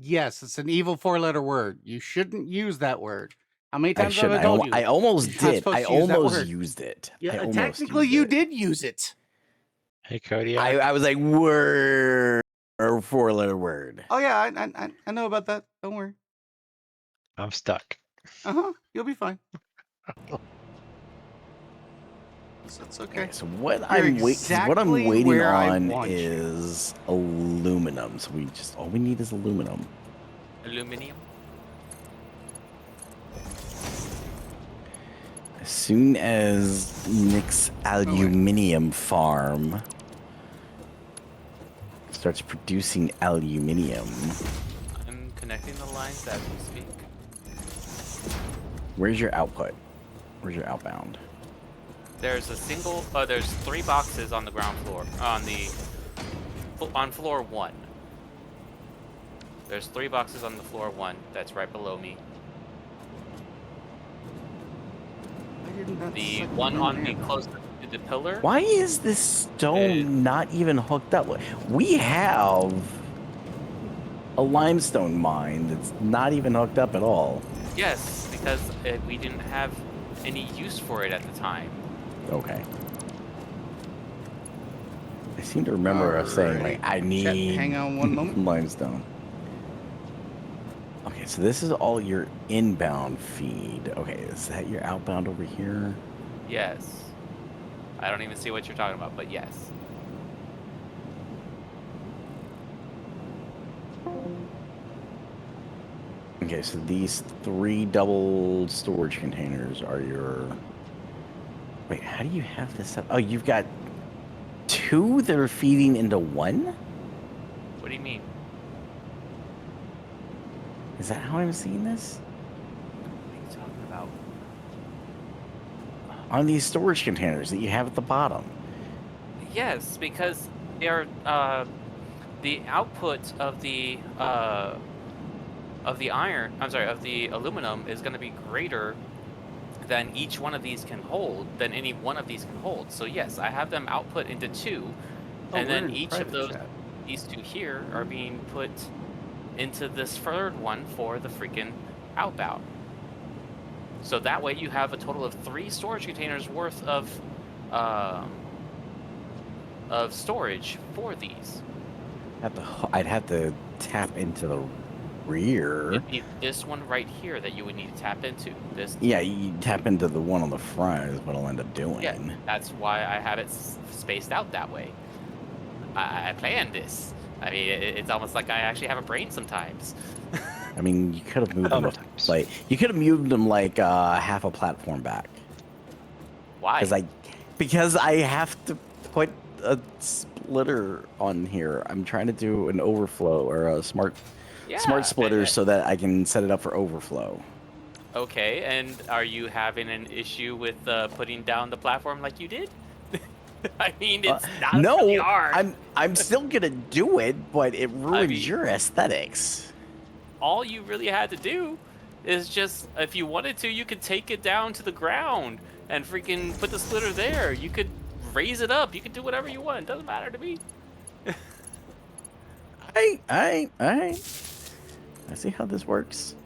Yes, it's an evil four-letter word. You shouldn't use that word. How many I times have shouldn't. I told I you? You're almost not did. supposed I to use that almost word. used it. I Yeah, almost technically used you it. did use it. Hey, Kodiak. I was like, word or four-letter word. Oh yeah, I know about that. Don't worry. I'm stuck. You'll be fine. It's okay. Okay, so what You're I'm exactly waiting where I on want you. is aluminum. So all we need is aluminum. Aluminium. As soon as Nick's aluminium farm starts producing aluminium. I'm connecting the lines as we speak. Where's your output? Where's your outbound? There's a single. There's 3 boxes on the ground floor. On floor 1. There's 3 boxes on the floor 1. That's right below me. The one on the closest to the pillar. Why is this stone not even hooked up? We have a limestone mine that's not even hooked up at all. Yes, because we didn't have any use for it at the time. Okay. I seem to remember us saying, like, I need hang on one moment. limestone. Okay, so this is all your inbound feed. Okay, is that your outbound over here? Yes. I don't even see what you're talking about, but yes. Okay, so these 3 double storage containers are your... Wait, how do you have this up? Oh, you've got 2 that are feeding into 1? What do you mean? Is that how I'm seeing this? What are you talking about? On these storage containers that you have at the bottom. Yes, because they're the output of the iron. I'm sorry, of the aluminum is going to be greater than each one of these can hold. Than any one of these can hold. So yes, I have them output into 2, and then each of those, these 2 here, are being put into this third one for the freaking outbound. So that way you have a total of 3 storage containers worth of storage for these. I'd have to tap into the rear. It'd be this one right here that you would need to tap into. This. Yeah, you tap into the one on the front is what I'll end up doing. Yeah, that's why I have it spaced out that way. I planned this. I mean, it's almost like I actually have a brain sometimes. I mean, you could have moved them like half a platform back. Why? Because I have to put a splitter on here. I'm trying to do an overflow or a smart splitter so that I can set it up for overflow. Okay, and are you having an issue with putting down the platform like you did? I mean, it's not really hard. I'm still gonna do it, but it ruins your aesthetics. All you really had to do is just, if you wanted to, you could take it down to the ground and freaking put the splitter there. You could raise it up. You could do whatever you want. It doesn't matter to me. I see how this works.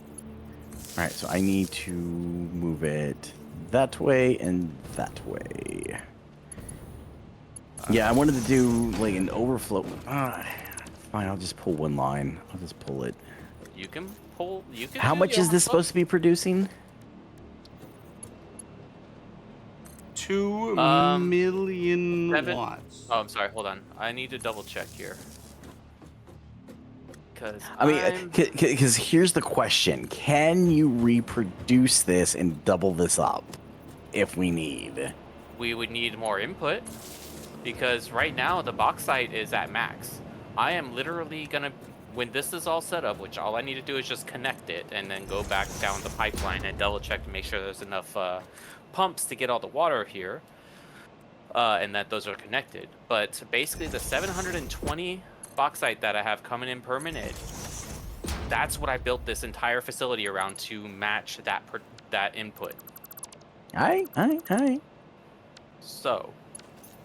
All right, so I need to move it that way and that way. Yeah, I wanted to do like an overflow. Fine, I'll just pull one line. I'll just pull it. You can pull. You can. How much is this supposed to be producing? 2 million watts. Oh, I'm sorry. Hold on. I need to double check here. Because here's the question: can you reproduce this and double this up if we need? We would need more input, because right now the bauxite is at max. I am literally gonna, when this is all set up, which all I need to do is just connect it and then go back down the pipeline and double check to make sure there's enough pumps to get all the water here, and that those are connected. But basically the 720 bauxite that I have coming in per minute, that's what I built this entire facility around, to match that input. Aye. So,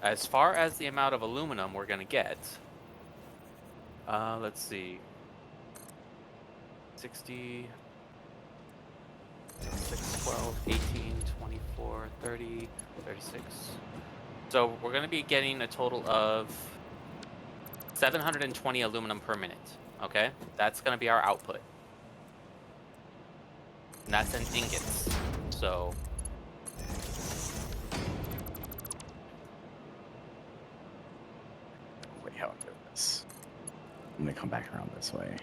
as far as the amount of aluminum we're gonna get, let's see. 60, 6, 12, 18, 24, 30, 36. So we're going to be getting a total of 720 aluminum per minute. Okay? That's going to be our output. And that's in ingots. So Wait, how I do this? I'm gonna come back around this way.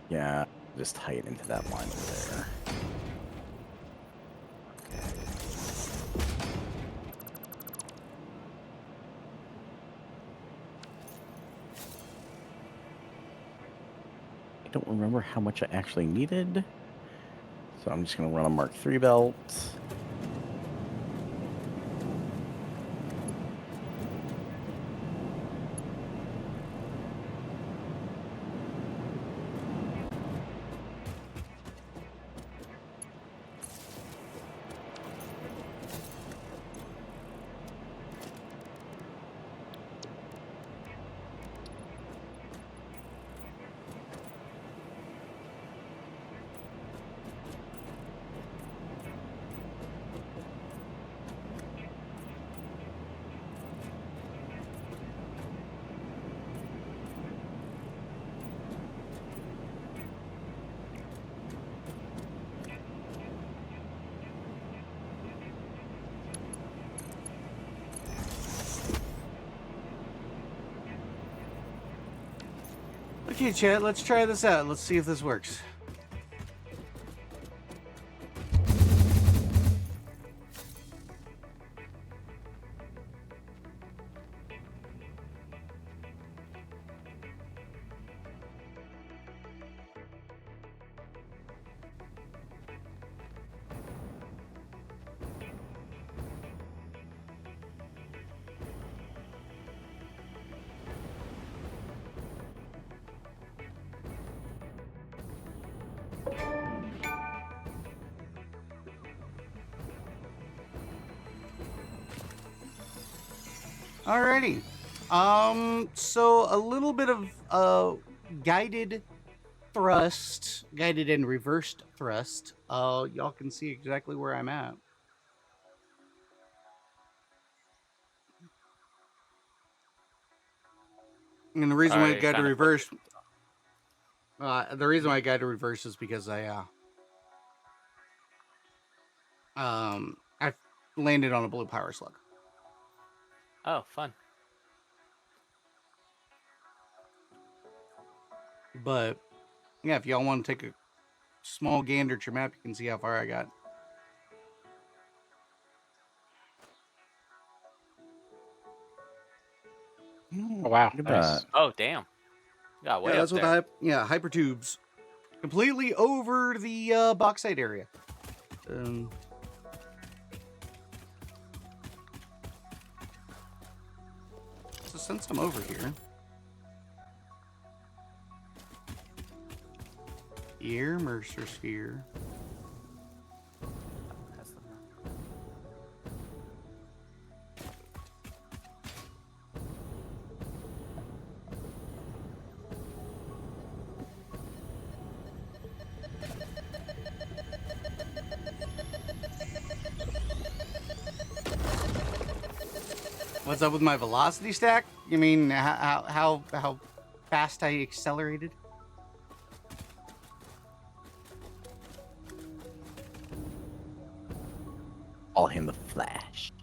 Yeah, just tie it into that line over there. I don't remember how much I actually needed, so I'm just gonna run a Mark III belt. Okay, chat, let's try this out. Let's see if this works. Alrighty. So a little bit of guided thrust, guided and reversed thrust. Y'all can see exactly where I'm at. And the reason why I Alright, got to kinda reverse, the reason why I got to reverse is because I landed on a blue power slug. Oh, fun. But yeah, if y'all want to take a small gander at your map, you can see how far I got. Wow, Look at nice. that. Oh, damn. Got way Yeah, up that's what there. hyper tubes, completely over the bauxite area. So since I'm over here, Mercer Sphere. That's the- What's up with my velocity stack? You mean how fast I accelerated? Call him the Flash.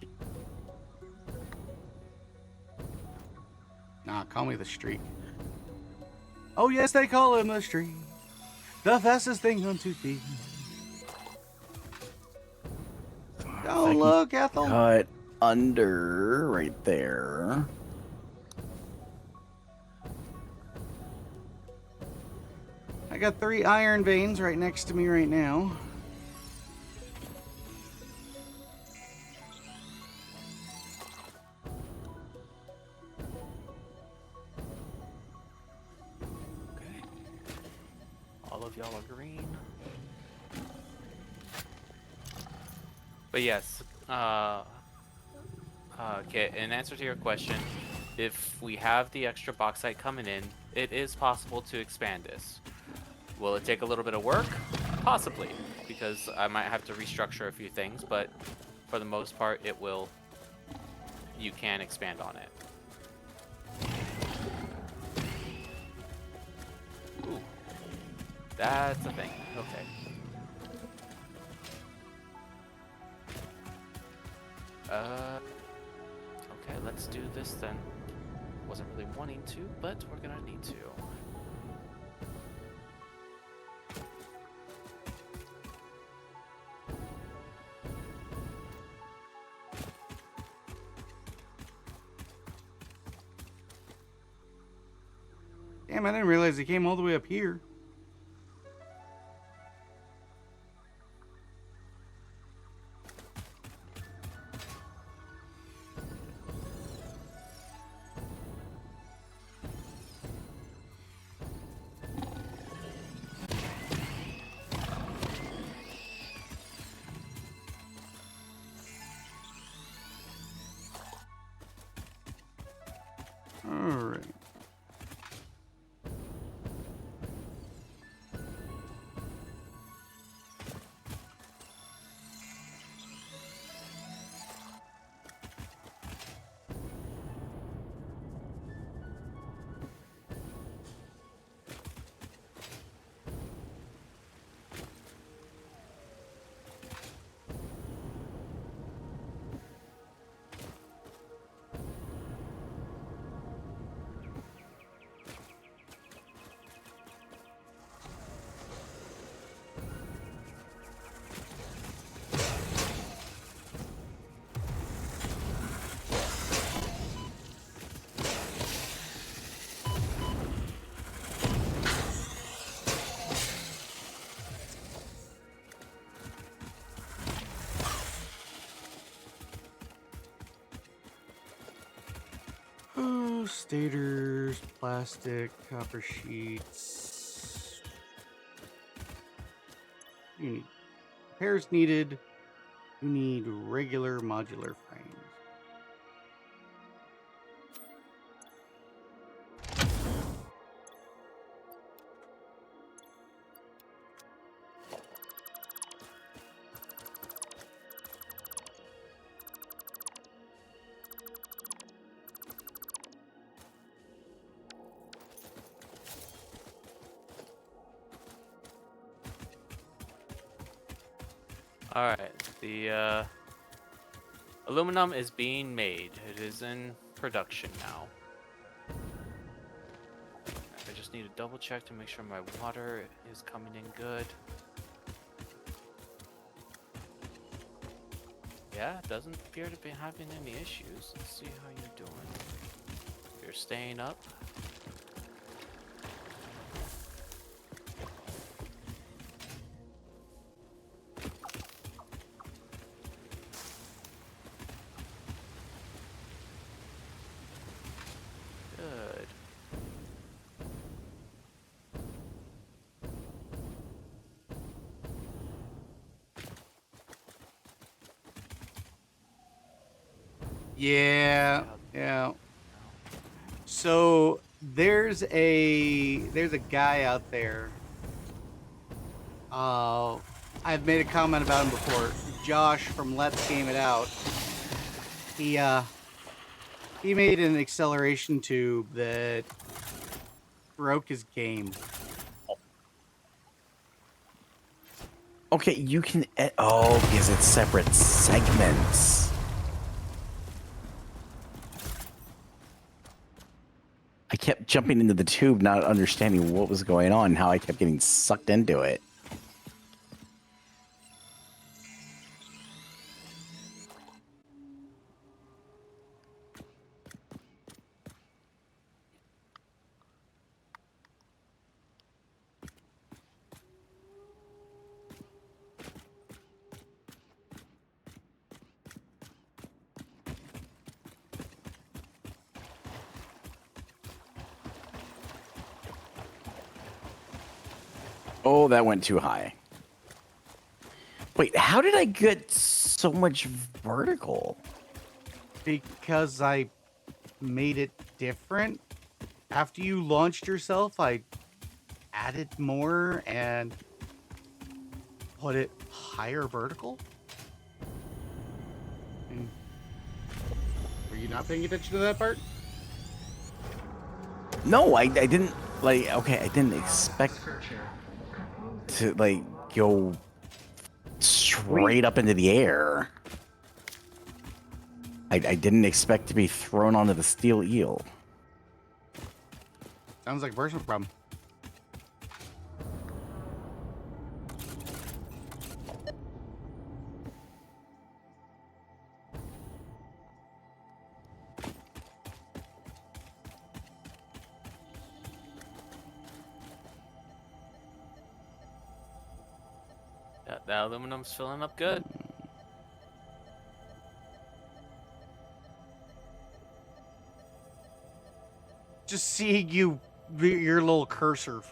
Nah, call me the Streak. Oh yes, they call him the Streak. The fastest thing on 2 feet. Oh look, Ethel. Cut under right there. I got 3 iron veins right next to me right now. But yes, okay, in answer to your question, if we have the extra bauxite coming in, it is possible to expand this. Will it take a little bit of work? Possibly, because I might have to restructure a few things, but for the most part, it will. You can expand on it. Ooh, that's a thing. Okay. Okay, let's do this then. Wasn't really wanting to, but we're gonna need to. Damn, I didn't realize he came all the way up here. Alright. Oh, stators, plastic, copper sheets. You need repairs needed. You need regular modular frames. Alright, the aluminum is being made. It is in production now. I just need to double check to make sure my water is coming in good. Yeah, it doesn't appear to be having any issues. Let's see how you're doing. You're staying up. Good. Yeah. So there's a guy out there. I've made a comment about him before. Josh from Let's Game It Out. He made an acceleration tube that broke his game. Okay, you can. Oh, because it's separate segments. I kept jumping into the tube, not understanding what was going on, how I kept getting sucked into it. Oh, that went too high. Wait, how did I get so much vertical? Because I made it different. After you launched yourself, I added more and put it higher vertical. And were you not paying attention to that part? No, I didn't, like, okay, I didn't expect to, like, go straight up into the air. I didn't expect to be thrown onto the steel eel. Sounds like a personal problem. Yeah, the aluminum's filling up good. Just seeing you, your little cursor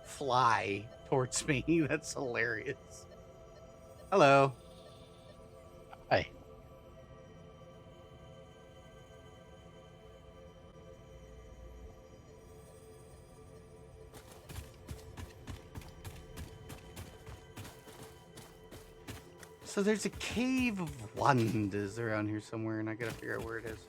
fly towards me, that's hilarious. Hello. Hi. So there's a cave of wonders around here somewhere, and I gotta figure out where it is.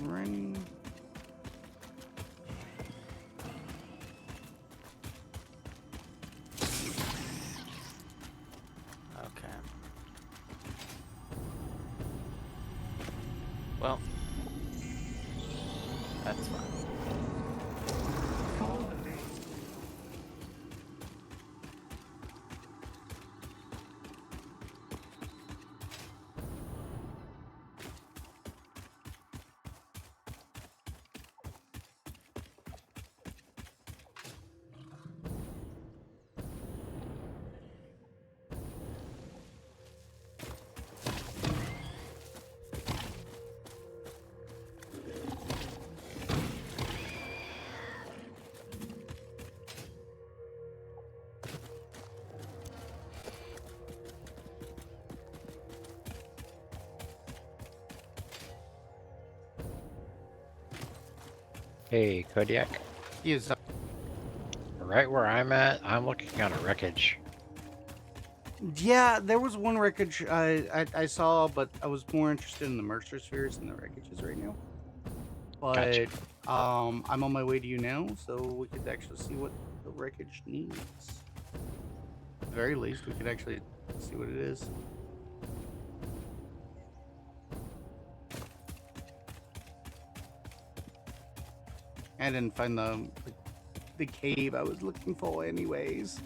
Alrighty. Okay. Well, that's fine. Hey, Kodiak. He is. Right where I'm at, I'm looking on a wreckage. Yeah, there was one wreckage I saw, but I was more interested in the Mercer spheres than the wreckages right now. But Gotcha. I'm on my way to you now, so we could actually see what the wreckage needs. At the very least, we could actually see what it is. I didn't find the cave I was looking for, anyways.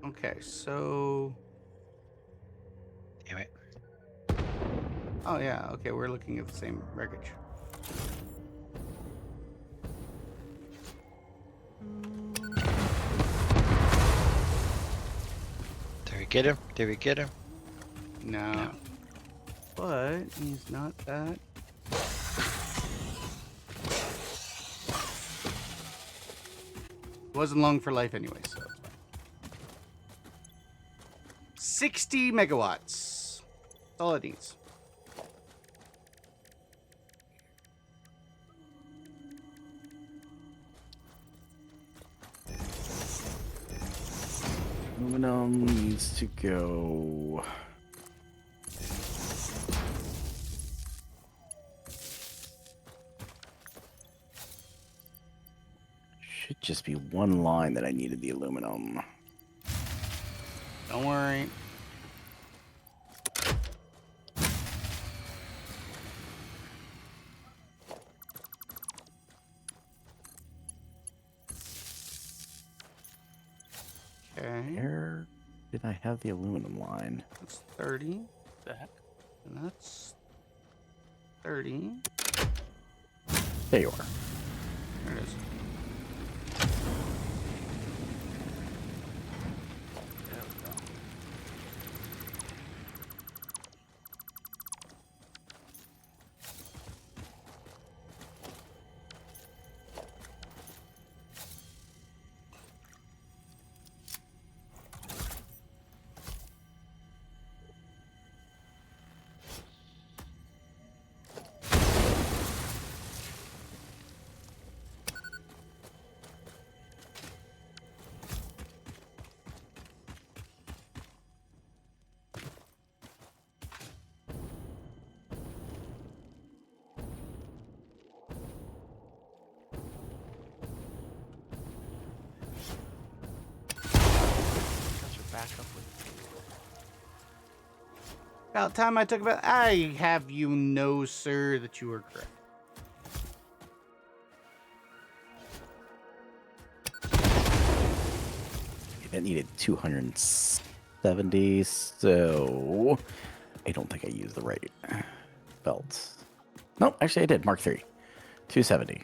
Okay, so Damn it. Oh yeah, okay, we're looking at the same wreckage. Did we get him? Did we get him? No. No. But he's not that. Wasn't long for life anyway, so it's fine. 60 megawatts. That's all it needs. Aluminum needs to go. Should just be one line that I needed the aluminum. Don't worry. Okay, Where did I have the aluminum line? that's 30. The heck? And that's 30. There you are. There it is. There we go. Got your backup with About time I took about. I have you know, sir, that you are correct. That needed 270, so I don't think I used the right belt. No, actually I did. Mark 3. 270.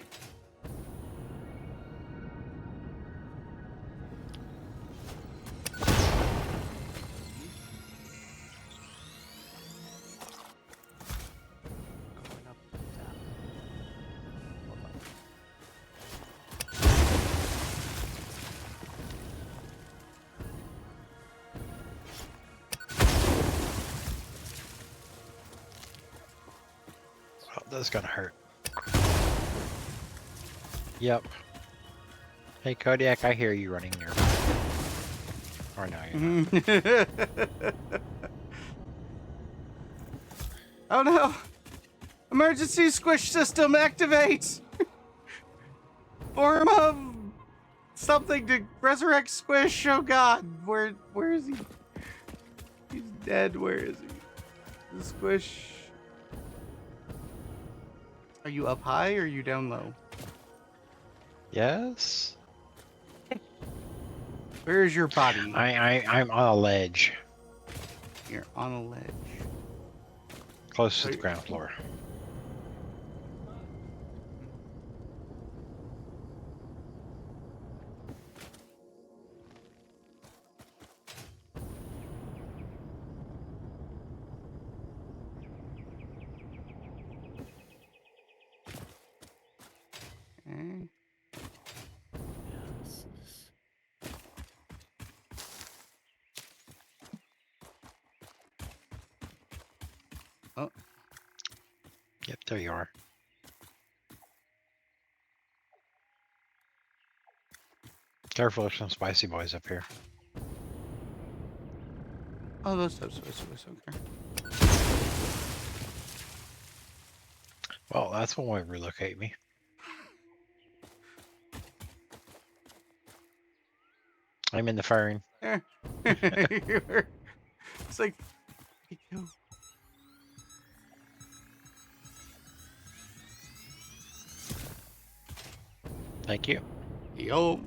going up and down. Hold on. Oh, that's gonna hurt. Yep. Hey Kodiak, I hear you running nearby. Or no, you're not. Oh no! Emergency squish system activate! Form of something to resurrect Squish. Oh god, where is he? He's dead. Where is he? The Squish. Are you up high or are you down low? Yes? Where is your body? I'm on a ledge. You're on a ledge. Close to the ground floor. Okay. Yeah, this is... Oh, Yep, there you are. Careful, there's some spicy boys up here. oh, those types of Squish. Okay. Well, that's one way to relocate me. I'm in the firing. There. It's like, hey, go. Thank you. Yo.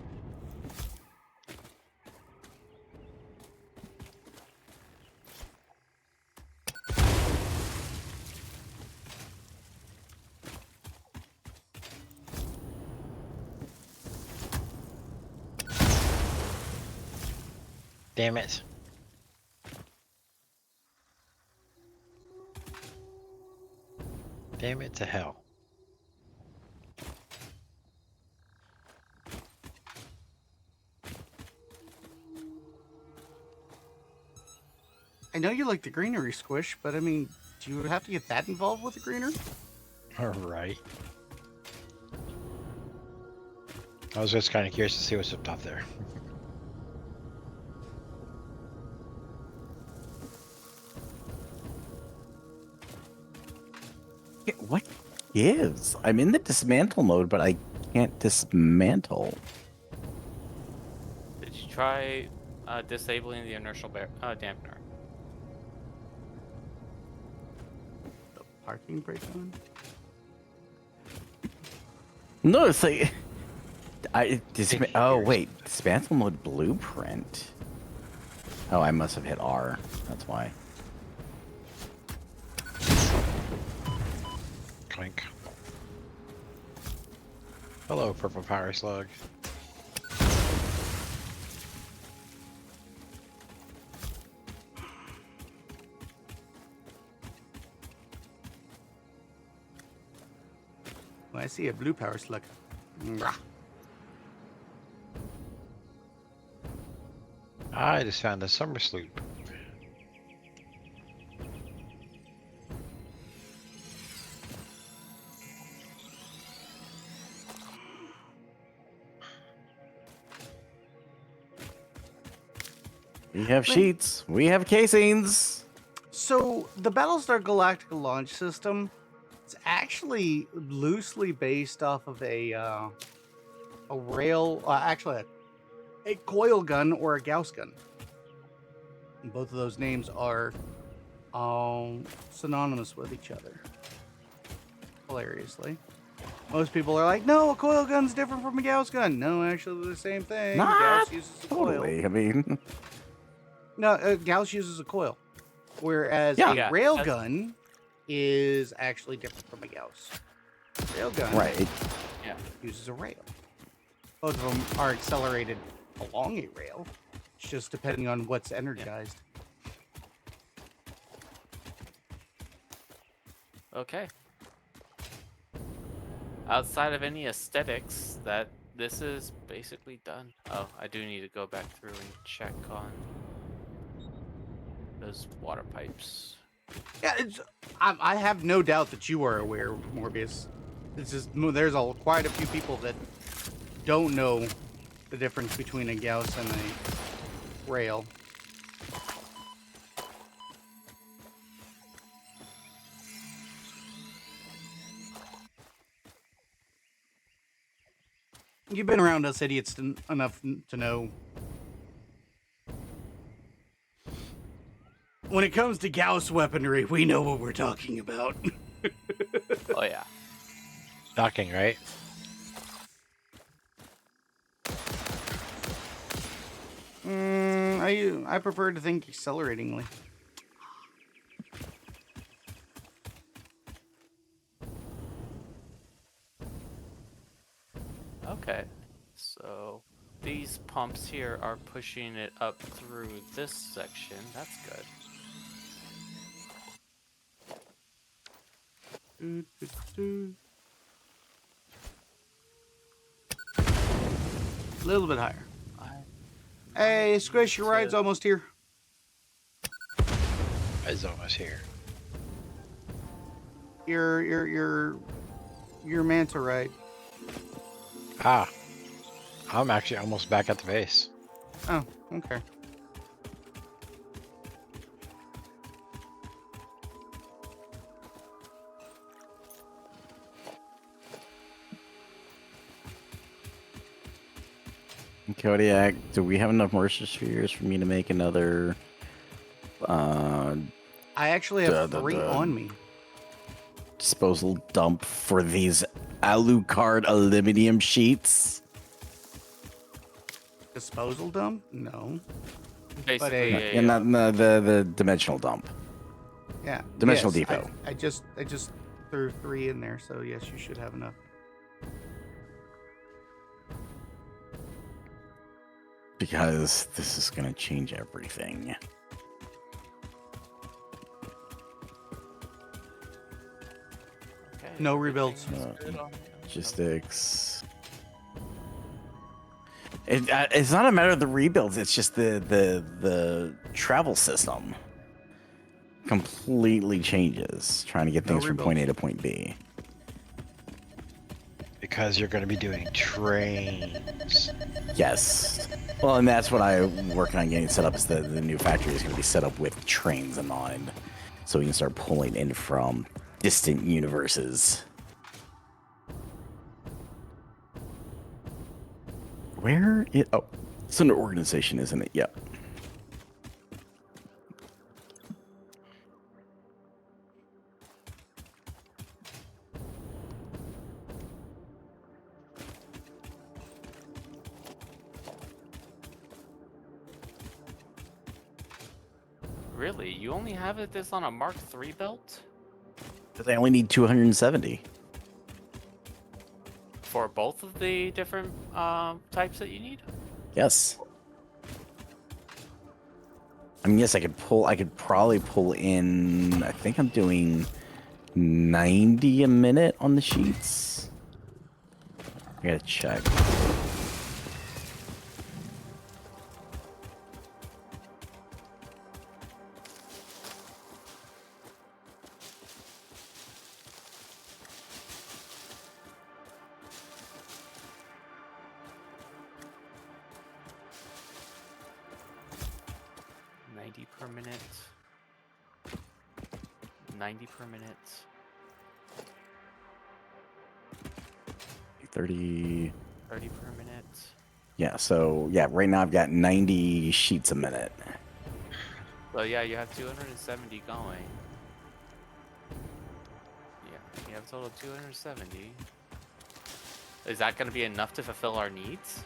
Damn it. Damn it to hell. I know you like the greenery, Squish, but I mean, do you have to get that involved with the greenery? Alright. I was just kind of curious to see what's up top there. What gives? I'm in the dismantle mode, but I can't dismantle. Did you try disabling the inertial dampener? The parking brake on? No, it's like oh Years. wait, dismantle mode blueprint. Oh, I must have hit R. That's why. Clink. Hello, purple power slug. Well, I see a blue power slug. Mwah. I just found a summer sloop. We have sheets. We have casings. So the Battlestar Galactica launch system, it's actually loosely based off of a rail, actually a coil gun or a Gauss gun. And both of those names are synonymous with each other. Hilariously, most people are like, "No, a coil gun's different from a Gauss gun." No, actually, they're the same thing. Not Gauss uses a coil. Totally. I mean, No, Gauss uses a coil, whereas Yeah. a Yeah, rail that's- gun is actually different from a Gauss. Rail gun right. uses a rail. Both of them are accelerated along a rail. It's just depending on what's energized. Okay. Outside of any aesthetics, this is basically done. Oh, I do need to go back through and check on those water pipes. Yeah, I have no doubt that you are aware, Morbius. It's just there's quite a few people that don't know the difference between a Gauss and a rail. You've been around us idiots enough to know. When it comes to Gauss weaponry, we know what we're talking about. Oh yeah. Docking, right? I prefer to think acceleratingly. Okay. So these pumps here are pushing it up through this section. That's good. A little bit higher. Hey, Squish, your ride's almost here. It's almost here. Your Manta ride. Ah. I'm actually almost back at the base. Oh, okay. Kodiak, do we have enough moisture spheres for me to make another I actually have three on me. disposal dump for these Alucard aluminum sheets? Disposal dump? No. Basically, a- And not the dimensional dump. Yeah. Dimensional yes, depot. I just threw 3 in there, so yes, you should have enough. because this is going to change everything. Okay, No everything rebuilds. is good on- Logistics. It's not a matter of the rebuilds. It's just the travel system completely changes trying to get No things from point A rebuilds. to point B. Because you're going to be doing trains. Yes. Well, and that's what I'm working on getting set up. Is the new factory is going to be set up with trains in mind, so we can start pulling in from distant universes. Where it? Oh, it's under organization, isn't it? Yep. Really? You only have this on a Mark III belt? Because I only need 270. For both of the different types that you need? Yes. I mean, yes, I could probably pull in. I think I'm doing 90 a minute on the sheets. I gotta check. Per minute. 90 per minute. 30. 30 per minute. Yeah, so yeah, right now I've got 90 sheets a minute. So yeah, you have 270 going. Yeah, you have a total of 270. Is that going to be enough to fulfill our needs?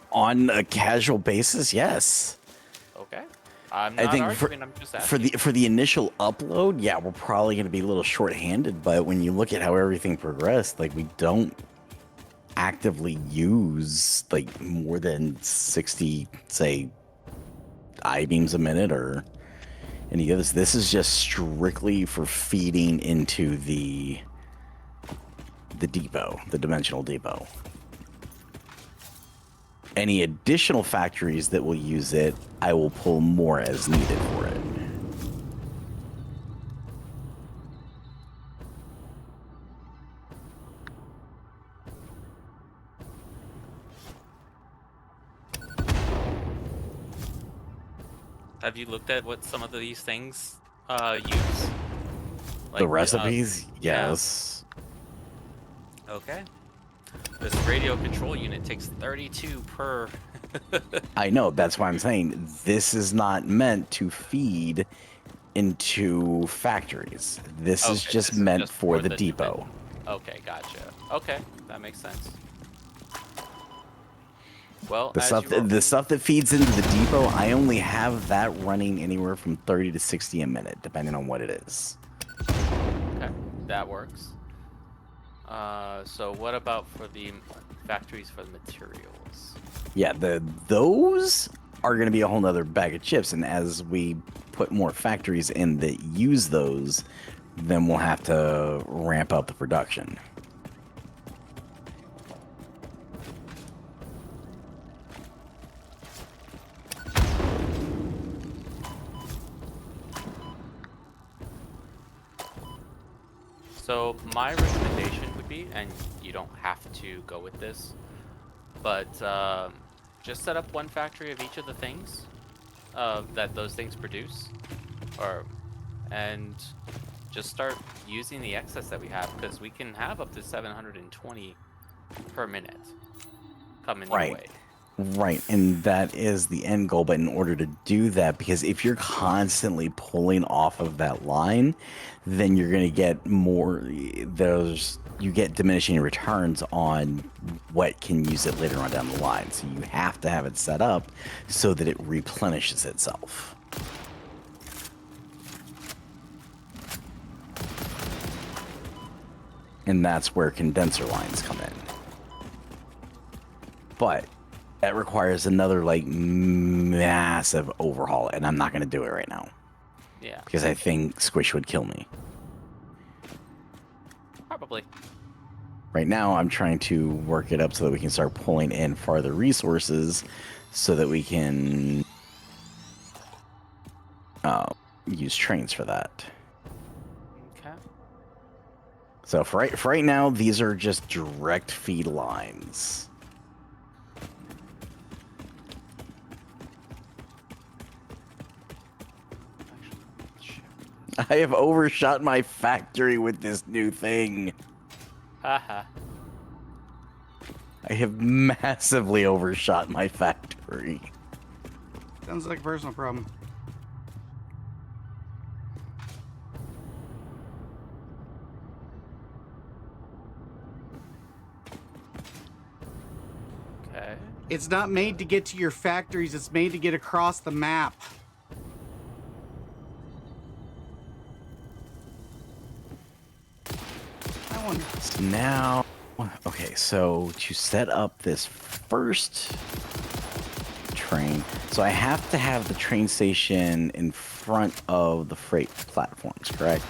On a casual basis, yes. Okay. I'm I not think arguing, I'm just asking. for the initial upload, yeah, we're probably going to be a little short-handed, but when you look at how everything progressed, like we don't actively use like more than 60, say, I-beams a minute or any of this. This is just strictly for feeding into the depot, the dimensional depot. Any additional factories that will use it, I will pull more as needed for it. Have you looked at what some of these things use? The recipes, yes. Okay. This radio control unit takes 32 per. I know, that's why I'm saying this is not meant to feed into factories. This is Okay, just this is meant just for for the the depot. Okay, gotcha. Okay, that makes sense. Well, The as stuff, you were- the stuff that feeds into the depot, I only have that running anywhere from 30 to 60 a minute, depending on what it is. Okay, that works. So what about for the factories for the materials? Yeah, those are going to be a whole nother bag of chips, and as we put more factories in that use those, then we'll have to ramp up the production. So my recommendation would be, and you don't have to go with this, but just set up one factory of each of the things that those things produce, and just start using the excess that we have, because we can have up to 720 per minute coming your way. Right, and that is the end goal. But in order to do that, because if you're constantly pulling off of that line, then you're going to get more. You get diminishing returns on what can use it later on down the line. So you have to have it set up so that it replenishes itself. And that's where condenser lines come in. but that requires another like massive overhaul, and I'm not going to do it right now Yeah, because I think Squish would kill me. probably. Right now, I'm trying to work it up so that we can start pulling in farther resources so that we can use trains for that. Okay. So for right now, these are just direct feed lines. Actually, I have overshot my factory with this new thing. haha. I have massively overshot my factory. Sounds like a personal problem. Okay. It's not made to get to your factories, it's made to get across the map. I wonder. So now, okay, so to set up this first train, so I have to have the train station in front of the freight platforms, correct?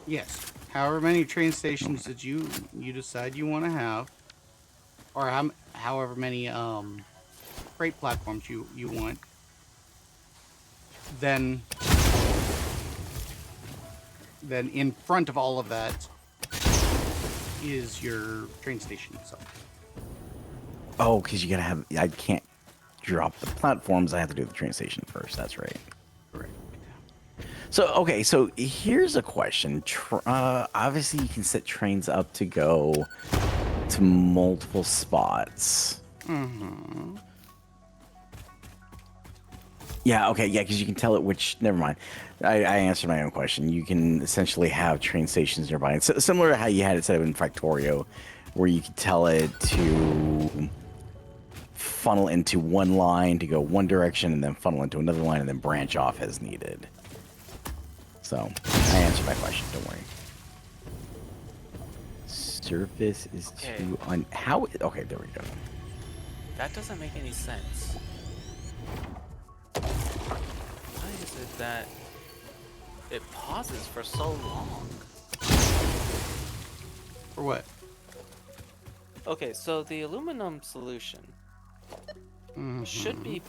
Yes. However many train stations that you decide you want to have, or however many freight platforms you want, then in front of all of that is your train station itself. Oh, because you gotta have, I can't drop the platforms, I have to do the train station first, that's right. Correct. So, okay, so here's a question. Obviously, you can set trains up to go to multiple spots. Mm-hmm. Yeah, okay, yeah, because you can tell it which. Never mind. I answered my own question. You can essentially have train stations nearby. And so, similar to how you had it set up in Factorio, where you could tell it to funnel into one line to go one direction and then funnel into another line and then branch off as needed. So, I answered my question, don't worry. Surface is Okay. too how? Okay, there we go. That doesn't make any sense. Why is it that it pauses for so long? For what? Okay, so the aluminum solution should be.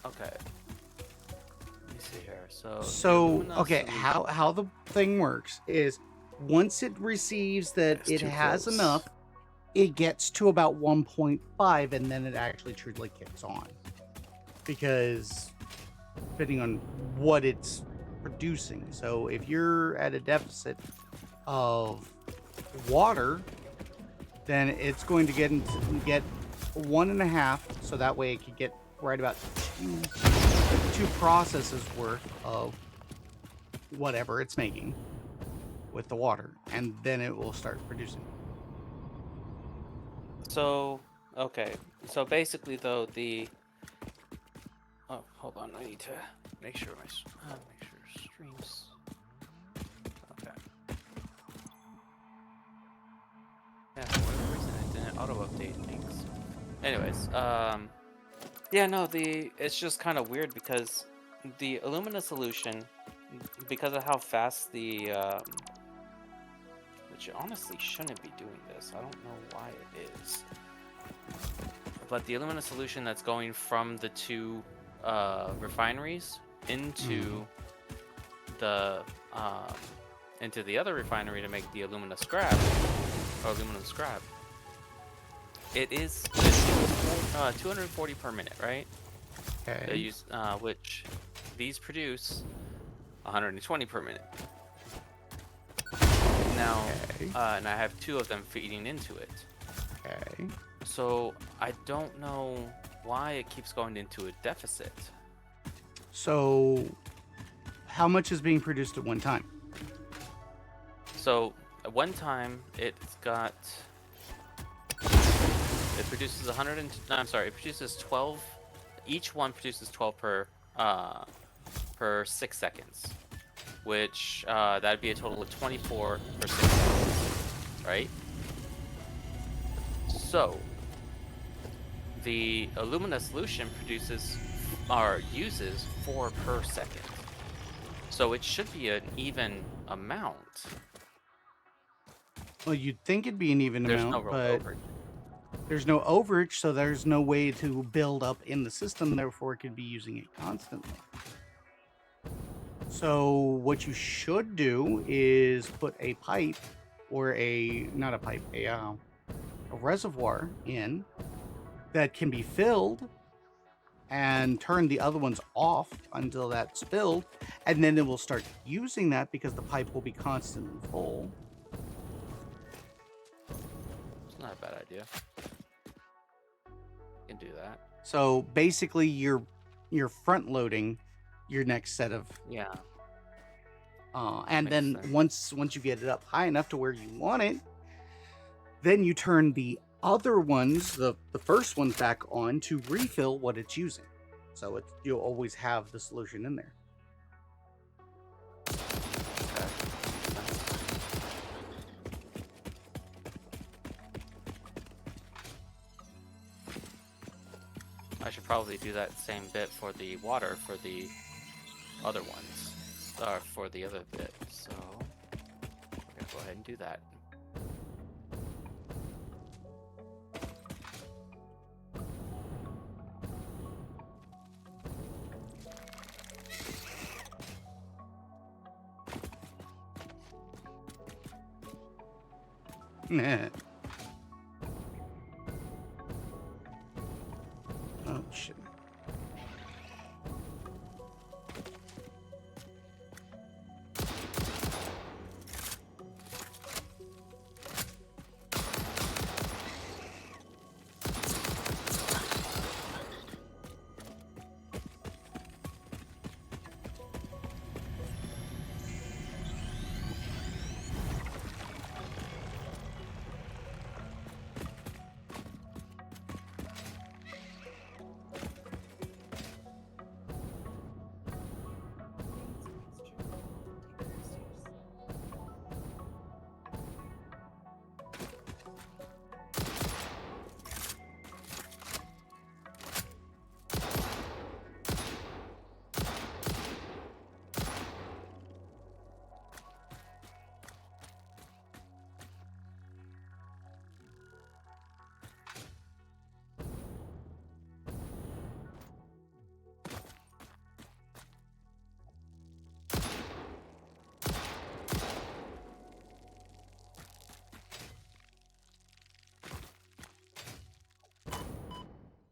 Okay. Let me see here. So. the So, aluminum okay, solution- how the thing works is once it receives that It's it too has close. enough, it gets to about 1.5 and then it actually truly kicks on. Because depending on what it's producing. So, if you're at a deficit of water, then it's going to get 1.5, so that way it could get right about two processes worth of whatever it's making with the water, and then it will start producing. So, okay. So basically, though, the. Oh, hold on. I need to make sure make sure streams. Okay. Yeah, for whatever reason it didn't auto-update things. Anyways, yeah, no, it's just kind of weird because the Illumina solution, because of how fast which honestly shouldn't be doing this. I don't know why it is. But the Illumina solution that's going from the two refineries into the other refinery to make the alumina scrap or aluminum scrap. It is 240 per minute, right? They Okay. use which these produce 120 per minute. Now, Okay. and I have two of them feeding into it. Okay. So I don't know why it keeps going into a deficit. So, how much is being produced at one time? So at one time it produces 100 and no, I'm sorry, it produces 12. Each one produces 12 per 6 seconds, which that'd be a total of 24 per 6 seconds. right? So the Illumina solution produces or uses 4 per second. So it should be an even amount. Well, you'd think it'd be an even There's no amount, real but overage. there's no overage, so there's no way to build up in the system, therefore it could be using it constantly. So what you should do is put a pipe or not a pipe, a reservoir in that can be filled and turn the other ones off until that's filled, and then it will start using that because the pipe will be constantly full. It's not a bad idea. You can do that. So basically you're front loading your next set of Yeah. and Makes then sense. once you get it up high enough to where you want it, then you turn the other ones, the first ones, back on to refill what it's using. So you'll always have the solution in there. Okay. I should probably do that same bit for the water for the other ones, or for the other bit. So we're gonna go ahead and do that. Oh shit.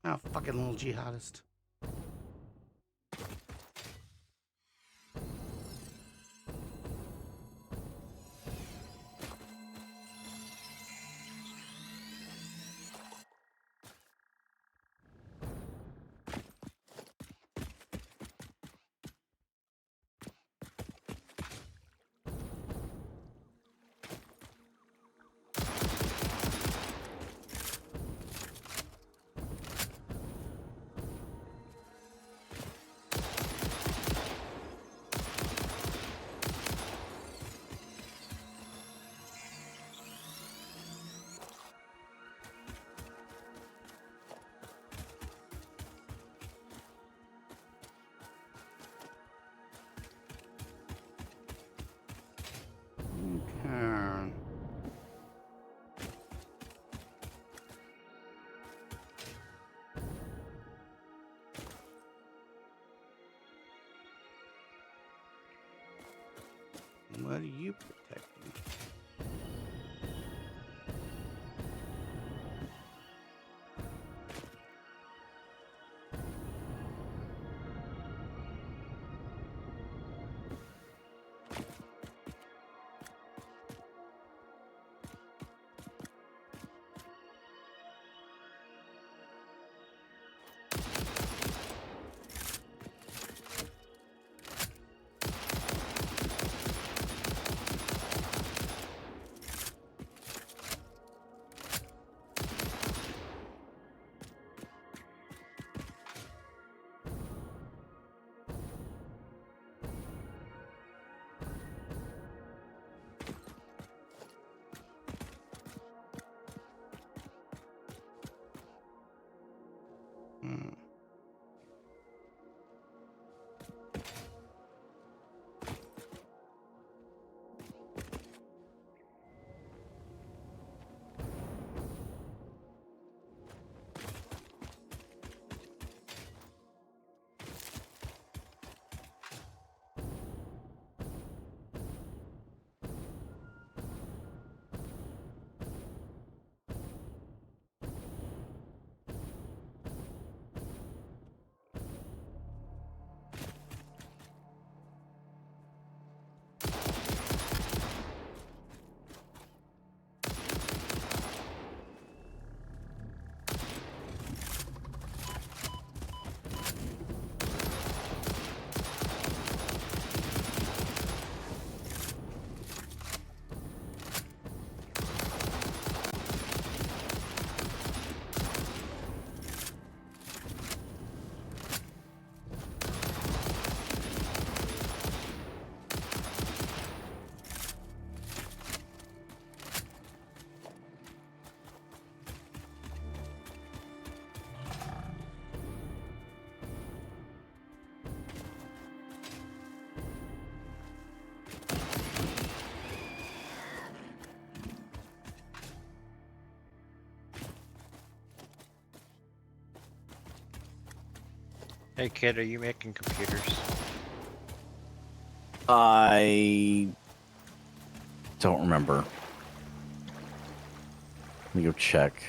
Oh, fucking little jihadist. Okay. What are you protecting? Hmm. Hey kid, are you making computers? I don't remember. Let me go check.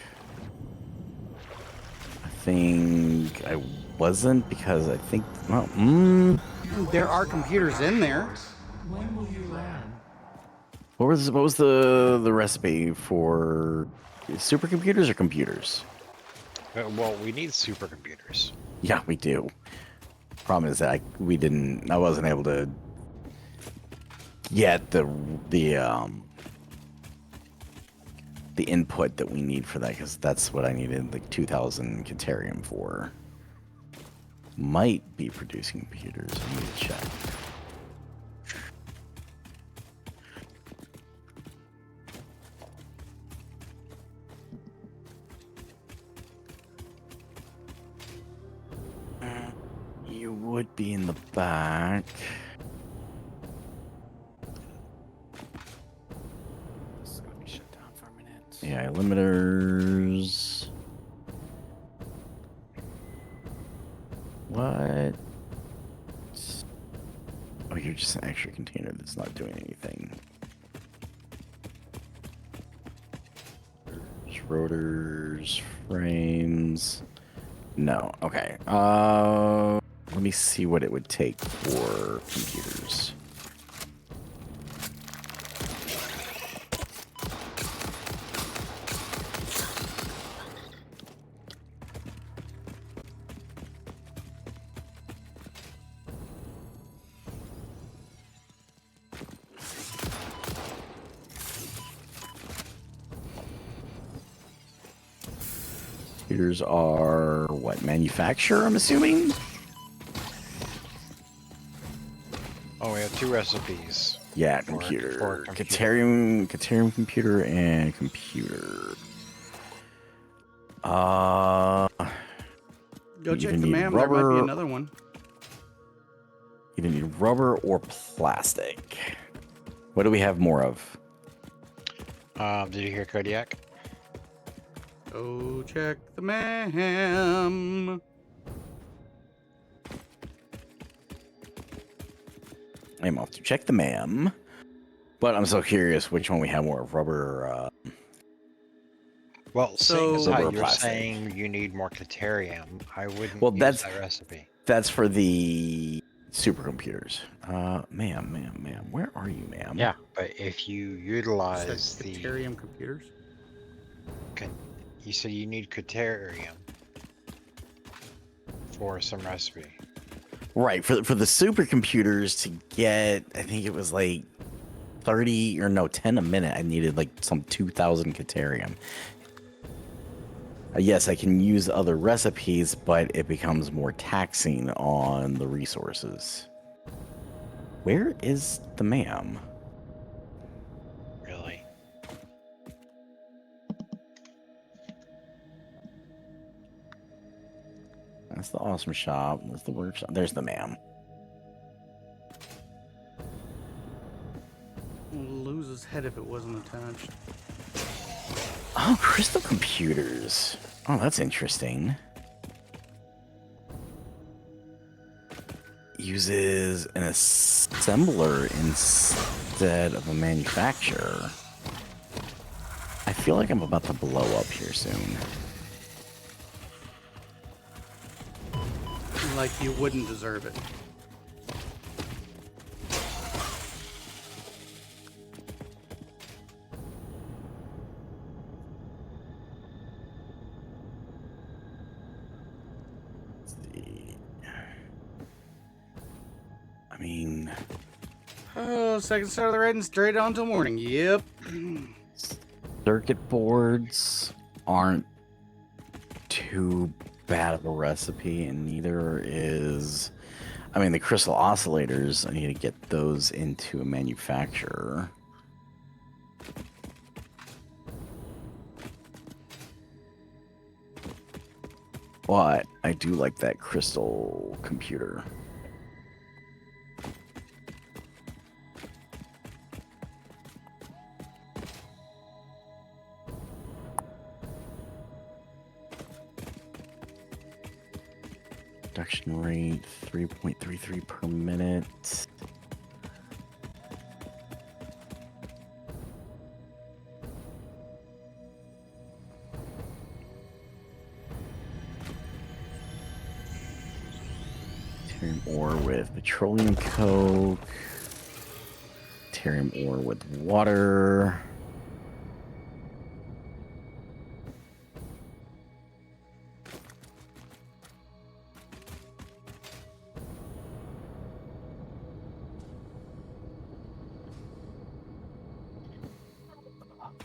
I think I wasn't because I think. Well, There are computers in there. When will you land? what was the recipe for supercomputers or computers? Well, we need supercomputers. Yeah, we do. Problem is that I wasn't able to get the input that we need for that because that's what I needed like 2,000 Caterium for. Might be producing computers. I need to check. You would be in the back. This is gonna be shut down for a minute. AI limiters. What? Oh, you're just an extra container that's not doing anything. Rotors, frames. No. Okay. Let me see what it would take for computers. Computers are what, manufacturer, I'm assuming? Oh, we have 2 recipes. Yeah, For- computer. for a computer. Caterium computer and computer. Go You check either the need MAM. There might be rubber- another one. Either need rubber or plastic. What do we have more of? Did you hear Kodiak? Go check the MAM. I'm off to check the MAM. But I'm so curious which one we have more of, rubber or Well, seeing as So- how Rubber or you're plastic? saying you need more Caterium, I wouldn't Well, use that's- that recipe. that's for the supercomputers. Ma'am, where are you, ma'am? Yeah, but if you Said utilize the... Caterium computers. You said you need Caterium for some recipe. Right, for the supercomputers to get, I think it was like 30 or no, 10 a minute. I needed like some 2,000 Caterium. Yes, I can use other recipes, but it becomes more taxing on the resources. Where is the MAM? Really? That's the awesome shop. There's the workshop. There's the ma'am. Lose his head if it wasn't attached. Oh, crystal computers. Oh, that's interesting. Uses an assembler instead of a manufacturer. I feel like I'm about to blow up here soon. Like you wouldn't deserve it. Let's see. I mean, Oh, second start of the raid and straight on till morning. Yep. circuit boards aren't too bad of a recipe, and neither is, I mean, the crystal oscillators. I need to get those into a manufacturer. But I do like that crystal computer. Production rate 3.33 per minute. Tertium ore with petroleum coke. Tertium ore with water.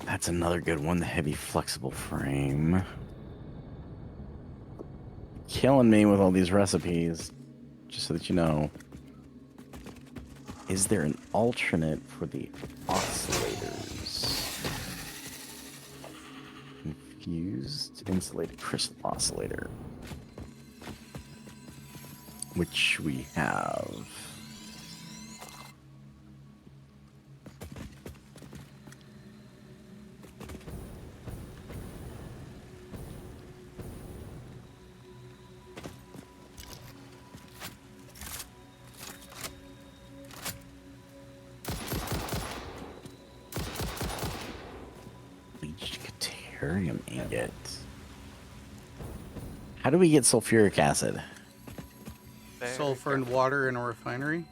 That's another good one, the heavy flexible frame. Killing me with all these recipes, just so that you know. Is there an alternate for the oscillators? Infused insulated crystal oscillator. Which we have. Deuterium ingot. How do we get sulfuric acid? Very Sulfur and water in a refinery.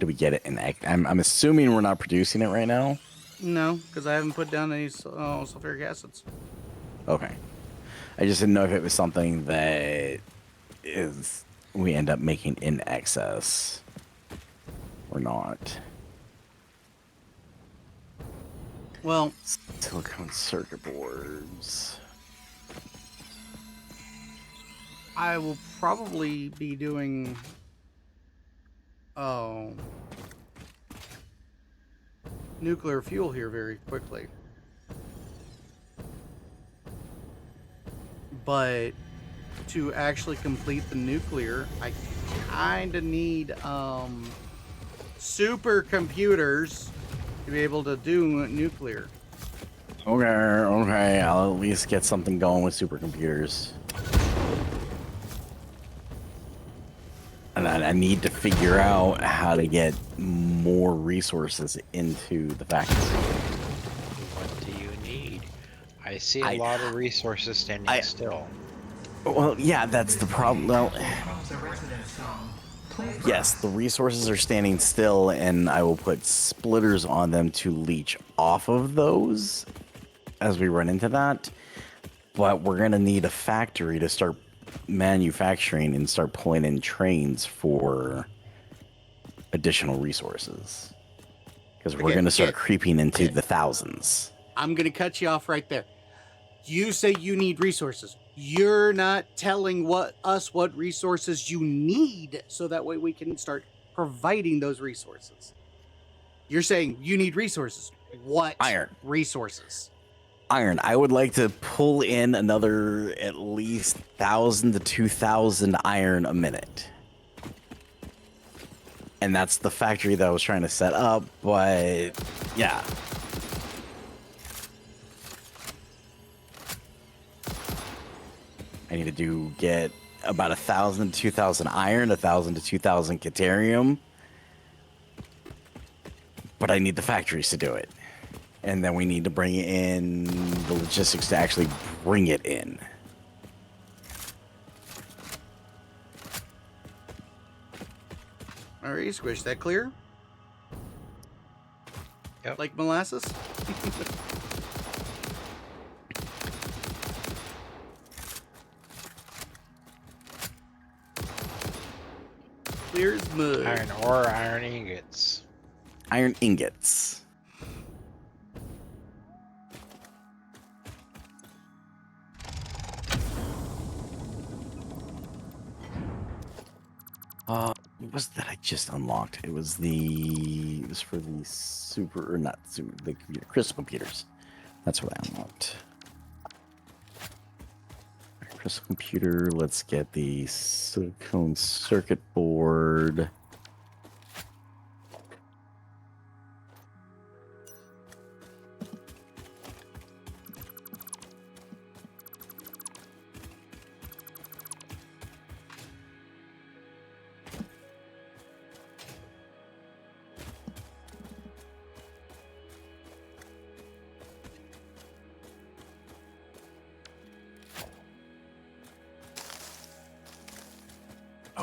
Do we get it in? I'm assuming we're not producing it right now. No, because I haven't put down any sulfuric acids. Okay. I just didn't know if it was something that is we end up making in excess or not. Well, Silicone circuit boards. I will probably be doing. Nuclear fuel here very quickly. But to actually complete the nuclear, I kind of need supercomputers to be able to do nuclear. Okay, I'll at least get something going with supercomputers. And I need to figure out how to get more resources into the factory. What do you need? I see a lot of resources standing still. Well, yeah, that's the problem. Well, yes, the resources are standing still, and I will put splitters on them to leech off of those as we run into that. But we're going to need a factory to start manufacturing and start pulling in trains for additional resources. Because we're going to start creeping into the thousands. I'm going to cut you off right there. You say you need resources. You're not telling us what resources you need, so that way we can start providing those resources. You're saying you need resources. What Iron. resources? iron. I would like to pull in another at least 1,000 to 2,000 iron a minute. And that's the factory that I was trying to set up, but yeah. I need to get about 1,000 to 2,000 iron, 1,000 to 2,000 Caterium. But I need the factories to do it. And then we need to bring in the logistics to actually bring it in. All right, Squish, that clear? Yep. Like molasses? Clear as mud. Iron ore, iron ingots. Iron ingots. What was that I just unlocked? It was for the super, or not super, the computer, crystal computers. That's what I unlocked. Crystal computer, let's get the silicone circuit board.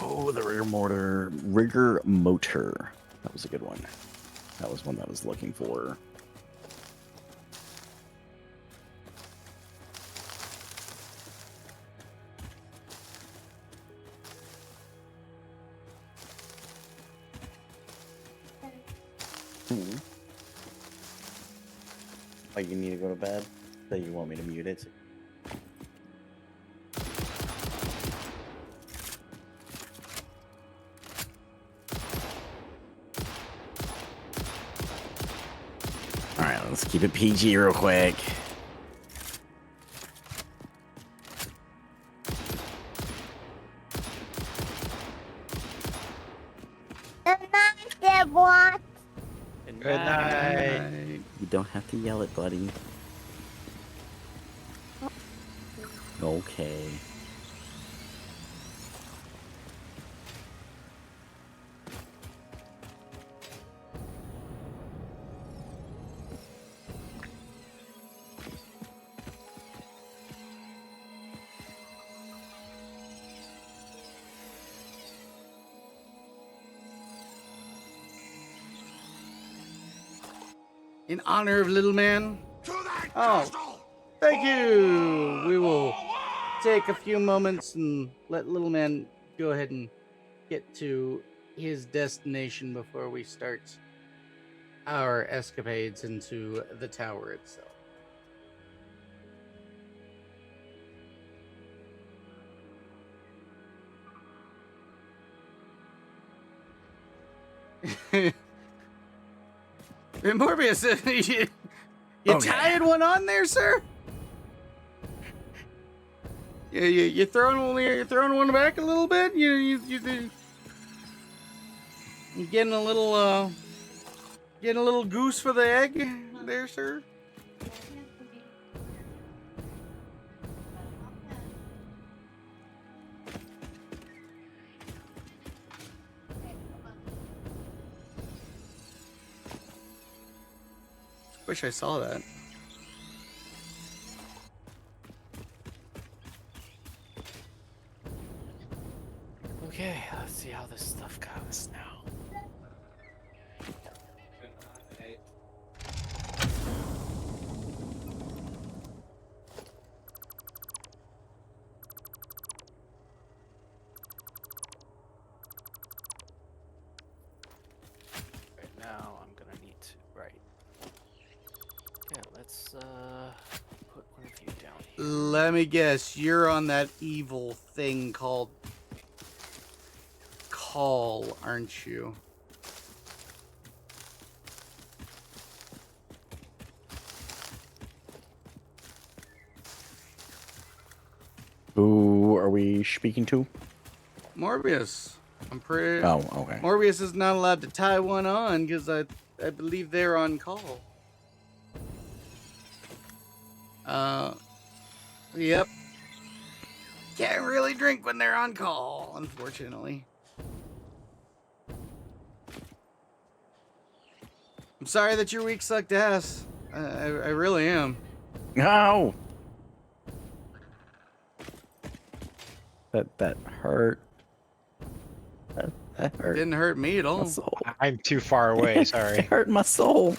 Oh, the rigor motor. That was a good one. That was one that I was looking for. Oh, you need to go to bed? That you want me to mute it? Alright, let's keep it PG real quick. Good night. Right. You don't have to yell it, buddy. Okay. In honor of little man. Oh, thank you. We will take a few moments and let little man go ahead and get to his destination before we start our escapades into the tower itself. Morbius, you Okay. tied one on there, sir? You throwing one back a little bit? You getting a little goose for the egg there, sir? Wish I saw that. Okay, let's see how this stuff goes now. Right now, I'm gonna need to yeah, let's put one of you down here. Let me guess, you're on that evil thing called Call, aren't you? Who are we speaking to? Morbius. I'm pretty. Oh, okay. Morbius is not allowed to tie one on because I believe they're on call. Yep. Can't really drink when they're on call, unfortunately. I'm sorry that your week sucked ass. I really am. No. That hurt. That hurt. Didn't hurt me at my all. soul. I'm too far away. It Sorry. hurt my soul.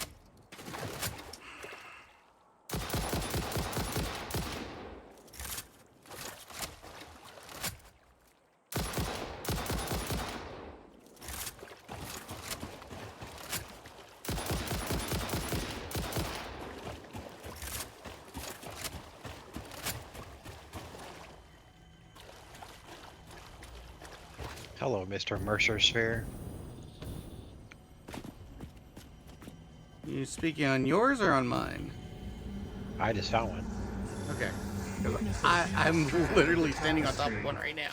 Hello, Mr. Mercer Sphere. You speaking on yours or on mine? I just found one. Okay. 'Cause I'm literally standing on top of one right now.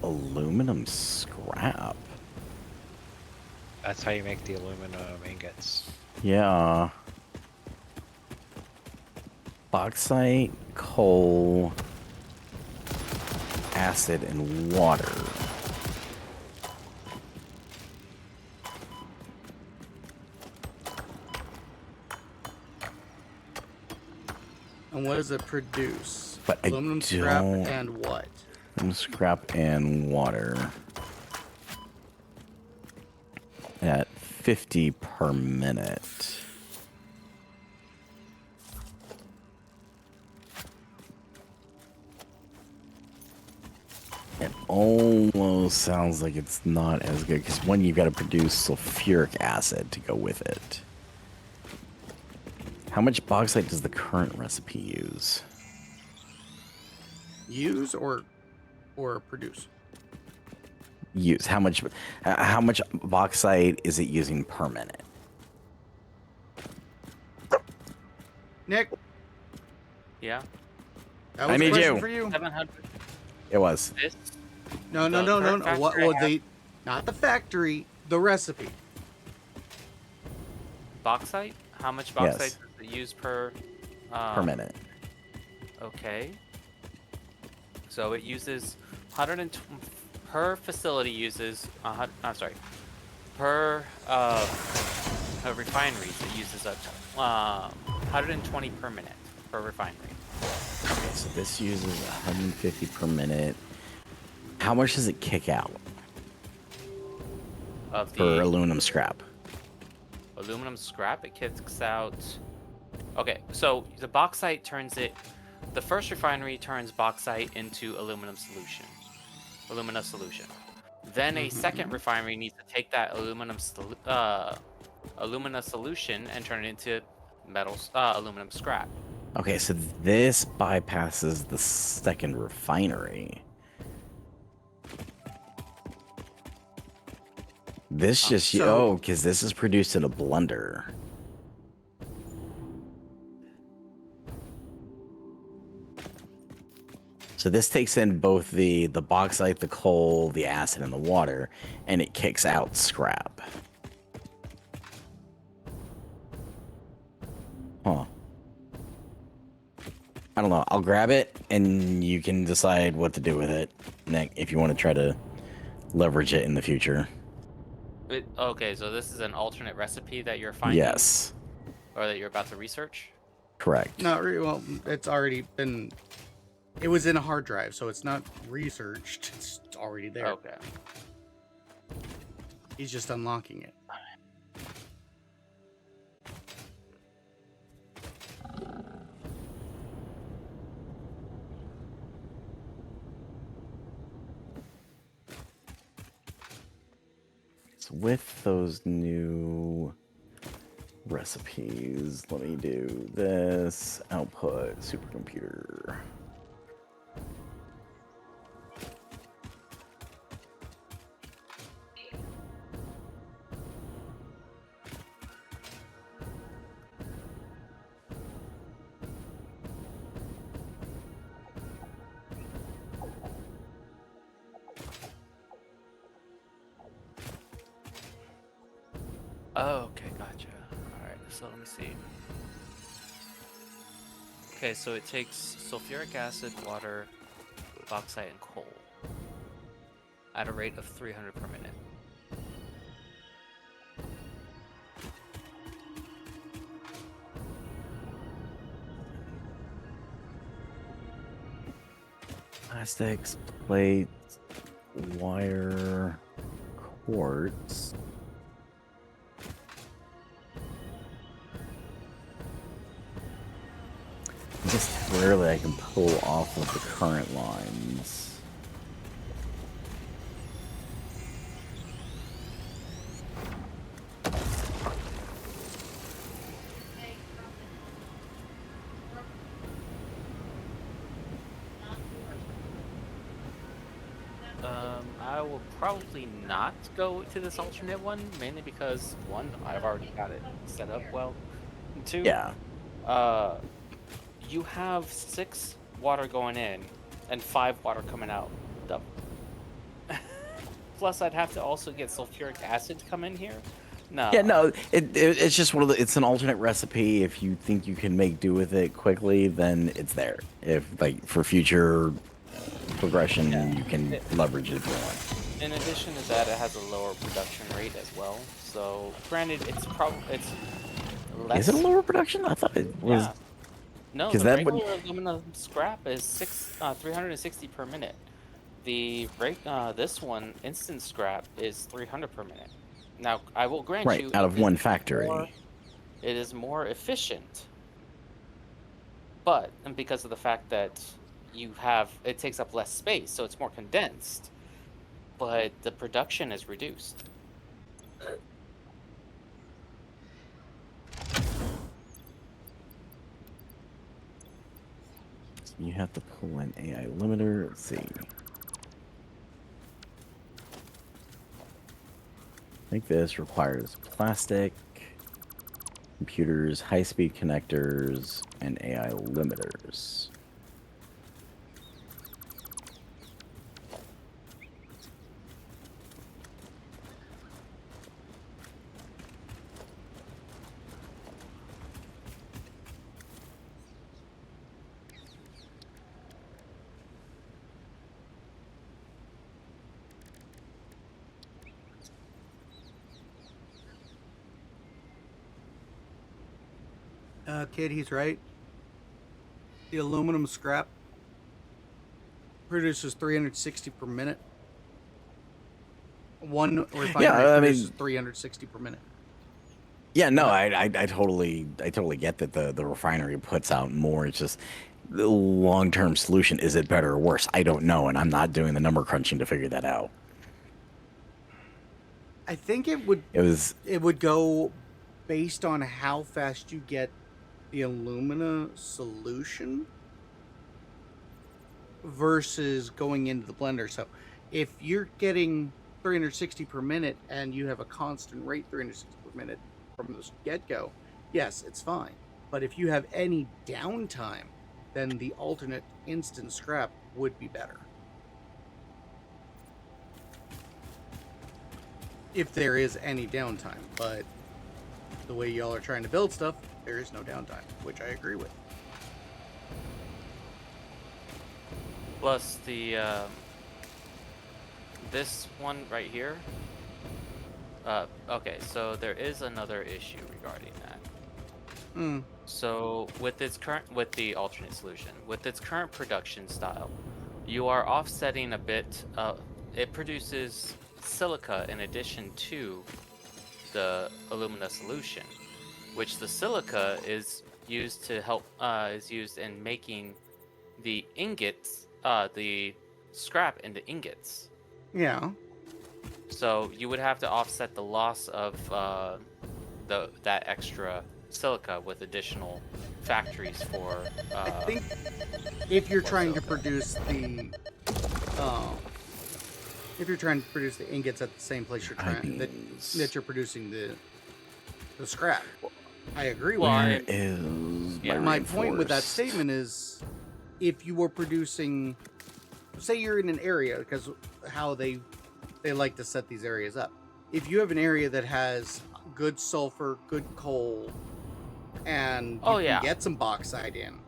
Aluminum scrap. That's how you make the aluminum ingots. Yeah. Bauxite, coal, acid, and water. And what does it produce? But I Aluminum scrap don't- and what? Scrap and water. At 50 per minute. It almost sounds like it's not as good because one, you've got to produce sulfuric acid to go with it. How much bauxite does the current recipe use? Use or produce? Use how much bauxite is it using per minute? Nick, Yeah. that I was a need question you. for you. 700. It was. This. No. The current What? factory Well, I have- not the factory, the recipe. Bauxite? How much Yes. bauxite does it use per minute. Okay. So it uses 120 per facility uses I'm sorry. Per refineries it uses up to 120 per minute per refinery. Okay, so this uses 150 per minute. How much does it kick out Of for the aluminum scrap? aluminum scrap, it kicks out. Okay, so the bauxite turns it. The first refinery turns bauxite into alumina solution. Then a second refinery needs to take that alumina solution and turn it into aluminum scrap. Okay, so this bypasses the second refinery. This just so- because this is produced in a blender. So this takes in both the bauxite, the coal, the acid, and the water, and it kicks out scrap. Huh. I don't know. I'll grab it, and you can decide what to do with it, Nick, if you want to try to leverage it in the future. Okay, so this is an alternate recipe that you're finding, Yes, or that you're about to research. correct. Not really. Well, it's already been. It was in a hard drive, so it's not researched. It's already there. Okay. He's just unlocking it. So with those new recipes, let me do this. Output supercomputer. Oh, okay, gotcha. Alright, so let me see. Okay, so it takes sulfuric acid, water, bauxite, and coal at a rate of 300 per minute. Plastics, plates, wire, quartz. Just rarely I can pull off of the current lines. I will probably not go to this alternate one, mainly because one, I've already got it set up well. And two, Yeah. you have 6 water going in and 5 water coming out. Double. Plus, I'd have to also get sulfuric acid to come in here. No. Yeah, no, it's just one of the, it's an alternate recipe. If you think you can make do with it quickly, then it's there. If, like, for future progression, you can leverage it if you want. In addition to that, it has a lower production rate as well. So, granted, it's less. Is it a lower production? I thought it was. Yeah. No, 'cause the that would- regular aluminum scrap is 360 per minute. This one, instant scrap, is 300 per minute. Now, I will grant Right, you, out of it one is factory. it is more efficient, but and because of the fact that it takes up less space, so it's more condensed, but the production is reduced. You have to pull an AI limiter. Let's see. I think this requires plastic, computers, high-speed connectors, and AI limiters. Kid, he's right. The aluminum scrap produces 360 per minute. One refinery I mean- produces 360 per minute. Yeah, no, I totally get that the refinery puts out more. It's just the long-term solution. Is it better or worse? I don't know, and I'm not doing the number crunching to figure that out. I think it would go based on how fast you get the alumina solution versus going into the blender. So if you're getting 360 per minute and you have a constant rate 360 per minute from the get-go, yes, it's fine. But if you have any downtime, then the alternate instant scrap would be better. If there is any downtime, but the way y'all are trying to build stuff, there is no downtime, which I agree with. Plus the this one right here. Okay, so there is another issue regarding that. Hmm. So with the alternate solution, with its current production style, you are offsetting a bit. It produces silica in addition to the alumina solution, which the silica is used to help is used in making the ingots, the scrap into ingots. Yeah. So you would have to offset the loss of that extra silica with additional factories for. I think if you're for trying to silica. produce the, um, if you're trying to produce the ingots at the same place you're trying that you're producing the scrap, I agree with Well, you. Where is Yeah. My point with that reinforced? statement is, if you were producing, say you're in an area, because how they like to set these areas up. If you have an area that has good sulfur, good coal, and you Oh, can yeah. get some bauxite in,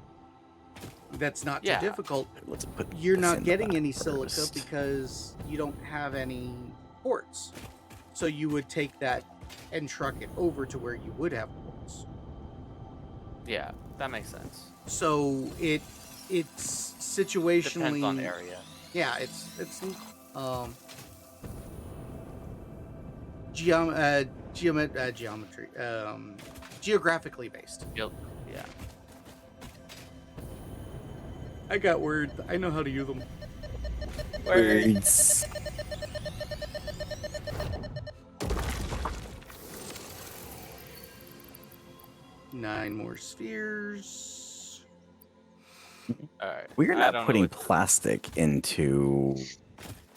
that's not too Yeah. difficult. Let's put You're this not in the getting back any silica first. because you don't have any ports. So you would take that and truck it over to where you would have ports. Yeah, that makes sense. So it's situationally Depends on area. Yeah, it's geometry geographically based. Yep. Yeah. I got words. I know how to use them. Words. Nine more spheres. All right. We're I not don't know putting what- plastic into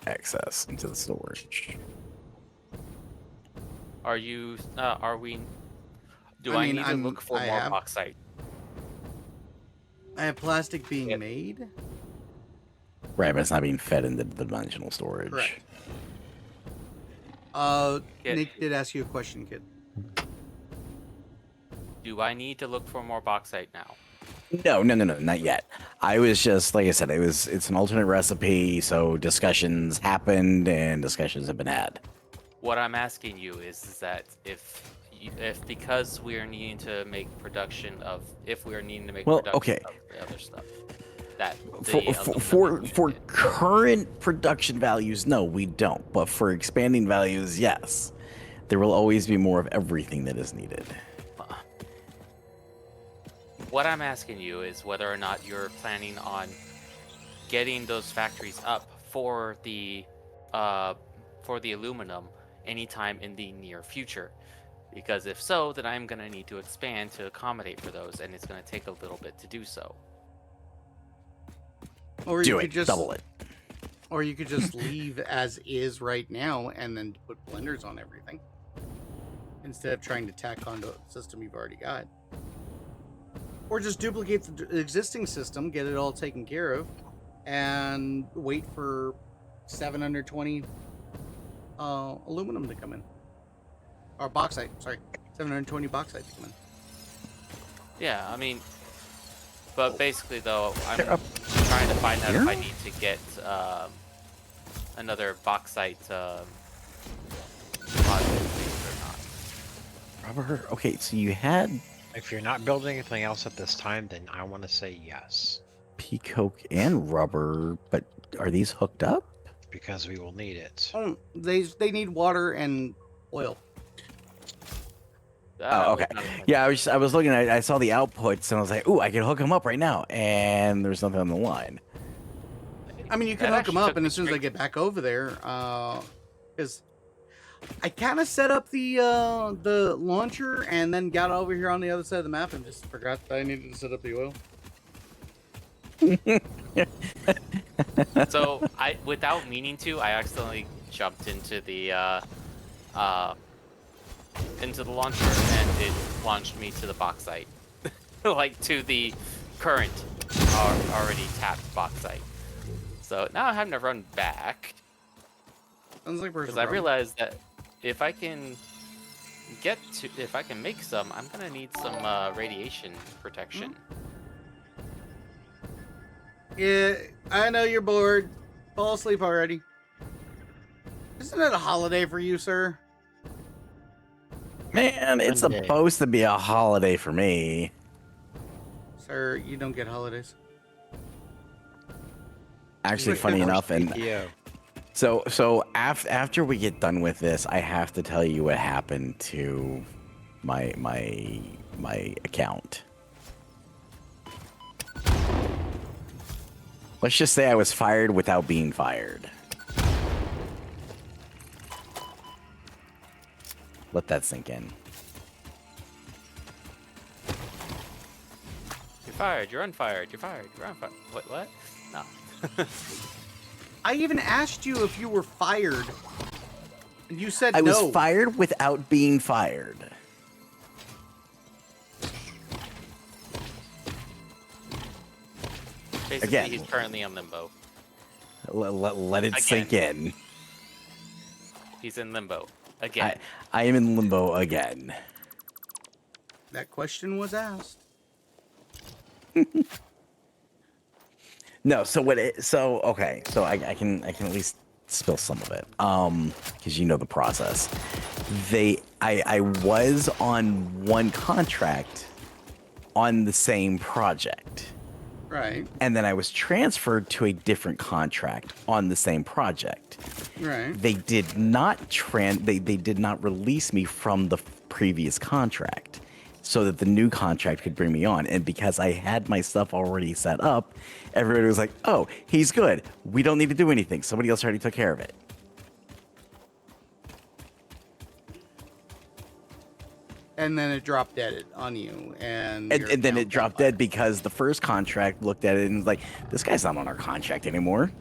access into the storage. Are you? Are we? Do I I, mean, need to look for I more have- bauxite? I have plastic being Yep. made. Right, but it's not being fed into the dimensional storage. Correct. Yeah. Nick did ask you a question, kid. Do I need to look for more bauxite now? No, not yet. I was just like I said, it's an alternate recipe, so discussions happened and discussions have been had. What I'm asking you is that if because we are needing to make production of if we are needing to make Well, production okay. of the other stuff that For the for aluminum for needed. current production values, no, we don't. But for expanding values, yes. There will always be more of everything that is needed. What I'm asking you is whether or not you're planning on getting those factories up for the aluminum anytime in the near future. Because if so, then I'm gonna need to expand to accommodate for those, and it's gonna take a little bit to do so. Or Do you it, could just double it. Or you could just leave as is right now and then put blenders on everything. Instead of trying to tack onto a system you've already got. Or just duplicate the existing system, get it all taken care of, and wait for 720 aluminum to come in. Or bauxite, sorry. 720 bauxite to come in. Yeah, I mean, but basically though, I'm They're up trying to find out if here? I need to get another bauxite project or not. Rubber. Okay, so you had If you're not building anything else at this time, then I want to say yes, peacoke and rubber, but are these hooked up? because we will need it. Oh, they need water and oil. That Oh, was okay. not a- Yeah, I was looking at I saw the outputs and I was like, "Ooh, I can hook them up right now." And there's nothing on the line. I mean, you can That hook them actually up, took and me as soon as I straight- get back over there, because I kind of set up the launcher and then got over here on the other side of the map and just forgot that I needed to set up the oil. So without meaning to, I accidentally jumped into the launcher, and it launched me to the bauxite, like to the current already tapped bauxite. So now I'm having to run back Sounds like because I realized that if I can get to, if I can make some, I'm gonna need some radiation protection. Yeah, I know you're bored. Fall asleep already. Isn't it a holiday for you, sir? Man, it's Monday. supposed to be a holiday for me. Sir, you don't get holidays. Actually, Wait, funny of enough, and PTO. so after we get done with this, I have to tell you what happened to my account. Let's just say I was fired without being fired. Let that sink in. You're fired. You're unfired. You're fired. You're unfired. What? No. I even asked you if you were fired. And you said I no. was fired without being fired. Basically, Again. he's currently in limbo. Let it sink in. He's in limbo again. I am in limbo again. That question was asked. No, so okay, so I can at least spill some of it. Because you know the process. I was on one contract on the same project. Right, And then I was transferred to a different contract on the same project. right. They did not they did not release me from the previous contract so that the new contract could bring me on. And because I had my stuff already set up, everybody was like, "Oh, he's good. We don't need to do anything. Somebody else already took care of it." And then it dropped dead on you, and your And then account it got dropped fired. dead because the first contract looked at it and was like, "This guy's not on our contract anymore."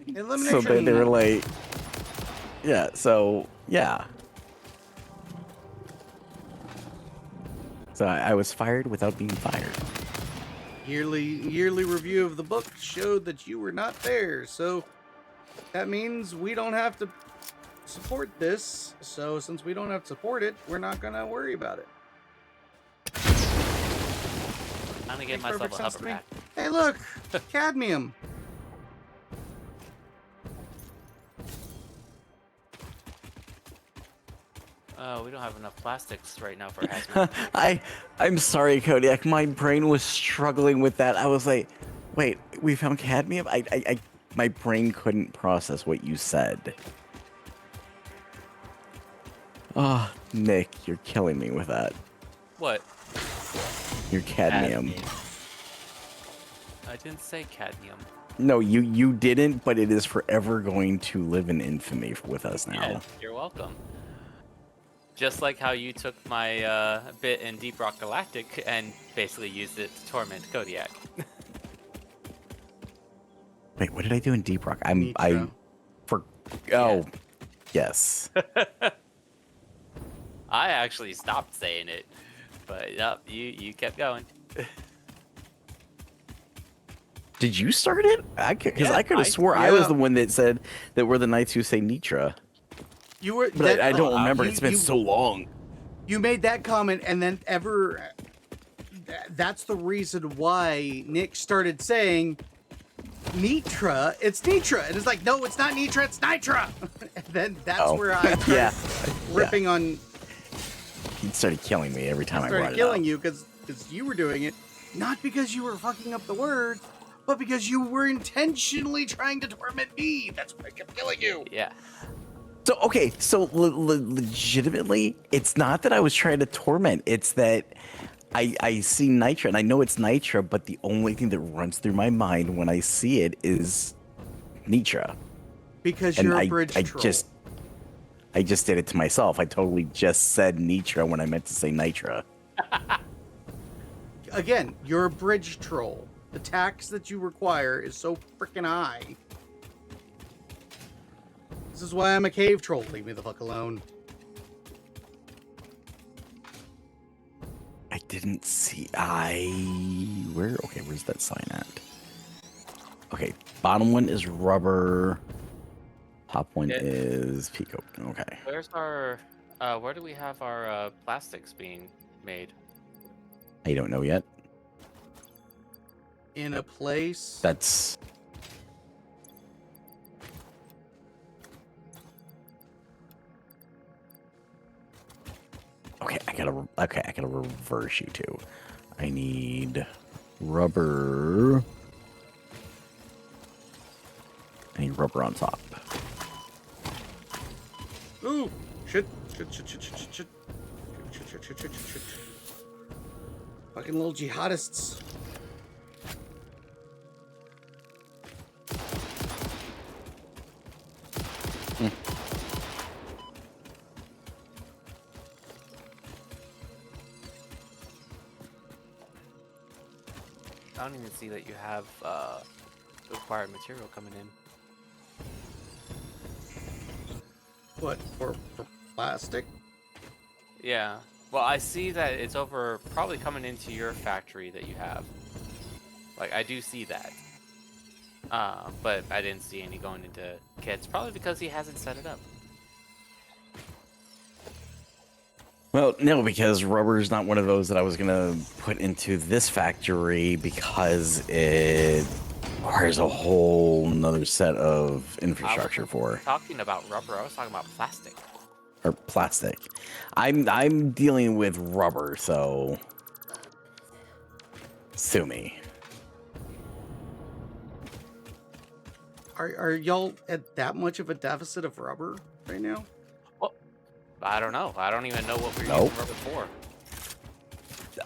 Elimination. So they were like, yeah, so yeah. So I was fired without being fired. yearly review of the book showed that you were not there, so that means we don't have to support this. So since we don't have to support it, we're not gonna worry about it. I'm gonna get Makes myself perfect a sense to me. hoverback. Hey, look, cadmium. Oh, we don't have enough plastics right now for hazmat. I'm sorry, Kodiak. My brain was struggling with that. I was like, wait, we found cadmium? My brain couldn't process what you said. Oh, Nick, you're killing me with that. What? Your cadmium. I didn't say cadmium. No, you didn't, but it is forever going to live in infamy with us now. Yeah, you're welcome. Just like how you took my bit in Deep Rock Galactic and basically used it to torment Kodiak. Wait, what did I do in Deep Rock? Nitro. Oh, yes. I actually stopped saying it, but yep, you kept going. Did you start it? Because Yeah, I could I- have swore I was yeah. the one that said that we're the knights who say Nitra. You were. But I don't remember. You- It's been you- so long. You made that comment, and then that's the reason why Nick started saying Nitra. It's Nitra, and it's like, no, it's not Nitra, it's Nitra. And then that's Oh. where I started Yeah. ripping on. He started killing me every time I Started brought it killing up. you because you were doing it, not because you were fucking up the words, but because you were intentionally trying to torment me. That's why I kept killing you. Yeah. So, okay, so legitimately, it's not that I was trying to torment. It's that I see Nitra, and I know it's Nitra, but the only thing that runs through my mind when I see it is Nitra. Because And you're a I bridge troll. I just did it to myself. I totally just said Nitra when I meant to say Nitra. Again, you're a bridge troll. The tax that you require is so freaking high. This is why I'm a cave troll. Leave me the fuck alone. I didn't see. Okay, where's that sign at? Okay, bottom one is rubber. Top one Yeah. is Pico. Okay. Where's our Where do we have our plastics being made? I don't know yet. In a place. That's okay. I gotta reverse you two. I need rubber. I need rubber on top. Ooh! Shit. Shit, shit, shit, shit, shit, shit. Shit, shit, shit, shit, shit, shit. Fucking little jihadists. I don't even see that you have the required material coming in. What? For plastic? Yeah. Well, I see that it's over, probably coming into your factory that you have. Like, I do see that. But I didn't see any going into Kit's, probably because he hasn't set it up. Well, no, because rubber is not one of those that I was gonna put into this factory because it requires a whole nother set of infrastructure for Talking about rubber, I was talking about plastic. or plastic. I'm dealing with rubber, so sue me. Are y'all at that much of a deficit of rubber right now? I don't know. I don't even know what we're Nope. using rubber for.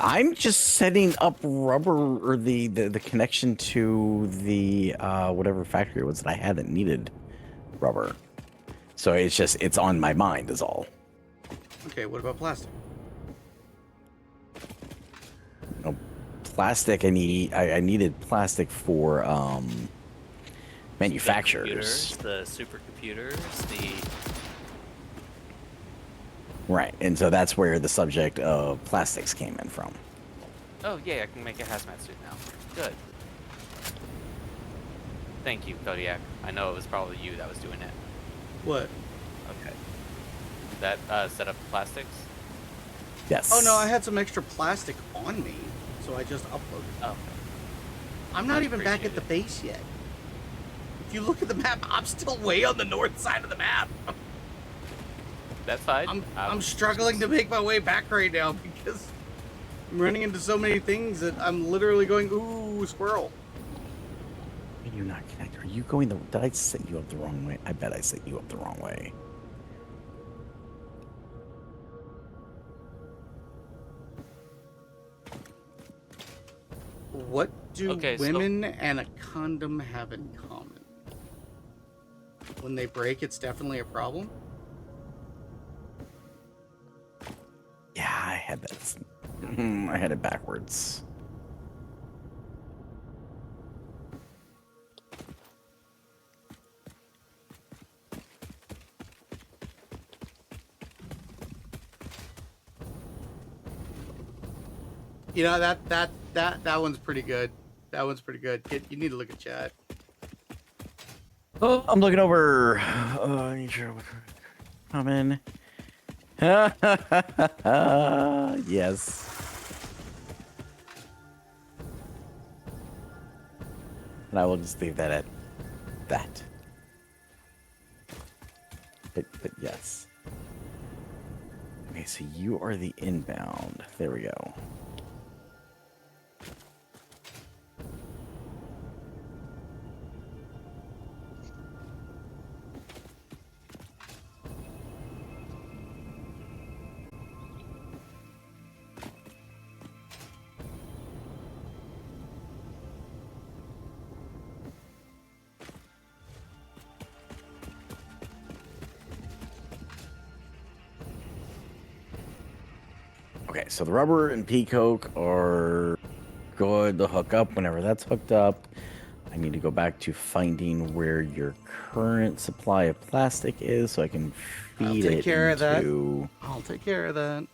I'm just setting up rubber or the connection to the whatever factory it was that I had that needed rubber. So it's on my mind is all. Okay, what about plastic? No, plastic. I needed plastic for manufacturers. The supercomputers, the Right, and so that's where the subject of plastics came in from. Oh yeah, I can make a hazmat suit now. Good. Thank you, Kodiak. I know it was probably you that was doing it. What? Okay. That set up the plastics? Yes. Oh no, I had some extra plastic on me, so I just uploaded. Oh. I'm not even back at Appreciate the base yet. If you look at the map, I'm still way on the north side of the map. That's fine. I'm struggling to make my way back right now because I'm running into so many things that I'm literally going, ooh, squirrel. Are you not connected? Are you going the? Did I set you up the wrong way? I bet I set you up the wrong way. What do Okay, so- women and a condom have in common? When they break, it's definitely a problem. Yeah, I had that. I had it backwards. You know that one's pretty good. That one's pretty good. You need to look at chat. Oh, I'm looking over. I need your comment. Yes. And I will just leave that at that. But yes. Okay, so you are the inbound. There we go. Okay, so the rubber and pea coke are good to hook up whenever that's hooked up. I need to go back to finding where your current supply of plastic is so I can feed take it care of that. into... I'll take care of that.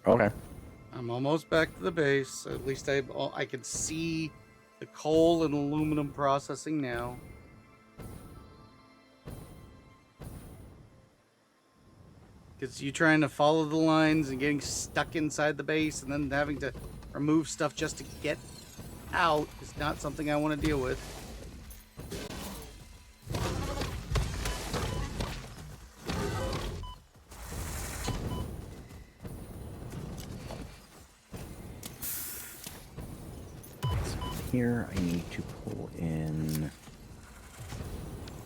Okay. I'm almost back to the base. At least I can see the coal and aluminum processing now. Because you trying to follow the lines and getting stuck inside the base and then having to remove stuff just to get out is not something I want to deal with. So here I need to pull in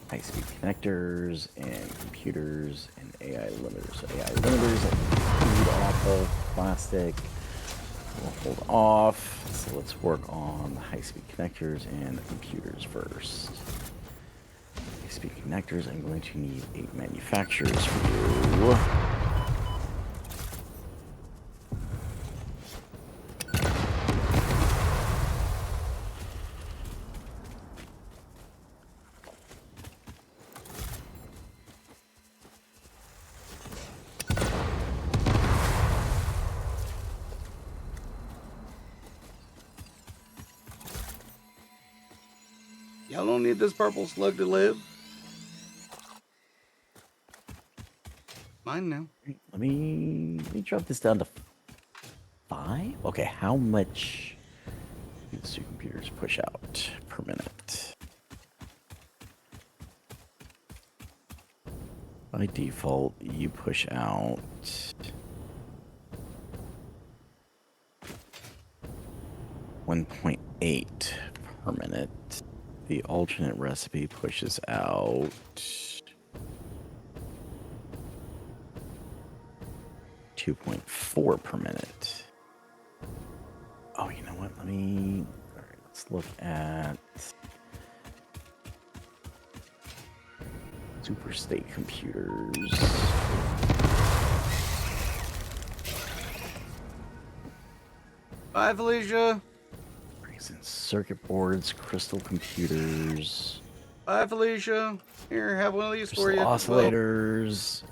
high-speed connectors and computers and AI limiters. So AI limiters, I'll feed off of plastic. We'll hold off. So let's work on the high-speed connectors and the computers first. High-speed connectors, I'm going to need 8 manufacturers for you. Y'all don't need this purple slug to live. Mine now. Let me drop this down to 5. Okay, how much do the supercomputers push out per minute? By default, you push out 1.8 per minute. The alternate recipe pushes out 2.4 per minute. Oh, you know what? All right, let's look at super state computers. Bye, Felicia. Brings in circuit boards, crystal computers, Bye, Felicia. Here, have one of these for crystal you. oscillators.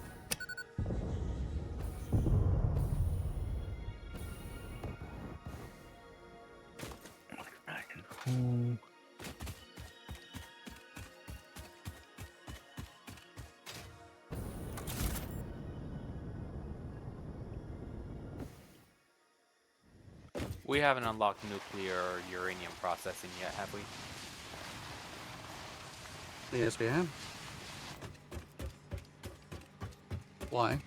Back and home. We haven't unlocked nuclear or uranium processing yet, have we? Yes, we have. Why?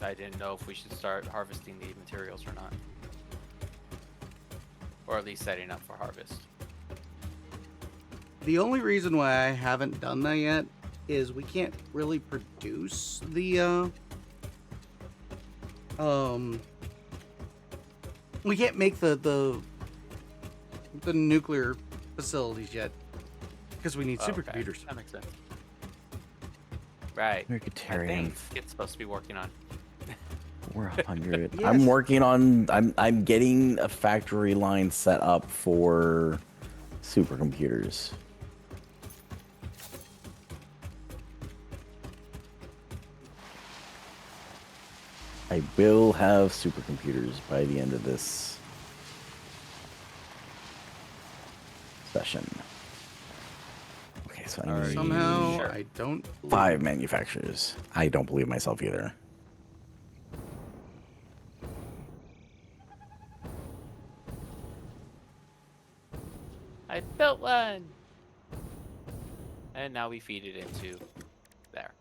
I didn't know if we should start harvesting the materials or not. Or at least setting up for harvest. The only reason why I haven't done that yet is we can't really produce the we can't make the nuclear facilities yet because we need Oh, okay. supercomputers. That makes sense. Right. I Mercutarian think it's supposed to be working on. 400. Yes. I'm working on. I'm getting a factory line set up for supercomputers. I will have supercomputers by the end of this session. Okay, so I need Somehow Sure. I don't. 5 manufacturers. I don't believe myself either. I built one! And now we feed it into there.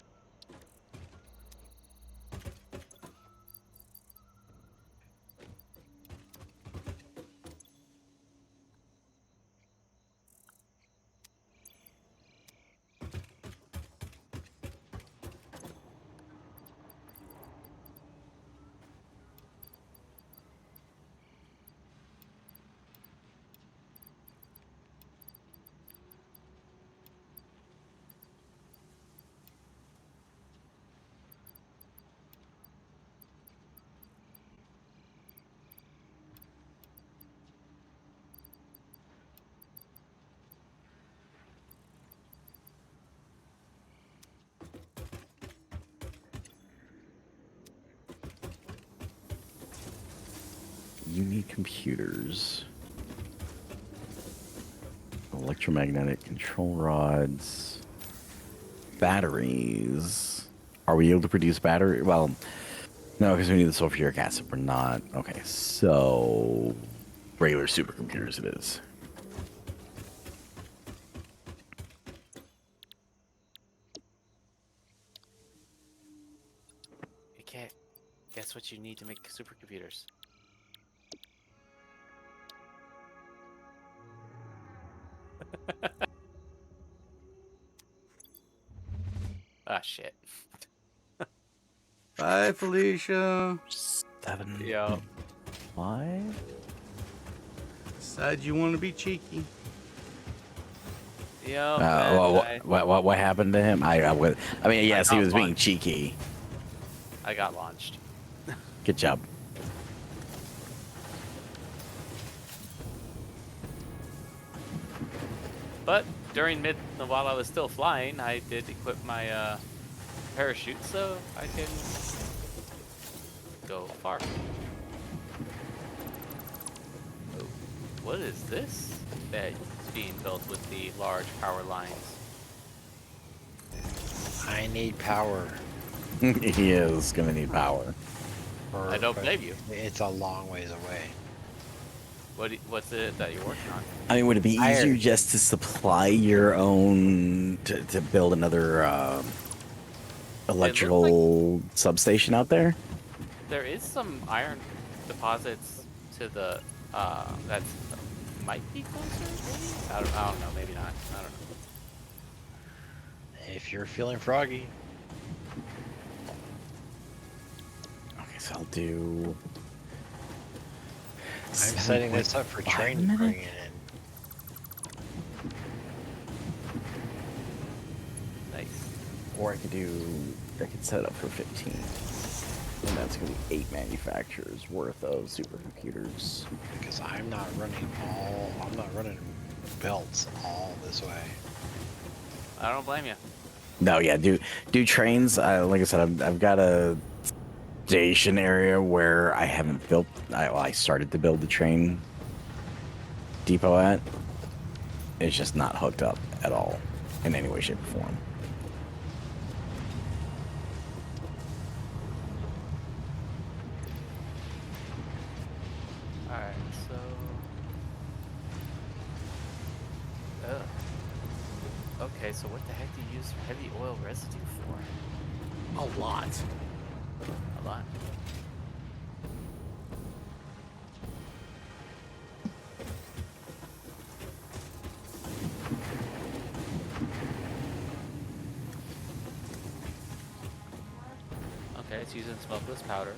You need computers, electromagnetic control rods, batteries, Are we able to produce battery? Well, no, because we need the sulfuric acid. We're not. Okay, so regular supercomputers it is. You can't guess what you need to make supercomputers. Ah, shit. Bye, Felicia. 7, Yeah. 5. Decide you want to be cheeky. Yo, What happened to him? I mean, yes, he got was being launched. cheeky. I got launched. Good job. But while I was still flying, I did equip my parachute so I can go far. Oh, what is this that is being built with the large power lines? I need power. He is gonna need power. I don't blame you. It's a long ways away. What's it that you're working on? I mean, would it be easier Iron. just to supply your own to build another electrical substation out there? There is some iron deposits to the that might be closer. Maybe I don't know. Maybe not. I don't know. If you're feeling froggy, Okay, so I'll do. I'm setting this up for 5 training minutes? bringing in. Nice. Or I could set it up for 15. And that's gonna be 8 manufacturers worth of supercomputers. Because I'm not running belts all this way. I don't blame you. No, yeah, do trains. Like I said, I've got a station area where I haven't built. I started to build the train depot at. It's just not hooked up at all in any way, shape, or form. Alright, so... Okay, so what the heck do you use heavy oil residue for? A lot. A lot. Okay, it's using smokeless powder,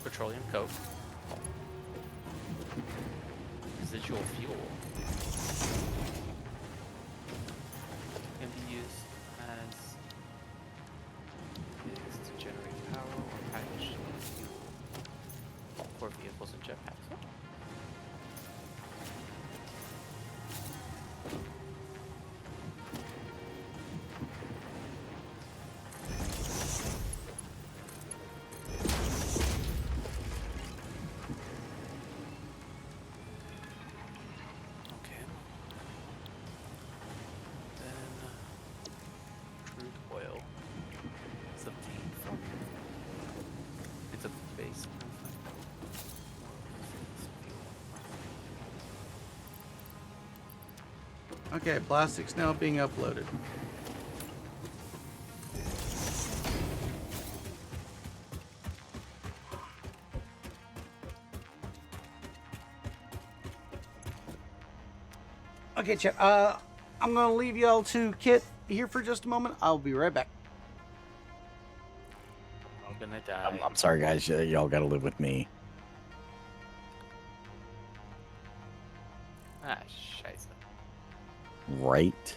petroleum coke, residual fuel. Can be used as is to generate power or package fuel for vehicles and jetpacks. Okay. Then crude oil is obtained from it's a base. Okay, plastic's now being uploaded. Okay, Chip. I'm gonna leave y'all to Kit here for just a moment. I'll be right back. I'm gonna die. I'm sorry, guys. Y'all got to live with me. Ah, scheiße. Right?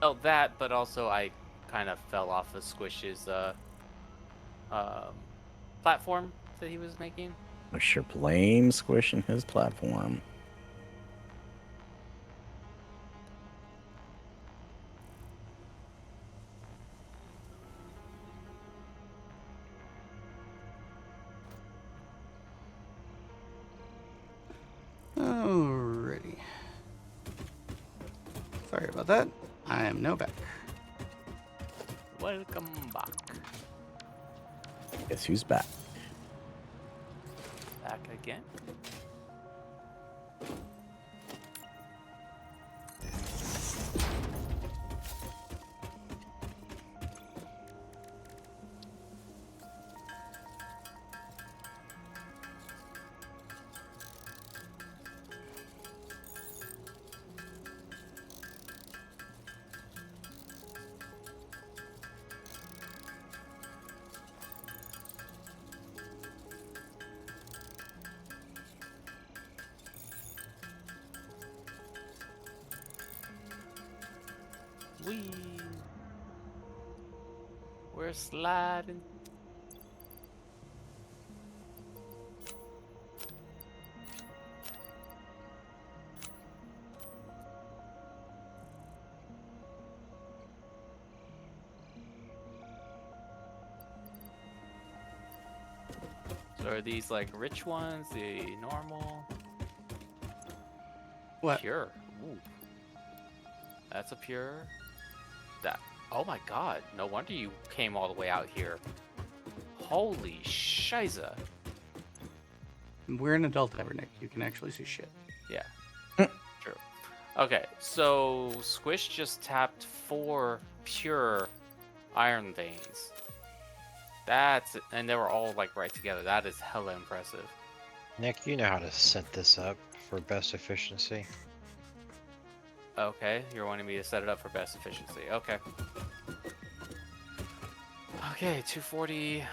Oh, that, but also I kind of fell off of Squish's platform that he was making. I sure blame Squish and his platform. Alrighty. Sorry about that. I am now back. Welcome back. Guess who's back? Back again. Wee. We're sliding. So are these like rich ones, the normal? What? Pure. Ooh. That's a pure. That. Oh my god. No wonder you came all the way out here. Holy shiza. We're an adult Nick. You can actually see shit. Yeah. True. Okay, so Squish just tapped 4 pure iron veins. That's it. And they were all like right together. That is hella impressive. Nick, you know how to set this up for best efficiency. Okay, you're wanting me to set it up for best efficiency. Okay. Okay, 240.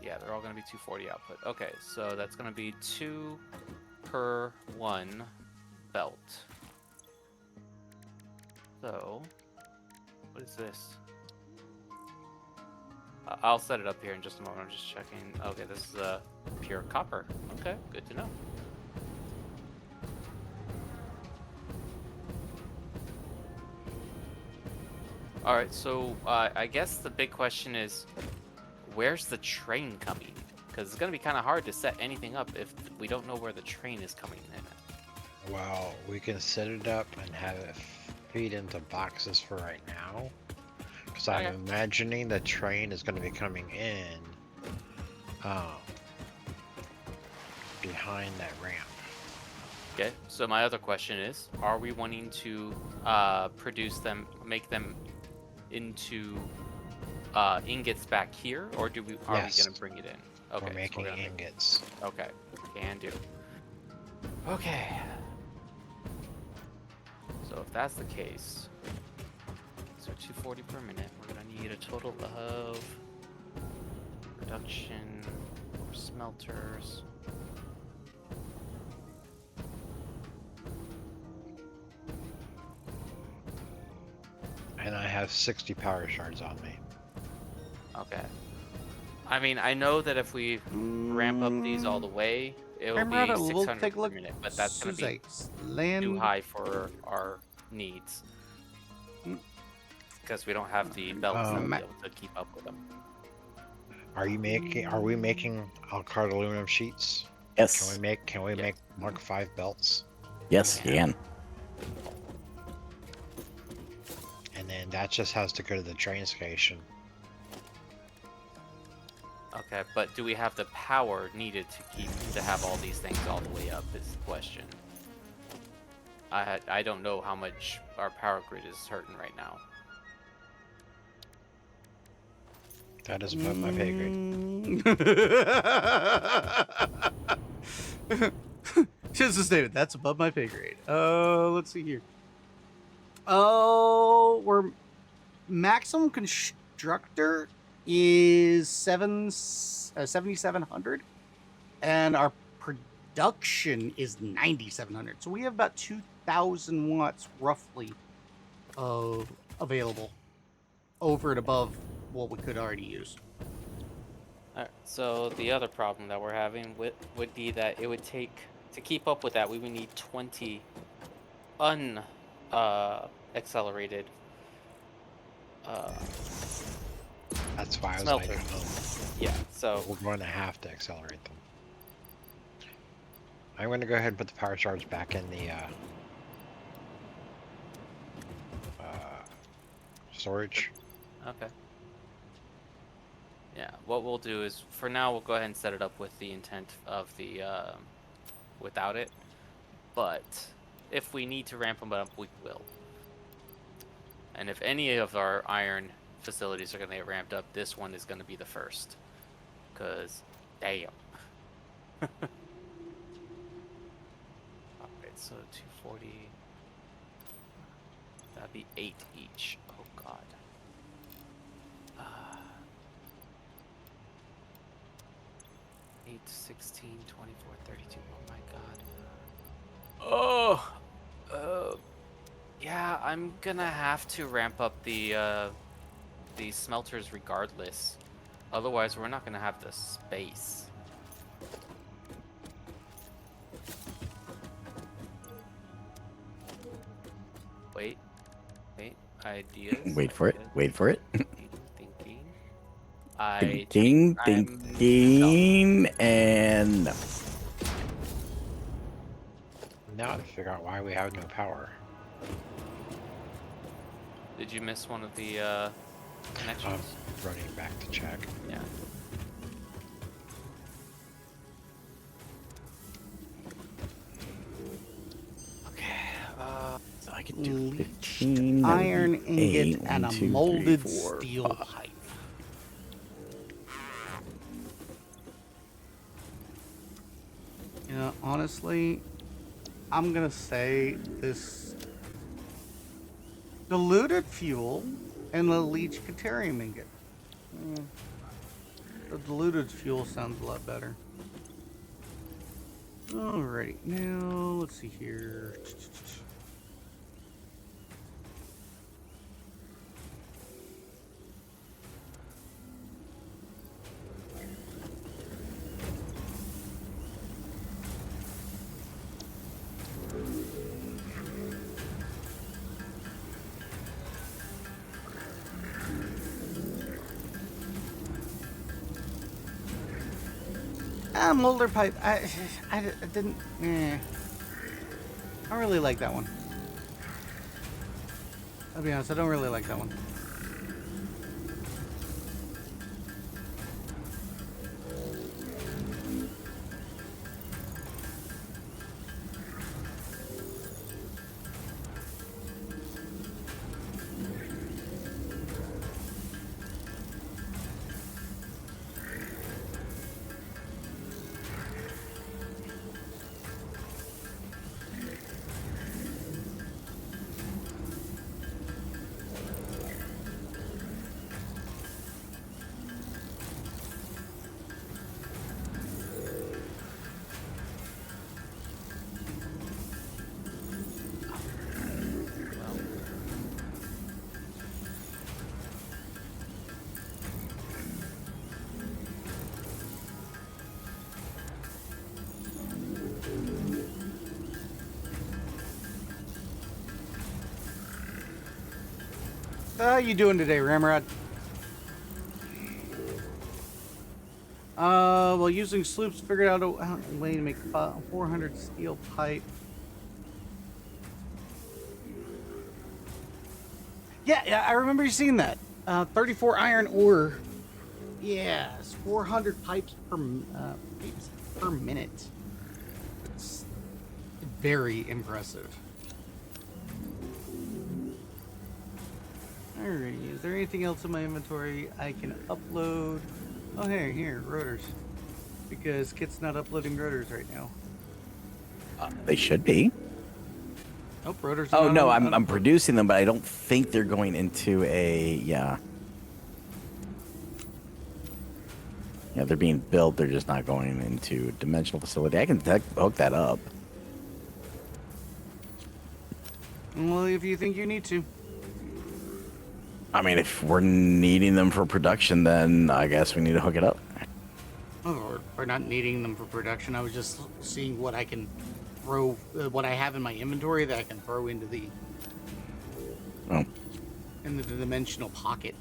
Yeah, they're all going to be 240 output. Okay, so that's going to be 2 per 1 belt. So, what is this? I'll set it up here in just a moment. I'm just checking. Okay, this is pure copper. Okay, good to know. All right, so I guess the big question is, where's the train coming? Because it's going to be kind of hard to set anything up if we don't know where the train is coming in. Well, we can set it up and have it feed into boxes for right now. Because I'm Okay. imagining the train is going to be coming in behind that ramp. Okay, so my other question is, are we wanting to produce them, make them into ingots back here, or are Yes. we going to bring it in? Okay, We're so making gonna make- ingots. Okay, can do. Okay. So if that's the case, so 240 per minute, we're gonna need a total of production for smelters. And I have 60 power shards on me. Okay. I mean, I know that if we ramp up these all the way, it will I'm be right, we'll 600 take a per look. minute, but that's gonna be Suzakes, land. too high for our needs. Mm. Because we don't have the belts that will be able to keep up with them. Are we making Alcard aluminum sheets? Yes. Can we Yeah. make Mark 5 belts? Yes, you can. And then that just has to go to the train station. Okay, but do we have the power needed to have all these things all the way up is the question. I don't know how much our power grid is hurting right now. That is above my pay grade. Just a statement. That's above my pay grade. Let's see here. Oh, we're maximum constructor is 7,700, and our production is 9,700. So we have about 2,000 watts roughly available over and above what we could already use. Alright, so the other problem that we're having would be that it would take, to keep up with that, we would need 20 accelerated That's why I was smelter. like, oh, Yeah, so we're going to have to accelerate them. I'm going to go ahead and put the power shards back in the storage. Okay. Yeah, what we'll do is, for now, we'll go ahead and set it up with the intent of the, without it. But if we need to ramp them up, we will. And if any of our iron facilities are going to get ramped up, this one is going to be the first. Because, damn. Alright, so 240. That'd be 8 each. Oh, God. 8, 16, 24, 32. Oh, my God. Oh! Yeah, I'm gonna have to ramp up the smelters regardless. Otherwise, we're not gonna have the space. Wait. Ideas. Wait for it. ideas, Wait for it. Thinking. I Ding, think ding, I'm ding, and no. Now to figure out why we have no power. Did you miss one of the I'm connections? running back to check. Yeah. Okay. So I can do Leached 15. that would be iron ingot 8. and 1, a 2, 3, molded 4, steel 5. pipe. You know, honestly, I'm gonna say this diluted fuel and the leached caterium ingot. The diluted fuel sounds a lot better. Alrighty, now let's see here. Molder pipe. I didn't. I don't really like that one. I'll be honest, I don't really like that one. How you doing today, Ramrod? Well, using sloops, figured out a way to make 400 steel pipe. Yeah, I remember you seeing that. 34 iron ore. Yes, 400 pipes per minute. It's very impressive. Alrighty, is there anything else in my inventory I can upload? Oh, hey, here, rotors. Because Kit's not uploading rotors right now. They should be. Nope, rotors. Oh not no, on- I'm producing them, but I don't think they're going into a yeah. Yeah, they're being built. They're just not going into a dimensional facility. I can hook that up. Well, if you think you need to. I mean, if we're needing them for production, then I guess we need to hook it up. Oh, we're not needing them for production. I was just seeing what I can throw, what I have in my inventory that I can throw into the Oh, dimensional pocket.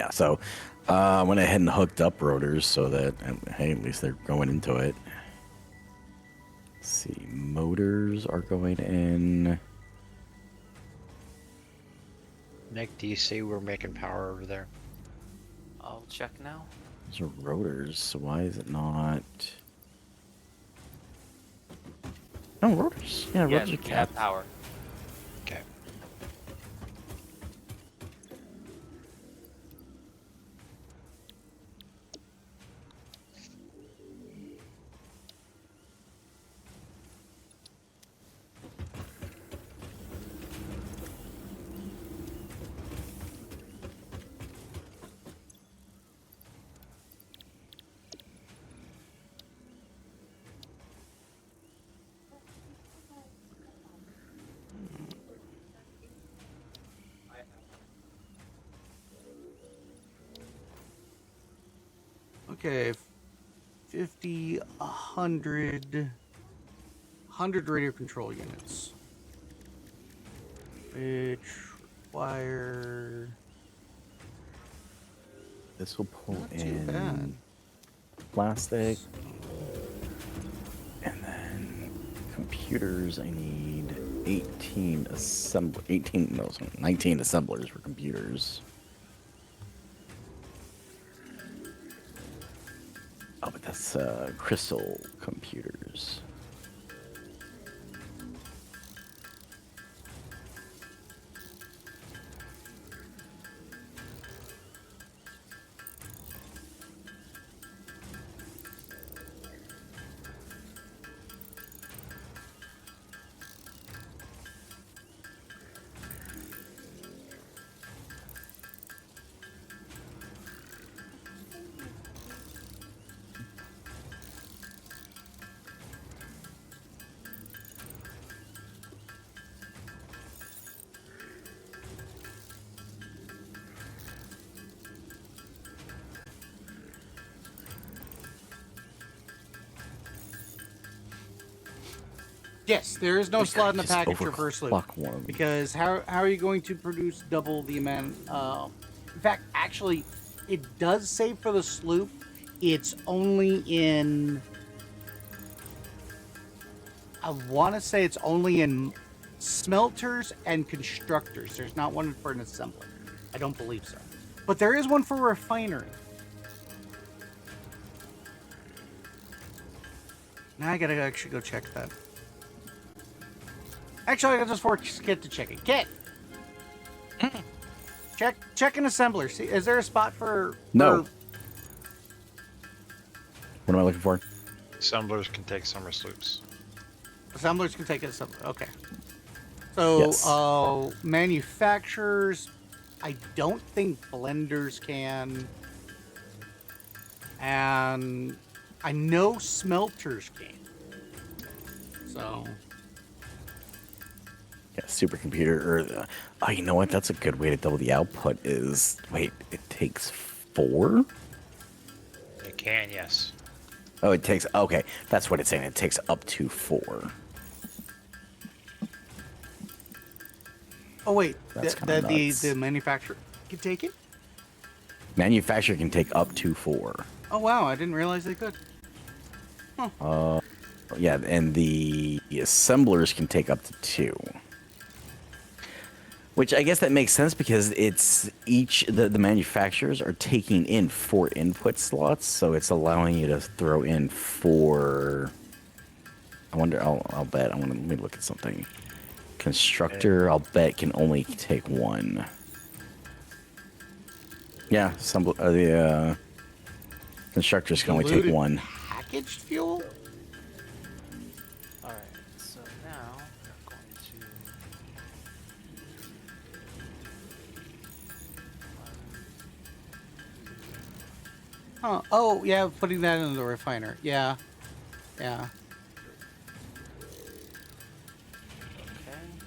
Yeah, so I went ahead and hooked up rotors so that, hey, at least they're going into it. Let's see, motors are going in. Nick, do you see we're making power over there? I'll check now. Those are rotors, so why is it not? No, rotors. Yeah, Yeah, rotors are we have capped. power. Okay. Okay, 50, 100 radio control units. Which require... This will pull Not too in bad. plastic. And then computers, I need 19 assemblers for computers. Oh, but that's crystal computers. Yes, there is no slot in the Just package for first loot. overclock one. Because how are you going to produce double the amount? In fact, actually, it does say for the sloop, it's only in. I want to say it's only in smelters and constructors. There's not one for an assembler. I don't believe so. But there is one for refinery. Now I gotta actually go check that. Actually, I got just force Kit to check it. Kit! check an assembler. See, is there a spot for... No. What am I looking for? Assemblers can take summer sloops. Assemblers can take it. Okay. So, Yes. Manufacturers, I don't think blenders can. And I know smelters can. So... Yeah, supercomputer or the, oh, you know what? That's a good way to double the output. Is wait, it takes 4. It can, yes. Oh, it takes. Okay, that's what it's saying. It takes up to 4. Oh, wait. That's kinda nuts. The manufacturer can take it? Manufacturer can take up to 4. Oh, wow. I didn't realize they could. Yeah, and the assemblers can take up to 2. Which I guess that makes sense because it's the manufacturers are taking in 4 input slots, so it's allowing you to throw in 4. I wonder. I'll bet. Let me look at something. Constructor, I'll bet can only take 1. Yeah, the constructors can only take Diluted 1. Packaged fuel? Alright, so now we're going to. Huh. Oh, yeah, putting that in the refiner. Yeah. Yeah.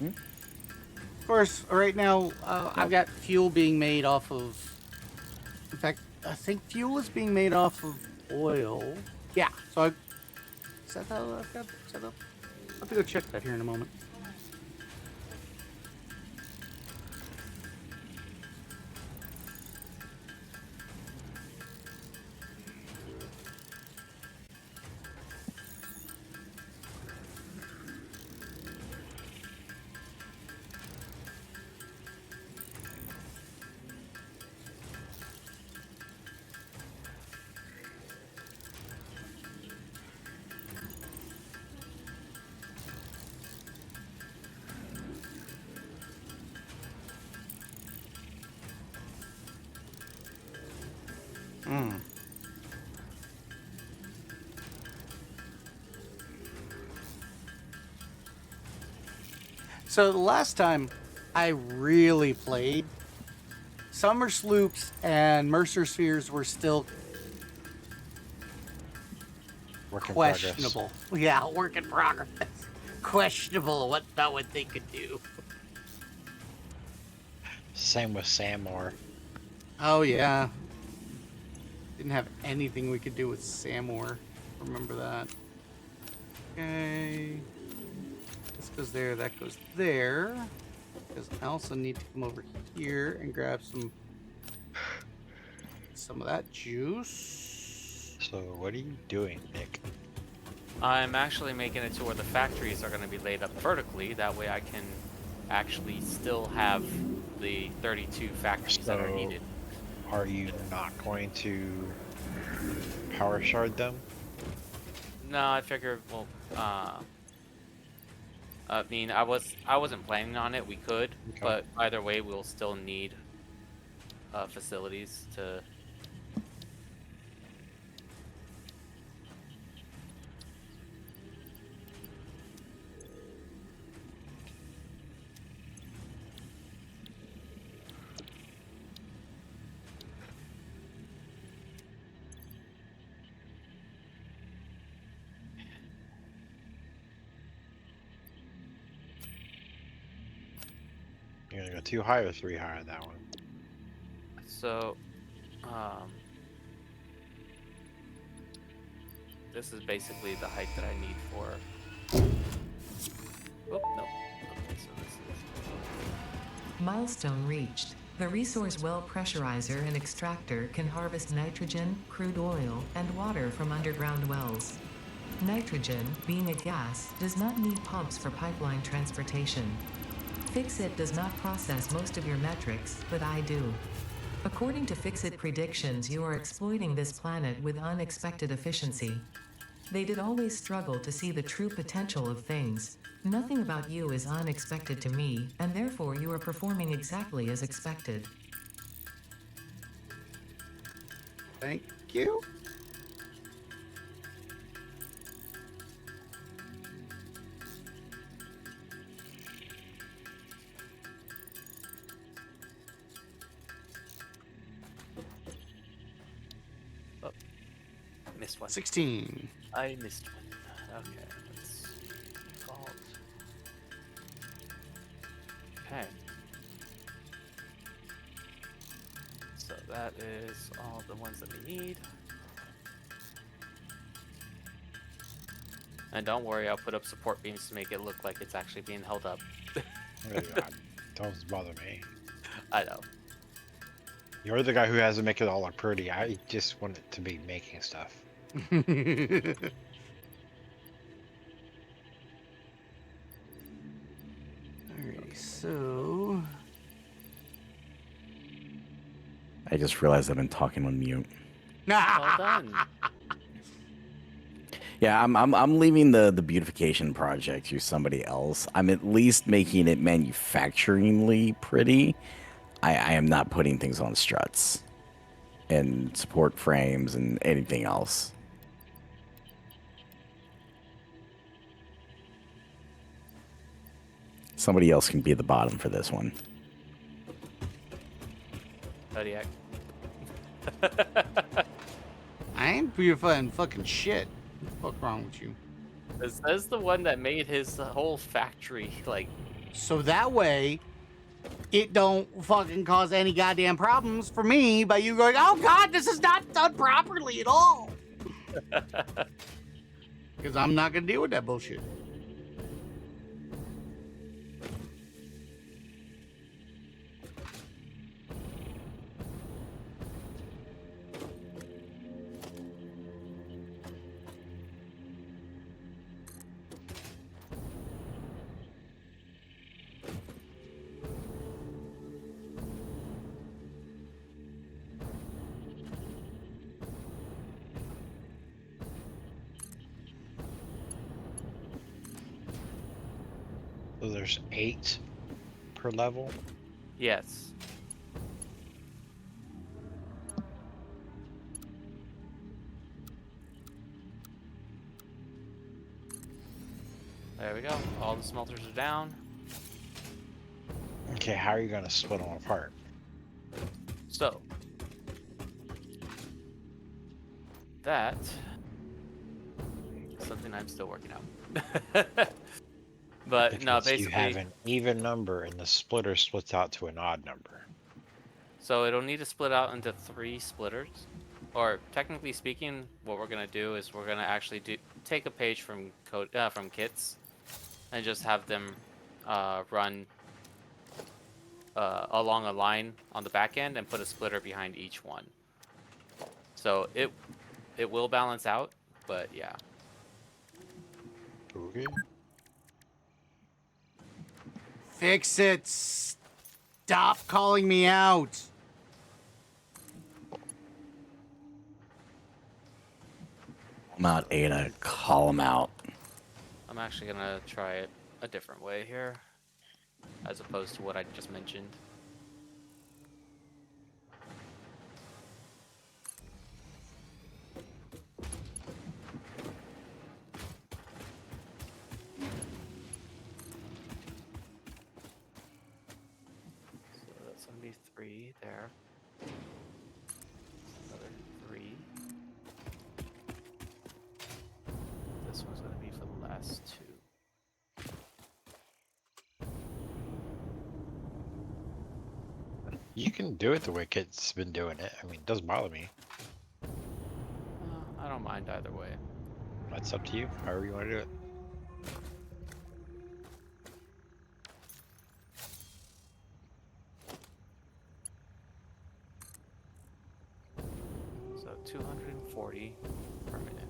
Okay. Of course, right now, I've got fuel being made off of... In fact, I think fuel is being made off of oil. Yeah, so is that how I've got it set up? I'll have to go check that here in a moment. Mm. So the last time I really played, Summer Sloops and Mercer Spheres were still Work in progress. questionable. Yeah, work in progress. Questionable about what they could do. Same with Samor. Oh yeah. Didn't have anything we could do with Samor. Remember that. Okay. This goes there, that goes there. Because I also need to come over here and grab some of that juice. So what are you doing, Nick? I'm actually making it to where the factories are going to be laid up vertically. That way I can actually still have the 32 factories that are So- needed. Are you not going to power shard them? No, I figured, well, I mean, I wasn't planning on it. We could, Okay. but either way, we'll still need facilities to. You're gonna go 2 high or 3 high on that one? So, this is basically the height that I need for. Oh no. Okay, so this is. Milestone reached. The resource well pressurizer and extractor can harvest nitrogen, crude oil, and water from underground wells. Nitrogen, being a gas, does not need pumps for pipeline transportation. Fixit does not process most of your metrics, but I do. According to Fixit predictions, you are exploiting this planet with unexpected efficiency. They did always struggle to see the true potential of things. Nothing about you is unexpected to me, and therefore you are performing exactly as expected. Thank you. Missed one. 16. I missed one. Okay, let's default. Okay. So that is all the ones that we need. And don't worry, I'll put up support beams to make it look like it's actually being held up. Oh, God. Don't bother me. I know. You're the guy who has to make it all look pretty. I just want it to be making stuff. Alrighty, so I just realized I've been talking on mute. Well done. Yeah, I'm leaving the beautification project to somebody else. I'm at least making it manufacturingly pretty. I am not putting things on struts and support frames and anything else. Somebody else can be the bottom for this one. Kodiak. I ain't beautifying fucking shit. What the fuck wrong with you? That's the one that made his whole factory like. So that way, it don't fucking cause any goddamn problems for me by you going, oh god, this is not done properly at all. Because I'm not gonna deal with that bullshit. So there's 8 per level. Yes. There we go. All the smelters are down. Okay, how are you gonna split them apart? So that is something I'm still working out. But no, Because you have basically, an even number and the splitter splits out to an odd number. so it'll need to split out into 3 splitters. Or technically speaking, what we're gonna do is we're gonna actually take a page from code from kits and just have them run along a line on the back end and put a splitter behind each one. So it will balance out, but yeah. Okay. Fix it. Stop calling me out. I'm out, Ada. Call him out. I'm actually gonna try it a different way here, as opposed to what I just mentioned. So that's gonna be 3 there. Another 3. This one's gonna be for the last 2. You can do it the way Kit's been doing it. I mean, it doesn't bother me. I don't mind either way. That's up to you. However you want to do it. So 240 per minute.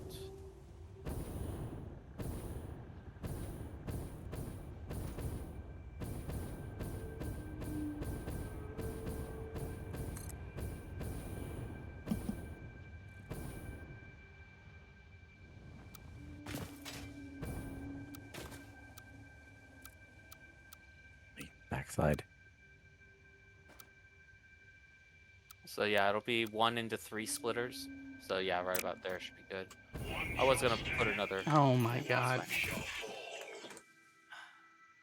Backside. So yeah, it'll be 1 into 3 splitters. So yeah, right about there should be good. I was gonna put another. Oh my god.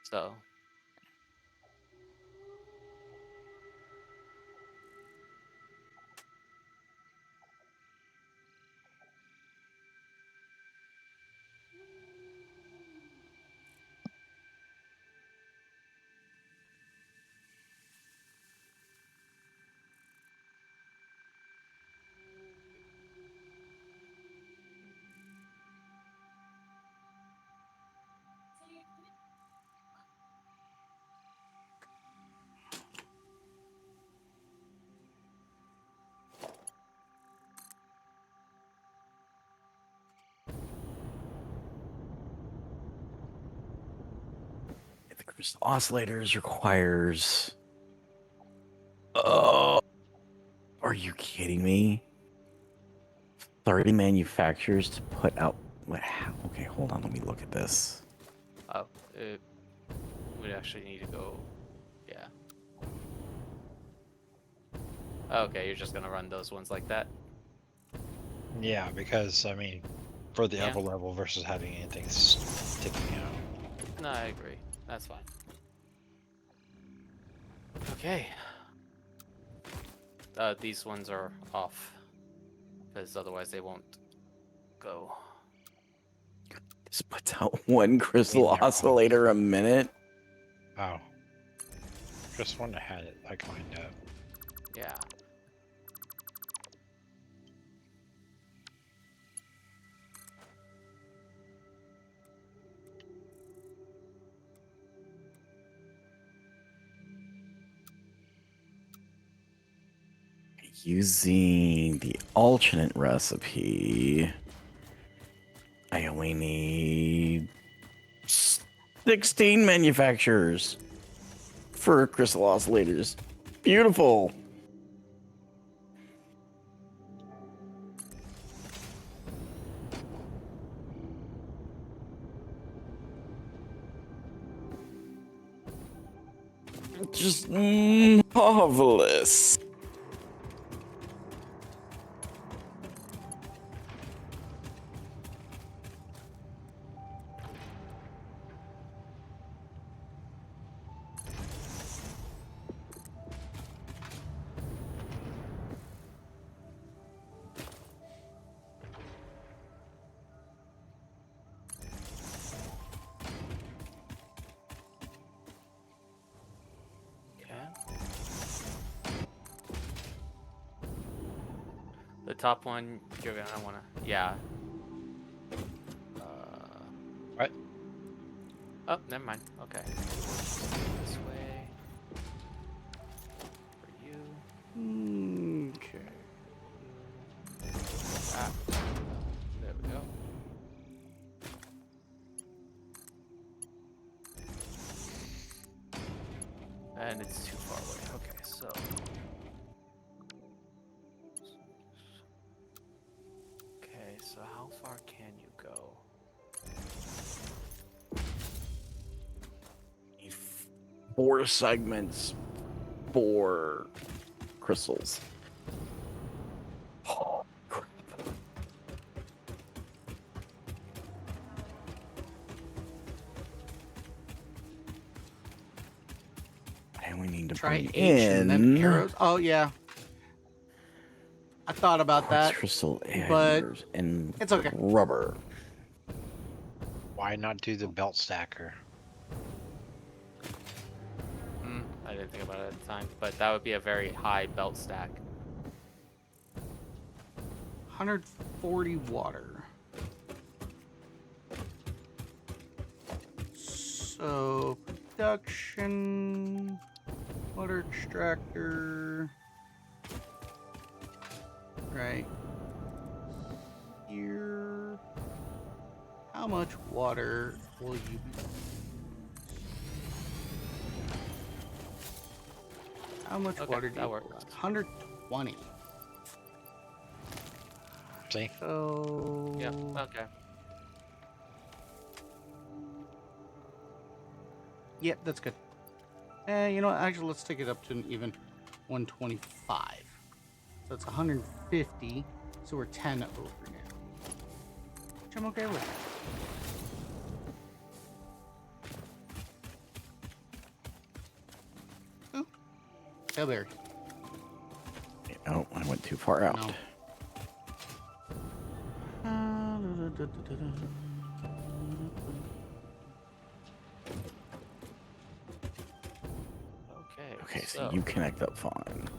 So The crystal oscillators requires. Oh, are you kidding me? 30 manufacturers to put out. Okay, hold on. Let me look at this. oh, we actually need to go. Yeah. Okay, you're just gonna run those ones like that. Yeah, because, I mean, for the Yeah. upper level versus having anything sticking out. No, I agree. That's fine. Okay. These ones are off because otherwise they won't go. Just puts out one crystal they're oscillator a minute. Oh. Just one that had it, like, lined up. Yeah. Using the alternate recipe, I only need 16 manufacturers for crystal oscillators. Beautiful. Just marvelous. top one, you're gonna wanna, yeah. What? Oh, never mind. Okay. This way. For you. Okay. Ah. There we go. And it's too far away. Okay, so. Okay, so how far can you go? Need 4 segments, 4 crystals. Oh, crap. I only need to Try bring H and then in arrows. Oh yeah, I thought about quartz that. crystal but antlers and it's okay. rubber. Why not do the belt stacker? I didn't think about it at the time, but that would be a very high belt stack. 140 water. So production, water extractor, right here. How much water will you be? How much Okay, water do that you works. hold? 120. See? So Yeah, okay. Yep, that's good. You know what? Actually, let's take it up to an even 125. So it's 150. So we're 10 over now. Which I'm okay with. Oh, Tailberry. Oh, I went too far out. No. Okay, so you connect up fine.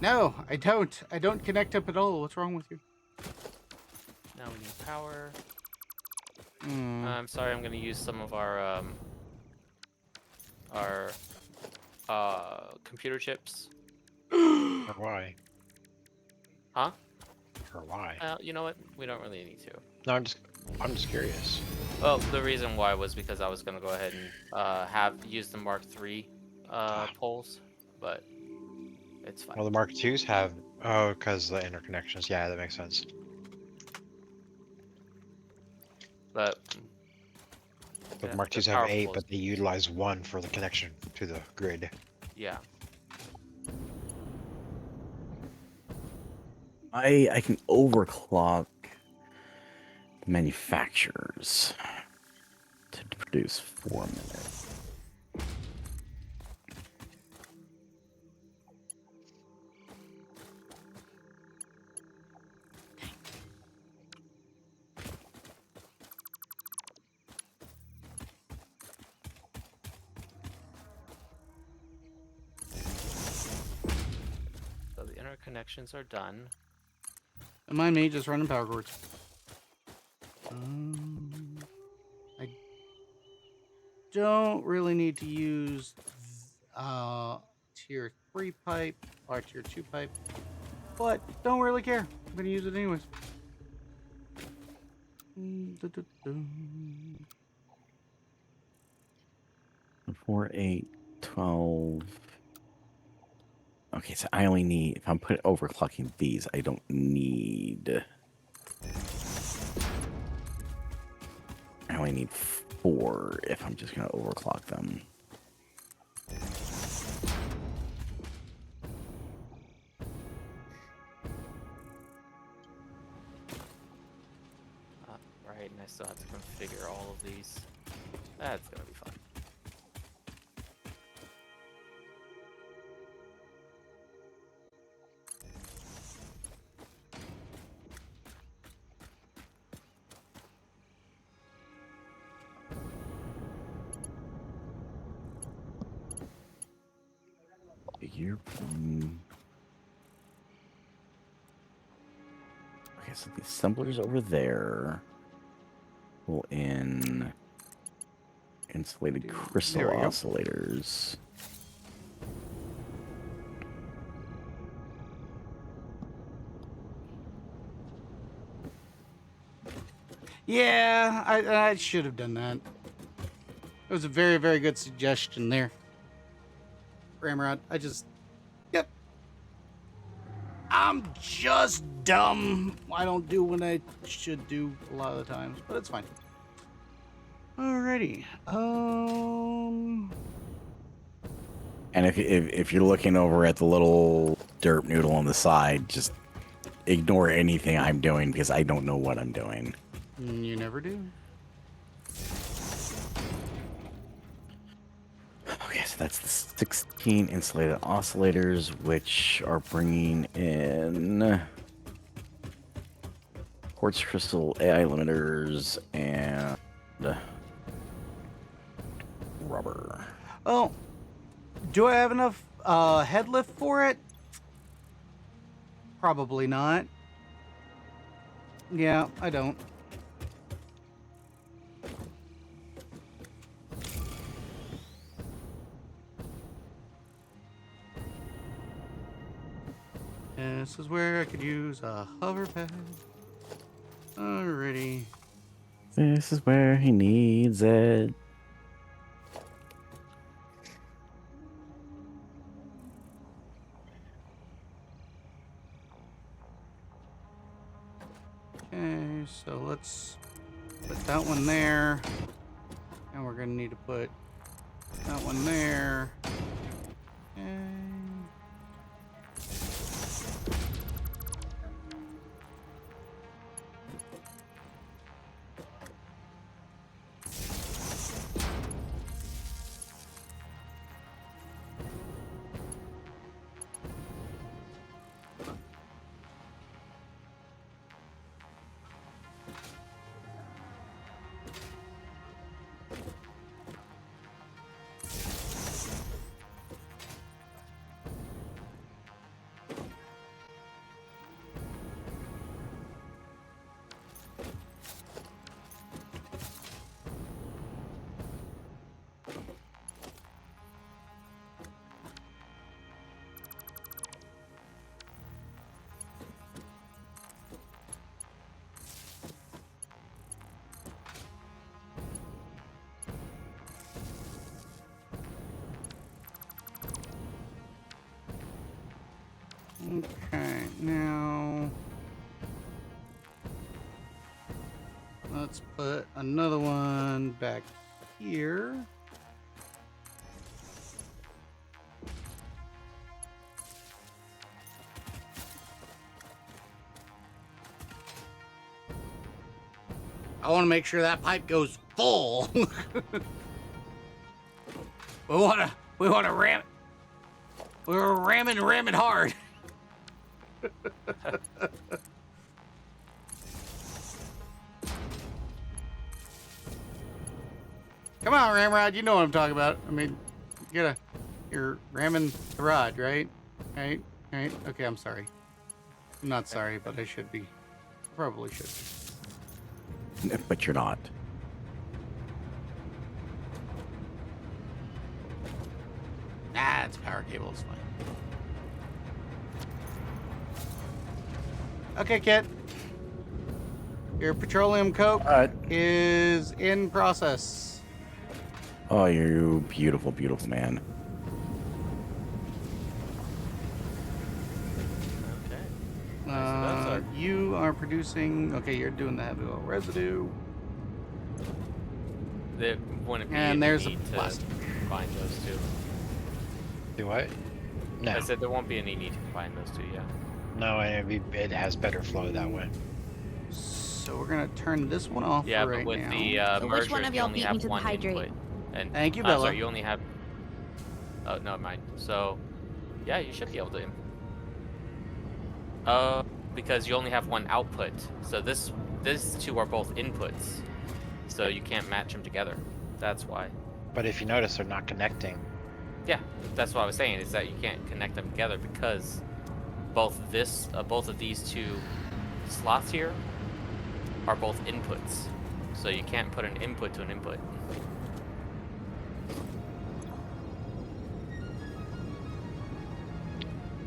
No, I don't. I don't connect up at all. What's wrong with you? Now we need power. Hmm. I'm sorry, I'm gonna use some of our computer chips. Or why? Huh? Or why? You know what? We don't really need to. No, I'm just curious. Well, the reason why was because I was gonna go ahead and use the Mark III poles, but it's fine. Well, the Mark IIs have, oh, because the interconnections. Yeah, that makes sense. But But yeah, Mark they're IIs have 8, powerful but as- they utilize 1 for the connection to the grid. yeah. I can overclock the manufacturers to produce 4 minutes. So the interconnections are done. And my mage is running power cords. I don't really need to use tier 3 pipe or tier 2 pipe, but don't really care. I'm gonna use it anyways. 4, 8, 12. Okay, so I only need, if I'm overclocking these, I don't need. I only need 4 if I'm just gonna overclock them. Right, and I still have to configure all of these. That's gonna be fun. Figure. Okay, so the assembler's over there. Pull in insulated crystal There we go. oscillators. Yeah, I should have done that. It was a very, very good suggestion there. Ramrod, yep. I'm just dumb. I don't do what I should do a lot of the times, but it's fine. Alrighty. And if you're looking over at the little derp noodle on the side, just ignore anything I'm doing because I don't know what I'm doing. You never do. Okay, so that's the 16 insulated oscillators, which are bringing in quartz crystal AI limiters and rubber. Oh, do I have enough head lift for it? Probably not. Yeah, I don't. And this is where I could use a hover pad. Alrighty. This is where he needs it. Okay, so let's put that one there. And we're gonna need to put that one there. And okay, now let's put another one back here. I want to make sure that pipe goes full. we want to ram it. We're ramming hard. Come on, Ramrod, you know what I'm talking about. I mean, you're ramming the rod, right? Right? Okay, I'm sorry. I'm not sorry, but I should be. Probably should be. But you're not. Nah, it's a power cable, it's fine. Okay, Kit. Your petroleum coke is in process. Oh, you beautiful, beautiful man. Okay. You are producing. Okay, you're doing the heavy oil residue. There wouldn't be And any there's a need to plastic. combine those two. Do what? No. I said there won't be any need to combine those two, yeah. No, it has better flow that way. So we're gonna turn this one off Yeah, for right but with now. the So which mergers, one of you y'all only beat me have to the one hydrate? input. And, Thank you, Bella. Sorry, you only have... Oh, no, mind. So, yeah, you should be able to... because you only have one output. So these two are both inputs. So you can't match them together. That's why. But if you notice, they're not connecting. Yeah, that's what I was saying, is that you can't connect them together because both of these two slots here are both inputs. So you can't put an input to an input.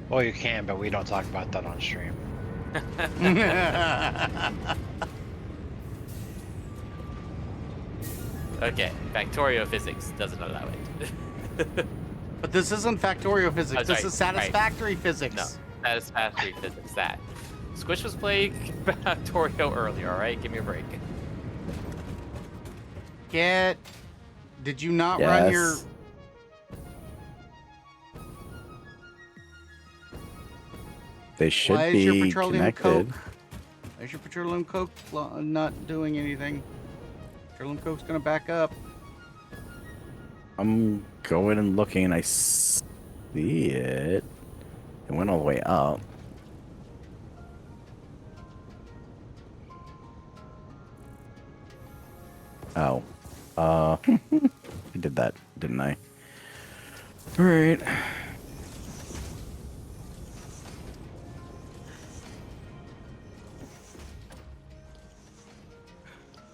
Well, you can, but we don't talk about that on stream. Okay, Factorio physics doesn't allow it. But this isn't Factorio physics. Oh, This sorry, is satisfactory physics. No, that is Factory physics. That. Squish was playing Factorio earlier, alright? Give me a break. Did you not run your... Yes. They should Why is your be petroleum connected. coke? Why is your petroleum coke not doing anything? Petroleum coke's gonna back up. I'm going and looking, and I see it. It went all the way up. Oh. I did that, didn't I? Alright.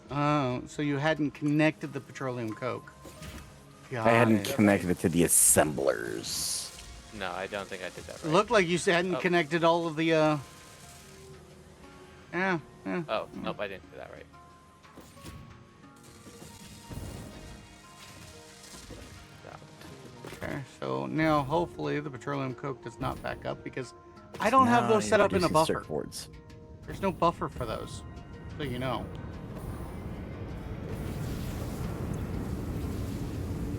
Oh, so you hadn't connected the petroleum coke. Got I hadn't it. connected it to the assemblers. No, I don't think I did that It right. looked like you hadn't Oh. connected all of the, Yeah. Oh, nope, I didn't do that right. Okay, so now hopefully the petroleum coke does not back up because I don't have Now those set up in a introducing buffer. circuit boards. There's no buffer for those, so you know.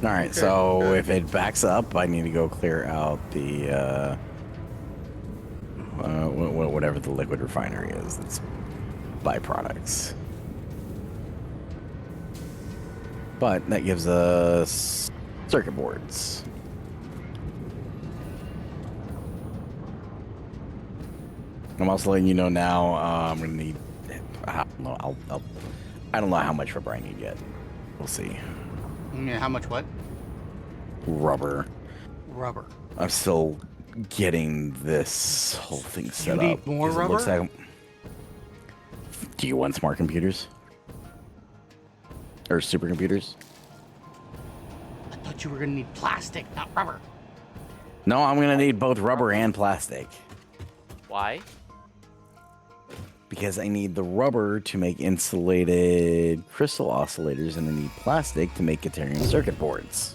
All right, Okay, so good. if it backs up, I need to go clear out the whatever the liquid refinery is. It's byproducts. But that gives us circuit boards. I'm also letting you know now. I'm gonna need. I don't know. I don't know how much rubber I need yet. We'll see. Yeah, how much what? Rubber. Rubber. I'm still getting this whole thing set up. need more 'cause it looks rubber? like- Do you want smart computers? Or supercomputers? I thought you were gonna need plastic, not rubber. No, I'm gonna need both rubber and plastic. Why? Because I need the rubber to make insulated crystal oscillators, and I need plastic to make Ethereum circuit boards.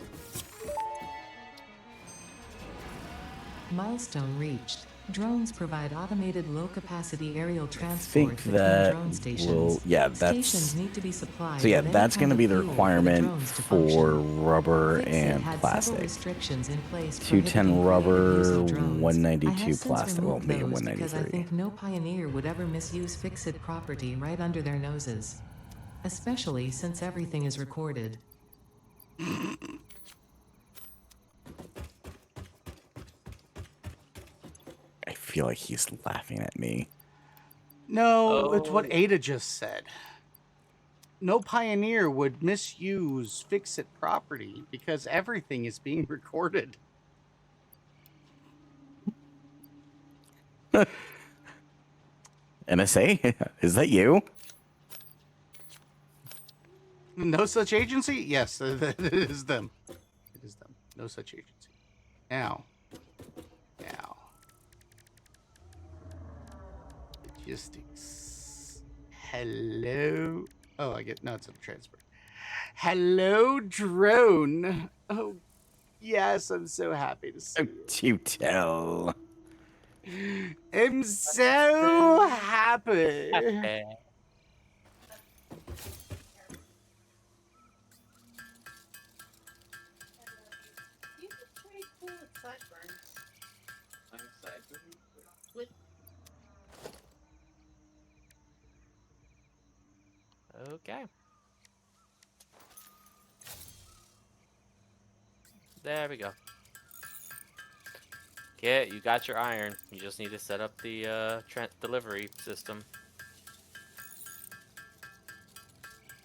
Milestone reached. Drones provide automated low-capacity aerial transport think between that drone stations. will- yeah, that's- Stations need to be supplied. So yeah, with any that's kind gonna of be the fuel for requirement drones to for function. rubber Fixit and had several plastic. restrictions in place 210 prohibiting creative use rubber, of drones. 192 I have since plastic. Well, removed maybe those because I 193. think no pioneer would ever misuse Fixit property right under their noses. Especially since everything is recorded. I feel like he's laughing at me. No, it's what Oh. Ada just said. No pioneer would misuse Fixit property because everything is being recorded. NSA? Is that you? No such agency? Yes, it is them. It is them. No such agency. Now. Logistics. Hello. Oh, I get. No, it's a transfer. Hello, drone. Oh, yes, I'm so happy to see Don't you. you tell. I'm so happy. Eh. Okay. There we go. Okay, you got your iron. You just need to set up the delivery system.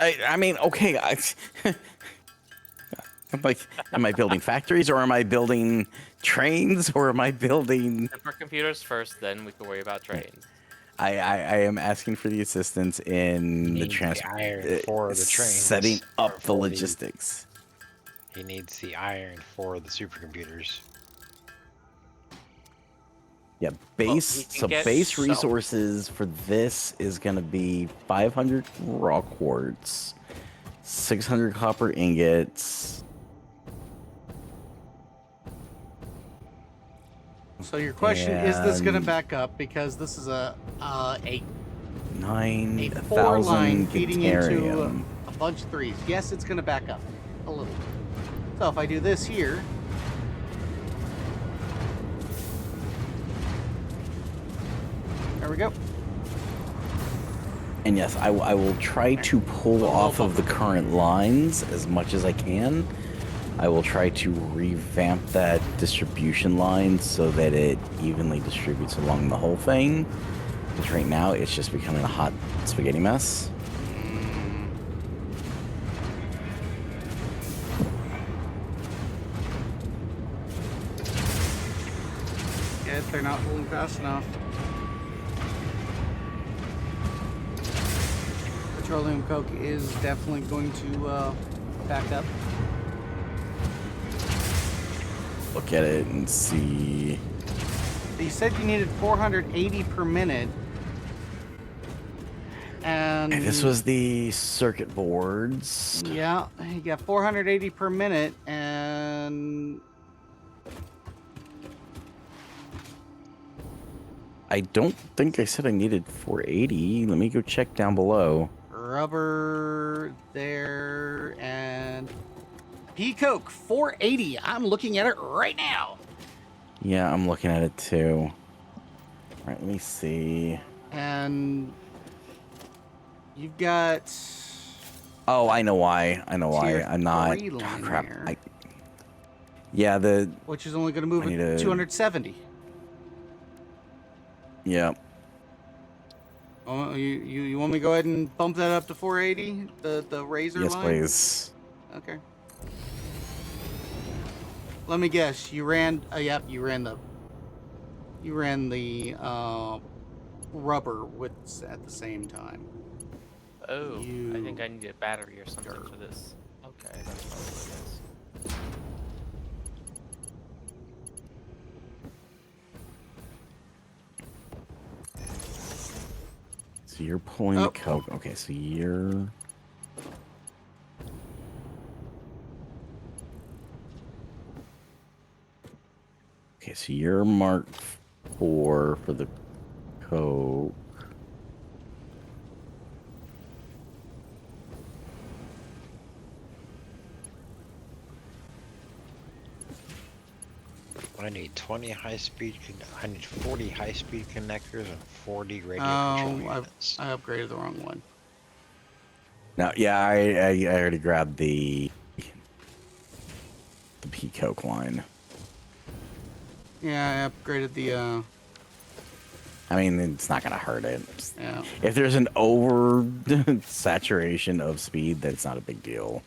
I mean, okay. I'm like, am I building factories, or am I building trains, or am I building? Supercomputers first, then we can worry about trains. I am asking for the assistance in the Need the iron for the trains. setting or up the for logistics. He needs the iron for the supercomputers. Yeah, he base can so get base some. resources for this is gonna be 500 raw quartz, 600 copper ingots. So your question is this going to And- back up because this is a 9,000 4 line feeding into Caterium. a bunch of 3s. Yes, it's going to back up a little. So if I do this here, there we go. And yes, I will try to pull off of the current lines as much as I can. I will try to revamp that distribution line so that it evenly distributes along the whole thing. Because right now it's just becoming a hot spaghetti mess. Yeah, they're not moving fast enough. Petroleum coke is definitely going to back up. Look at it and see. You said you needed 480 per minute. And This was the circuit boards. yeah, you got 480 per minute, and I don't think I said I needed 480. Let me go check down below. rubber there, and pea coke 480. I'm looking at it right now. Yeah, I'm looking at it too. All right, let me see. And you've got Oh, I know why. I know why. Tier I'm not. 3 line crap. there. Yeah, the which is only going to move I it need a- 270. yeah. Oh, you want me to go ahead and bump that up to 480? The razor Yes, line? please. Okay. Let me guess. You ran. Yep. You ran the rubber with at the same time. Oh, I You- think I need a battery or something for this. Okay, that's probably what it is. So you're pulling Oh. the coke. Okay, so you're. Okay, so you're Mark 4 for the coke. I need 20 high-speed. I need 40 high-speed connectors and 40 radio control I units. upgraded the wrong one. Now, yeah, I already grabbed the pea coke line. Yeah, I upgraded the. I mean, it's not gonna hurt it. Yeah. If there's an over saturation of speed, that's not a big deal.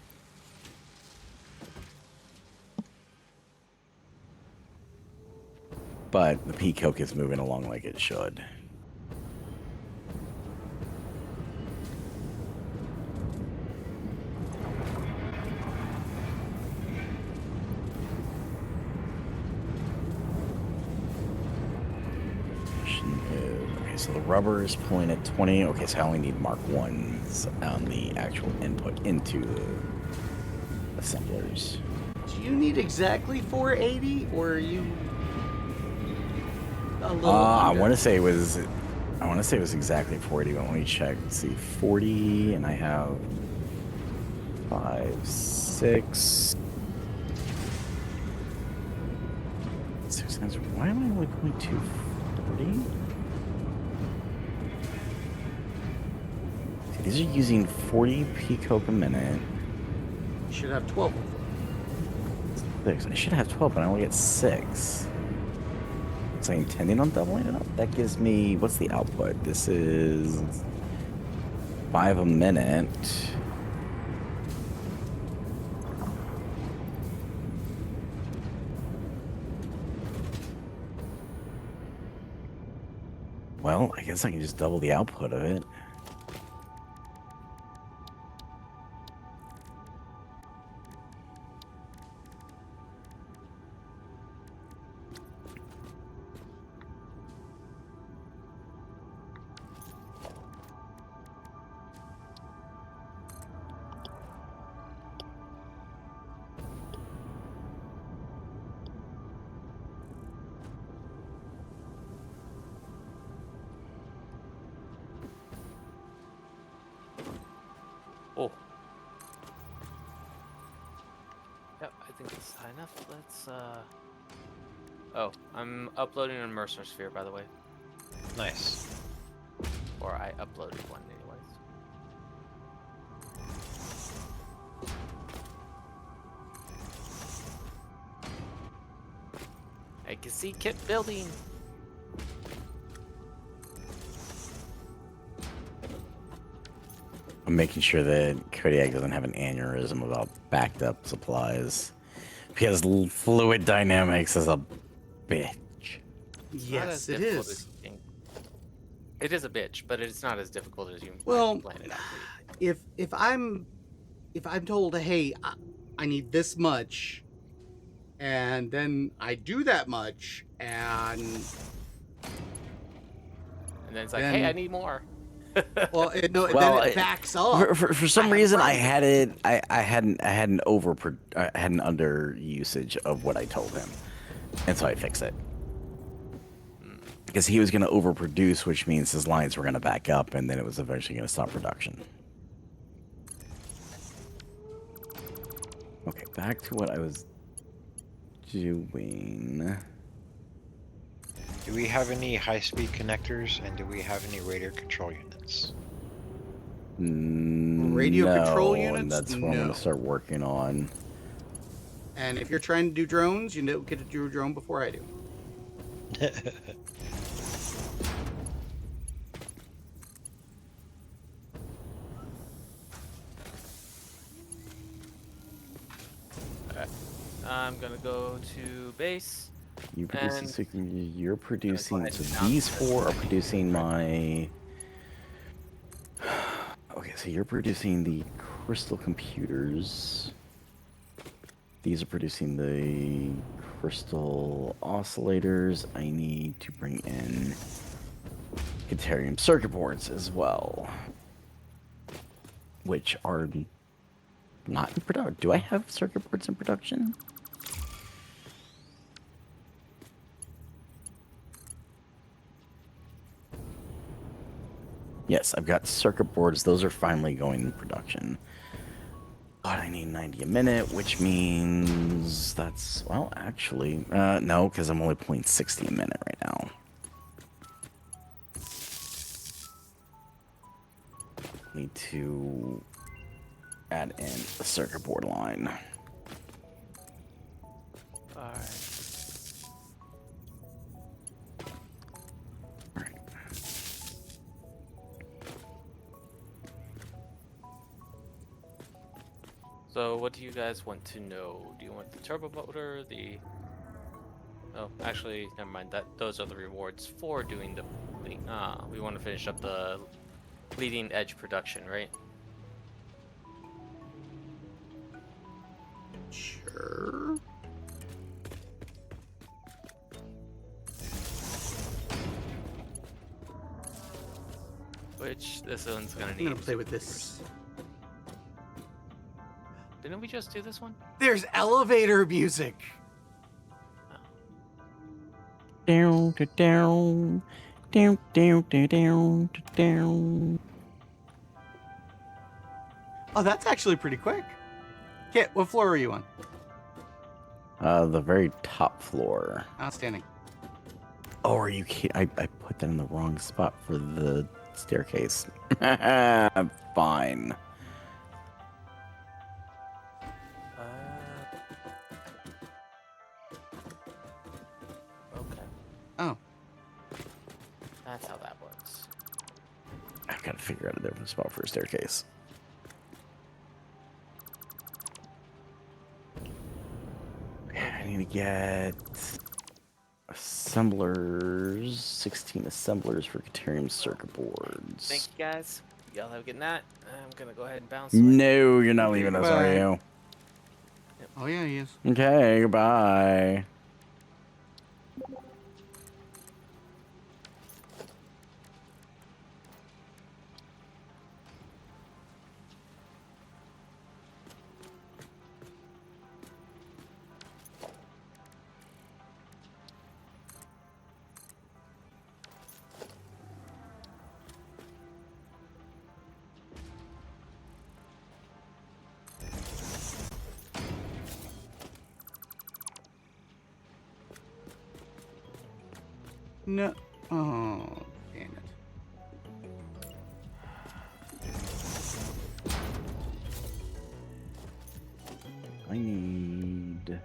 But the pea coke is moving along like it should. Okay, so the rubber is pulling at 20. Okay, so I only need Mark 1s on the actual input into the assemblers. Do you need exactly 480, or are you a little? I under? want to say it was. I want to say it was exactly 40, but let me check. Let's see, 40, and I have 5, 6. 6 times. Why am I only going to 40? See, these are using 40 pea coke a minute. You should have 12. 6. I should have 12, but I only get 6. So I'm intending on doubling it up. That gives me, what's the output? This is 5 a minute. Well, I guess I can just double the output of it. Oh. Yep, I think it's high enough. Let's Oh, I'm uploading a Mercer Sphere, by the way. Nice. Or I uploaded one anyways. I can see Kit building. I'm making sure that Kodiak doesn't have an aneurysm about backed up supplies. Because fluid dynamics is a bitch. It's not as Yes, it difficult is. as you think. It is a bitch, but it's not as difficult as you Well, might plan it out to be. If I'm told, hey, I need this much, and then I do that much, and And then it's like, hey, I then- need more. well, no, Well, then it backs off. For some have a reason, I problem. had it. I had an under usage of what I told him, and so I fixed it. Because he was going to overproduce, which means his lines were going to back up, and then it was eventually going to stop production. Okay, back to what I was doing. Do we have any high-speed connectors, and do we have any radio control units? Radio control No, units? and that's what I'm going No. to start working on. And if you're trying to do drones, you don't get to do a drone before I do. I'm gonna go to base. You produce And- you're producing. ahead So and down these to four are producing my. Okay, so you're producing the crystal computers. These are producing the crystal oscillators. I need to bring in Caterium circuit boards as well, which are not in production. Do I have circuit boards in production? Yes, I've got circuit boards. Those are finally going in production. But I need 90 a minute, which means that's, well, actually, no, because I'm only pulling 60 a minute right now. Need to add in the circuit board line. Alright. All right. So what do you guys want to know? Do you want the turbo motor, the... Oh, actually, never mind. Those are the rewards for doing the... we want to finish up the leading edge production, right? Sure. Which this one's gonna I'm need. gonna play with this. Didn't we just do this one? There's elevator music. Down, down, down, down, down, down. Oh, that's actually pretty quick. Kit, what floor are you on? The very top floor. Outstanding. Oh, are you kidding? I put that in the wrong spot for the staircase. Fine. Okay. Oh, That's how that works. I've got to figure out a different spot for a staircase. Okay, I need to get... Assemblers, 16 assemblers for Caterium circuit boards. Thank you guys. Y'all have a good night. I'm gonna go ahead and bounce. No, you're not Okay, leaving us, are goodbye. you? Oh yeah, he is. Okay, goodbye. No. Oh, damn it. I need...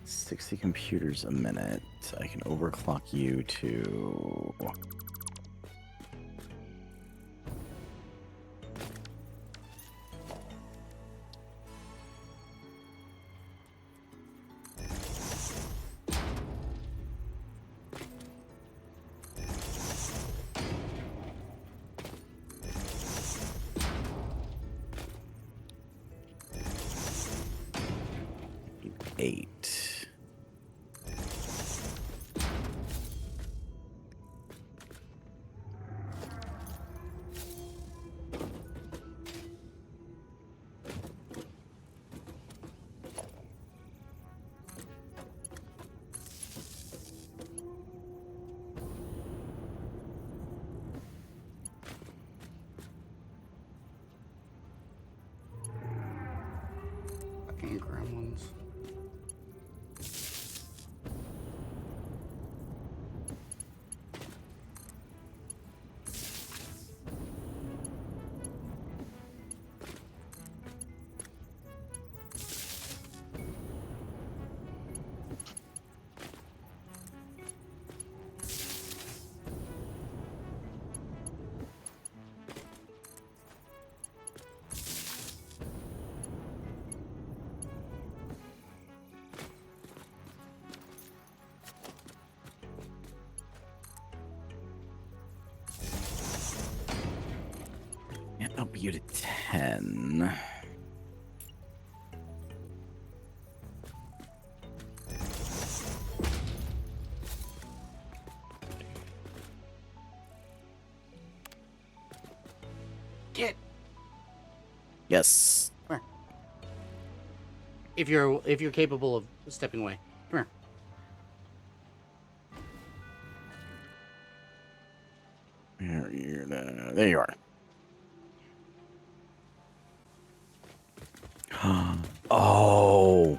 $60 computers a minute. I can overclock you to... Eight. Fucking gremlins. Can't up you to 10. Get. Yes. If you're capable of stepping away. Come here. There you are. Oh.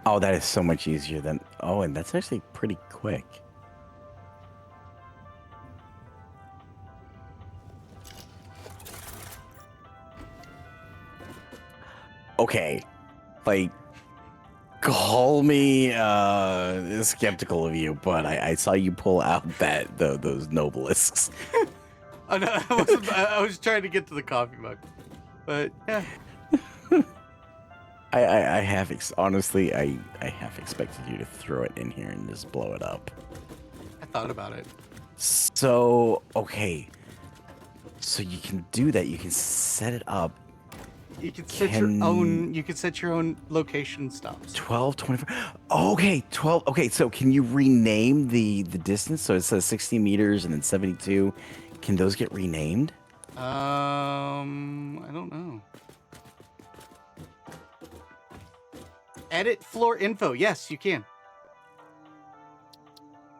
Oh, that is so much easier than... Oh, and that's actually pretty quick. Okay. Like, call me skeptical of you, but I saw you pull out those nobelisks. Oh no, I was trying to get to the coffee mug. But yeah. I have honestly I half expected you to throw it in here and just blow it up. I thought about it. So okay, so you can do that. You can set it up. You can set your own. You can set your own location stops. 12, 24. Okay, 12. Okay, so can you rename the distance? So it says 60 meters and then 72. Can those get renamed? I don't know. Edit floor info. Yes, you can.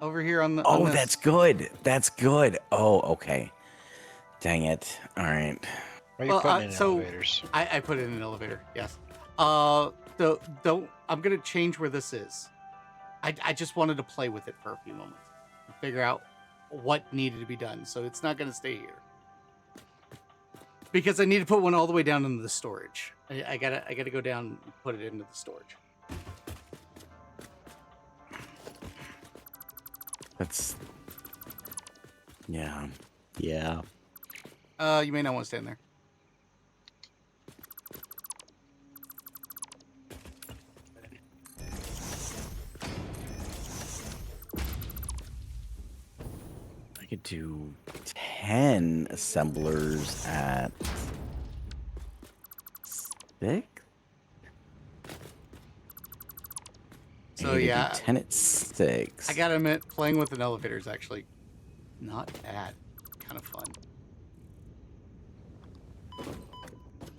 Over here on the. Oh, on this. that's good. That's good. Oh, okay. Dang it. All right. What are you Well, putting in so- elevators? I put it in an elevator. Yes. Don't. I'm gonna change where this is. I just wanted to play with it for a few moments, and figure out what needed to be done. So it's not gonna stay here. Because I need to put one all the way down into the storage. I gotta go down and put it into the storage. That's... Yeah. Yeah. You may not want to stand there. I could do 10 assemblers at 6. So Maybe yeah, do 10 at 6. I gotta admit, playing with an elevator is actually not bad. Kind of fun.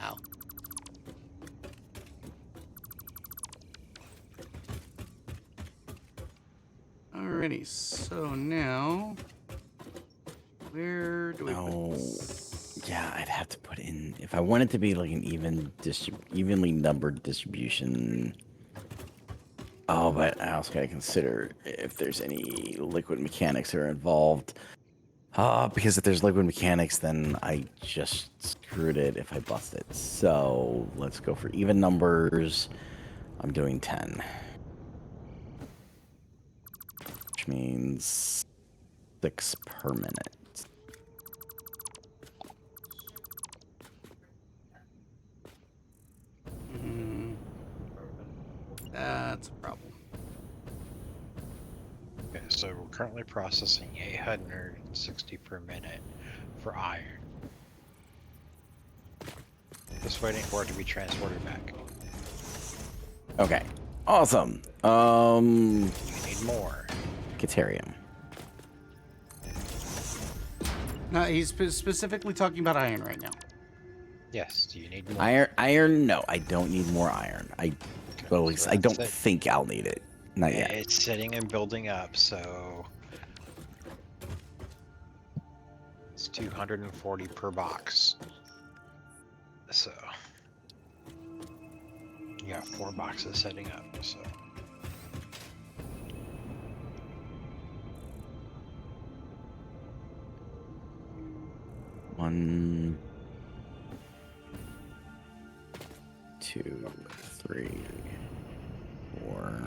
Ow. Alrighty, so now where do we put Oh, this? yeah, I'd have to put in if I want it to be like an evenly numbered distribution. Oh, but I also gotta consider if there's any liquid mechanics that are involved. Because if there's liquid mechanics, then I just screwed it if I bust it. So let's go for even numbers. I'm doing 10. Which means 6 per minute. Mm, that's a problem. Okay, so we're currently processing 860 per minute for iron. Just waiting for it to be transported back. Okay. Awesome. You need more. Caterium. No, he's specifically talking about iron right now. Yes, do you need more? Iron, no, I don't need more iron. Okay, Well, at least so I that's don't it. think I'll need it. Not yet. It's sitting and building up, so it's 240 per box. So you got 4 boxes setting up. So 1, 2, 3, 4,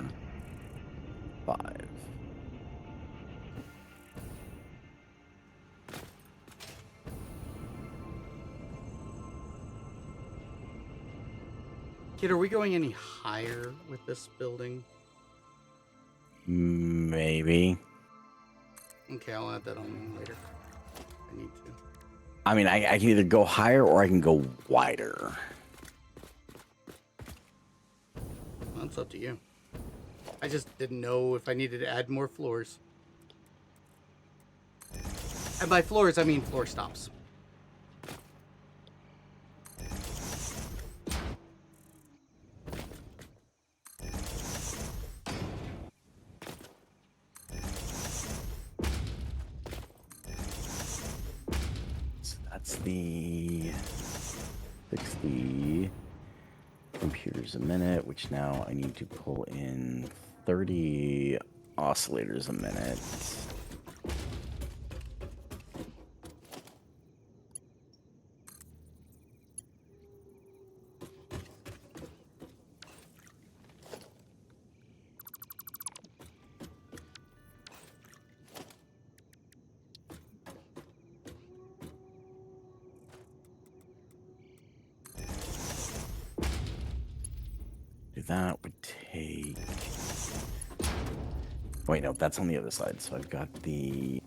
5. Kid, are we going any higher with this building? Maybe. Okay, I'll add that on later. I need to. I mean, I can either go higher or I can go wider. Well, it's up to you. I just didn't know if I needed to add more floors. And by floors, I mean floor stops. So that's the 60 computers a minute, which now I need to pull in 30 oscillators a minute. That would take. Wait, no, that's on the other side. So I've got the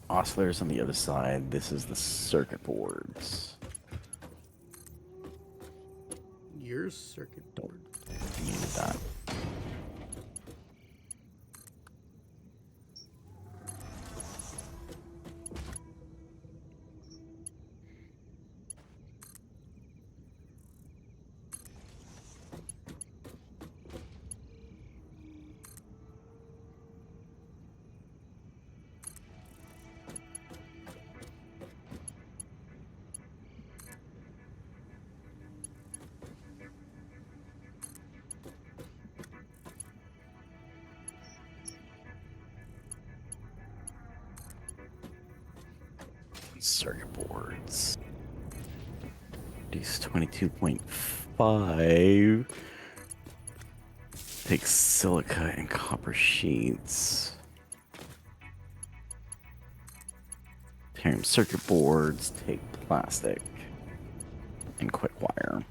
oscillators on the other side. This is the circuit boards. Your circuit board. I needed that. Circuit boards. These 22.5. Take silica and copper sheets. Titanium circuit boards, take plastic, and quick wire.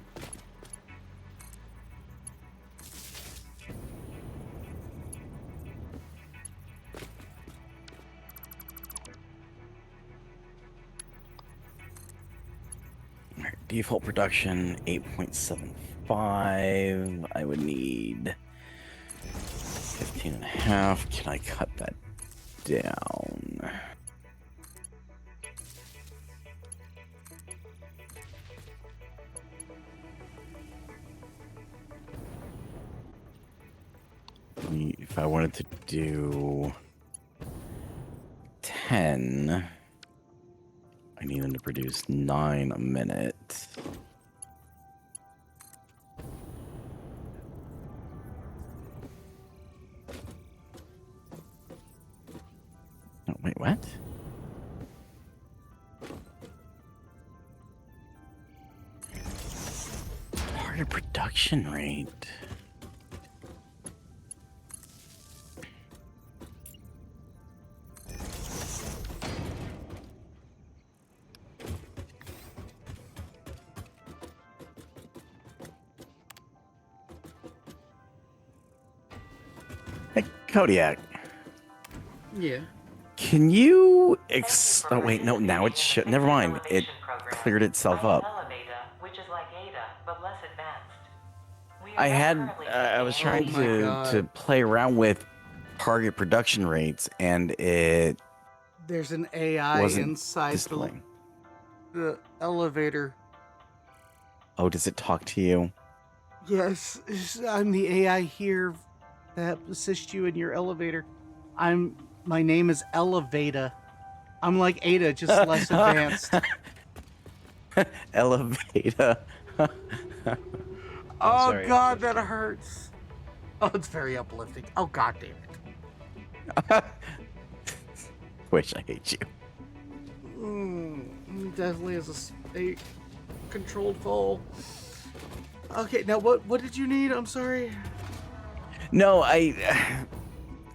Alright, default production 8.75. I would need 15 and a half. Can I cut that down? If I wanted to do 10, I need them to produce 9 a minute. Oh, wait, what? Target production rate. Hey, Kodiak, Yeah. can you oh wait, no, now it should. Never mind. It cleared itself up. Which is like Ada, but less advanced. I was trying Oh my to God. play around with target production rates, and it There's an AI wasn't inside displaying. the elevator. Oh, does it talk to you? Yes, I'm the AI here that assists you in your elevator. My name is Elevata. I'm like Ada, just less advanced. Elevator. Oh very God, that uplifting. hurts. Oh, it's very uplifting. Oh God damn it. Wish I hate you. He definitely has a controlled fall. Okay, now what did you need? I'm sorry. No, the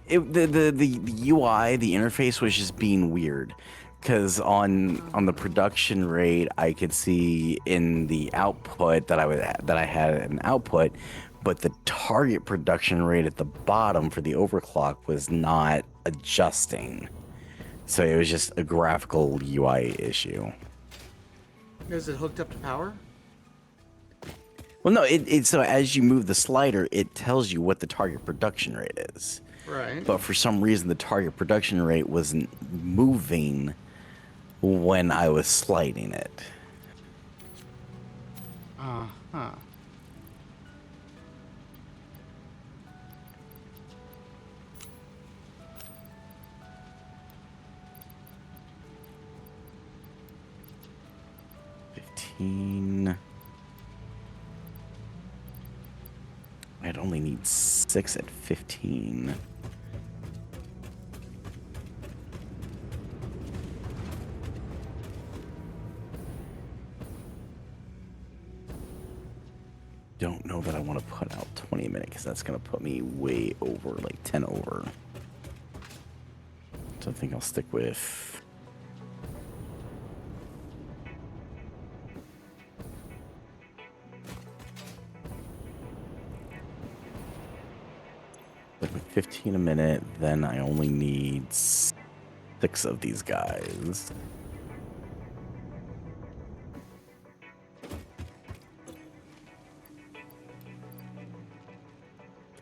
UI, the interface was just being weird, because on the production rate, I could see in the output that I had an output, but the target production rate at the bottom for the overclock was not adjusting. So it was just a graphical UI issue. Is it hooked up to power? Well, no, so as you move the slider, it tells you what the target production rate is. Right. But for some reason, the target production rate wasn't moving when I was sliding it. Uh-huh. I'd only need 6 at 15. Don't know that I want to put out 20 a minute, because that's going to put me way over, like 10 over. So I think I'll stick with... Like with 15 a minute, then I only need 6 of these guys.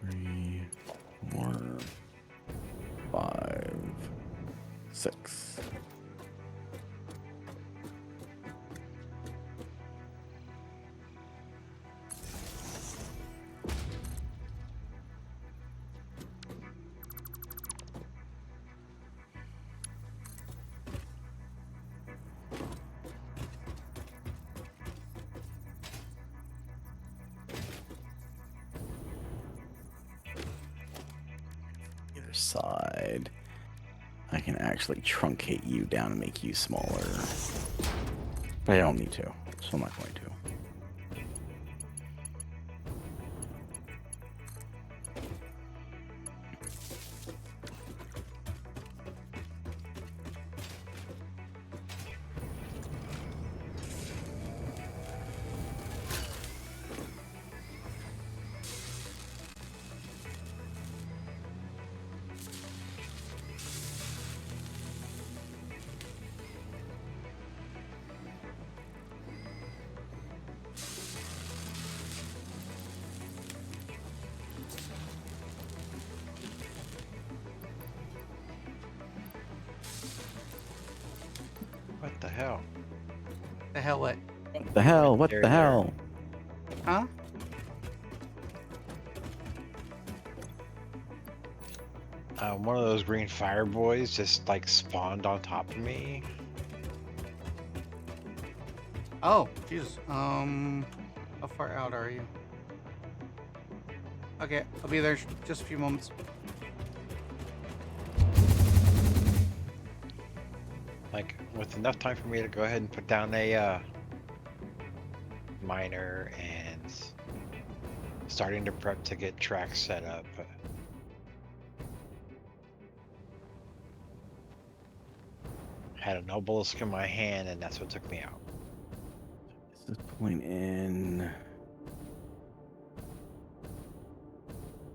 Three, 4, 5, 6. Either side. I can actually truncate you down and make you smaller. But I don't need to, so I'm not going to. hell? The hell what? The hell? What There, the there. hell? Huh? One of those green fire boys just like spawned on top of me. Oh, Jesus. How far out are you? Okay, I'll be there just a few moments. Like with enough time for me to go ahead and put down a miner and starting to prep to get tracks set up. Had an obelisk in my hand, and that's what took me out. This is pulling in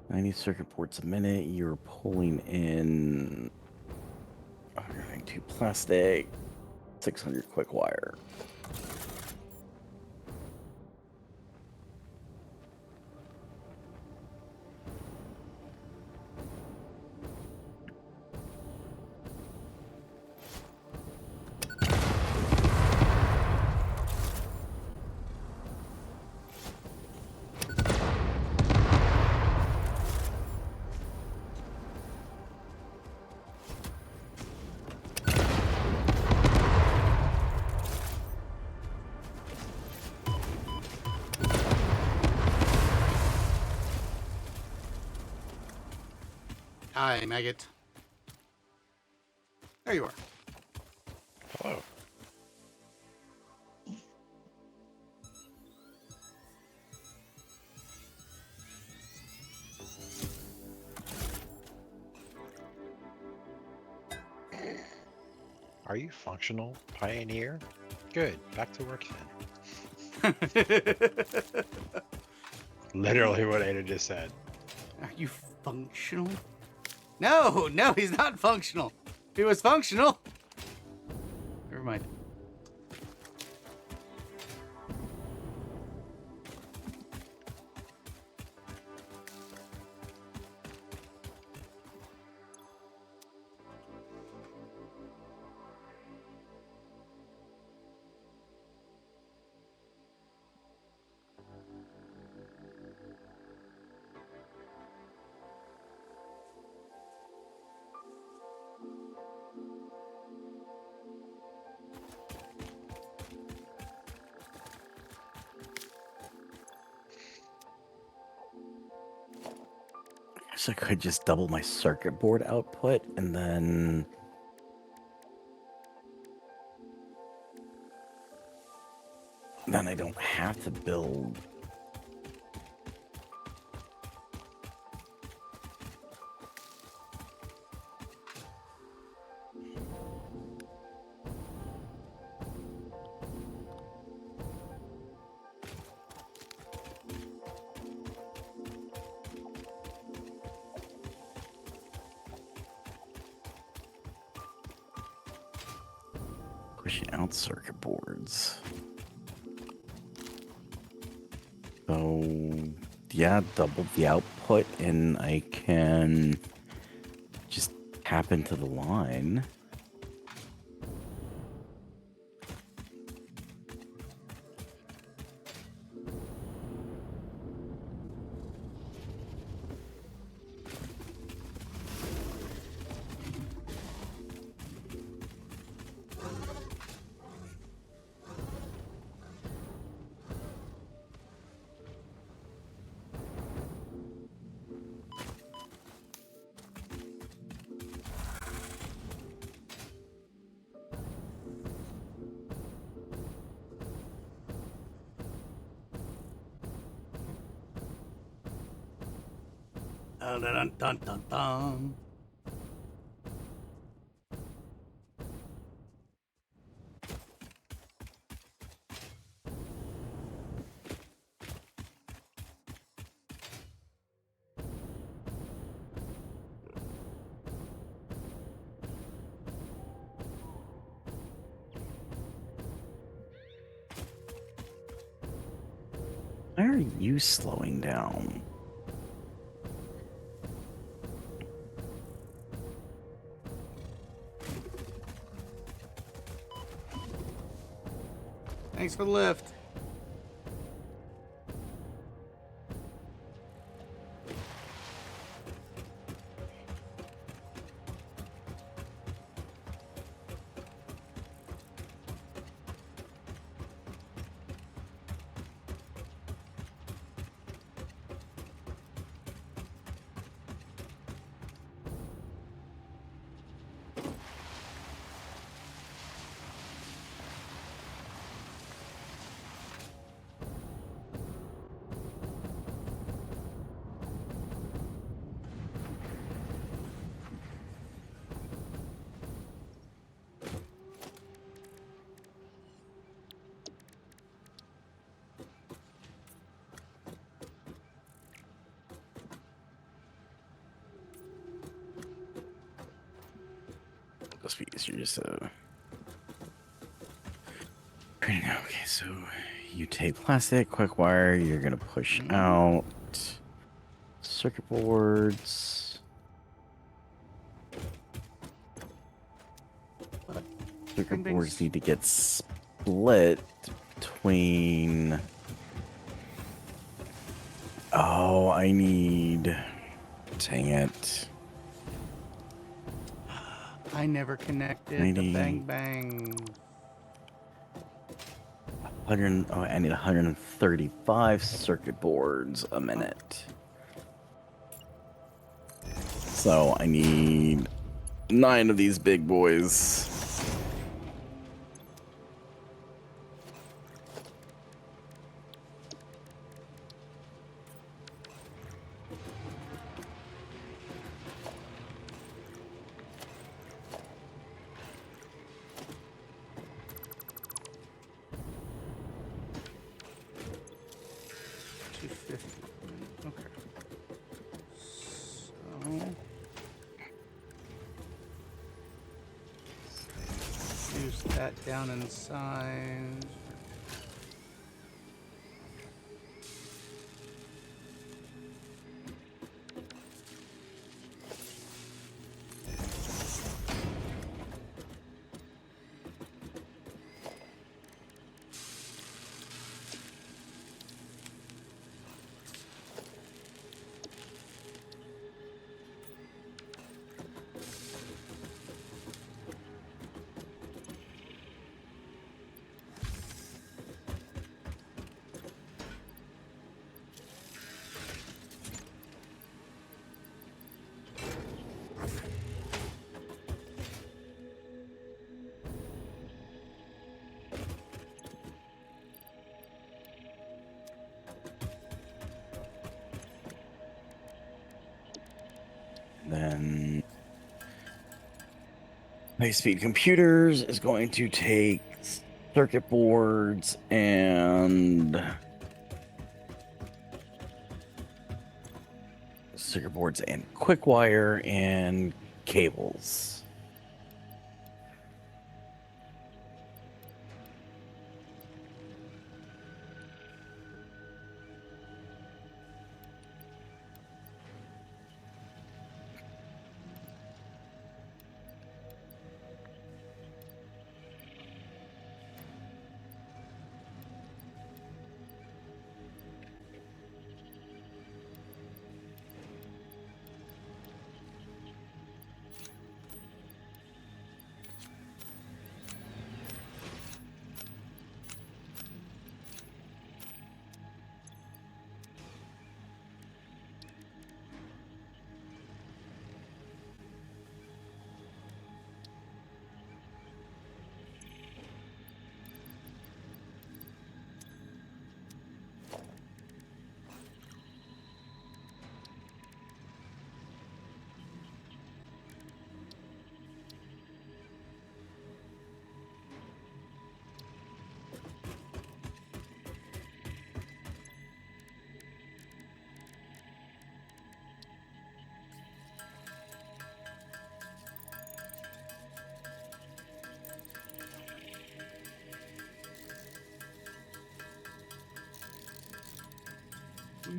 90 circuit ports a minute. You're pulling in 192 plastic, 600 quick wire. Hi, maggot. There you are. Hello. Are you functional, Pioneer? Good. Back to work then. Literally what Ada just said. Are you functional? No, no, he's not functional. If he was functional. Never mind. So I could just double my circuit board output and then I don't have to build. Pushing out circuit boards. So, yeah, double the output and I can just tap into the line. Dun, dun, dun, dun, dun. Why are you slowing down? Thanks for the lift. Just be easier just to. Okay, so you take plastic, quick wire, you're gonna push out circuit boards. What? Circuit Bing, boards bings. need to get split between. Oh, I need. Dang it. I never connected 90. the bang bang. 100, oh, I need 135 circuit boards a minute. So I need 9 of these big boys. Okay. So use that down inside. Then high-speed computers is going to take circuit boards and quick wire and cables.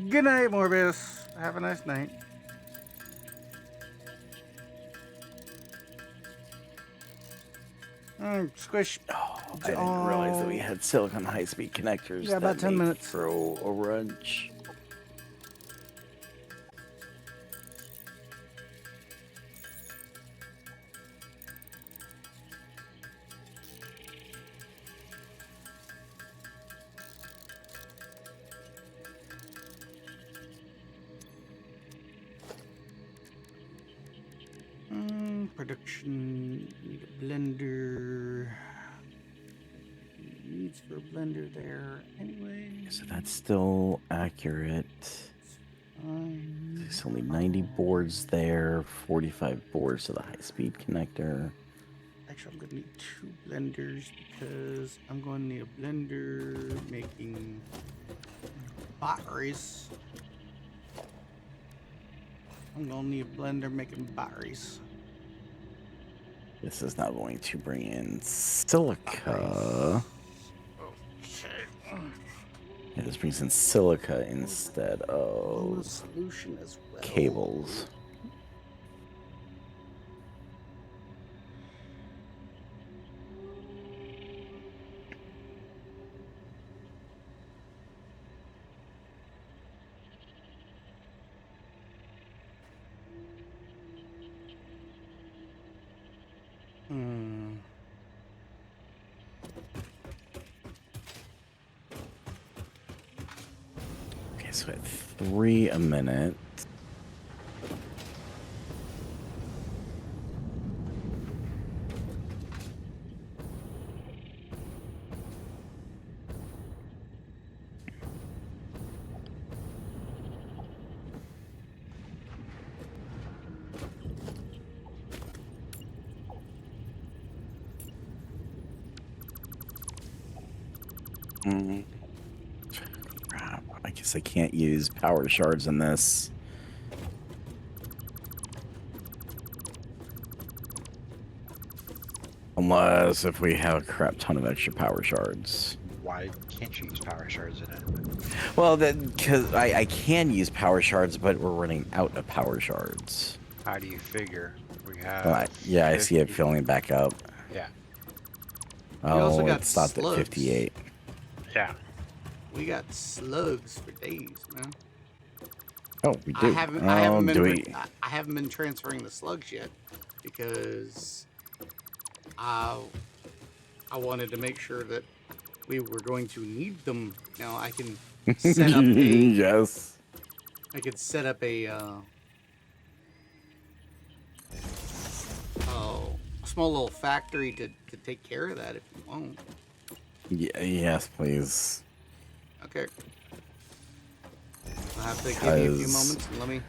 Good night, Morbius. Have a nice night. Squish. Oh, I didn't realize that we had silicon high-speed connectors. Yeah, about that 10 may minutes. Throw a wrench. Production. Need a blender. Needs for a blender there anyway. So that's still accurate. There's only 90 boards there, 45 boards to the high-speed connector. Actually, I'm gonna need 2 blenders because I'm going to need a blender making batteries. I'm gonna need a blender making batteries. This is now going to bring in silica. Okay. Yeah, this brings in silica instead Oh, the of solution as well. cables. Hmm. Okay, so at 3 a minute. Crap, I guess I can't use power shards in this. Unless if we have a crap ton of extra power shards. Why can't you use power shards in it? Well, because I can use power shards, but we're running out of power shards. How do you figure? We have. Yeah, I see it 50 filling back up. Yeah. also Oh, got it stopped at slugs. 58. Yeah. We got slugs for days, man. Oh, we do. I haven't been do we? I haven't been transferring the slugs yet because I wanted to make sure that we were going to need them. Now I can set up a Yes. I could set up a small little factory to take care of that if you want. Yes, please. Okay. I'll have to give you a few 'Cause- moments and let me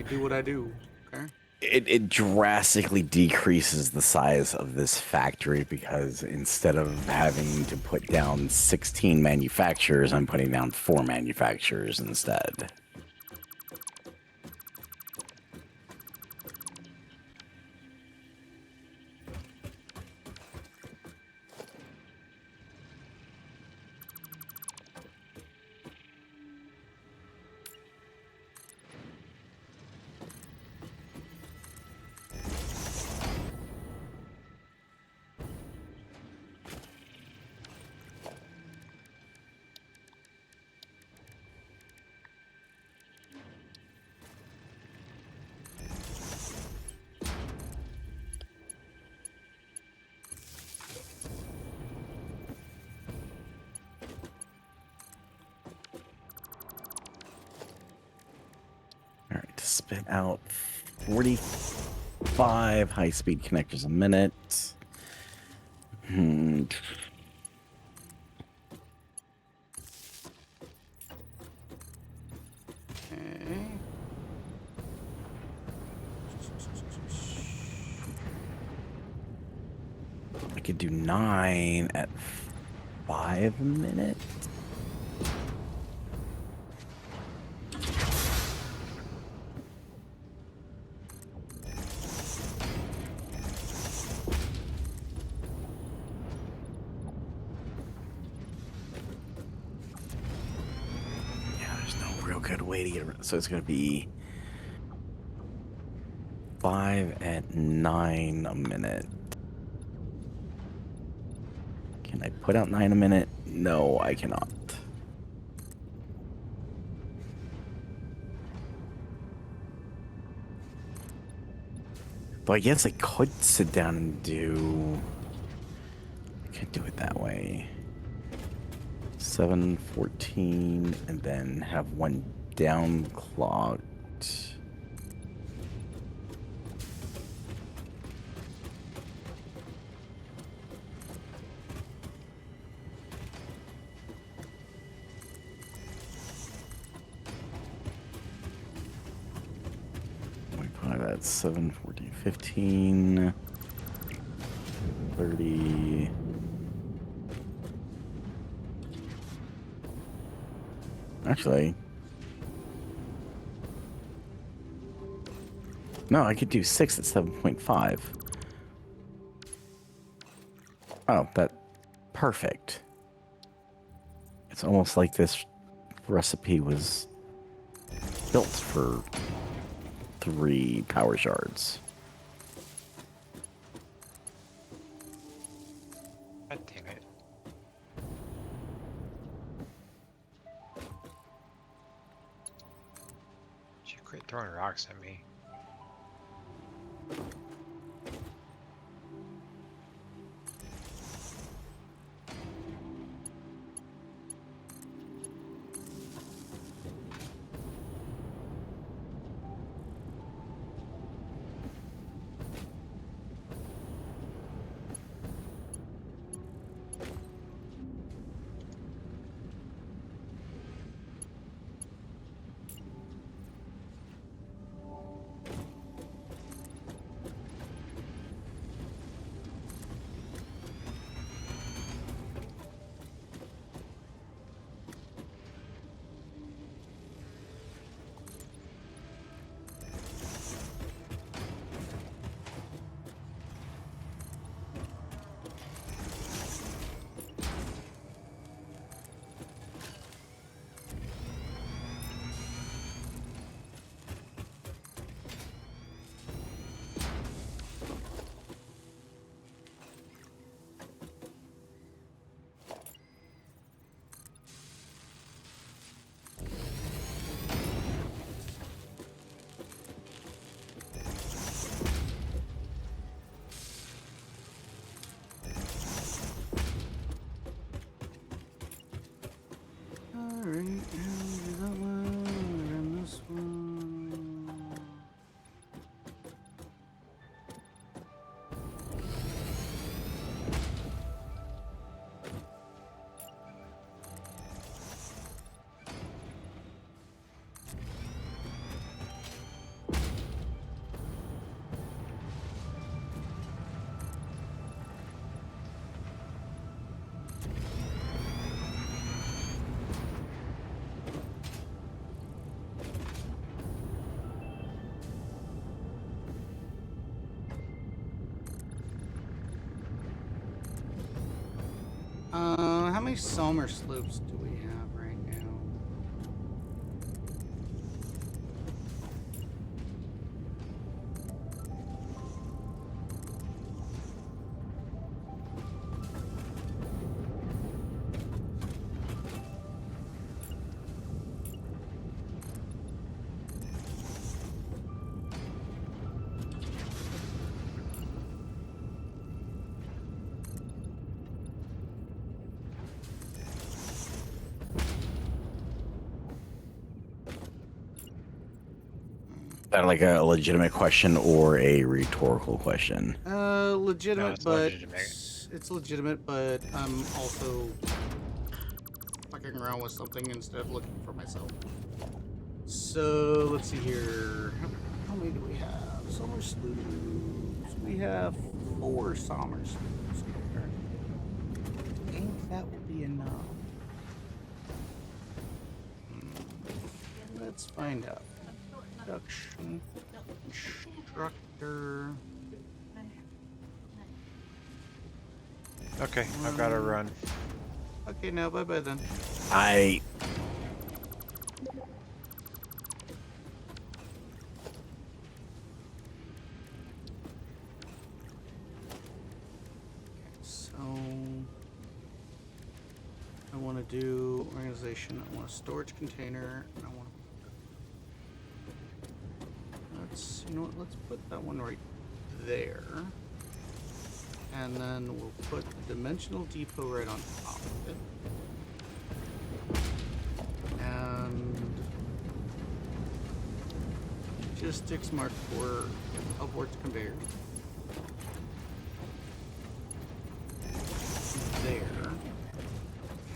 do what I do. Okay. It drastically decreases the size of this factory because instead of having to put down 16 manufacturers, I'm putting down 4 manufacturers instead. All right, to spit out 45 high-speed connectors a minute. Okay. I could do 9 at 5 a minute. Yeah, there's no real good way to get around. So it's going to be 5 at 9 a minute. Can I put out 9 a minute? No, I cannot. But I guess I could sit down and do... I could do it that way. 7, 14, and then have one down clocked. That's 7, 14, 15, 30. Actually, no, I could do 6 at 7.5. Oh, that perfect. It's almost like this recipe was built for 3 power shards. God damn it. She quit throwing rocks at me. Alright, and that one, and this one. How many Sommer sloops do we have right now? Is that like a legitimate question or a rhetorical question? Legitimate, it's but legitimate. it's legitimate, but I'm also fucking around with something instead of looking for myself. So let's see here. How many do we have? Sommer sloops. We have 4 Sommer sloops here. I think that will be enough. Let's find out. Production instructor. Okay, I've got to run. Okay, now bye bye then. I So want to do organization. I want a storage container. And I want. Let's. You know what? Let's put that one right there. And then we'll put the dimensional depot right on top of it. And logistics mark for upwards conveyor. There.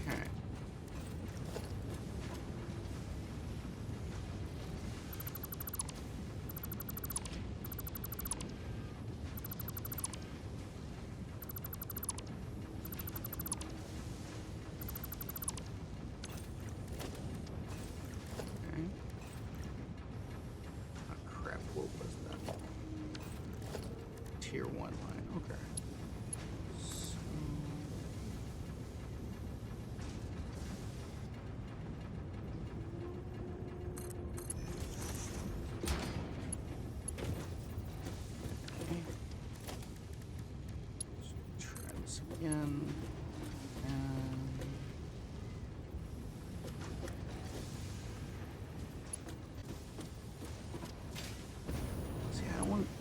Okay. Okay. Oh crap, what was that? Tier 1 line, okay. So... Okay. Let's try this again. And see, I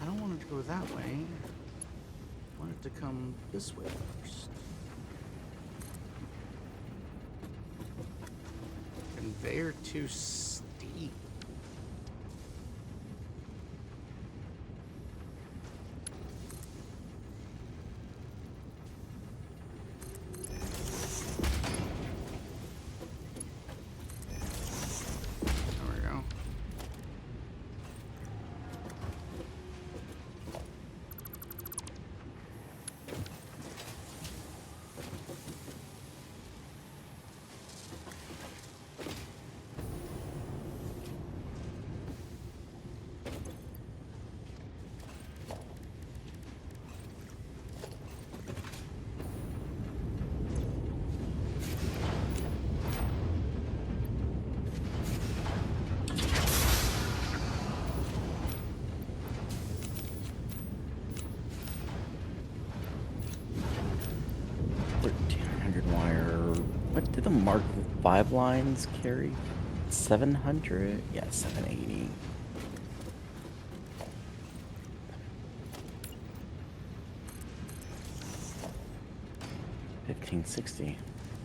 don't want it to go that way. I want it to come this way first. Conveyor too steep. There we go. What did the Mark 5 lines carry? 700? Yeah, 780. $1560.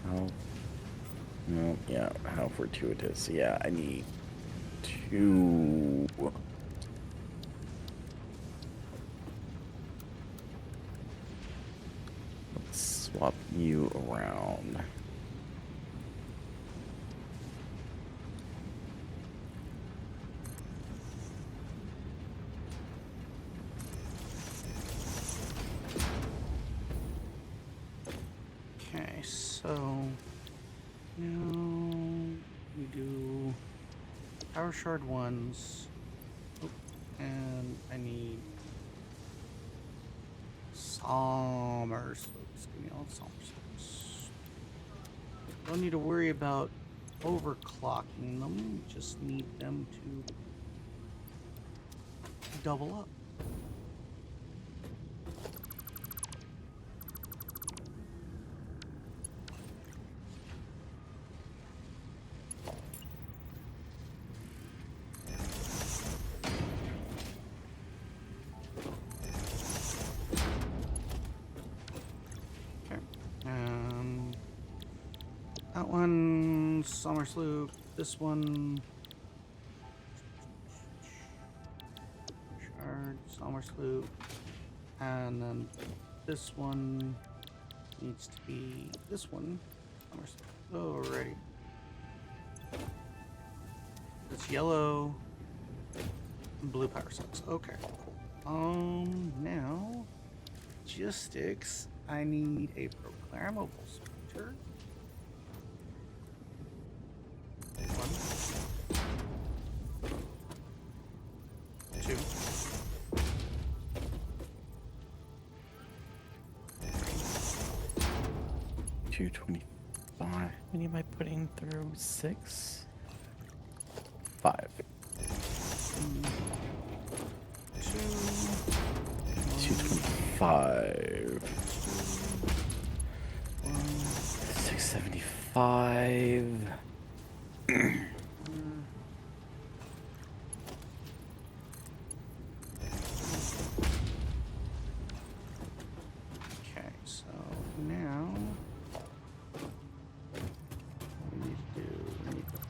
How? No, yeah, how fortuitous. Yeah, I need 2. Let's swap you around. Okay, so now we do power shard ones. Oh, and I need Sommers. Give me all the Sommers. Don't need to worry about overclocking them. Just need them to double up. That one, Summer Sloop. This one, Shard, Summer Sloop. And then this one needs to be this one, Summer Sloop. Alrighty. It's yellow and blue power cells. Okay, cool. Now, logistics. I need a programmable splitter. 1, 2, 225. How many am I putting through? 6? 5. 225. 6 675. Okay, so now what we need to do, we need to put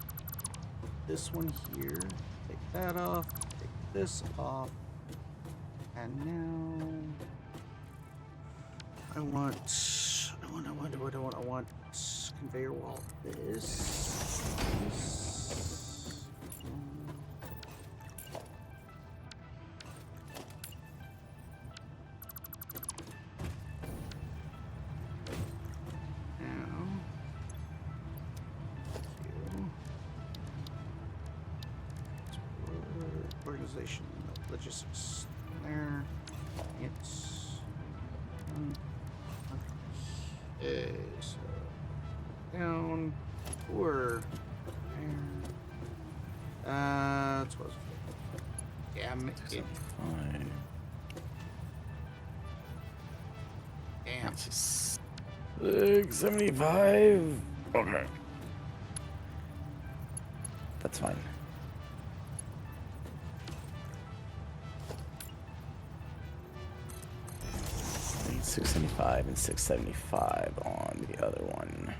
this one here, take that off, take this off, and now I want conveyor wall this. Now, organization, logistics there. It's okay, so down 4 there. That's what I was damn it. Fine. Damn. That's just 675. Okay. That's fine. 675 and 675 on the other one.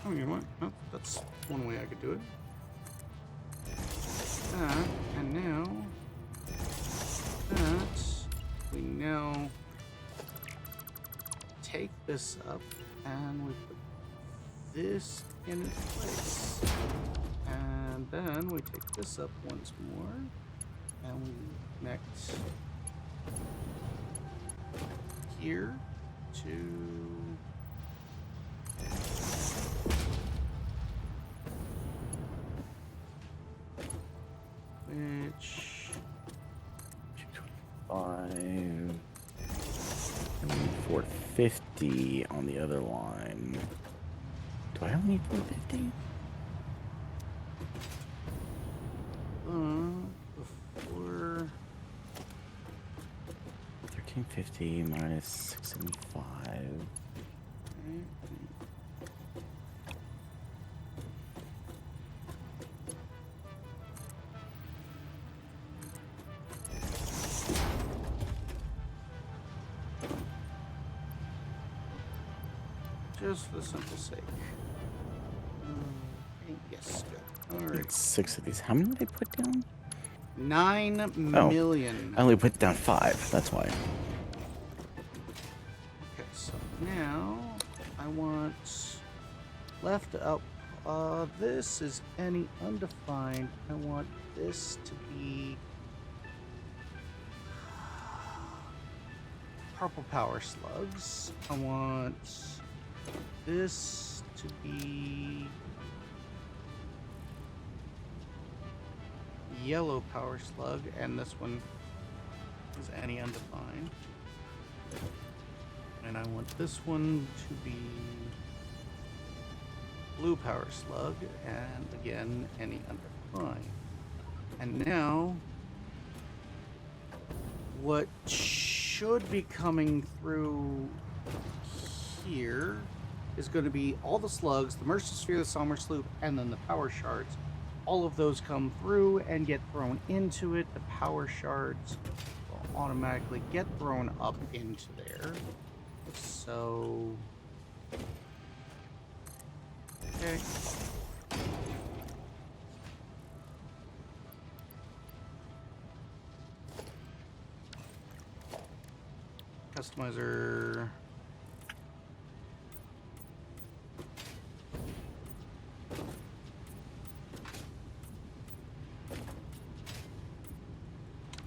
Oh, you know what? Oh, that's one way I could do it. That, and now that we now take this up and we put this in its place. And then we take this up once more and we connect here to which 5 and 450 on the other line. Do I only need 450? Before 1350 minus 675. just for the simple sake. Yes, good. All right. Need 6 of these. How many did I put down? 9 Oh. million. I only put down 5. That's why. Okay, so now I want left up. This is any undefined. I want this to be purple power slugs. I want this to be yellow power slug, and this one is any undefined. And I want this one to be blue power slug, and again, any undefined. And now, what should be coming through here is going to be all the slugs, the Mercer Sphere, the Sommer Sloop, and then the power shards. All of those come through and get thrown into it. The power shards will automatically get thrown up into there. So, okay. Customizer.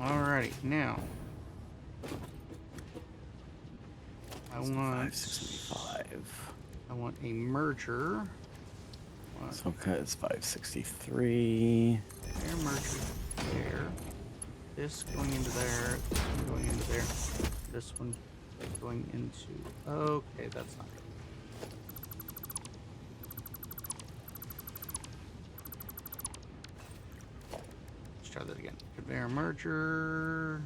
Alrighty, now I want 565. I want a merger So it's 563. There, merger there. This going into there. This one going into there. This one going into. Okay, that's not good. Let's try that again. Conveyor merger.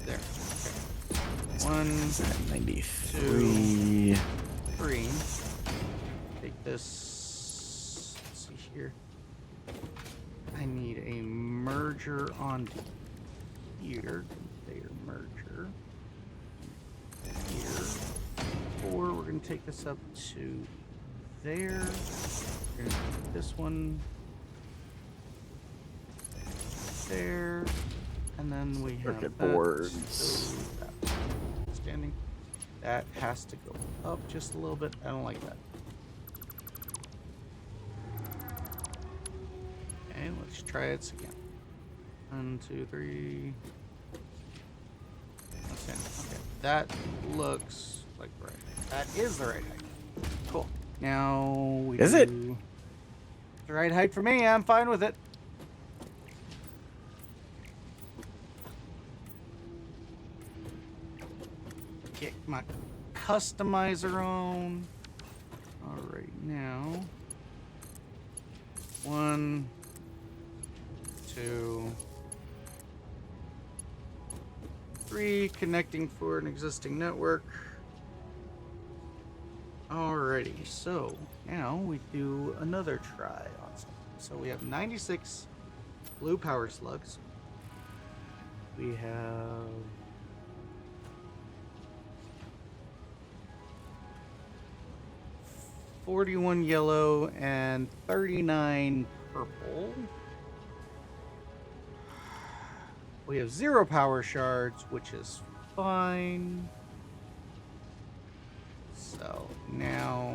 There. Okay. 93. 3. Take this. Let's see here. I need a merger on here. Conveyor merger. Here. Or we're going to take this up to there. We're going to take this one there. And then we have Circuit that. boards. So that standing. That has to go up just a little bit. I don't like that. Okay, let's try it again. 1, 2, 3. That's in. Okay, that looks like right. That is the right height. Cool. Now we Is it? do the right height for me. I'm fine with it. Get my customizer on. All right, now 1, 2, 3, connecting for an existing network. Alrighty, so now we do another try on something. So we have 96 blue power slugs. We have 41 yellow and 39 purple. We have 0 power shards, which is fine. So now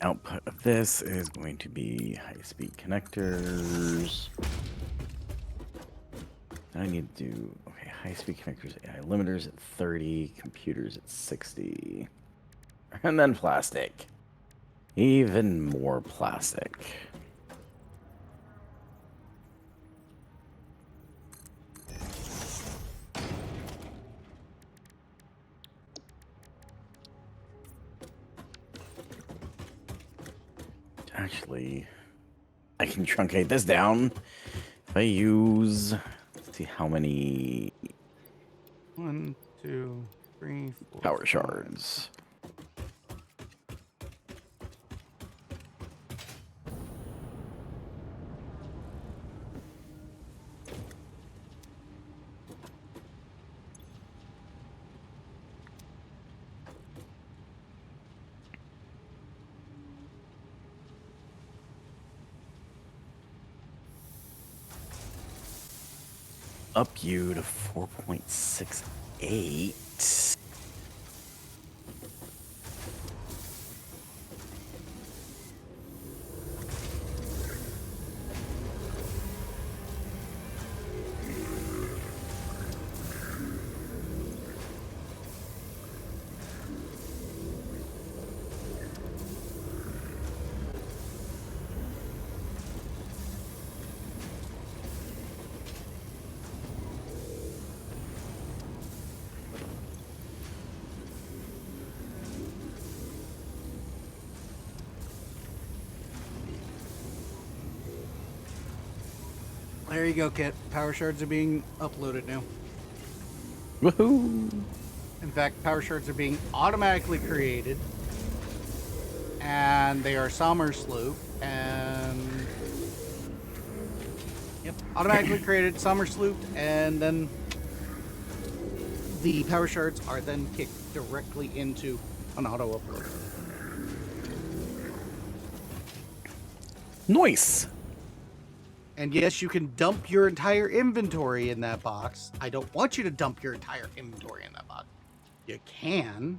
Output of this is going to be high-speed connectors. I need to do, okay, high-speed connectors, AI limiters at 30, computers at 60. And then plastic. Even more plastic. Actually, I can truncate this down if I use, let's see how many 1, 2, 3, 4, power 5. shards. Up you to 4.68. There you go, Kit. Power shards are being uploaded now. Woohoo! In fact, power shards are being automatically created. And they are Sommersloop. And yep, automatically created, Sommerslooped, and then the power shards are then kicked directly into an auto upload. Nice! And yes, you can dump your entire inventory in that box. I don't want you to dump your entire inventory in that box. You can,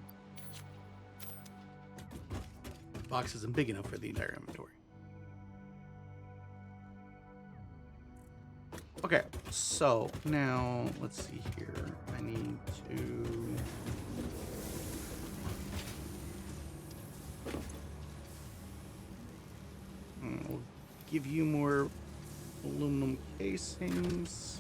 box isn't big enough for the entire inventory. Okay, so now let's see here. I need to. I'll give you more aluminum casings.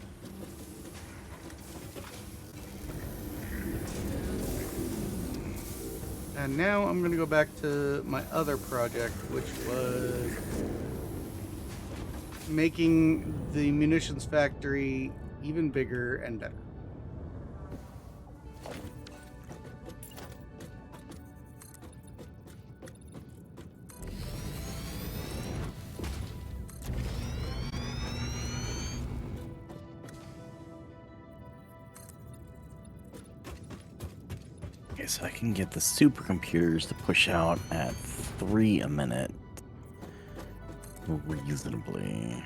And now I'm going to go back to my other project, which was making the munitions factory even bigger and better. Okay, so I can get the supercomputers to push out at 3 a minute reasonably,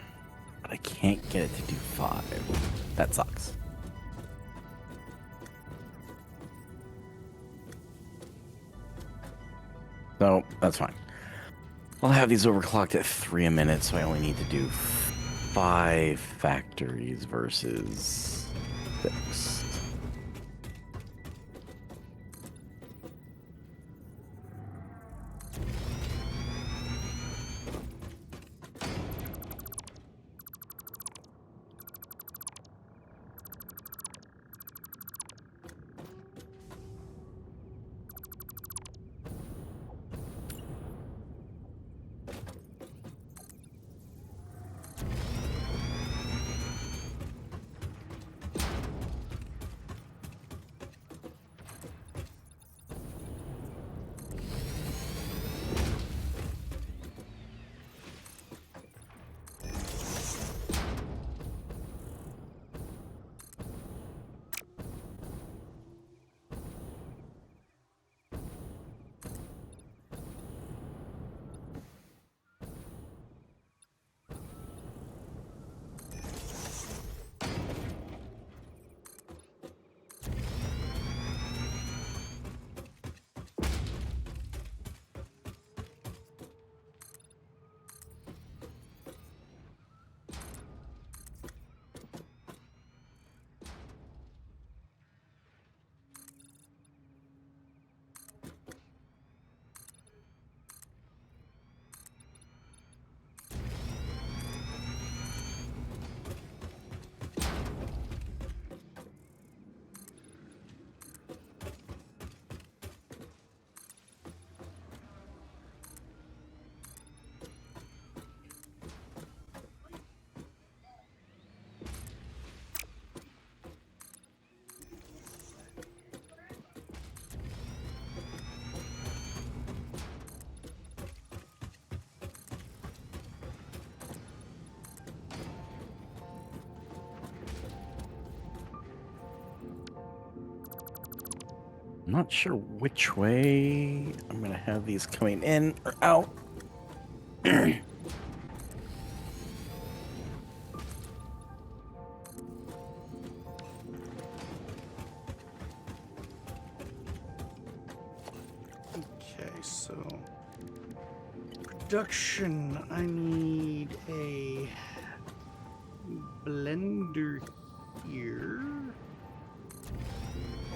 but I can't get it to do 5. That sucks. So that's fine. I'll have these overclocked at 3 a minute, so I only need to do 5 factories versus 6. I'm not sure which way I'm gonna have these coming in or out. Okay, so production. I need a blender here,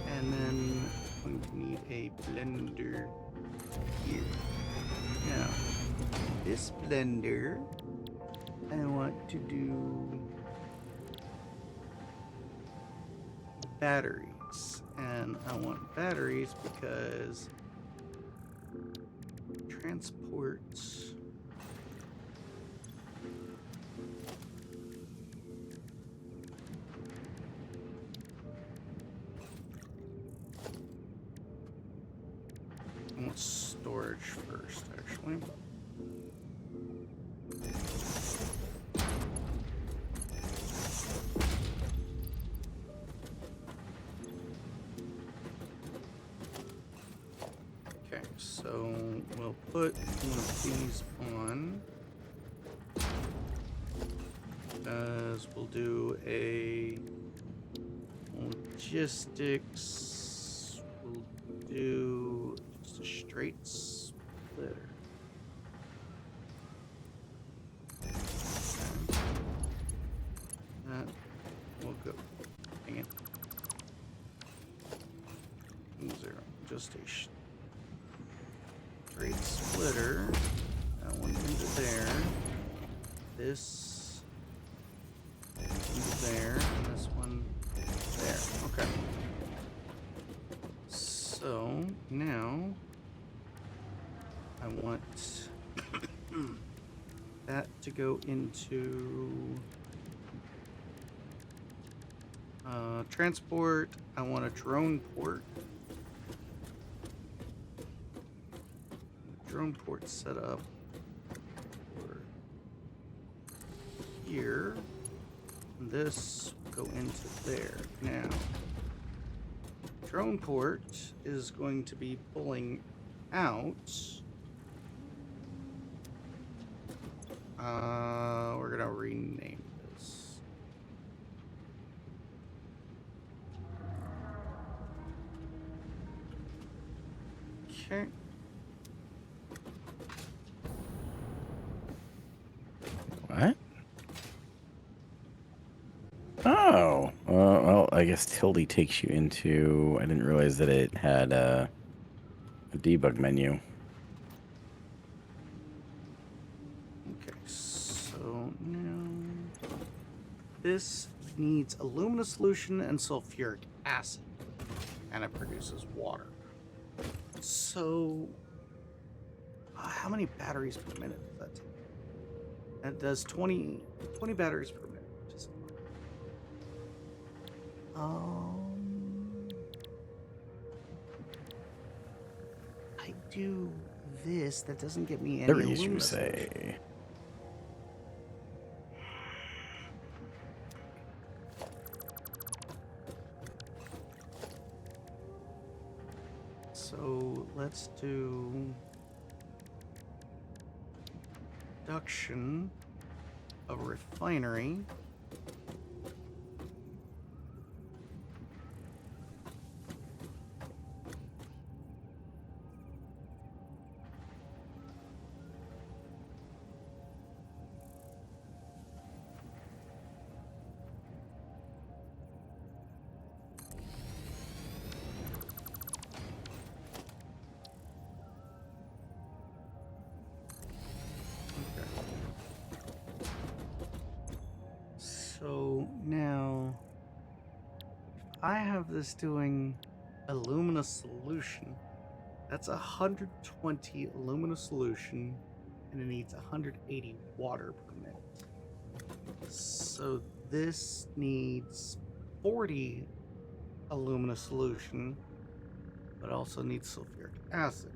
and then we need a blender here. Now, this blender, I want to do batteries, and I want batteries because transports. I want storage first, actually. Okay, so we'll put one of these on. As we'll do a logistics. We'll do just a straight splitter. just a straight splitter. That one into there. This into there, and this one there. Okay. So now I want that to go into transport. I want a drone port. Drone port set up for here. And this will go into there. Now, drone port is going to be pulling out. We're gonna rename this. Okay. What? Oh, well, I guess Tilde takes you into. I didn't realize that it had a debug menu. Okay, so now this needs alumina solution and sulfuric acid, and it produces water. So, how many batteries per minute does that take? That does 20 batteries per minute. Just, I do this. That doesn't get me any There is, you alumina say. solution. So let's do production of a refinery. So now, if I have this doing alumina solution, that's 120 alumina solution, and it needs 180 water per minute. So this needs 40 alumina solution, but also needs sulfuric acid.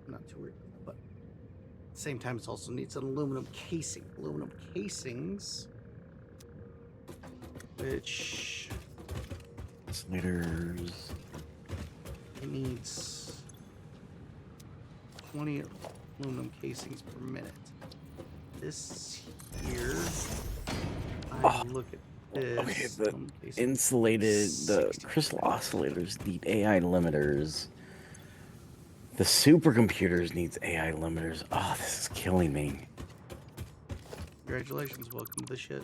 I'm not too worried about that, but at the same time, it also needs an aluminum casing. Aluminum casings, which Sliders. it needs 20 aluminum casings per minute. This here, I look at this. Okay, the aluminum casing, insulated, the 60. crystal oscillators need AI limiters. The supercomputers needs AI limiters. Oh, this is killing me. Congratulations, welcome to the shit.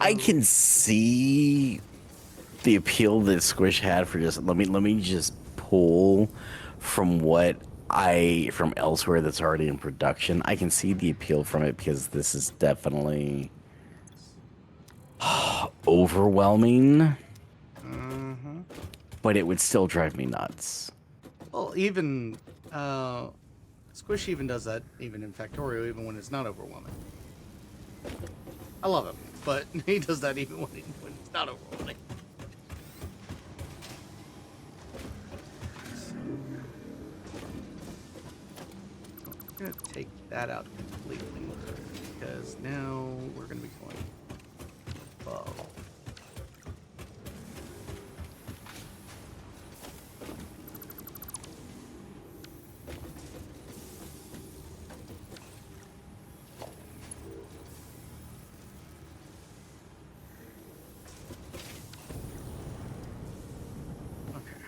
I So- can see the appeal that Squish had for just let me just pull from from elsewhere that's already in production. I can see the appeal from it because this is definitely overwhelming, Mhm. but it would still drive me nuts. Well, even Squish even does that even in Factorio, even when it's not overwhelming. I love him, but he does that even when it's not overwhelming. I'm gonna take that out completely because now we're gonna be going above. Okay.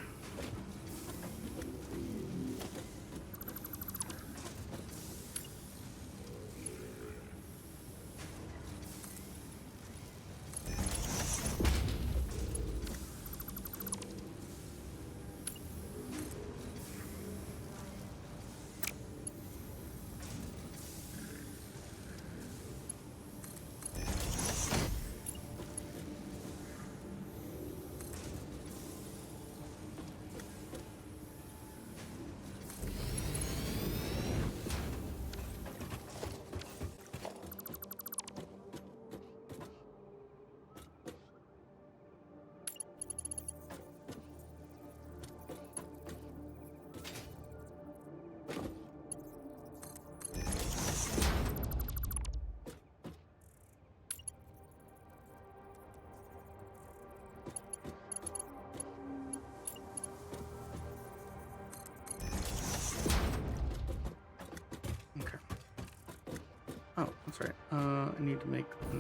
Oh, that's right. I need to make a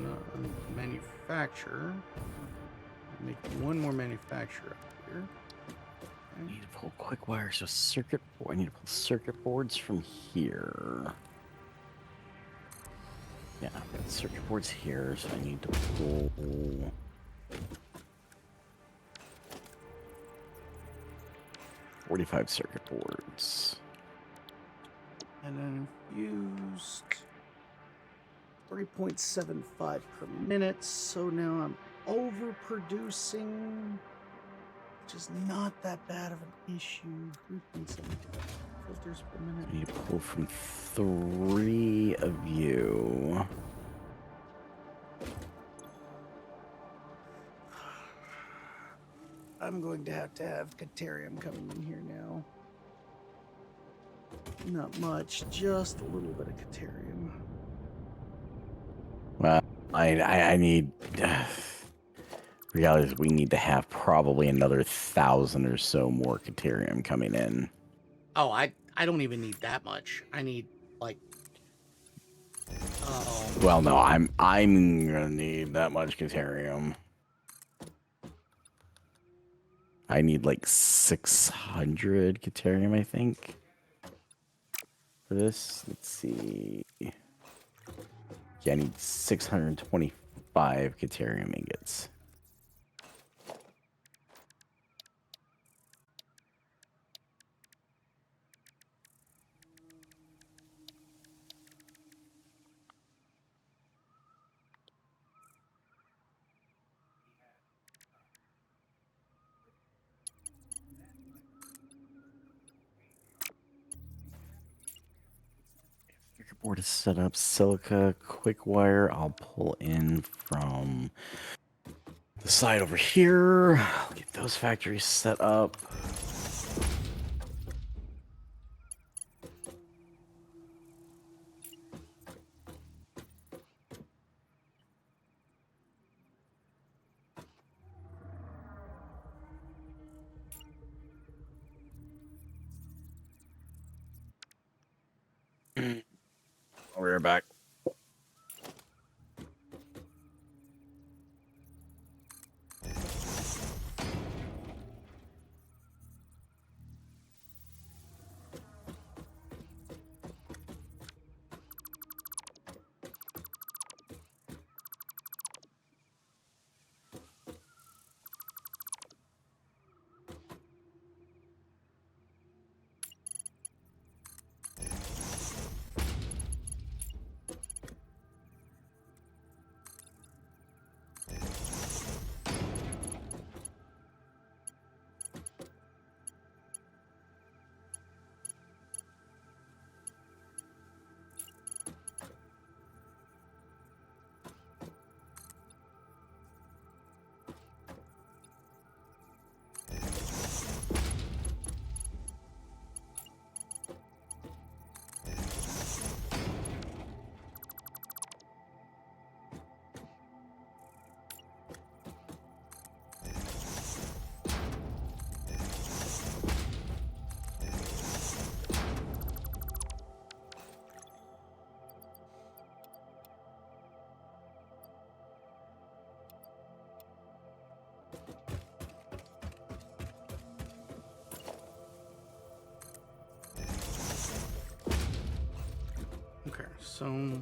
manufacturer. Make one more manufacturer up here. I need to pull quick wire, so circuit. I need to pull circuit boards from here. Yeah, I've got circuit boards here, so I need to pull 45 circuit boards. And then infused 3.75 per minute. So now I'm overproducing, which is not that bad of an issue. 3.75 filters per minute. I need to pull from 3 of you. I'm going to have Caterium coming in here now. Not much, just a little bit of Caterium. Well, I need. Reality is, we need to have probably another 1,000 or so more Caterium coming in. Oh, I don't even need that much. I need like. Oh. Well, no, I'm gonna need that much Caterium. I need like 600 Caterium, I think, for this. Let's see. Yeah, I need 625 Caterium ingots. Circuit board is set up. Silica, quick wire. I'll pull in from the side over here. I'll get those factories set up. We're back. Okay, so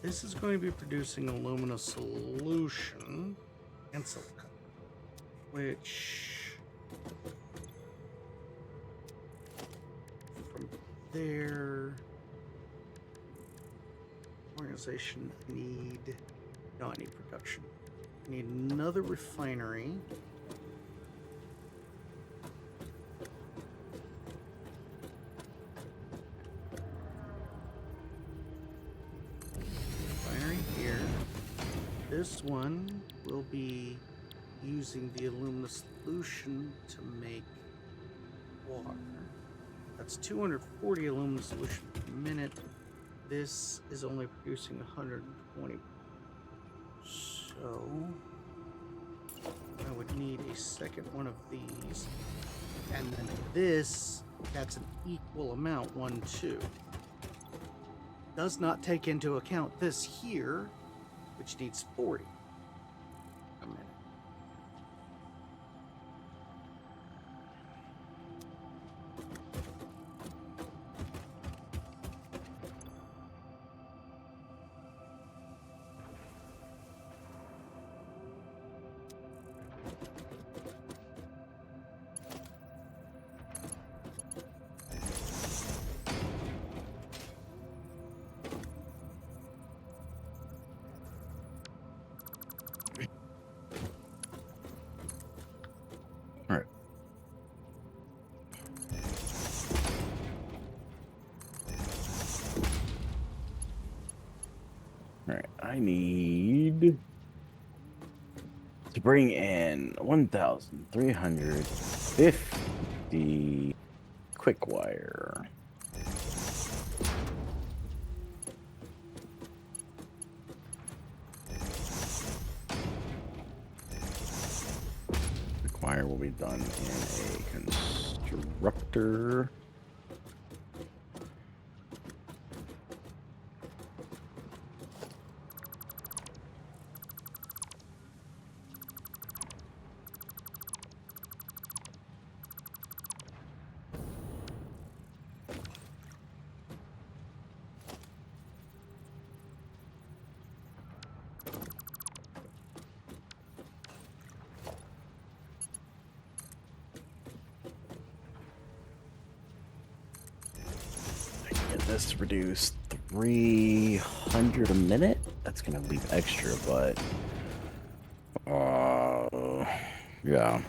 this is going to be producing alumina solution and silica, which from there, organization need, no, I need production. I need another refinery. Here. This one will be using the alumina solution to make water. That's 240 alumina solution per minute. This is only producing 120. So I would need a second one of these. And then this That's an equal amount, 1, 2. Does not take into account this here, which needs 40. A minute. All right. All right. I need to bring in 1,350 quick wire. Quick wire will be done in a constructor. Get this to produce 300 a minute. That's gonna leave extra, but yeah.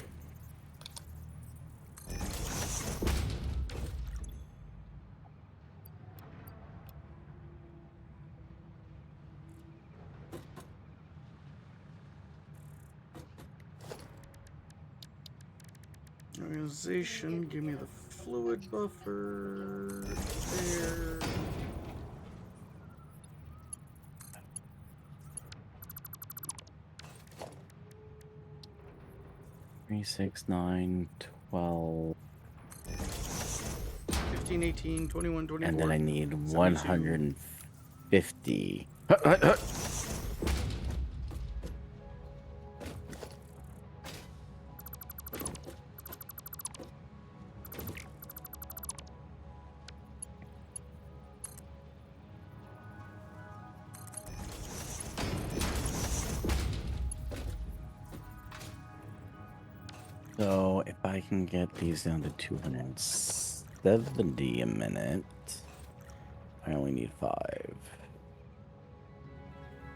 Organization, give me the fluid buffer. There. Three, 6, 9, 12. 15, 18, 21, 24. And then I need 72. 150. So if I can get these down to 270 a minute, I only need 5.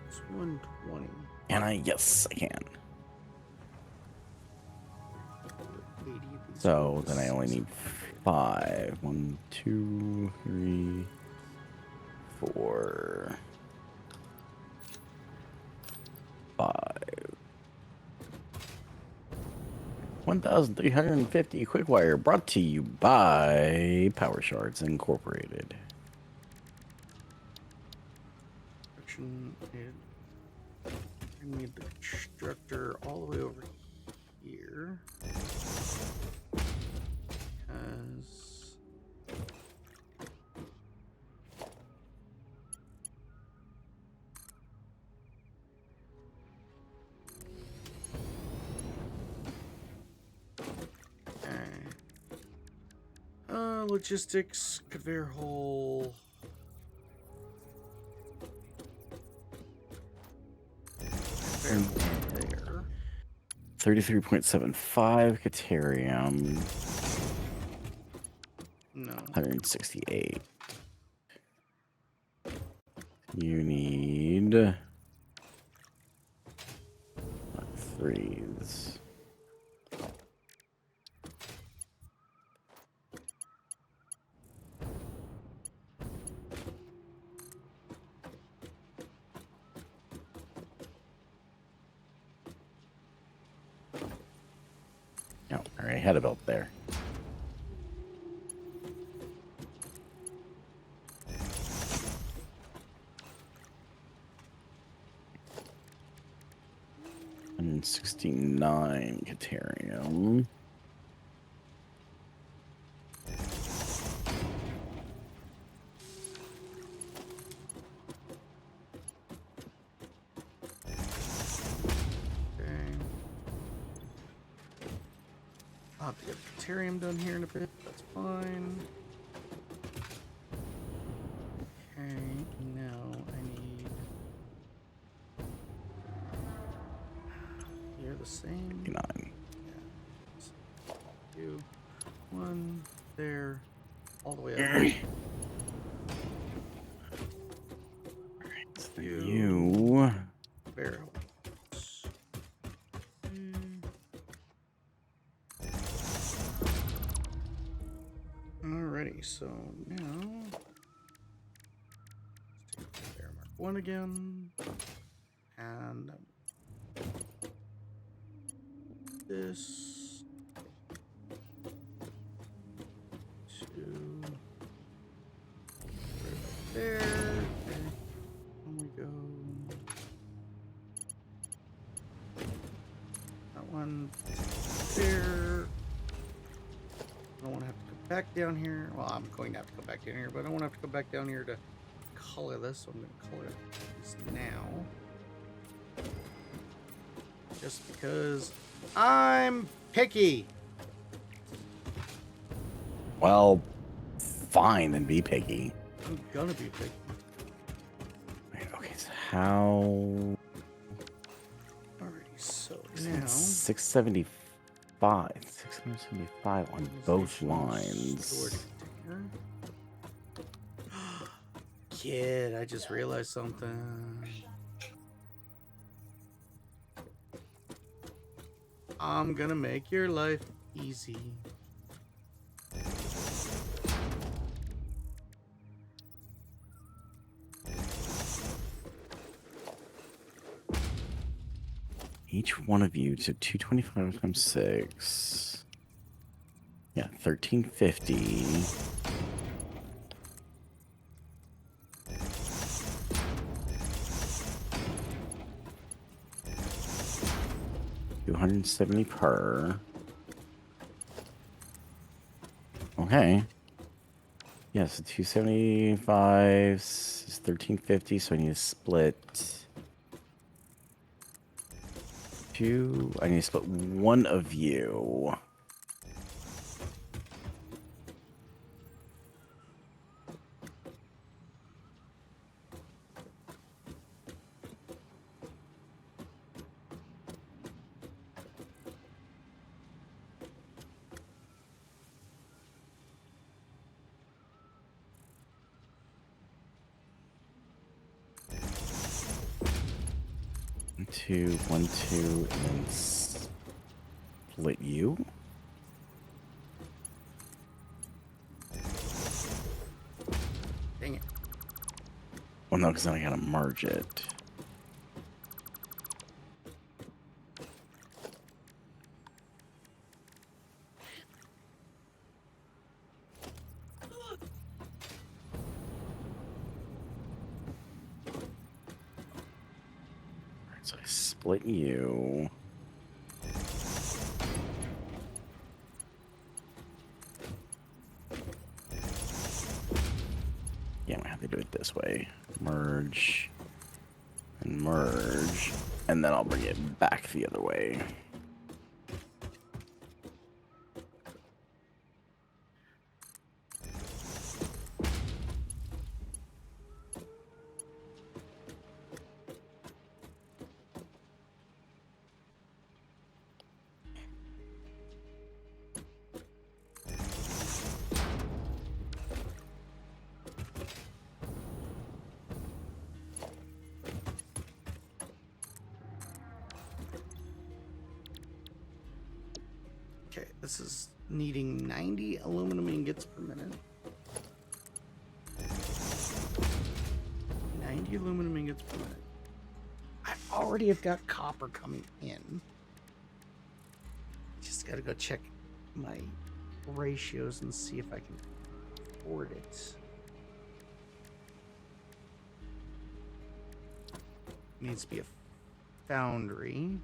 It's 120. And yes, I can. 80 of these So goes then I only need 5. 1, 2, 3, 4, 5. 1,350 quick wire brought to you by Power Shards Incorporated. Action and I need the constructor all the way over here. Because logistics, conveyor hole. There. 33.75 Caterium. No. 168. You need 3s. Oh, all right, had a belt there. And 69 Caterium. have to get deuterium done here in a bit. That's fine. Okay, now I need. You're the same. 59. You. One there. All the way up. You. Barrel. Alrighty, so now let's take bear mark 1 again. And this 2 right there. Okay. And we go. That one there. I don't want to have to go back down here. Well, I'm going to have to go back down here, but I don't want to have to go back down here to color this, so I'm going to color this now. Just because I'm picky. Well, fine, then be picky. I'm gonna be picky. Wait, okay, so how? Alrighty, so It's now 675. 675 on both lines. Kid, I just realized something. I'm gonna make your life easy. Each one of you to 225 times 6. Yeah, 1350. $270 per. Okay. Yeah, so 275 is 1350, so I need to split. I need to split one of you. One, two, and then split you. Dang it. Well, no, because then I gotta merge it. Alright, so I split you. Yeah, I'm gonna have to do it this way. Merge and merge, and then I'll bring it back the other way. Okay, this is needing 90 aluminum ingots per minute. 90 aluminum ingots per minute. I already have got copper coming in. Just gotta go check my ratios and see if I can afford it. Needs to be a foundry.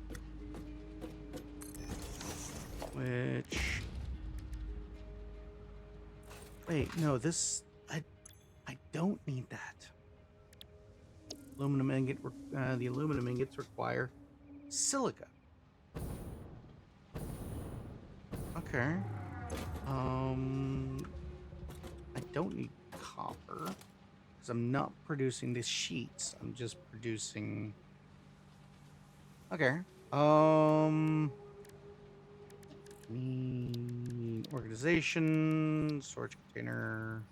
Which, wait, no, this, I don't need that. Aluminum ingot, the aluminum ingots require silica. Okay. Okay. I don't need copper because I'm not producing the sheets. I'm just producing. Okay. Need organization, storage container.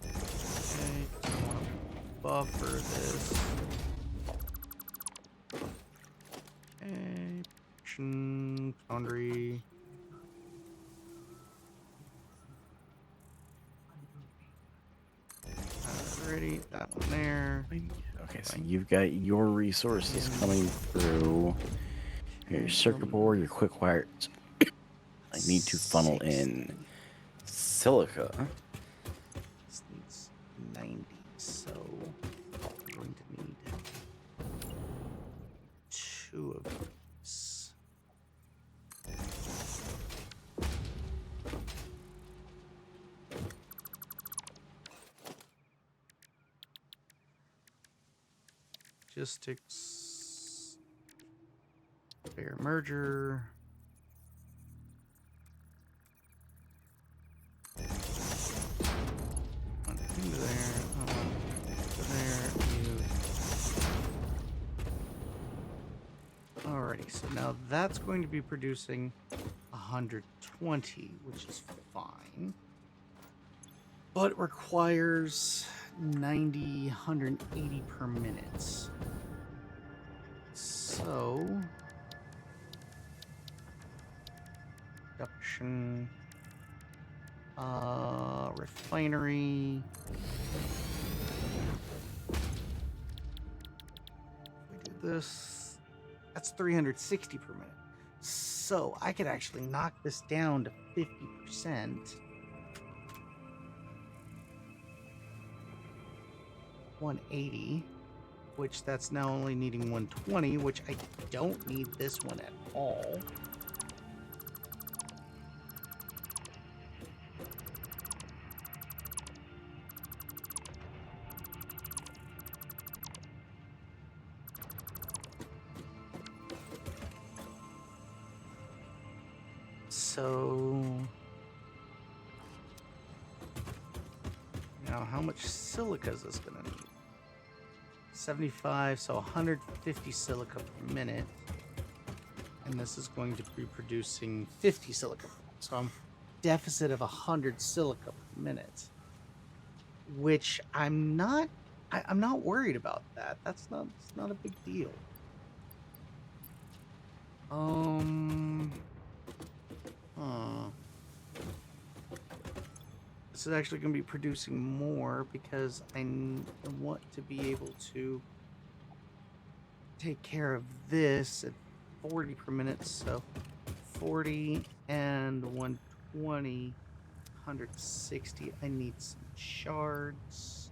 Okay. I want to buffer this. Okay. Production, foundry. Alrighty, that one there. Okay, so you've got your resources coming through. Your circuit board, your quick wires. I need to funnel in silica. This needs 90, so I'm going to need 2 of these. Logistics. Fair merger. One into there. There. Alrighty, so now that's going to be producing 120, which is fine. But it requires 90, 180 per minute. So, production, refinery. If we do this, that's 360 per minute. So I could actually knock this down to 50%. 180, which that's now only needing 120, which I don't need this one at all. So now how much silica is this gonna need? 75, so 150 silica per minute. And this is going to be producing 50 silica. So I'm deficit of 100 silica per minute. Which I'm not worried about that. It's not a big deal. This is actually going to be producing more because I want to be able to take care of this at 40 per minute. So 40 and 120, 160. I need some shards.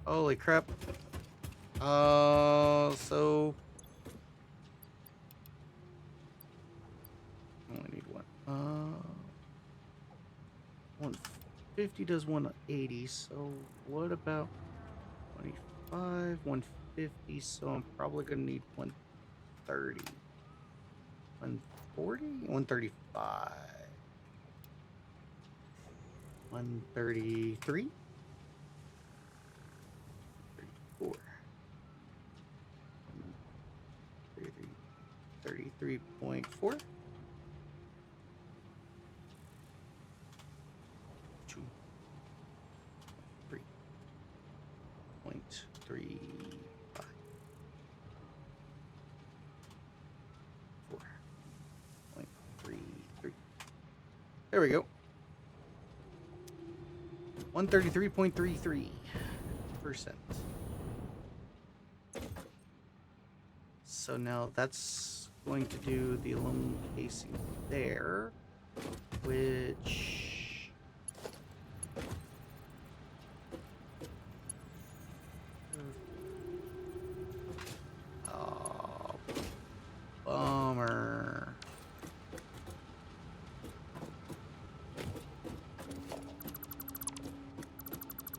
Holy crap. So I only need one. 150 does 180, so what about 25, 150, so I'm probably gonna need 130. 140? 135. 133? 34. 33.4. 3.35. 4.33. There we go. 133.33%. So now that's going to do the aluminum casing there, which bummer.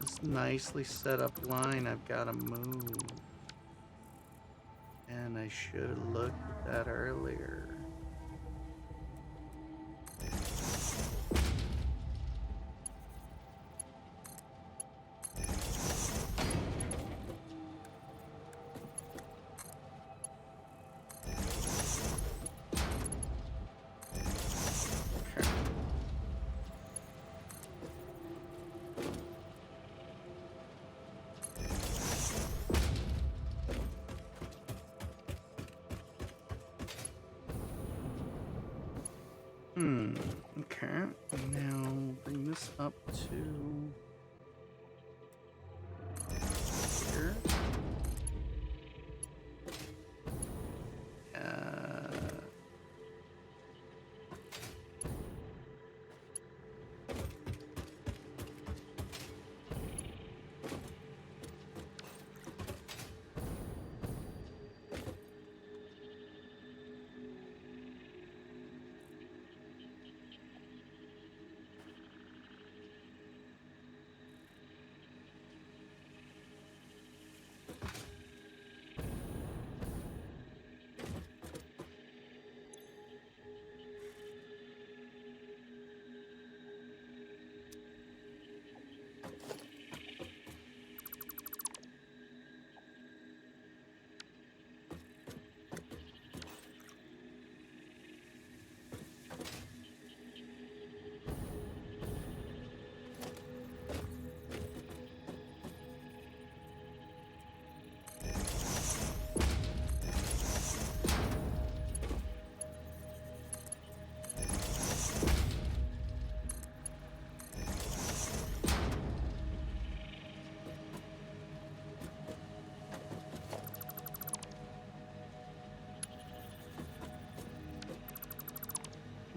This nicely set up line I've got to move. And I I should have looked at that earlier. Okay. Okay. Now bring this up to here.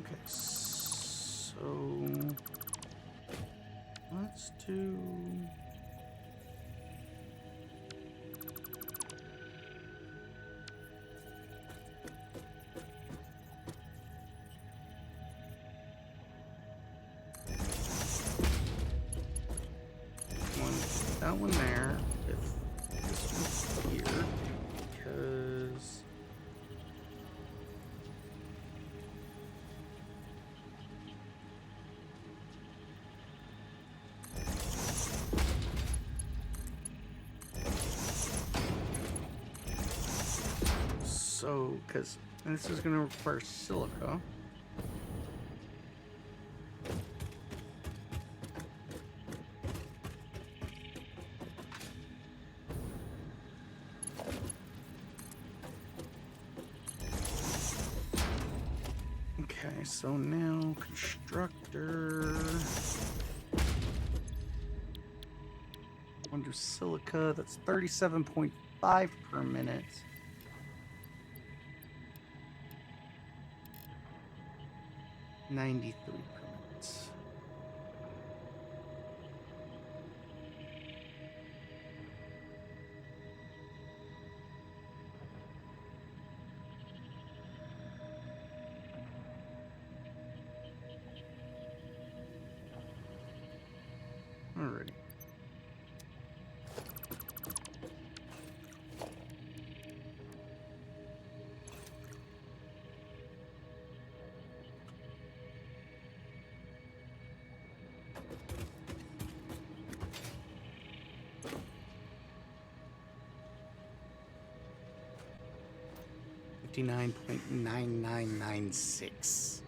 Okay, so let's do. That one there, if this one here, because and this is going to require silica. Okay, so now constructor. Under silica, that's 37.5 per minute. $93 per minute. Alrighty. $59.9996.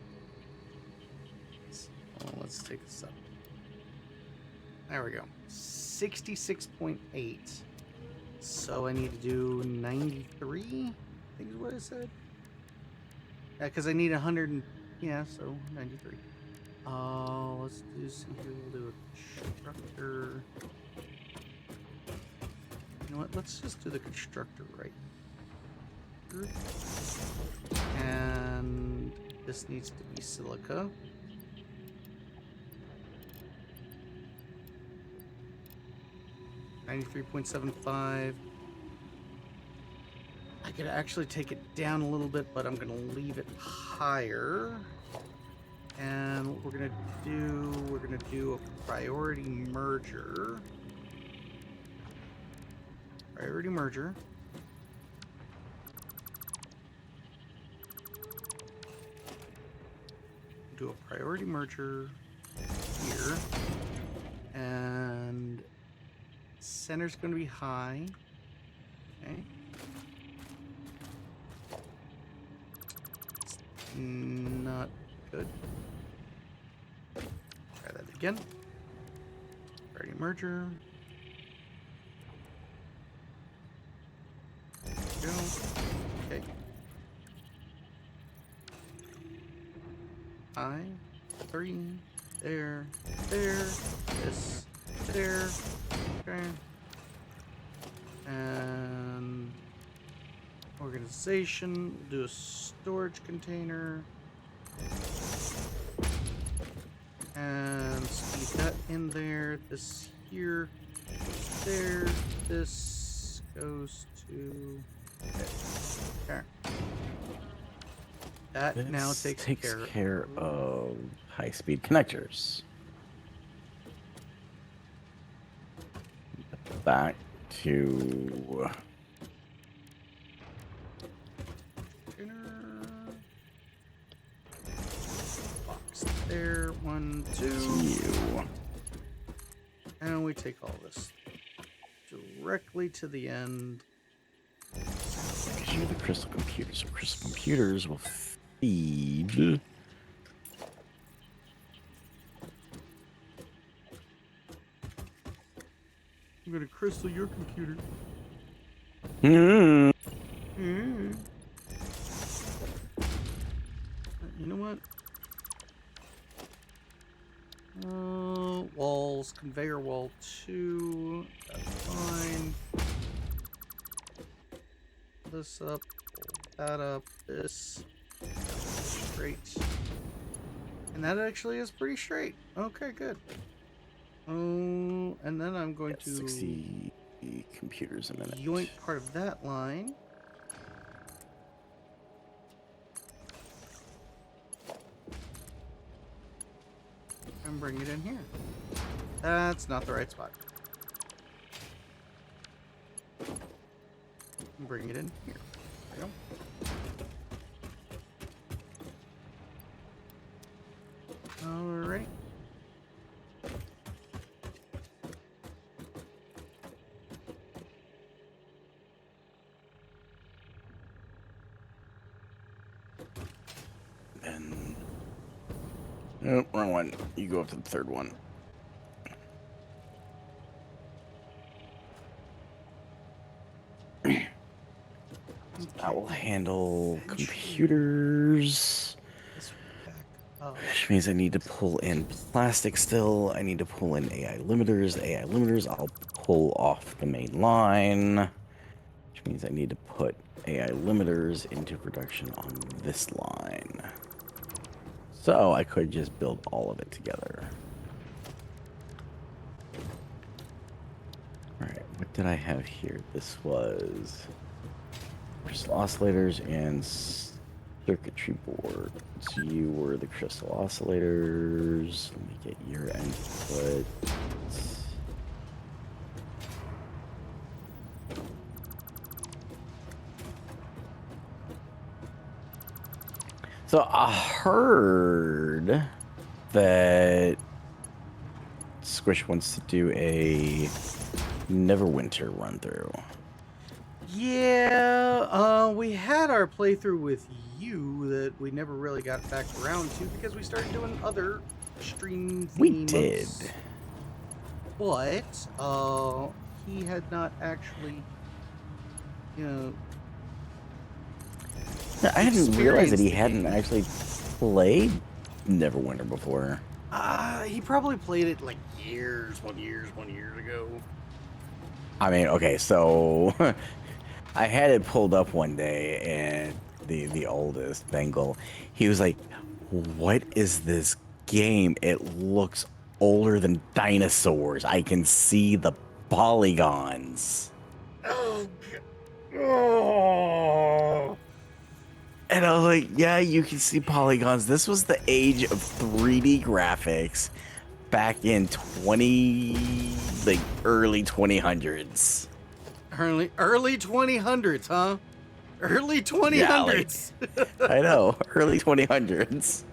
So let's take this up. There we go. 66.8. So I need to do 93, I think is what it said. Yeah, because I need 100 and, yeah, so 93. Let's do some here. We'll do a constructor. You know what? Let's just do the constructor right here. And this needs to be silica. $93.75. I could actually take it down a little bit, but I'm gonna leave it higher. And what we're gonna do a priority merger. Priority merger. do a priority merger here. And center's going to be high. Okay. It's not good. Try that again. Priority merger. There we go. Okay. I 3 there, this, there, okay, and organization. We'll do a storage container, and speed that in there. This here goes there. This goes to there. That This now takes care of high-speed connectors. Back to box there. 1, 2. you. And we take all this directly to the end. Because you're the crystal computers. So crystal computers will feed. I'm gonna crystal your computer. Hmm. You know what? Walls, conveyor wall 2. That's fine. This up, pull that up, this straight. And that actually is pretty straight. Okay, good. Oh, and then I'm going to 60 computers a minute. yoink part of that line. And bring it in here. That's not the right spot. Bring it in here. There we go. Alright. And oh, wrong one. You go up to the third one. That will handle computers. This back up. Which means I need to pull in plastic still. I need to pull in AI limiters. AI limiters I'll pull off the main line. Which means I need to put AI limiters into production on this line. So I could just build all of it together. Alright, what did I have here? This was crystal oscillators and circuitry board. So you were the crystal oscillators. Let me get your input. So I heard that Squish wants to do a Neverwinter run through. Yeah, we had our playthrough with you that we never really got back around to because we started doing other stream We themes. did. But he had not actually, you know, I hadn't realized that he experienced hadn't the actually played Neverwinter before. he probably played it like years ago. I mean, okay, so I had it pulled up one day, and the oldest Bengal, he was like, "What is this game? It looks older than dinosaurs. I can see the polygons." Oh, oh. And I was like, "Yeah, you can see polygons. This was the age of 3D graphics back in early 2000s." Early 2000s, huh? Early 2000s. I know, early 2000s.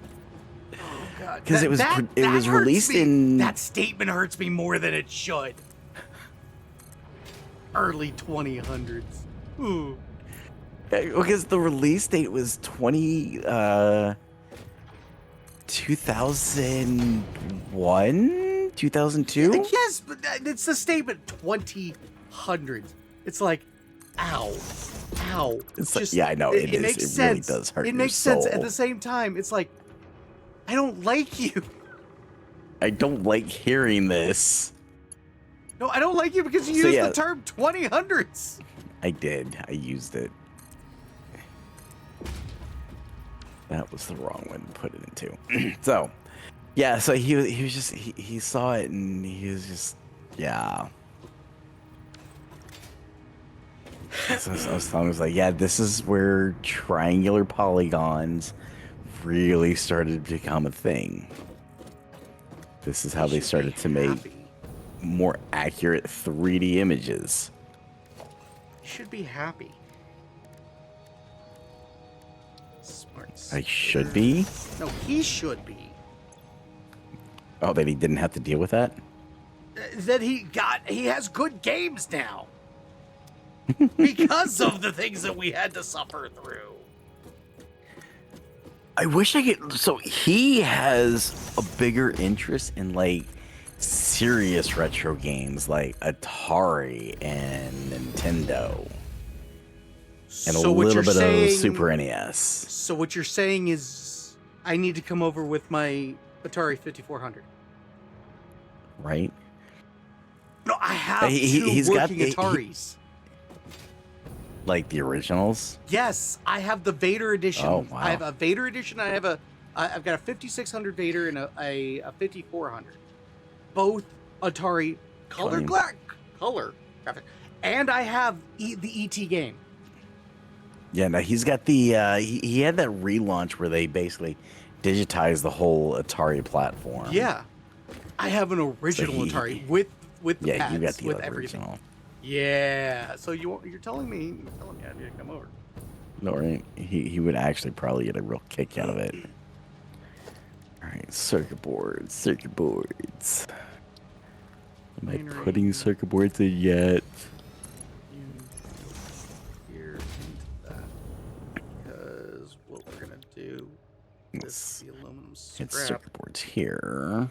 because it was released in That statement hurts me more than it should. Early 2000s. Ooh. because the release date was 2001, 2002. Yes, but it's the statement 2000s. It's like, ow. It's like, yeah, I know it is. Makes It sense. really does hurt It your makes sense. At soul. the same time, it's like, I don't like you. I don't like hearing this. No, I don't like you because you So, used yeah. the term 2000s. I did. I used it. That was the wrong one to put it into. So, yeah. So he was just he saw it and he was just yeah. So I was telling him, I was like, yeah, this is where triangular polygons really started to become a thing. This is how You they should be started to make happy. more accurate 3D images. You should be happy. Smart. I should be. No, he should be. Oh, that he didn't have to deal with that? That he has good games now. Because of the things that we had to suffer through. I wish I could. So he has a bigger interest in like serious retro games like Atari and Nintendo and So a what little you're bit saying, of Super E NES. So what you're saying is I need to come over with my Atari 5400. Right? No, I have He's two got working the- Ataris. Like the originals. Yes, I have the Vader edition. Oh, wow. I have a Vader edition. I've got a 5600 Vader and a 5400. Both Atari color Funny. color graphic, and I have the ET game. Yeah, no, he's got the he had that relaunch where they basically digitized the whole Atari platform. Yeah, I have an original he- Atari with the Yeah, pads, you got the with everything. original. Yeah, so you're telling me I need to come over. No, right? He would actually probably get a real kick out of it. All right, circuit boards. Am I Binary. putting circuit boards in yet? Here into that, because what we're gonna do is Let's the aluminum hit scrap, circuit boards here.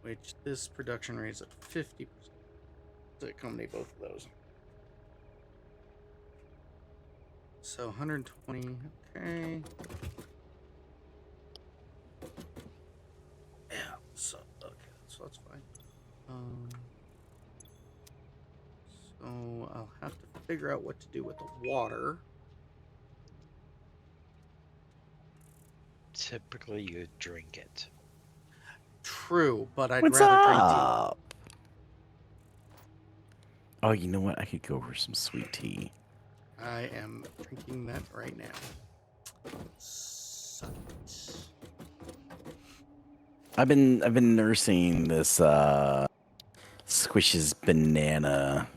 which this production rate is at 50%. To accommodate both of those. So 120, okay. Yeah, so that's fine. So I'll have to figure out what to do with the water. Typically, you drink it. True, but I'd What's rather drink tea. up? Oh, you know what? I could go for some sweet tea. I am drinking that right now. Suck it. I've been nursing this Squish's banana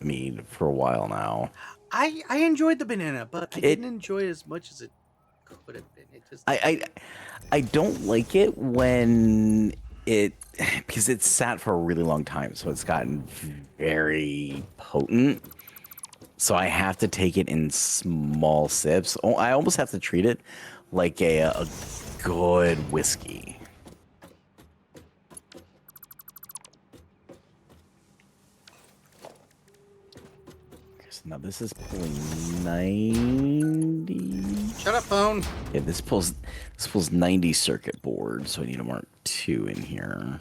mead for a while now. I enjoyed the banana, but I didn't enjoy it as much as it could have been. It just I don't like it when it because it's sat for a really long time, so it's gotten very potent. So I have to take it in small sips. Oh, I almost have to treat it like a good whiskey. So now this is pulling 90. shut up, phone. Yeah, this pulls 90 circuit boards, so I need to mark 2 in here.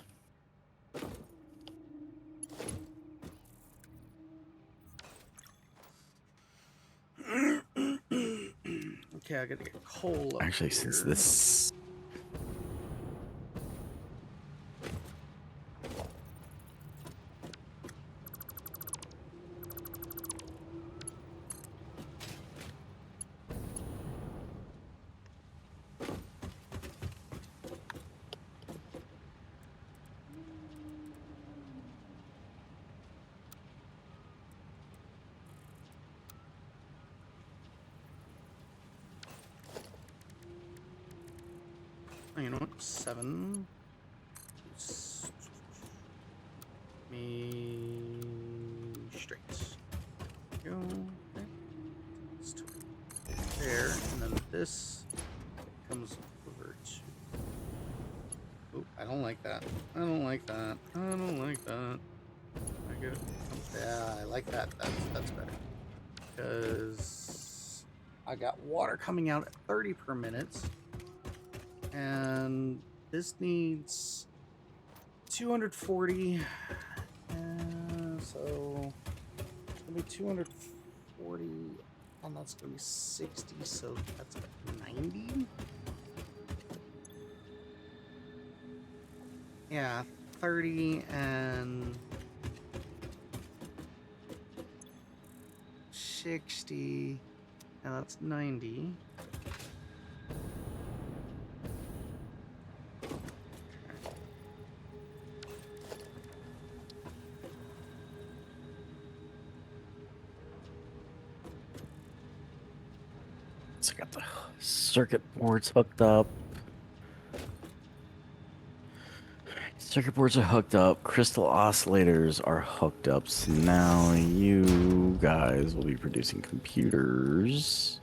Okay, I gotta get coal. Up Actually, since here. this You know what? 7. Me straight. Go. Okay. It's 20. There, and then this comes over to. Oh, I don't like that. I don't like that. I don't like that. I get. Yeah, I like that. That's better. Because I got water coming out at 30 per minute, and this needs 240. So it's gonna be 240, and that's gonna be 60. So that's like 90. Yeah, 30 and 60, and that's 90. So I got the circuit boards hooked up. Circuit boards are hooked up. Crystal oscillators are hooked up. So now you guys will be producing computers.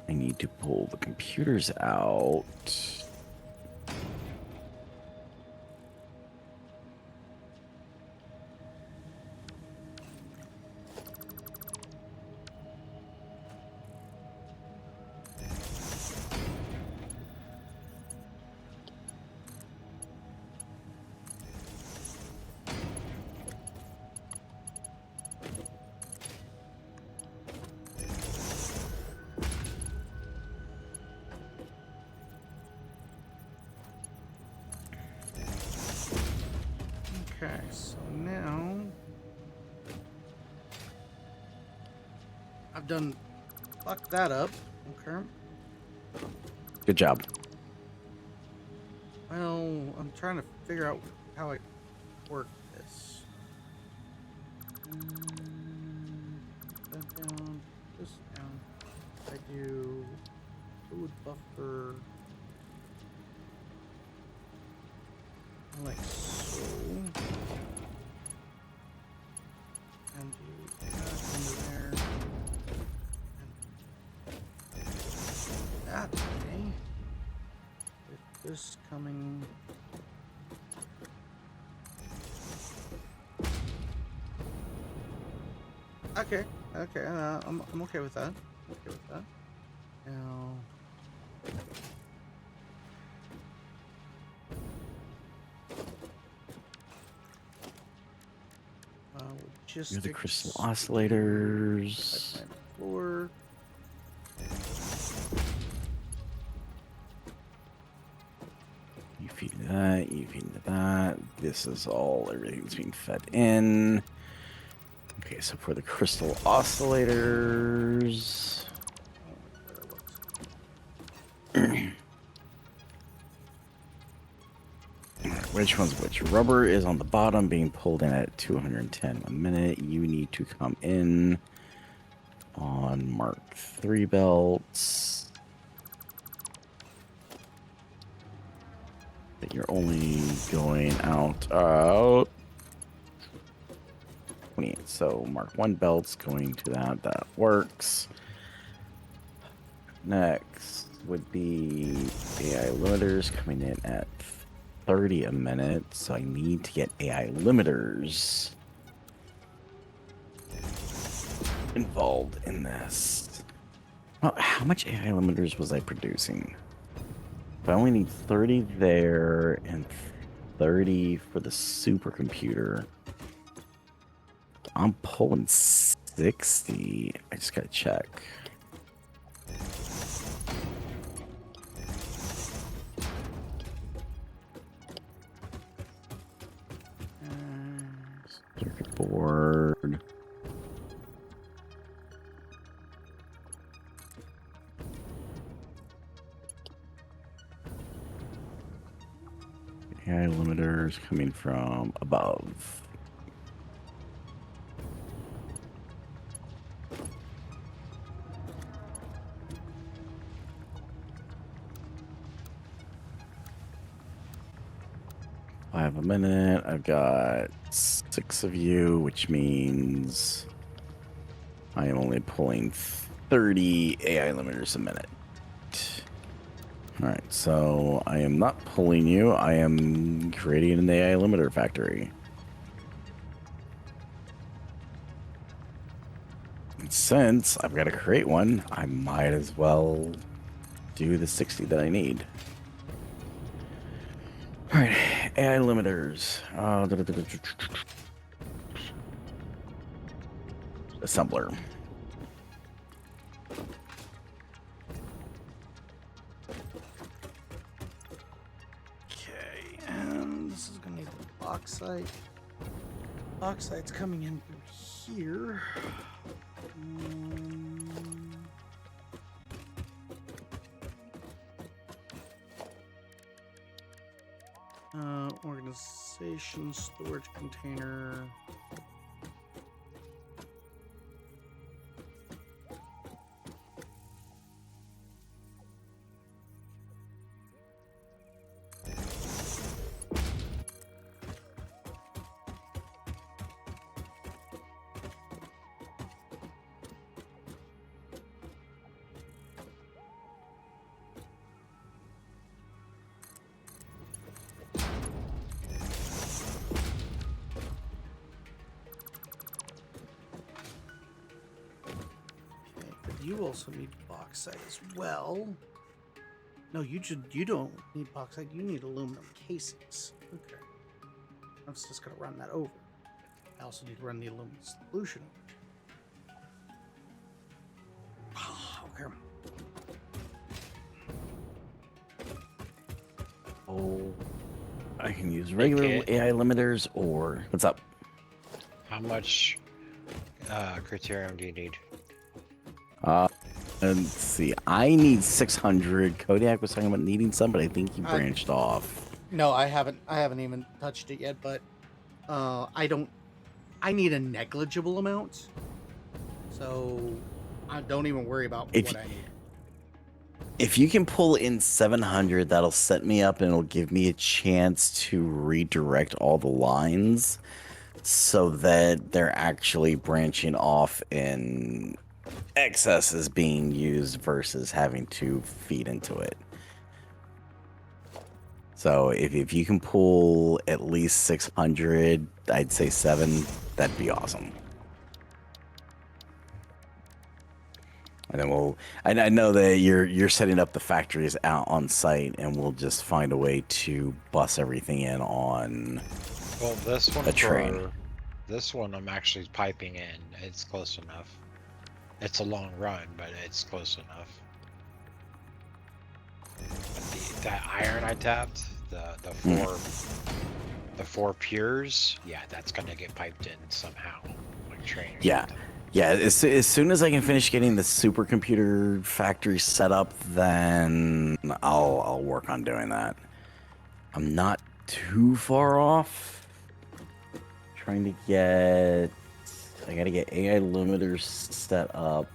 I need to pull the computers out. Okay, so now I've done fucked that up. Okay. Good job. Well, I'm trying to figure out how I work this. That down, this down. I do fluid buffer like so. And do that under there. And that way. With this coming. Okay, okay, I'm okay with that. Okay with that. Now. Just You're the crystal oscillators. Pipeline floor. You feed that, you feed that. This is all, everything's being fed in. Okay, so for the crystal oscillators. Which one's which? Rubber is on the bottom, being pulled in at 210 a minute. You need to come in on Mark 3 belts. But you're only going out 28. So Mark 1 belts going to that. That works. Next would be AI limiters coming in at 30 a minute, so I need to get AI limiters involved in this. Well, how much AI limiters was I producing? If I only need 30 there and 30 for the supercomputer, I'm pulling 60. I just gotta check. Circuit board. AI limiters coming from above. I have a minute. I've got 6 of you, which means I am only pulling 30 AI limiters a minute. All right, so I am not pulling you. I am creating an AI limiter factory. And since I've got to create one, I might as well do the 60 that I need. All right, AI limiters. Assembler. Okay, and this is gonna need the bauxite. Bauxite's coming in through here. Organization, storage container. You also need bauxite as well. No, you don't need bauxite. You need aluminum casings. Okay. I was just gonna run that over. I also need to run the aluminum solution. Okay. Oh, I can use regular Okay. AI limiters or what's up? How much criterium do you need? Let's see. I need 600. Kodiak was talking about needing some, but I think he I- branched off. No, I haven't even touched it yet, but I need a negligible amount. So I don't even worry about If- what I need. If you can pull in 700, that'll set me up and it'll give me a chance to redirect all the lines so that they're actually branching off in excess is being used versus having to feed into it. So if you can pull at least 600, I'd say 7, that'd be awesome. And then I know that you're setting up the factories out on site, and we'll just find a way to bus everything in on. Well, this one A train. This one I'm actually piping in. It's close enough. It's a long run, but it's close enough. But that iron I tapped, the four pures, yeah, that's gonna get piped in somehow, like train. Or Yeah. something. Yeah, as soon as I can finish getting the supercomputer factory set up, then I'll work on doing that. I'm not too far off. Trying to get, I gotta get AI limiters set up,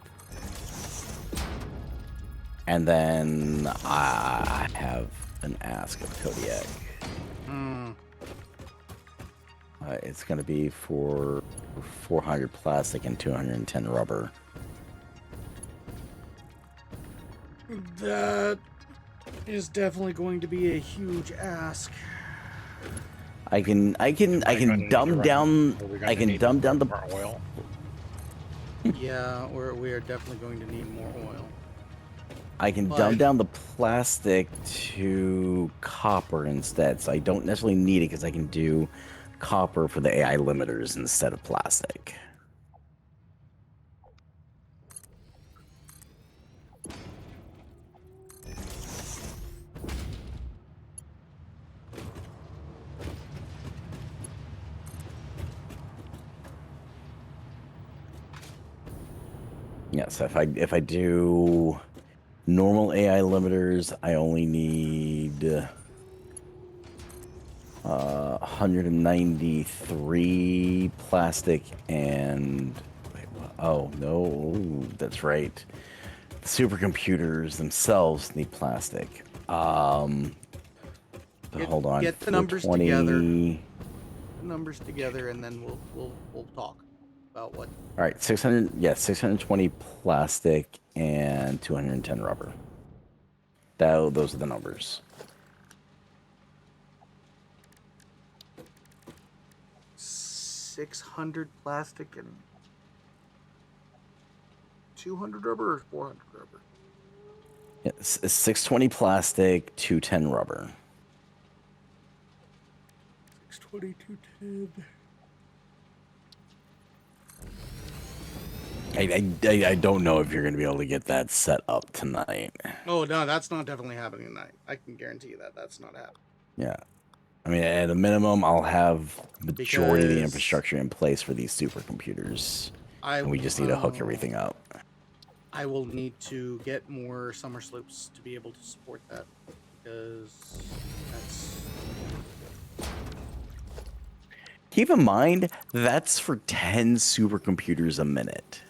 and then I have an ask of Kodiak. It's gonna be for 400 plastic and 210 rubber. That is definitely going to be a huge ask. I can Are we gonna need to dumb run- down. are we I gonna can need dumb down the. more oil. Yeah, we are definitely going to need more oil. I can dumb down the plastic to copper instead, so I don't necessarily need it because I can do copper for the AI limiters instead of plastic. Yeah, so if I do normal AI limiters, I only need 193 plastic and wait, oh no, that's right. The supercomputers themselves need plastic. hold on. Get the numbers 420. numbers together, and then we'll talk about what. All right, 600. Yeah, 620 plastic and 210 rubber. Those are the numbers. 600 plastic and 200 rubber or 400 rubber. Yeah, 620 plastic, 210 rubber. 620, 210. I don't know if you're going to be able to get that set up tonight. Oh no, that's not definitely happening tonight. I can guarantee you that that's not happening. Yeah. I mean, at a minimum, I'll have majority of the Because- infrastructure in place for these supercomputers. And we just need to hook everything up. I will need to get more summer slopes to be able to support that, because that's Keep in mind, that's for 10 supercomputers a minute.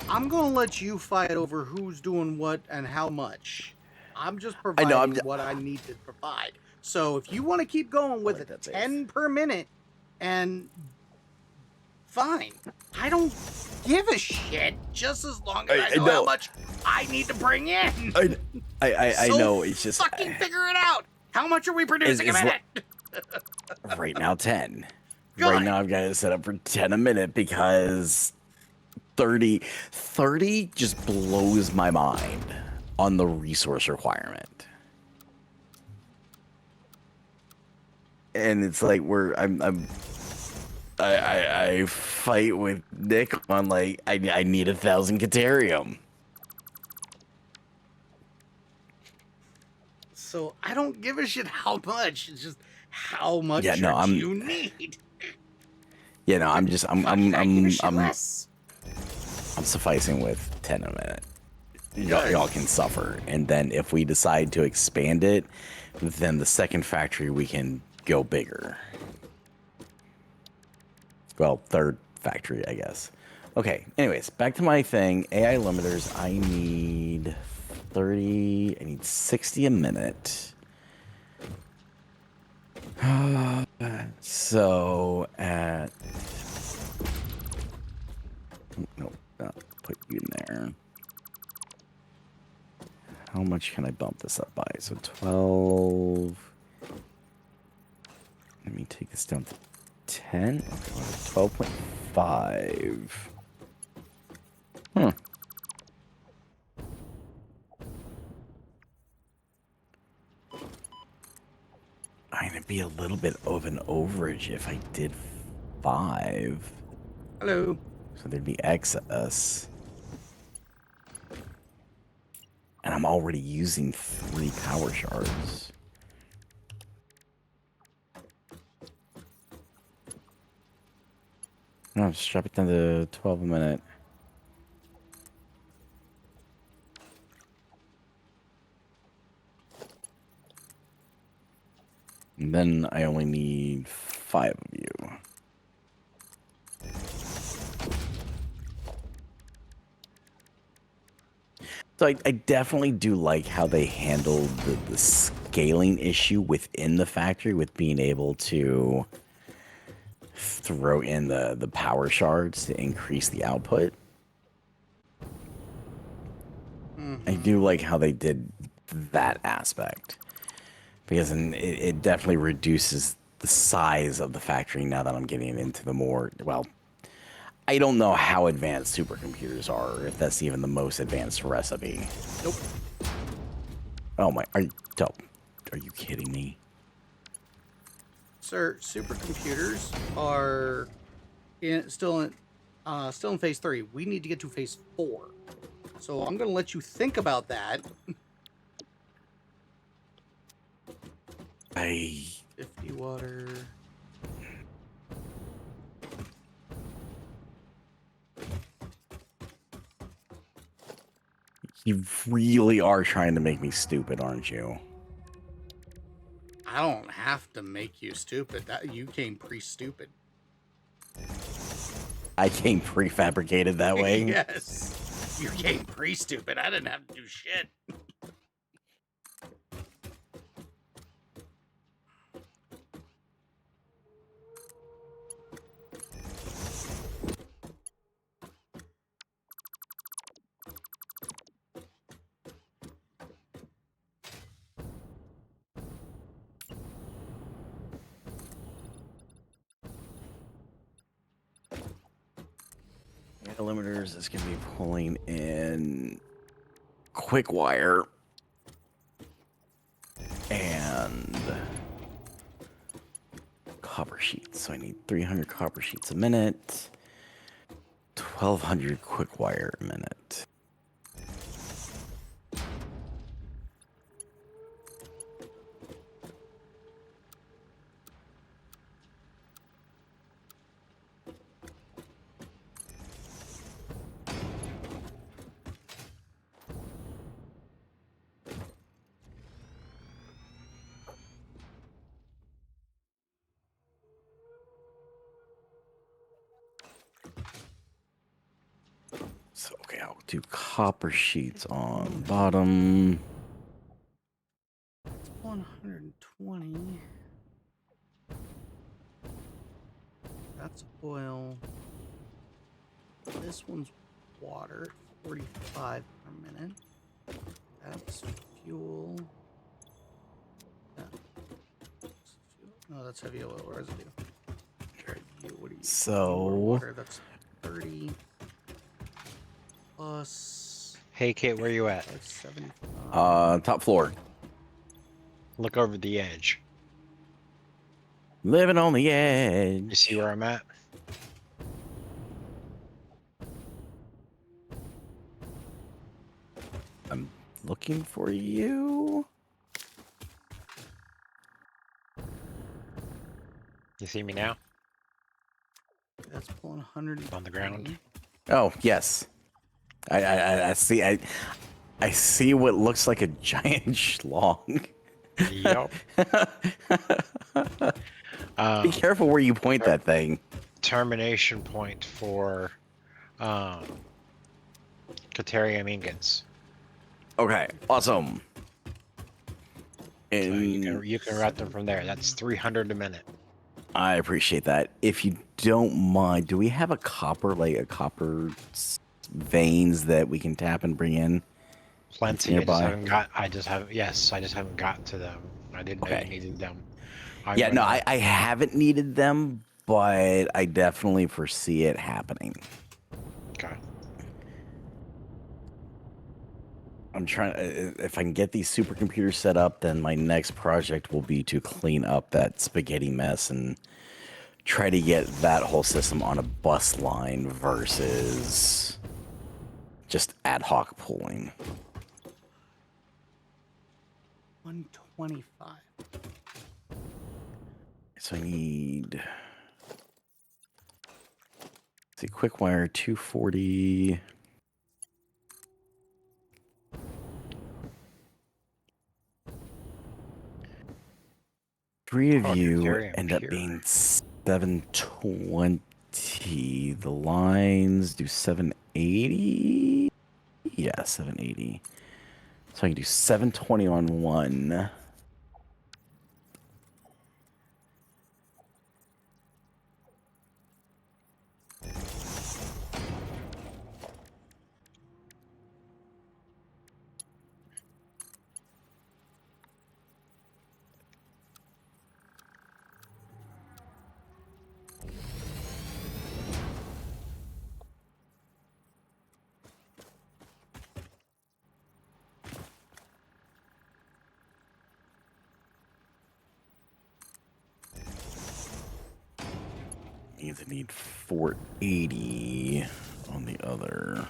I'm gonna let you fight over who's doing what and how much. I'm just I providing know, what I need to provide. So if you want to keep going with like it that 10 per minute, and fine, I don't give a shit. Just as long as I know how know. much I need to bring in. I So know, it's just fucking figure it out. How much are we producing a it's minute? right now 10. Good. Right now I've got it set up for 10 a minute because 30 just blows my mind on the resource requirement. And it's like I fight with Nick on like I need 1,000 Caterium. So I don't give a shit how much. It's just how much Yeah, no, I'm- you need. You know, I'm Less. I'm sufficing with 10 a minute. Good. Y'all can suffer, and then if we decide to expand it, then the second factory we can go bigger. Well, third factory, I guess. Okay. Anyways, back to my thing. AI limiters. I need 30. I need 60 a minute. So at no, put you in there. How much can I bump this up by? So 12. Let me take this down to 10. Okay, 12.5. I'd be a little bit of an overage if I did 5. Hello. So there'd be excess. And I'm already using 3 power shards. No, just drop it down to 12 a minute. And then I only need 5 of you. So I definitely do like how they handled the scaling issue within the factory with being able to throw in the power shards to increase the output. I do like how they did that aspect. Because it definitely reduces the size of the factory now that I'm getting into the more, well, I don't know how advanced supercomputers are, if that's even the most advanced recipe. Nope. Oh my, are you kidding me? Sir, supercomputers are still in phase 3. We need to get to phase 4. So I'm going to let you think about that. 50 water. You really are trying to make me stupid, aren't you? I don't have to make you stupid. That you came pre-stupid. I came prefabricated that way. Yes. You came pre-stupid. I didn't have to do shit. limiters is going to be pulling in quick wire and copper sheets. So I need 300 copper sheets a minute, 1200 quick wire a minute. So, okay, I'll do copper sheets on bottom. 120. That's oil. This one's water, 45 per minute. That's fuel. No, that's heavy oil residue. What do you? So- Water, that's 30 plus Hey, Kate, where you at? 575. Top floor. Look over the edge. Living on the edge. You see where I'm at? I'm looking for you. You see me now? That's pulling 100 On the ground. Oh, yes. I see. I see what looks like a giant schlong. Yep. Be careful where you point that thing. Termination point for Caterium ingots. Okay, awesome. So And you can route them from there. That's 300 a minute. I appreciate that. If you don't mind, do we have a copper veins that we can tap and bring in? Plenty. Nearby. I just haven't got to them. I didn't know Okay. you needed them. Yeah, no, I haven't needed them, but I definitely foresee it happening. Okay. I'm trying. If I can get these supercomputers set up, then my next project will be to clean up that spaghetti mess and try to get that whole system on a bus line versus just ad hoc pulling. 125. So I need. Let's see, quick wire 240. Three of Oh, you Caterium end up pure. being 720. The lines do 780. Yeah, 780. So I can do 720 on one. Means I need 480 on the other.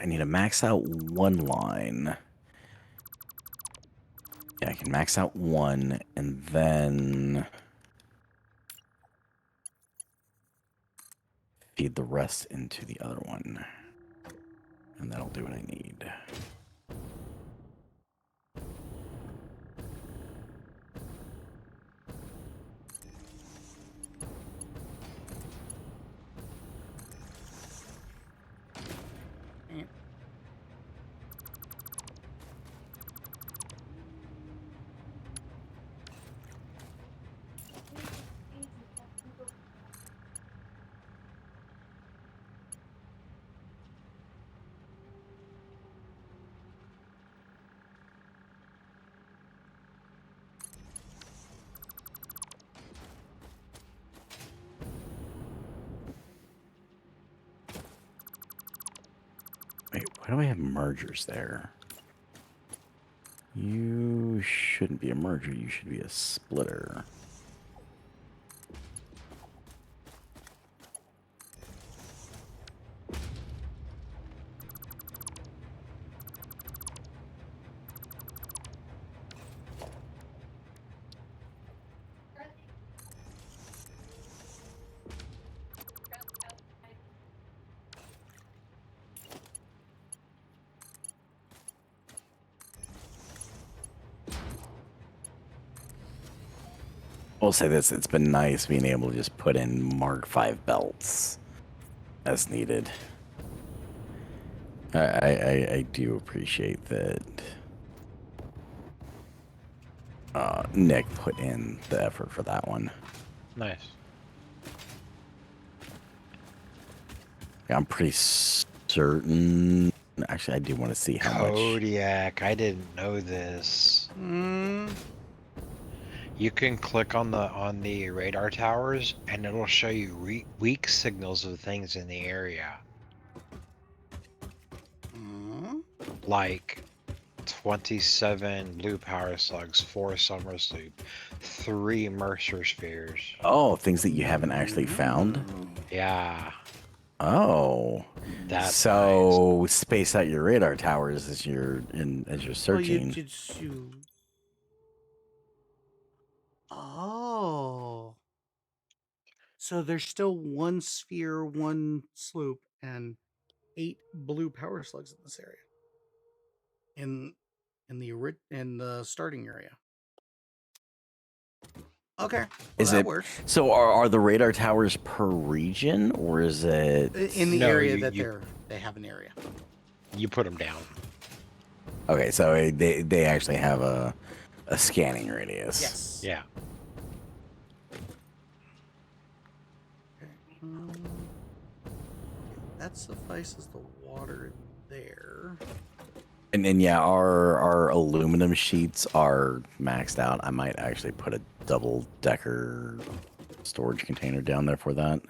I need to max out one line. Yeah, I can max out one and then feed the rest into the other one. And that'll do what I need. Wait, why do I have mergers there? You shouldn't be a merger, you should be a splitter. We'll say this, it's been nice being able to just put in Mark V belts as needed. I do appreciate that Nick put in the effort for that one. Nice. I'm pretty certain. Actually, I do want to see how much. Kodiak, I didn't know this. You can click on the radar towers, and it'll show you weak signals of things in the area, like 27 blue power slugs, 4 summer sloop, 3 Mercer spheres. Oh, things that you haven't actually found. Yeah, Oh, that's so space out your radar towers as you're searching. Well, Oh. So there's still 1 sphere, 1 sloop, and 8 blue power slugs in this area. In the starting area. Okay. Well, Is that it works. so? Are the radar towers per region, or is it? In the No, area you- that you- they have an area. You put them down. Okay, so they actually have a scanning radius. Yes. Yeah. Okay. That suffices the water there. And then yeah, our aluminum sheets are maxed out. I might actually put a double decker storage container down there for that.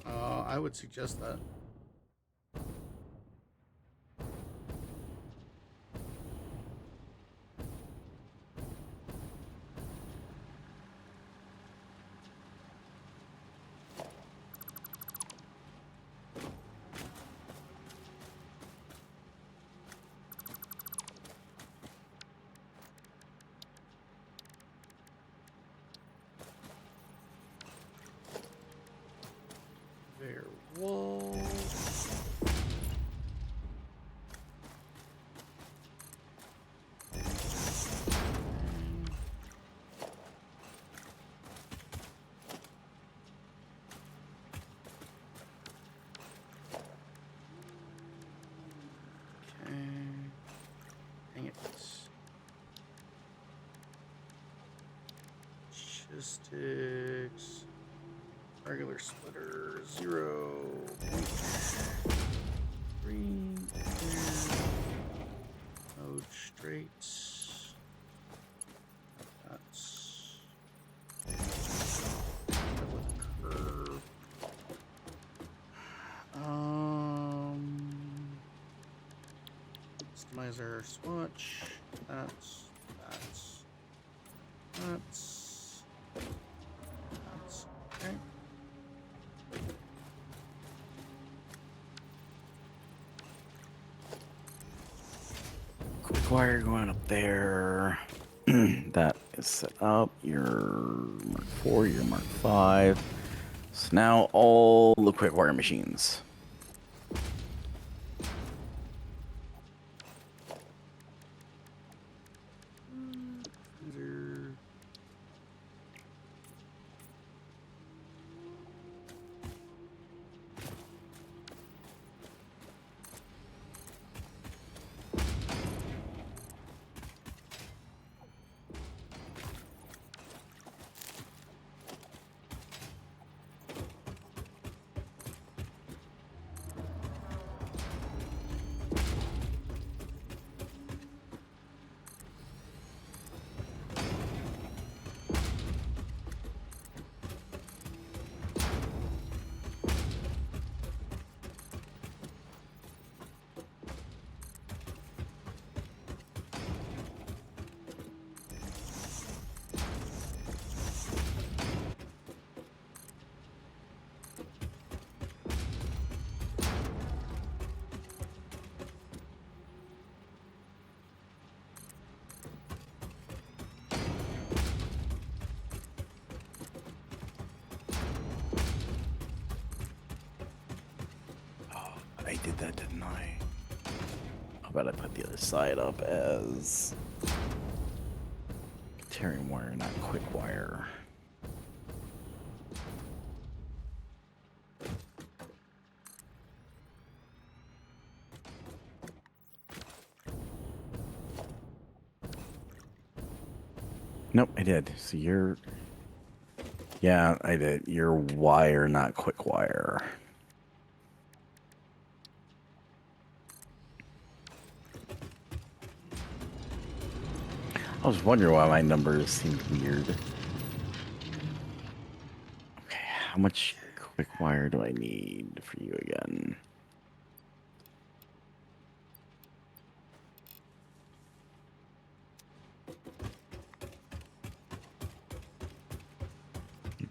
I would suggest that. There walls. Okay. Dang it. Logistics. Regular splitter 0.3. Mode straight. That's with curve. Customizer swatch. That's okay. Quick wire going up there. That is set up. Your Mark 4, your Mark 5. So now all the quick wire machines. These are- Oh, I did that, didn't I? How about I put the other side up as tearing wire, not quick wire. Nope, I did. So you're... Yeah, I did. You're wire, not quick wire. I was wondering why my numbers seemed weird. Okay, how much quick wire do I need for you again?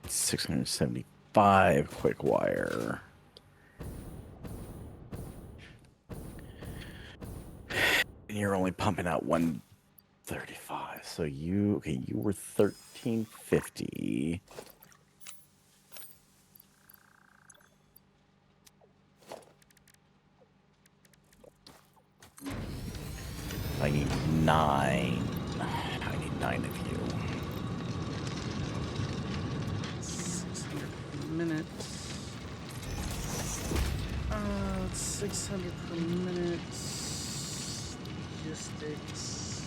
It's 675 quick wire. And you're only pumping out 135. So you were 1350. I need 9. I need 9 of you. 600 per minute. It's 600 per minute. Logistics.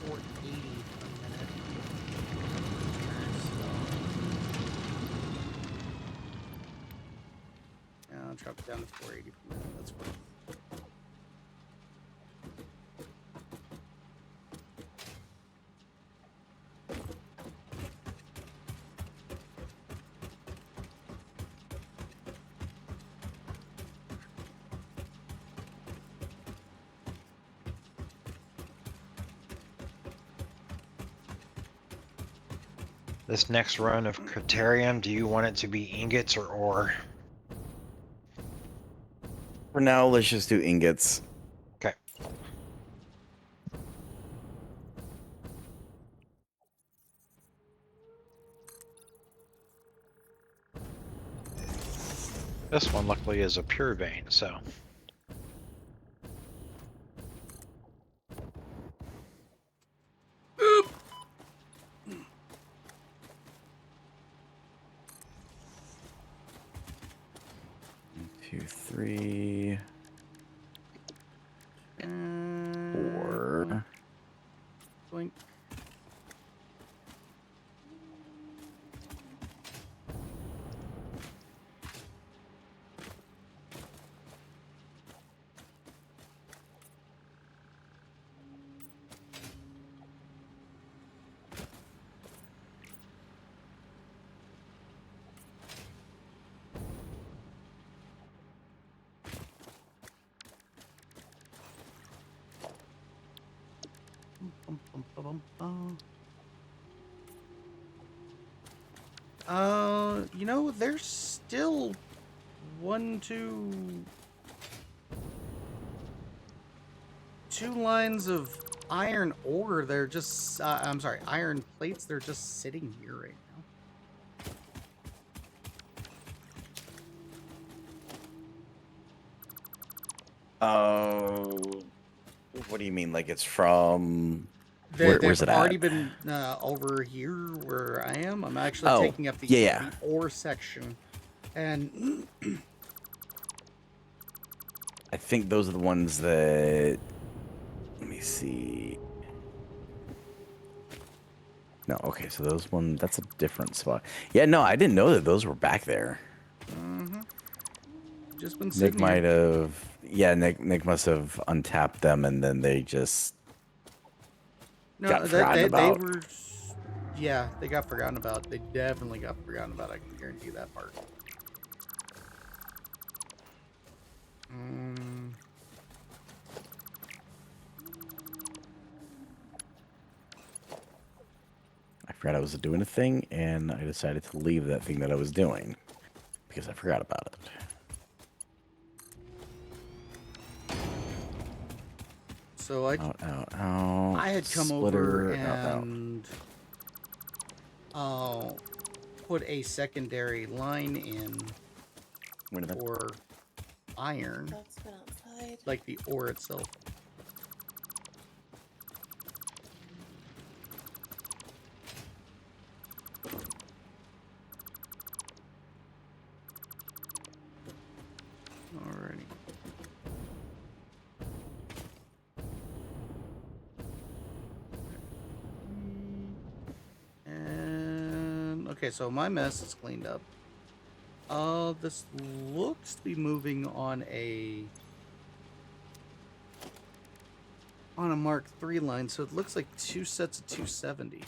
480 per minute. Yeah, I'll drop it down to 480 per minute. That's fine. This next run of Criterium, do you want it to be ingots or ore? For now, let's just do ingots. Okay. This one luckily is a pure vein, so. Two, three, And 4. Boink. Bum, bum, bum, bum, bum. You know, there's still two lines of iron ore. They're just, I'm sorry, iron plates. They're just sitting here right now. What do you mean? Like it's from? They've Where's it already at? been over here where I am. I'm actually Oh, taking up the, yeah. the ore section. And I think those are the ones that. Let me see. No, okay, so those one that's a different spot. Yeah, no, I didn't know that those were back there. just been Nick sitting might here. have. Yeah, Nick must have untapped them and then they just No, got forgotten they about. were. Yeah, they got forgotten about. They definitely got forgotten about. I can guarantee that part. Mm, I forgot I was doing a thing, and I decided to leave that thing that I was doing because I forgot about it. so Out. I had come over Splitter, out. and put a secondary line in Wait a minute. for iron, Dog's been outside. like the ore itself. Alrighty. And okay, so my mess is cleaned up. This looks to be moving on a Mark III line, so it looks like 2 sets of 270.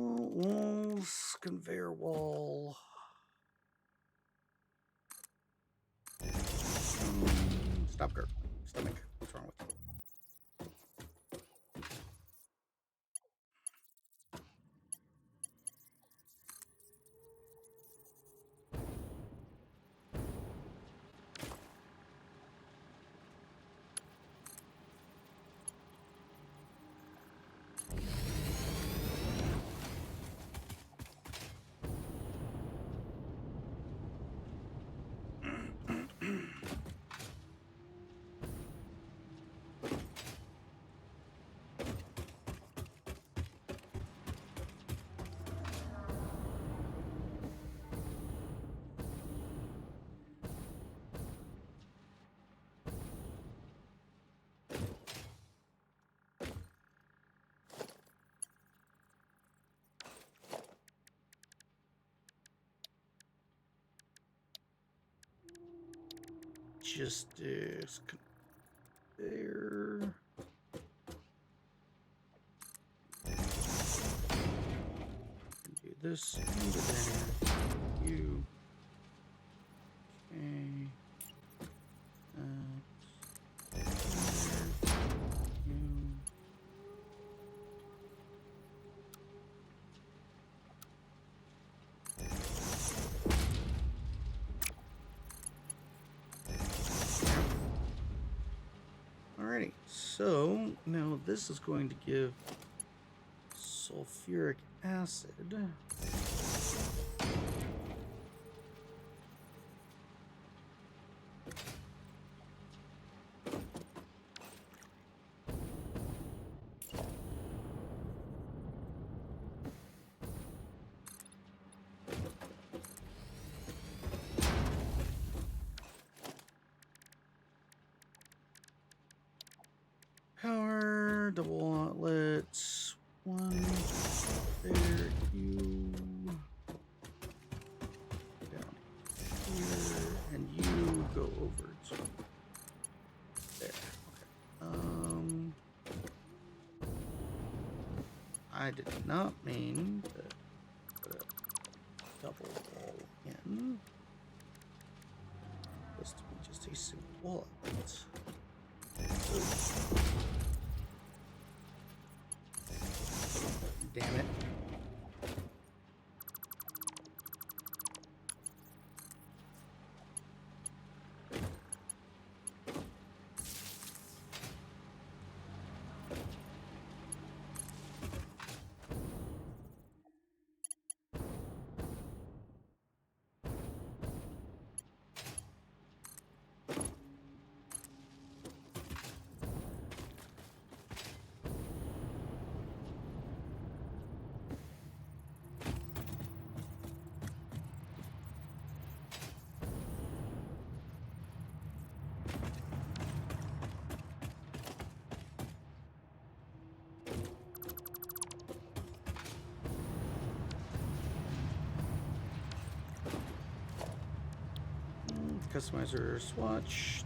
Walls, conveyor wall. Stop, Kurt. Stomach. What's wrong with you? Just this there. Do this into there. You. Okay. There. You. Alrighty, so now this is going to give sulfuric acid. double outlets. One there, you down here, and you go over to there. Okay. I did not mean to put a double wall in. This to be just a single wall outlet. So, damn it. Customizer swatch.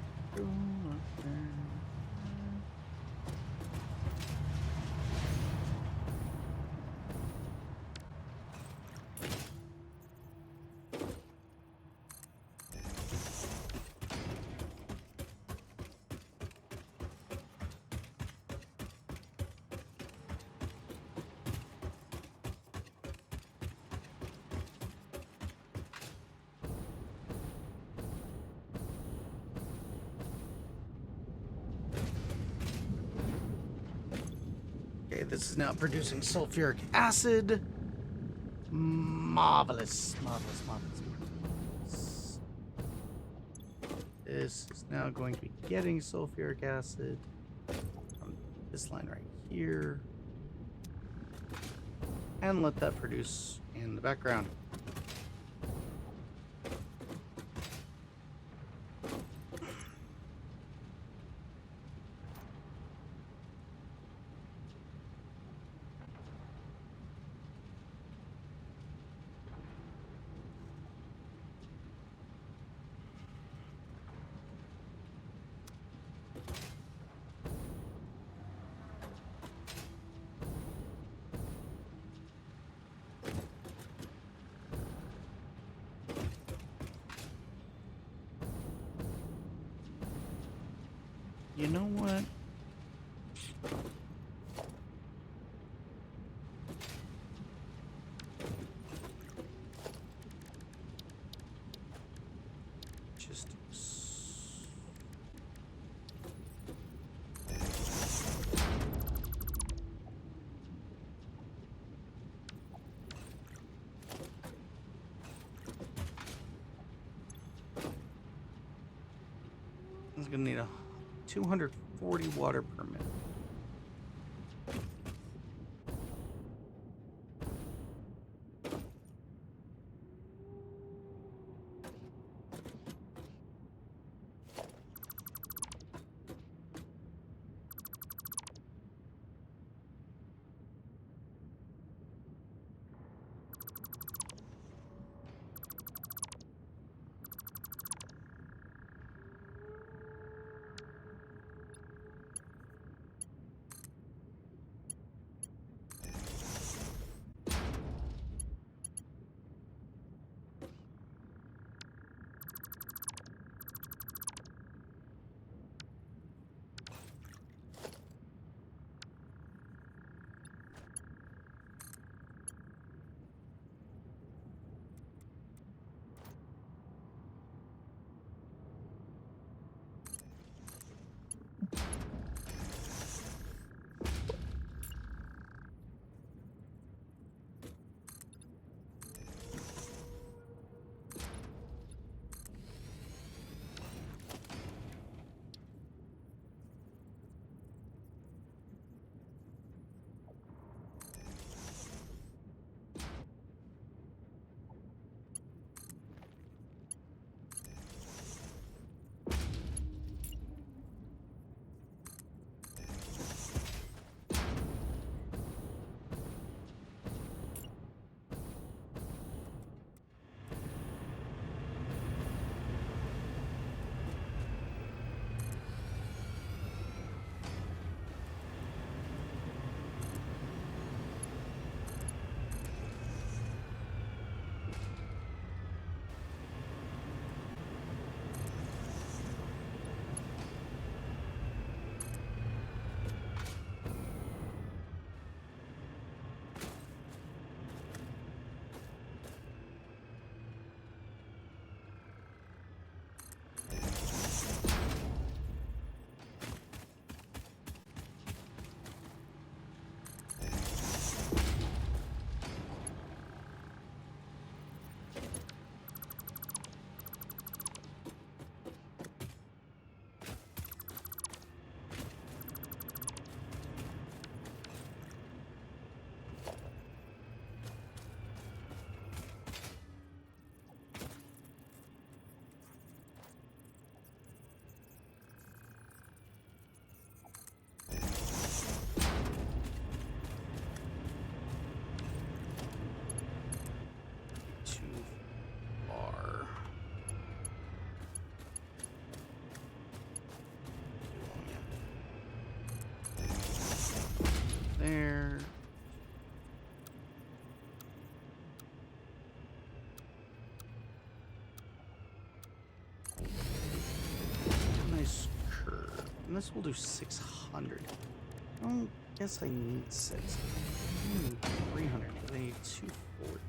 Okay, this is now producing sulfuric acid. Marvelous, marvelous, marvelous, marvelous. This is now going to be getting sulfuric acid from this line right here. And let that produce in the background. You know what? Just it's gonna need a 240 water per minute. And this will do 600. I don't guess I need 6. I need 300, but I need 240.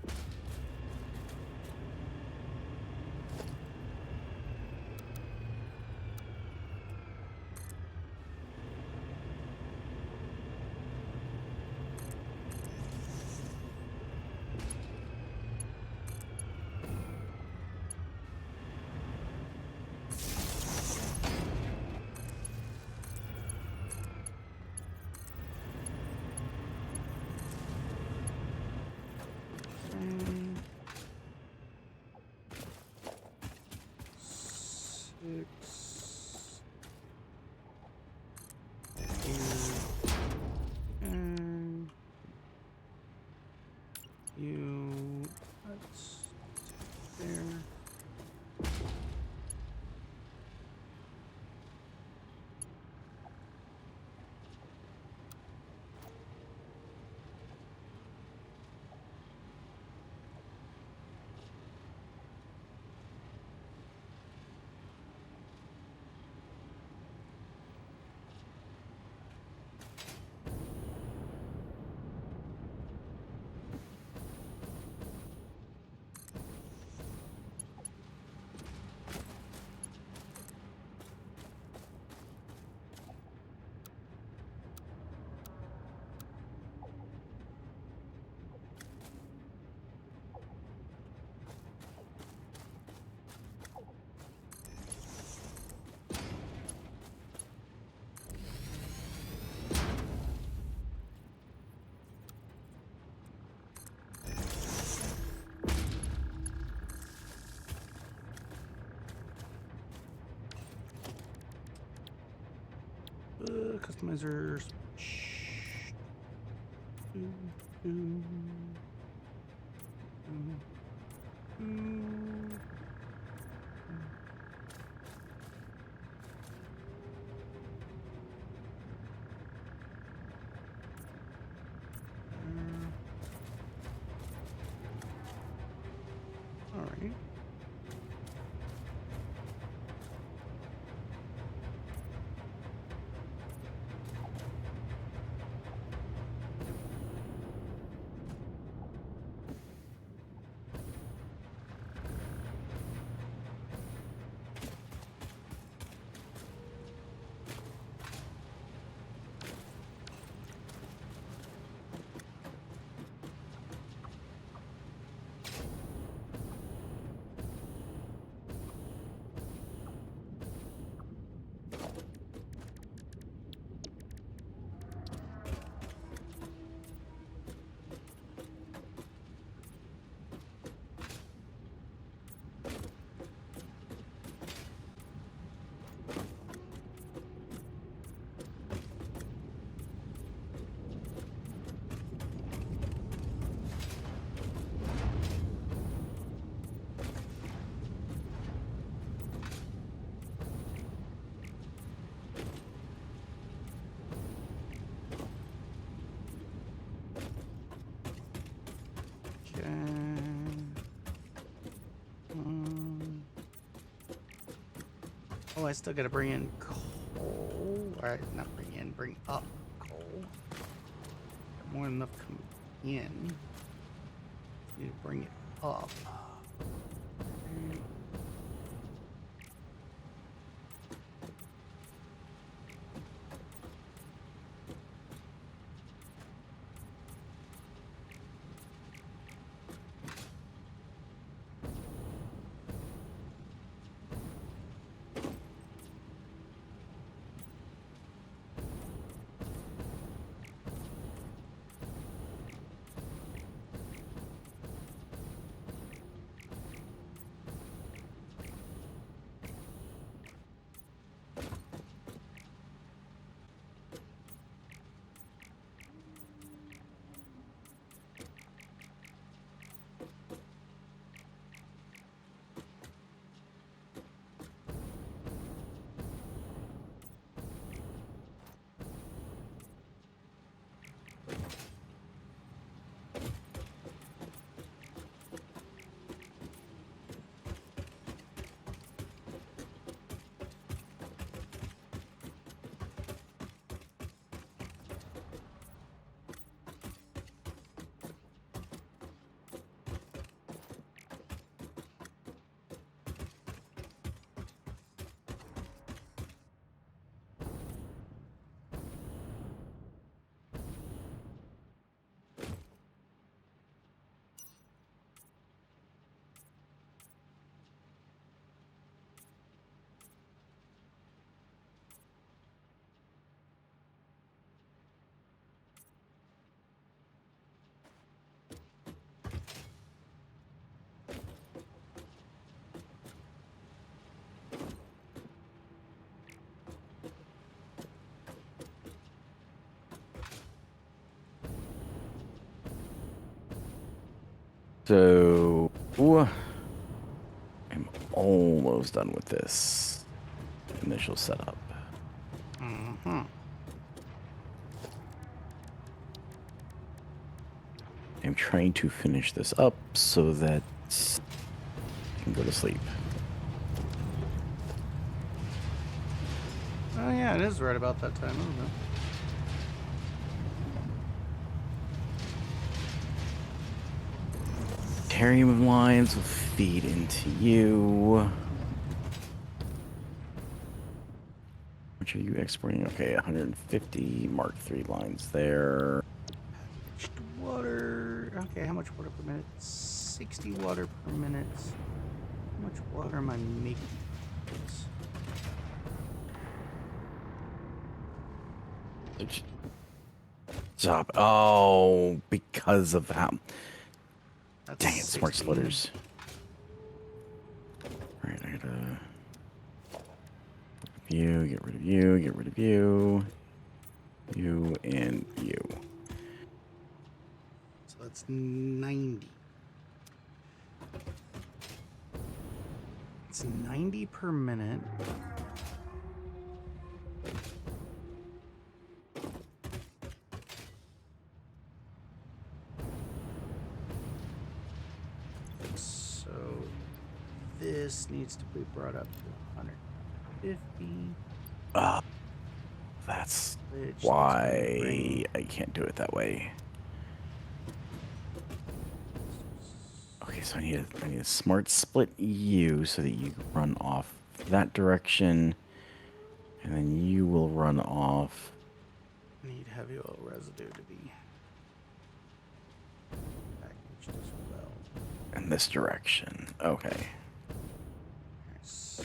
Six. And you. That's there. Customizers. All right. Oh, I still gotta bring in coal. Alright, not bring in, bring up coal. More than enough coming in. Need to bring it up. So I'm almost done with this initial setup. Mm-hmm. I'm trying to finish this up so that I can go to sleep. Oh yeah, it is right about that time, isn't it? Terrarium lines will feed into you. How much are you exporting? Okay, 150 Mark III lines there. Packaged water. Okay, how much water per minute? 60 water per minute. How much water am I making? Stop. Oh, because of how. That's Dang it, smart 16. splitters. Alright, I gotta. You, get rid of you, get rid of you. You and you. So that's 90. It's 90 per minute. So this needs to be brought up to 150. That's Which needs to why bring- I can't do it that way. Okay, so I need a smart split you so that you can run off that direction, and then you will run off need heavy oil residue to be packaged as well. in this direction. Okay. Okay, so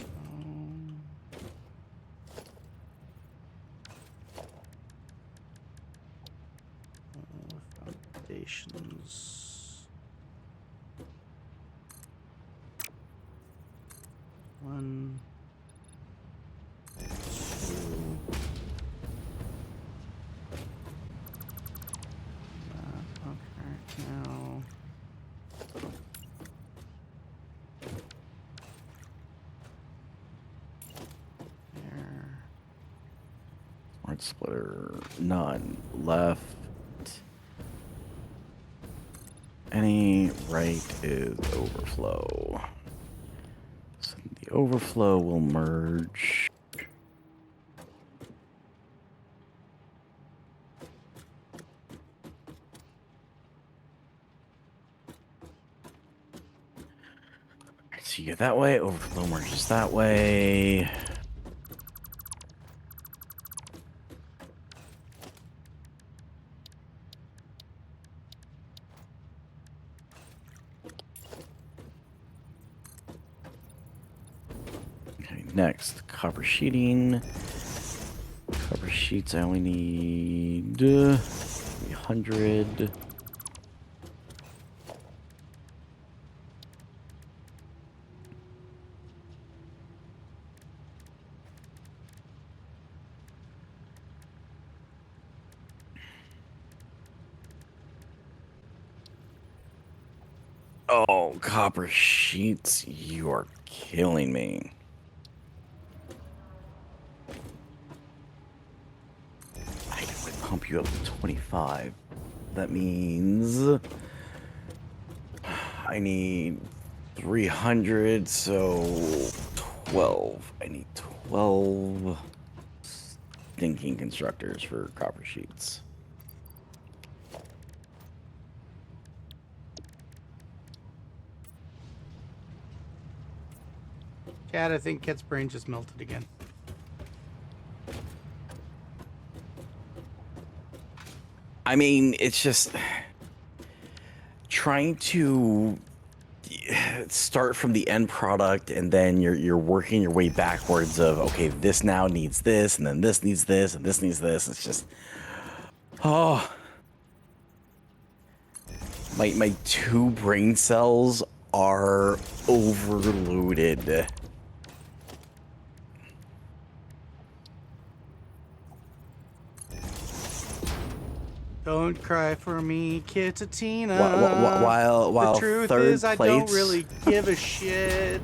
foundations. One, two. Okay, now. There. Smart splitter, none left. Any right is overflow. So the overflow will merge. So you get that way, overflow merges that way. Okay, next, copper sheeting. Copper sheets, I only need 300. Oh, copper sheets, you are killing me. I can only pump you up to 25. That means I need 300, so 12. I need 12 stinking constructors for copper sheets. Chad, I think Ket's brain just melted again. I mean, it's just trying to start from the end product, and then you're working your way backwards of, okay, this now needs this, and then this needs this, and this needs this. It's just, oh, my two brain cells are overloaded. Don't cry for me, Kitatina. While the truth third is, I don't place, really give a shit.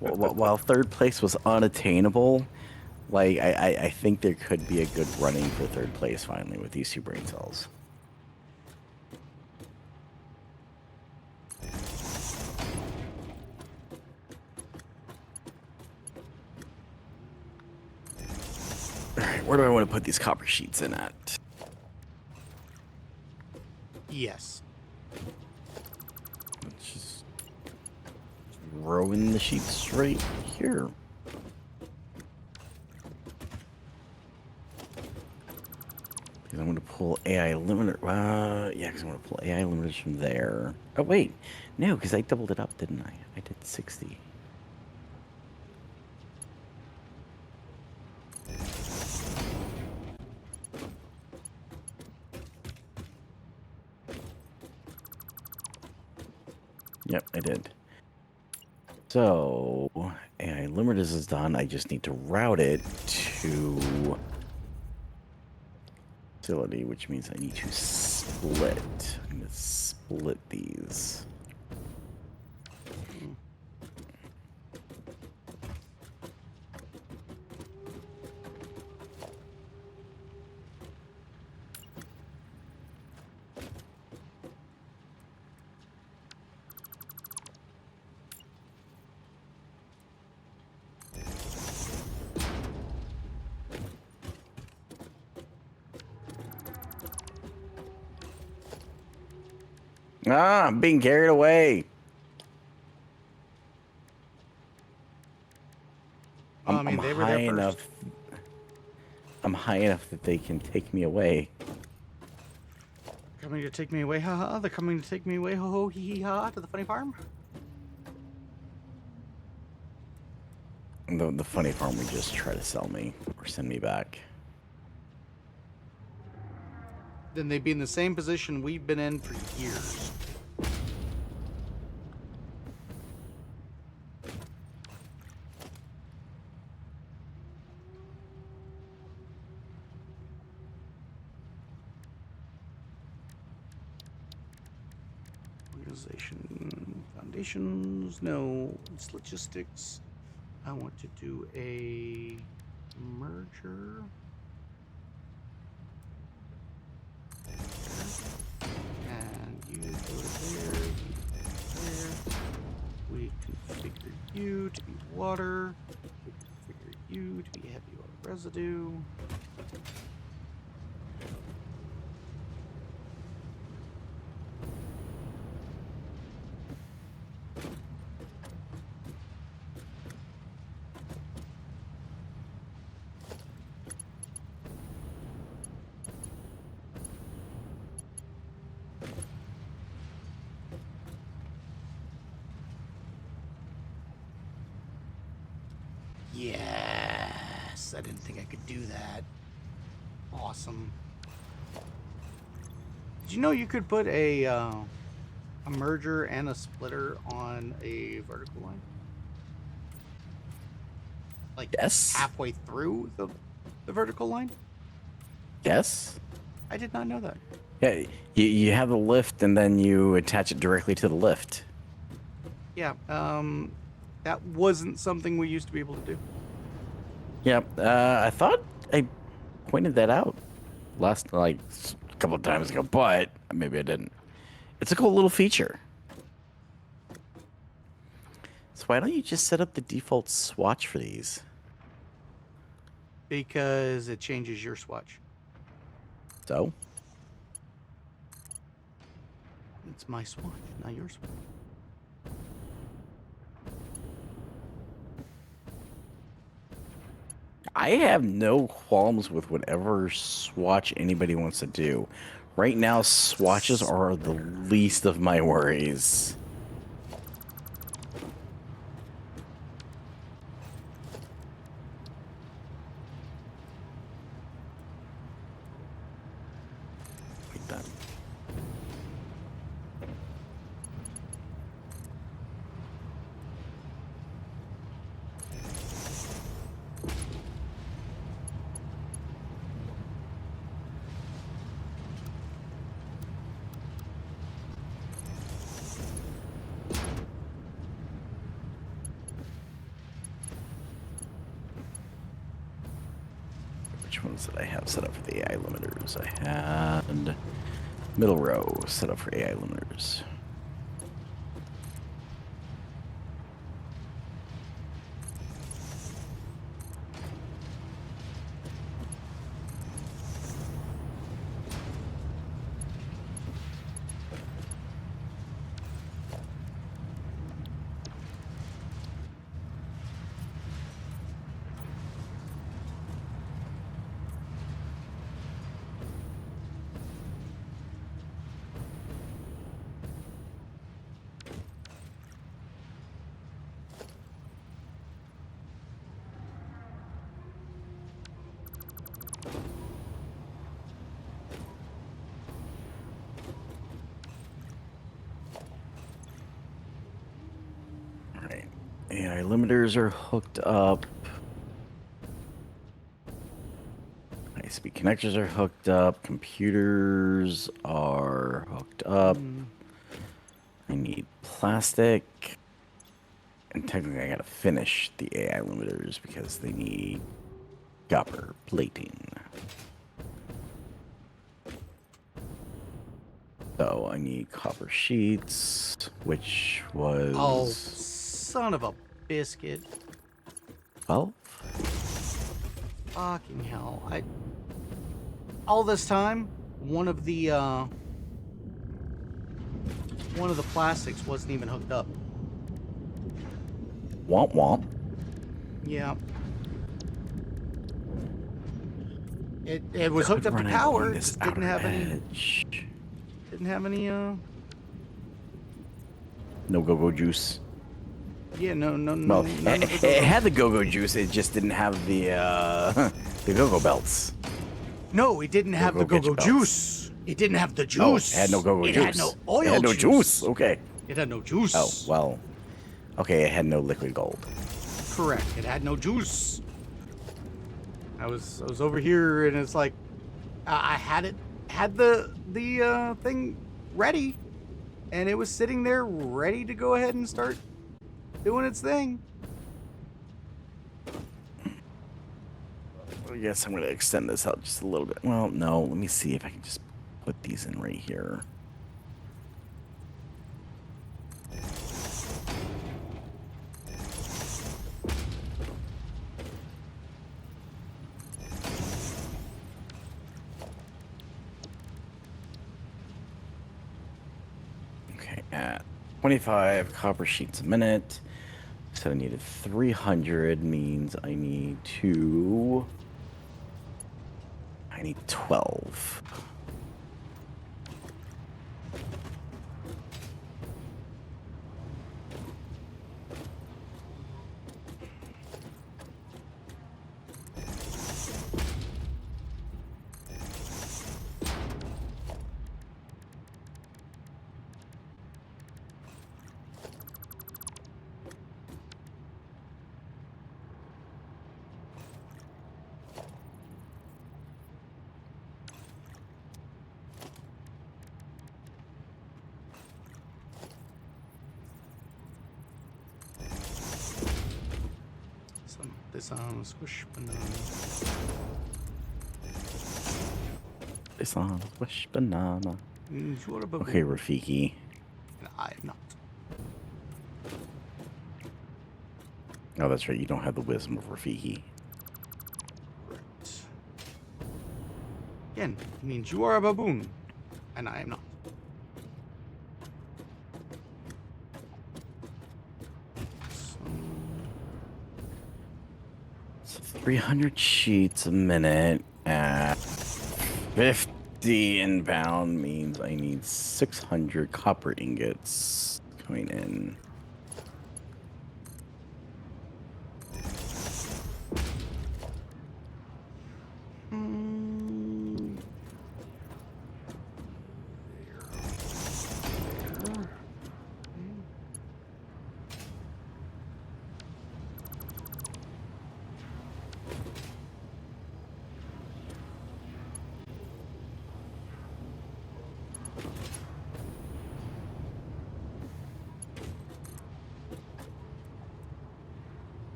while third place was unattainable, like I think there could be a good running for third place finally with these two brain cells. All right, where do I want to put these copper sheets in at? Yes. Let's just throw in the sheets right here. Because I'm going to pull AI limiter. Yeah, because I'm going to pull AI limiters from there. Oh, wait. No, because I doubled it up, didn't I? I did 60. Yep, I did. So, AI limiters is done. I just need to route it to facility, which means I need to split. I'm going to split these. Ah, I'm being carried away. I mean, they were there first. enough. I'm high enough that they can take me away. Coming to take me away, haha. They're coming to take me away, ho ho, hee hee ha, to the funny farm. The funny farm would just try to sell me or send me back. Then they'd be in the same position we've been in for years. Organization, foundations, no, it's logistics. I want to do a merger. And you go to there, you go there. We configure you to be water. We configure you to be heavy oil residue. Yes, I didn't think I could do that. Awesome. Did you know you could put a merger and a splitter on a vertical line? Like Yes. halfway through the vertical line? Yes. I did not know that. Yeah, you have the lift and then you attach it directly to the lift. Yeah, that wasn't something we used to be able to do. Yep. I thought I pointed that out last a couple of times ago, but maybe I didn't. It's a cool little feature. So why don't you just set up the default swatch for these? Because it changes your swatch. So It's my swatch, not your swatch. I have no qualms with whatever swatch anybody wants to do. Right now, swatches are the least of my worries. Like that. which ones did I have set up for the AI limiters? I had middle row set up for AI limiters. Alright. AI limiters are hooked up. High-speed connectors are hooked up. Computers are hooked up. I need plastic. And technically I gotta finish the AI limiters because they need copper plating. So I need copper sheets, which was Oh, son of a biscuit. 12. Fucking hell. All this time, one of the plastics wasn't even hooked up. Womp womp. Yeah. It was hooked up to power, it just didn't have any No go-go juice. yeah, no Well, none of it the had the go-go juice. It just didn't have the the go-go belts. No, it didn't have the Go-Go go-go belts. juice. It didn't have the Oh, juice. it had no go-go it juice. It had no oil It had no juice. Okay. It had no juice. Oh well. Okay, it had no liquid gold. Correct. It had no juice. I was over here and it's like I had the thing ready and it was sitting there ready to go ahead and start doing its thing. I guess I'm going to extend this out just a little bit. Well, no, let me see if I can just put these in right here. Okay, at 25 copper sheets a minute. So I needed 300 means I need 12. This squish banana. This on squish banana. You're a baboon. Okay, Rafiki. And I am not. Oh, that's right. You don't have the wisdom of Rafiki. Correct. Again, it means you are a baboon, and I am not. So 300 sheets a minute at 50 inbound means I need 600 copper ingots coming in.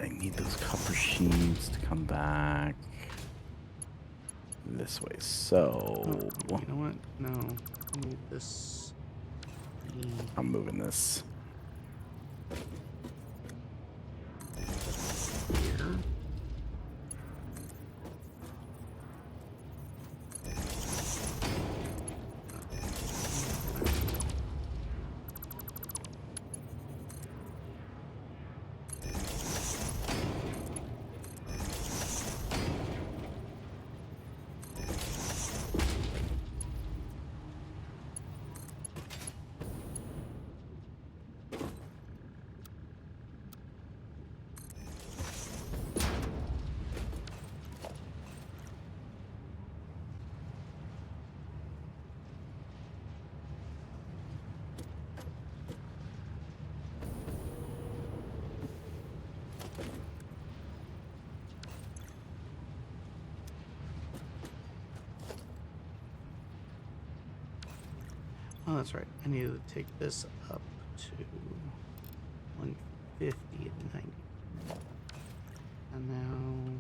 I need those copper sheets to come back. this way. So Oh, you know what? No. I need this. I'm moving this. Here. Oh, that's right. I need to take this up to 150 and 90. And now.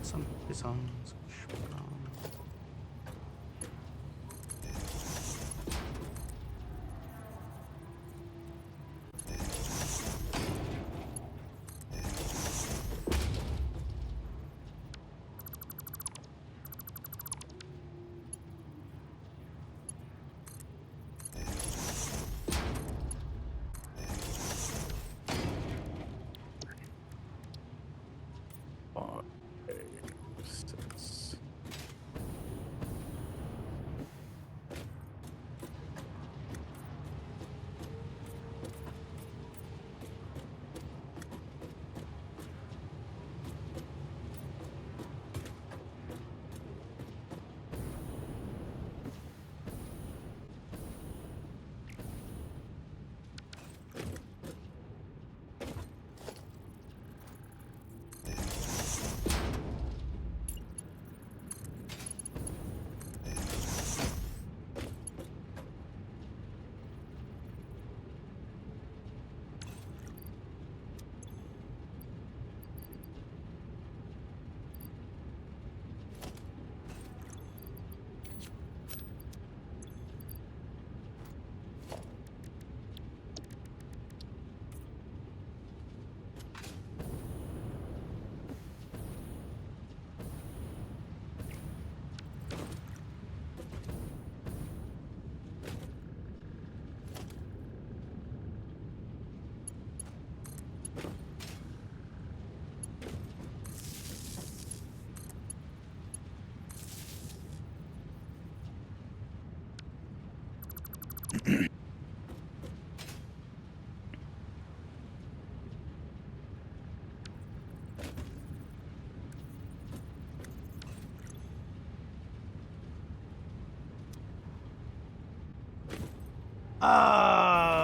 Some songs. Five, six.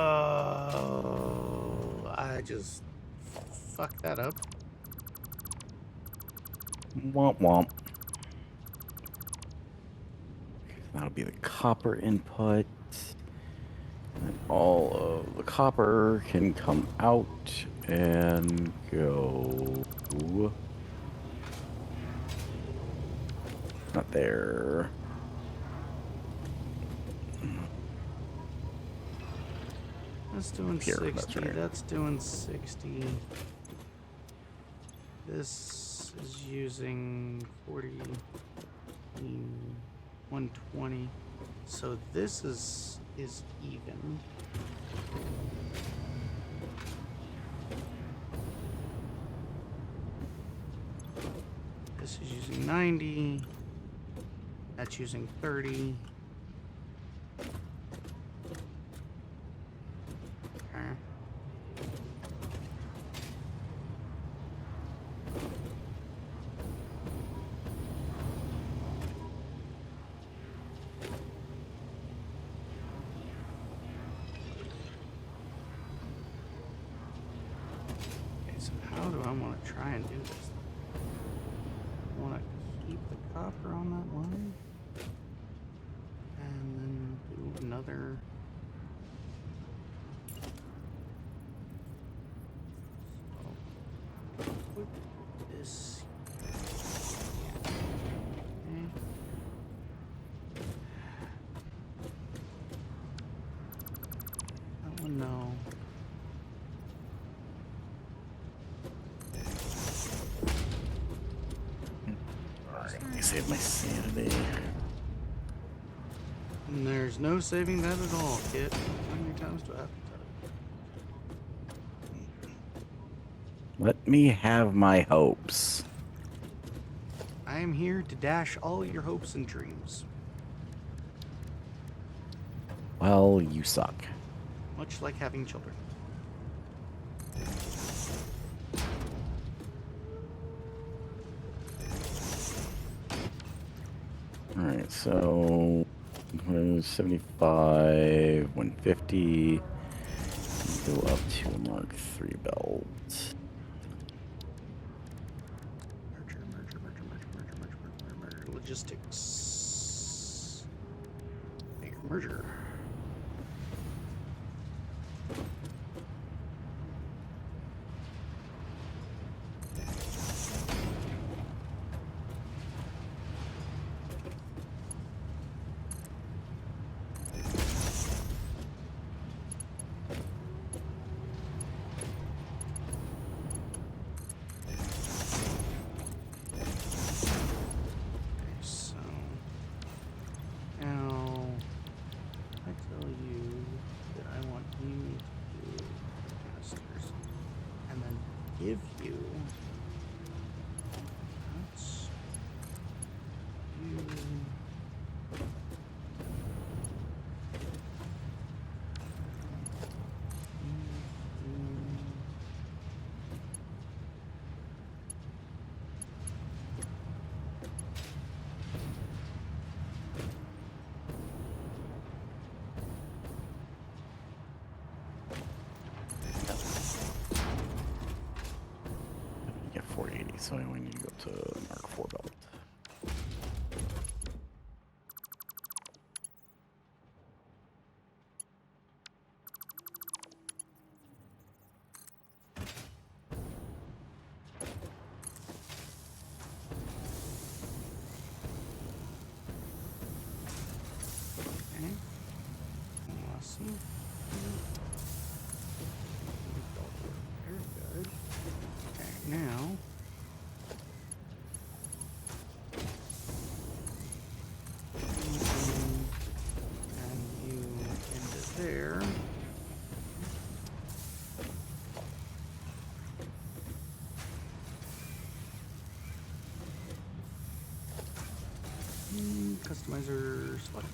Oh, I just fucked that up. Womp womp. That'll be the copper input. And all of the copper can come out and go. Not there. That's doing Here, 60. that's right. That's doing 60. This is using 40, 120. So this is even. This is using 90. That's using 30. Okay. I want to try and do this. I want to keep the copper on that line. And then do another. So, put this. Okay. That one, no. Alright, let me save my sanity. And there's no saving that at all, kid. How many times do I have to tell you? Let me have my hopes. I am here to dash all your hopes and dreams. Well, you suck. Much like having children. Alright, so 75, 150. Go up to a Mark III belt. Merger. Logistics. Make a merger. So now I tell you that I want you to do canisters and then give you that's you You get 480, so I only need to go to Mark IV belt. okay. Awesome. Very good. Okay, now and you into there. Customizer swatch.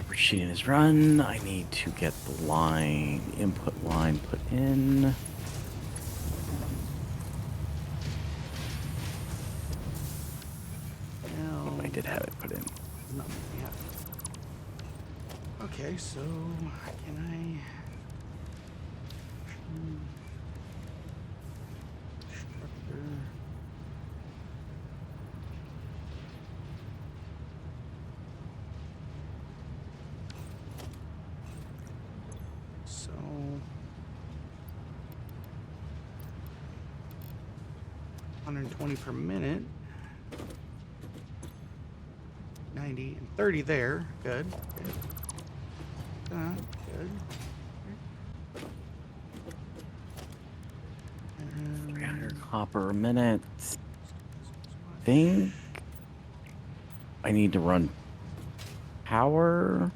Machine is run. I need to get the line, input line put in. Now, I did have it put in. it's not making me happy. Okay, so can I? Structure. So 120 per minute. 90 and 30 there. Good. Good. Good. And 300 copper a minute. think I need to run power.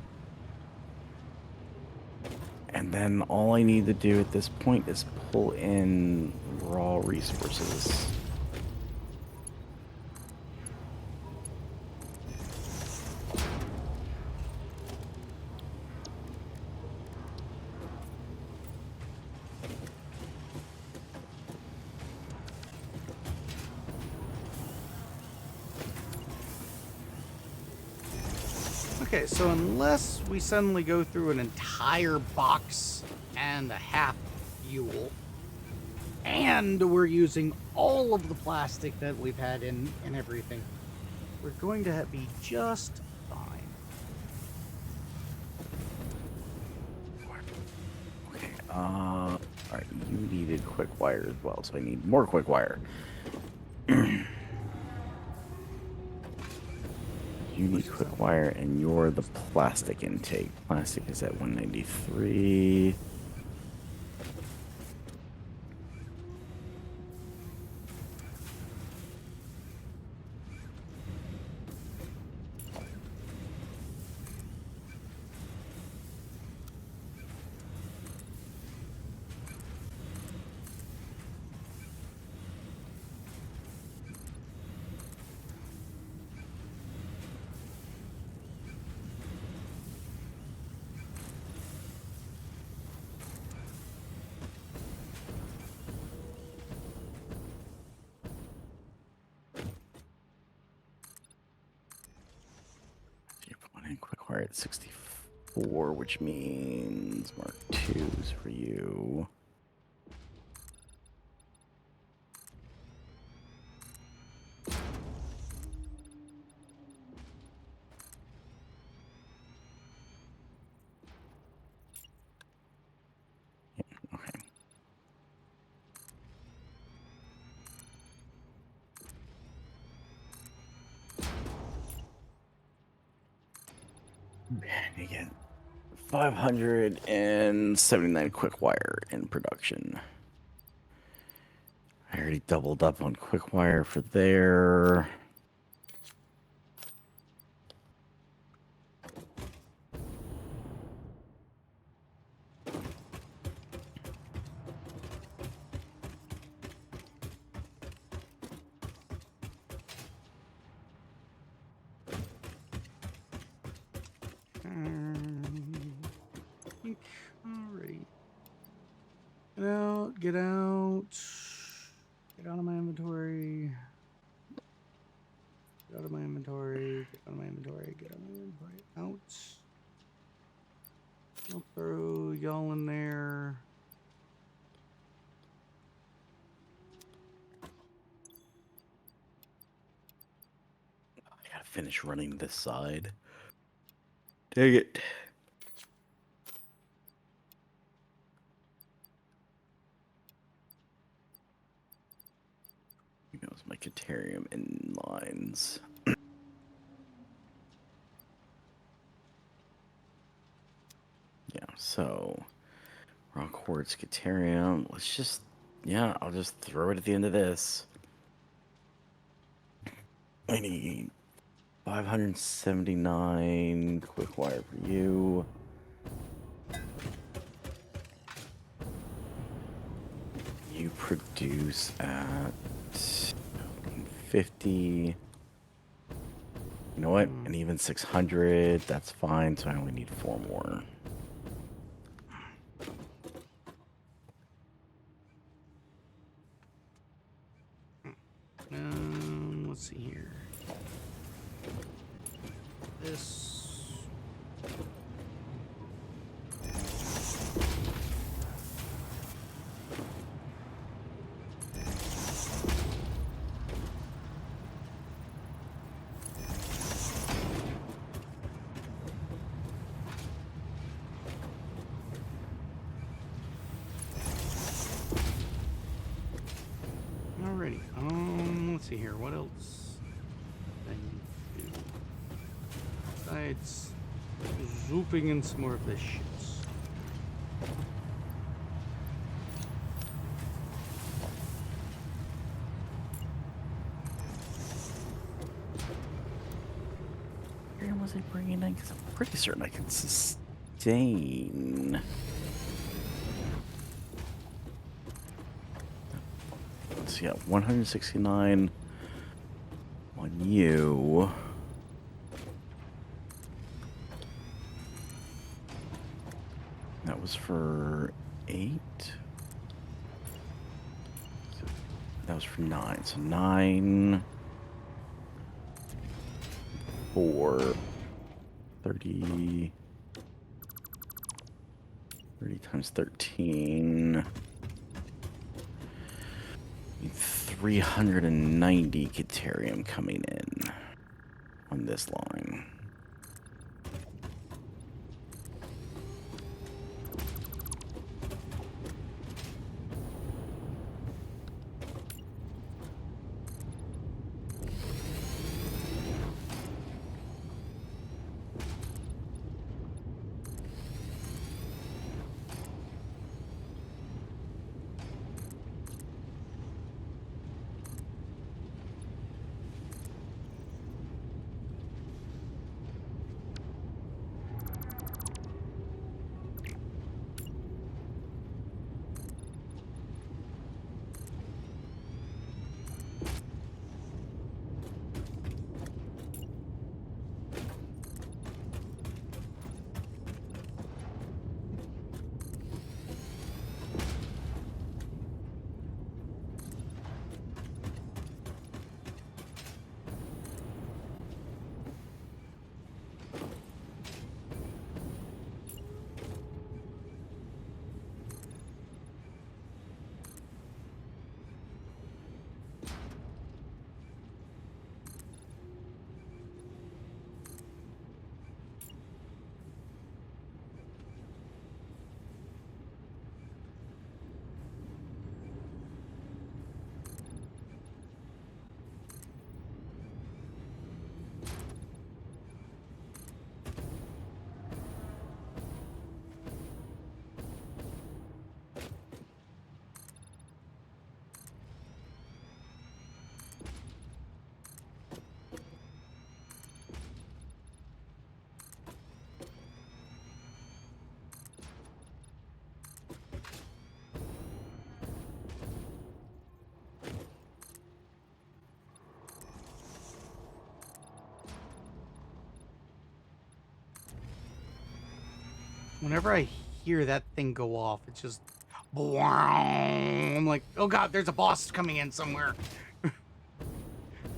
And then all I need to do at this point is pull in raw resources. Okay, so unless we suddenly go through an entire box and a half fuel, and we're using all of the plastic that we've had in everything, we're going to be just fine. Okay, alright, you needed quick wire as well, so I need more quick wire. You need quick wire, and you're the plastic intake. Plastic is at 193. You're putting in quick wire at 64, which means Mark 2s for you. Okay. You get 579 quick wire in production. I already doubled up on quick wire for there. Alright. Get out, get out. Get out of my inventory. Get out of my inventory. Get out of my inventory. Get out of my inventory. Out. I'll throw y'all in there. I gotta finish running this side. Dang it. Here goes my Caterium in lines. Yeah, so rock quartz Caterium. Let's just, yeah, I'll just throw it at the end of this. I need 579 quick wire for you. You produce at 50. You know what? And even 600, that's fine. So I only need 4 more. Let's see here. This. Alrighty. Let's see here. What else? I need to do? Besides zooping in some more of this shit. was I bringing in? Because I'm pretty certain I can sustain. Let's see, 169 on you. That was for 8. That was for 9. So 9, 4, 30. 30 times 13. 390 Caterium coming in on this line. Whenever I hear that thing go off, it's just, I'm like, oh god, there's a boss coming in somewhere.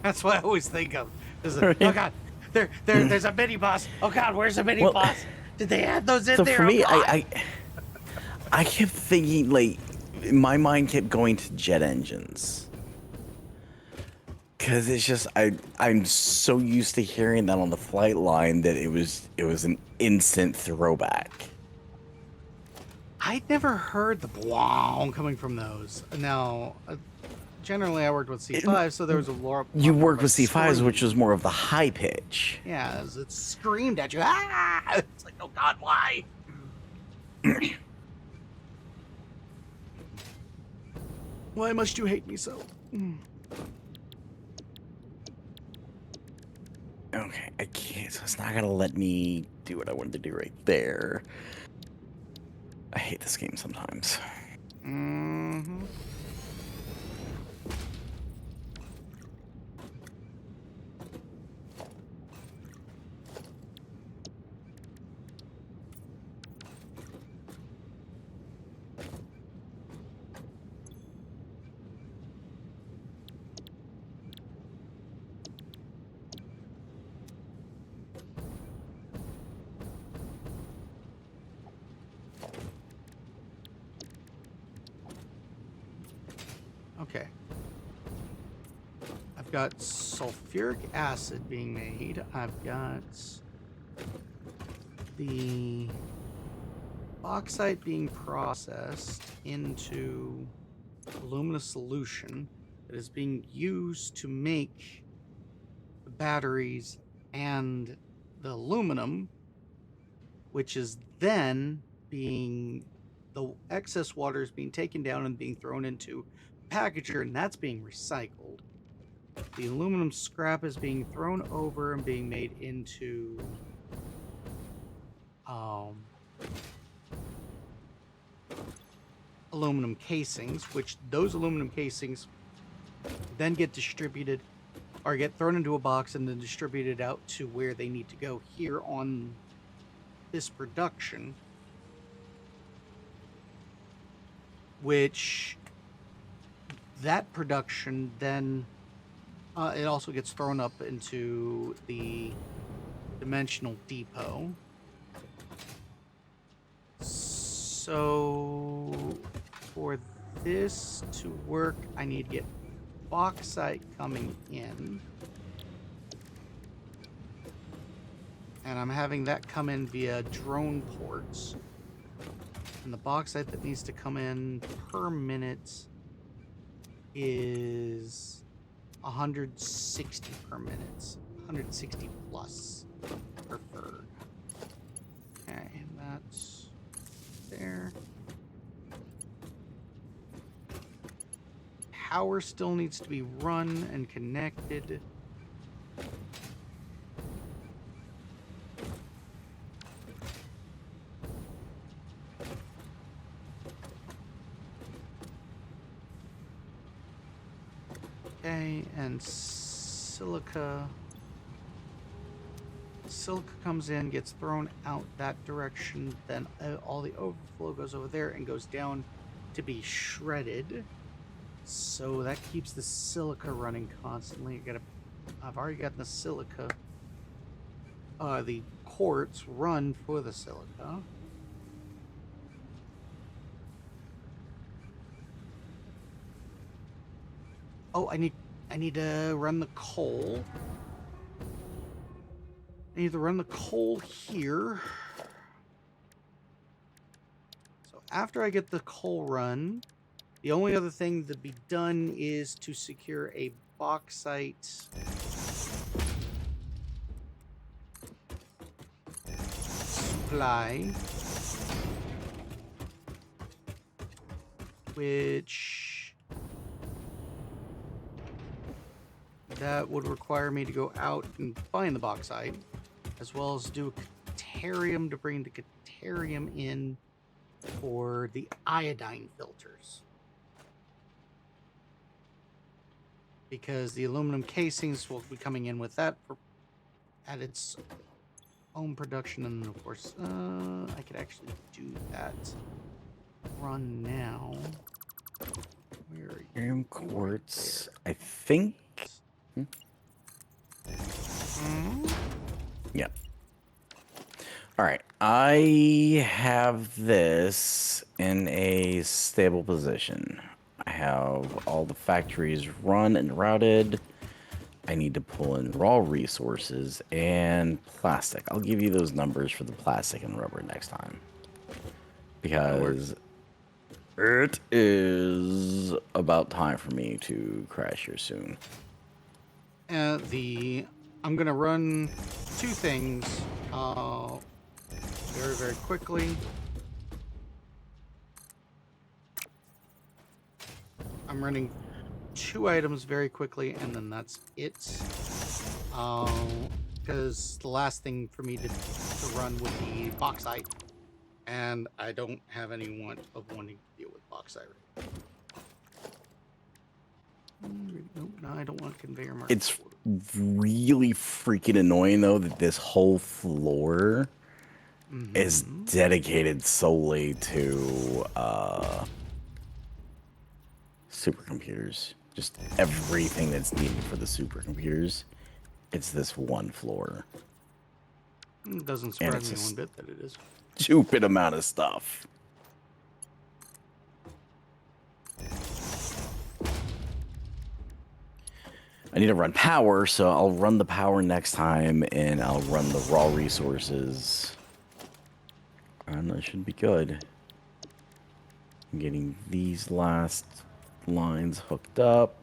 That's what I always think of. Oh god, there's a mini boss. Oh god, where's the mini boss? Did they add those in So there? for me, Oh, God. I kept thinking, like, my mind kept going to jet engines. Because it's just, I'm so used to hearing that on the flight line that it was an instant throwback. I'd never heard the wow coming from those. Now, generally I worked with C5, so there was a lot. You more worked of a with C5s, scream. which was more of the high pitch. Yeah, it screamed at you. Ah! It's like, oh god, why? Why must you hate me so? Okay, I can't, so it's not gonna let me do what I wanted to do right there. I hate this game sometimes. Mm-hmm. Okay. I've got sulfuric acid being made. I've got the bauxite being processed into alumina solution that is being used to make the batteries and the aluminum, which is then being, the excess water is being taken down and being thrown into packager, and that's being recycled. The aluminum scrap is being thrown over and being made into aluminum casings, which those aluminum casings then get distributed or get thrown into a box and then distributed out to where they need to go here on this production, which that production then it also gets thrown up into the dimensional depot. So for this to work, I need to get bauxite coming in. And I'm having that come in via drone ports. And the bauxite that needs to come in per minute is 160 per minute. 160 plus preferred. Okay, that's there. Power still needs to be run and connected. Okay, and silica. Silica comes in, gets thrown out that direction, then all the overflow goes over there and goes down to be shredded. So that keeps the silica running constantly. I've already gotten the silica, the quartz run for the silica. Oh, I need to run the coal. I need to run the coal here. So after I get the coal run, the only other thing to be done is to secure a bauxite supply, which that would require me to go out and find the bauxite, as well as do Caterium to bring the Caterium in for the iodine filters. Because the aluminum casings will be coming in with that at its own production, and of course, I could actually do that run now. Where are you? Caterium quartz. I think. Yep. All right. I have this in a stable position. I have all the factories run and routed. I need to pull in raw resources and plastic. I'll give you those numbers for the plastic and rubber next time. Because it is about time for me to crash here soon. I'm gonna run two things very, very quickly. I'm running two items very quickly, and then that's it. Because the last thing for me to run would be bauxite, and I don't have any want of wanting to deal with bauxite right now. Nope, no, I don't want conveyor marks. It's really freaking annoying, though, that this whole floor is dedicated solely to supercomputers. Just everything that's needed for the supercomputers. It's this one floor. It doesn't surprise me one bit that it is. Stupid amount of stuff. I need to run power, so I'll run the power next time, and I'll run the raw resources. And that should be good. I'm getting these last lines hooked up.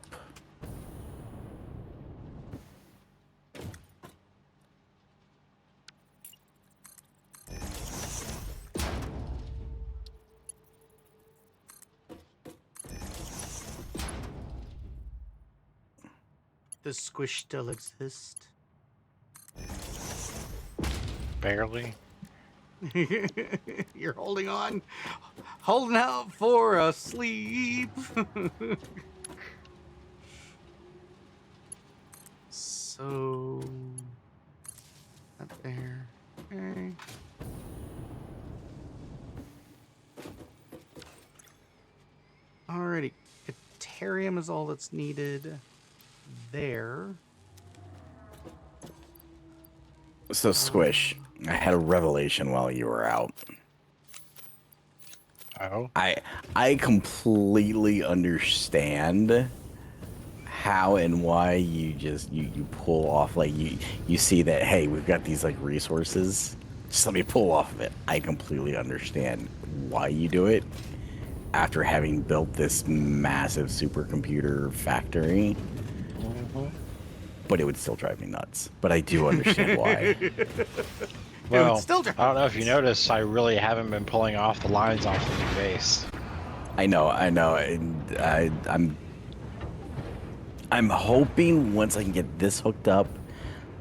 Does Squish still exist? Barely. You're holding on, holding out for a sleep. So, up there. Okay. Alrighty, Caterium is all that's needed there. So Squish, I had a revelation while you were out. Oh. I completely understand how and why you just you pull off, like you see that, hey, we've got these like resources, just let me pull off of it. I completely understand why you do it after having built this massive supercomputer factory, but it would still drive me nuts. But I do understand why. Well, still drive I don't know if you noticed, I really haven't been pulling off the lines off the new base. I know, and I'm hoping once I can get this hooked up,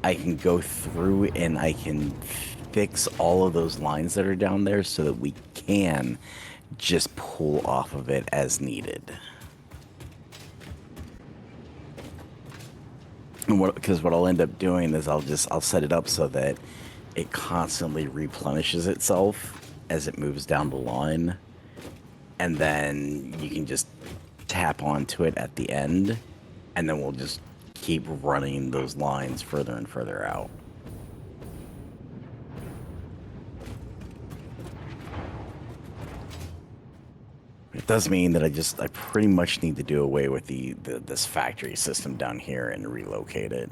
I can go through and I can fix all of those lines that are down there so that we can just pull off of it as needed. And because what I'll end up doing is I'll set it up so that it constantly replenishes itself as it moves down the line, and then you can just tap onto it at the end, and then we'll just keep running those lines further and further out. It does mean that I pretty much need to do away with this factory system down here and relocate it.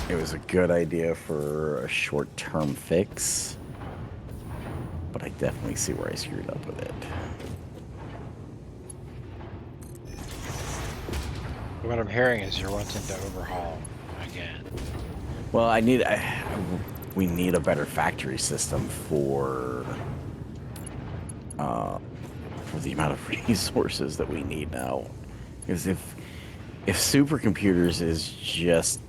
It was a good idea for a short-term fix, but I definitely see where I screwed up with it. What I'm hearing is you're wanting to overhaul again. Well, we need a better factory system for the amount of resources that we need now. Because if supercomputers is just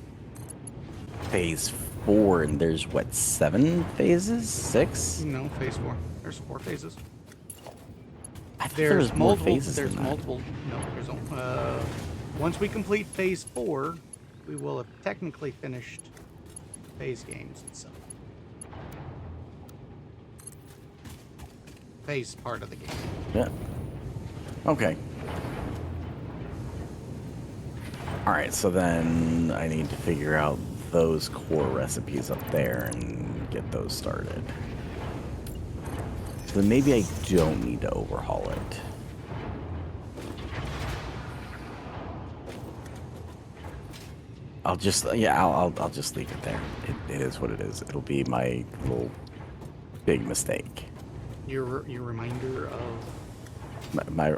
phase 4, and there's what, 7 phases? 6? No, phase 4. There's 4 phases. I thought there was more multiple. phases There's than that. multiple. No, there's once we complete phase 4, we will have technically finished phase games itself. Phase part of the game. Yeah. Okay. Alright, so then I need to figure out those core recipes up there and get those started. So then maybe I don't need to overhaul it. I'll just just leave it there. It is what it is. It'll be my little big mistake. Your reminder of My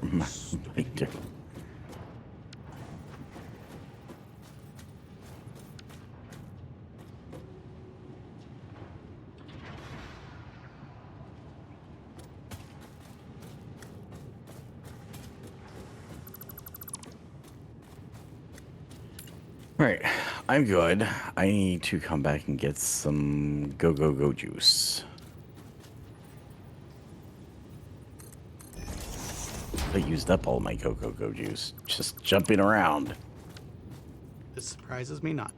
Alright, I'm good. I need to come back and get some go juice. I used up all my go juice. Just jumping around. this surprises me not.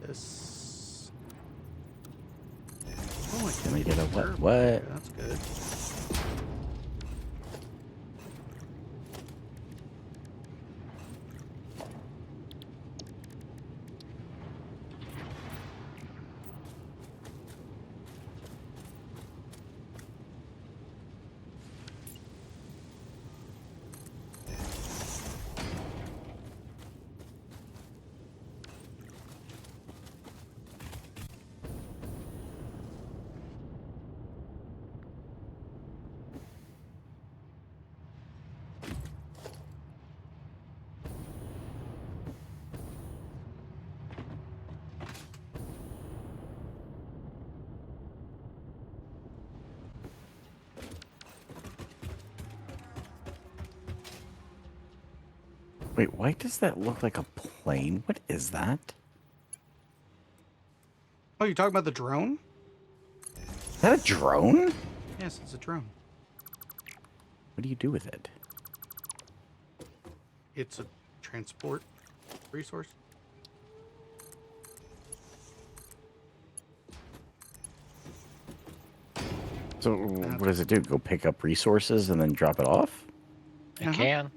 This. Oh, I Can I get a what? herb. What? Okay, that's good. Wait, why does that look like a plane? What is that? Oh, you're talking about the drone? Is that a drone? Yes, it's a drone. What do you do with it? It's a transport resource. So what does it do? Go pick up resources and then drop it off? It Uh-huh. can.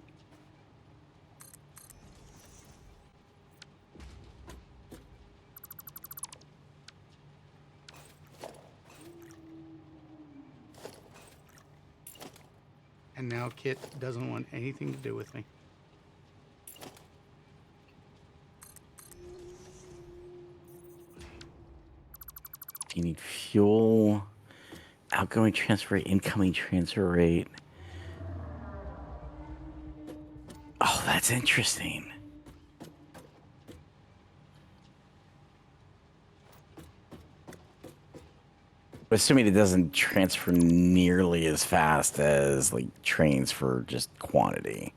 And now Kit doesn't want anything to do with me. Do you need fuel? Outgoing transfer rate, incoming transfer rate. Oh, that's interesting. Assuming it doesn't transfer nearly as fast as like trains for just quantity.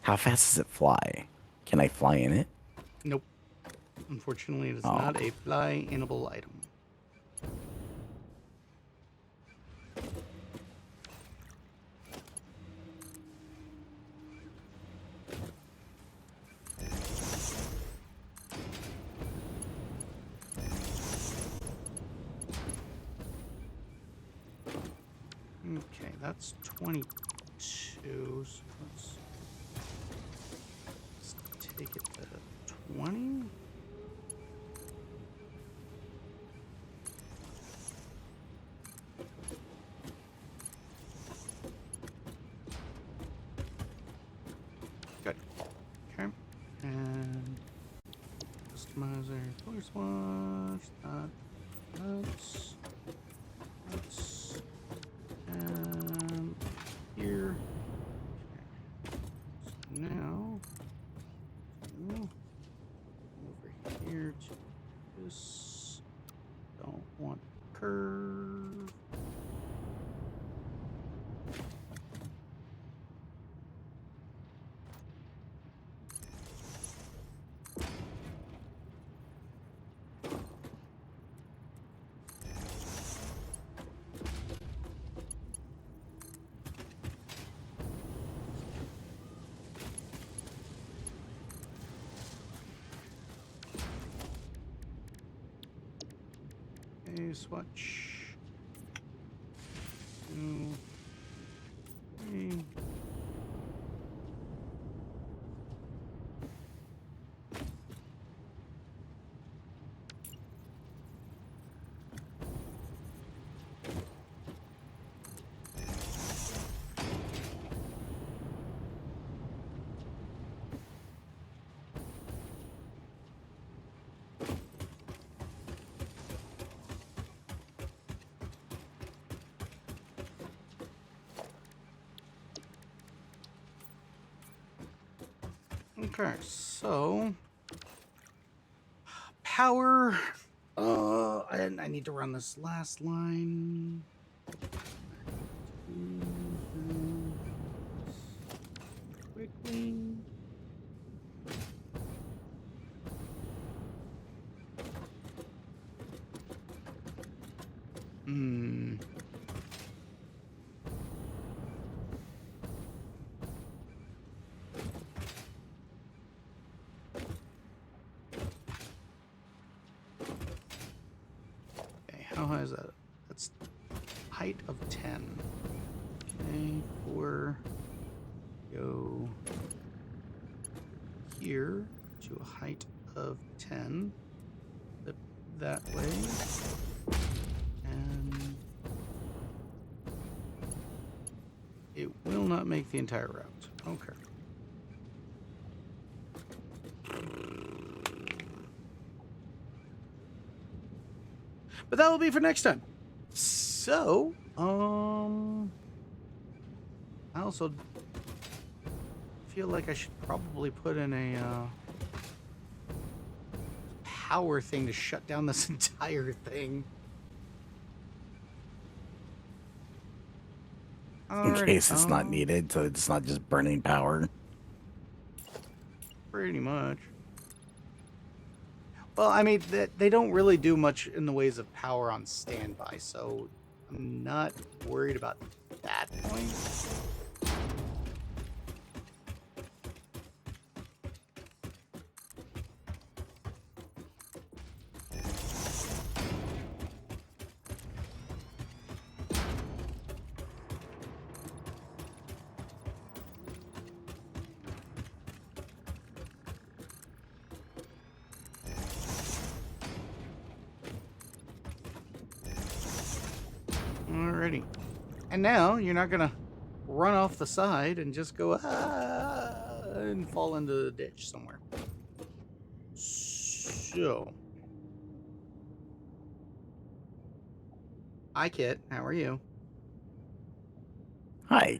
How fast does it fly? Can I fly in it? Nope. Unfortunately, it is Oh. not a fly-inable item. Okay, that's 22. So let's take it to 20. Good. Okay. And customizer, color swatch, that's and here. Okay. So now over here to this. Don't want curve. Okay, swatch. 2, 3. Okay, so power. I need to run this last line. Quickly. Hmm. Okay, how high is that? That's height of 10. Okay, 4. Go here to a height of 10. Flip that way. And it will not make the entire route. Okay. But that will be for next time. So, I also feel like I should probably put in a power thing to shut down this entire thing. In Alrighty, case it's not needed, so it's not just burning power. Pretty much. Well, I mean, they don't really do much in the ways of power on standby, so I'm not worried about that point. Alrighty. And now you're not gonna run off the side and just go and fall into the ditch somewhere. So, hi Kit, how are you? Hi.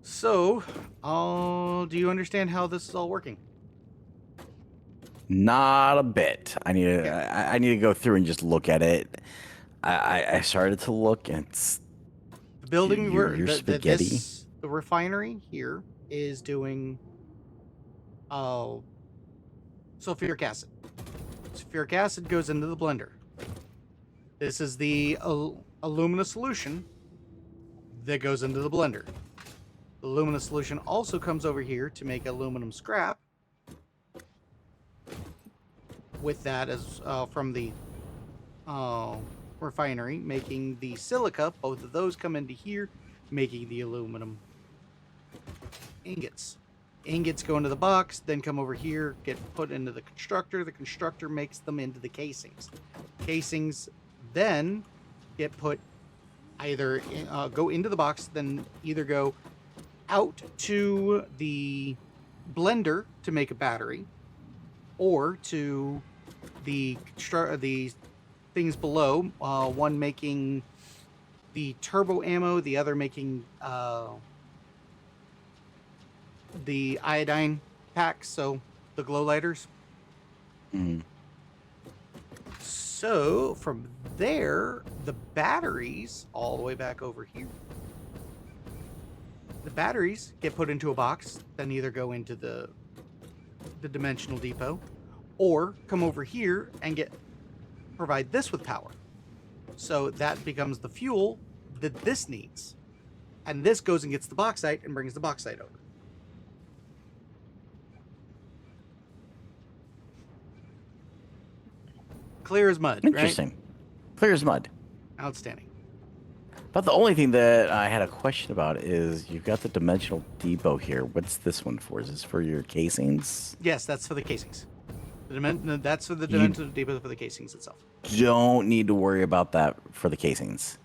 So, do you understand how this is all working? Not a bit. I need to. Okay. I need to go through and just look at it. I started to look, and it's The building Your spaghetti? the refinery here is doing sulfuric acid. Sulfuric acid goes into the blender. This is the alumina solution that goes into the blender. The alumina solution also comes over here to make aluminum scrap. With that as from the refinery, making the silica. Both of those come into here, making the aluminum ingots. Ingots go into the box, then come over here, get put into the constructor. The constructor makes them into the casings. Casings then get put either go into the box, then either go out to the blender to make a battery, or to the things below. One making the turbo ammo, the other making the iodine packs, so the glow lighters. mm, So from there, the batteries all the way back over here. The batteries get put into a box, then either go into the dimensional depot, or come over here and provide this with power. So that becomes the fuel that this needs. And this goes and gets the bauxite and brings the bauxite over. Clear as mud, interesting. right? Clear as mud. Outstanding. But the only thing that I had a question about is you've got the dimensional depot here. What's this one for? Is this for your casings? Yes, that's for the casings. That's for the You- dimensional depot for the casings itself. Don't need to worry about that for the casings.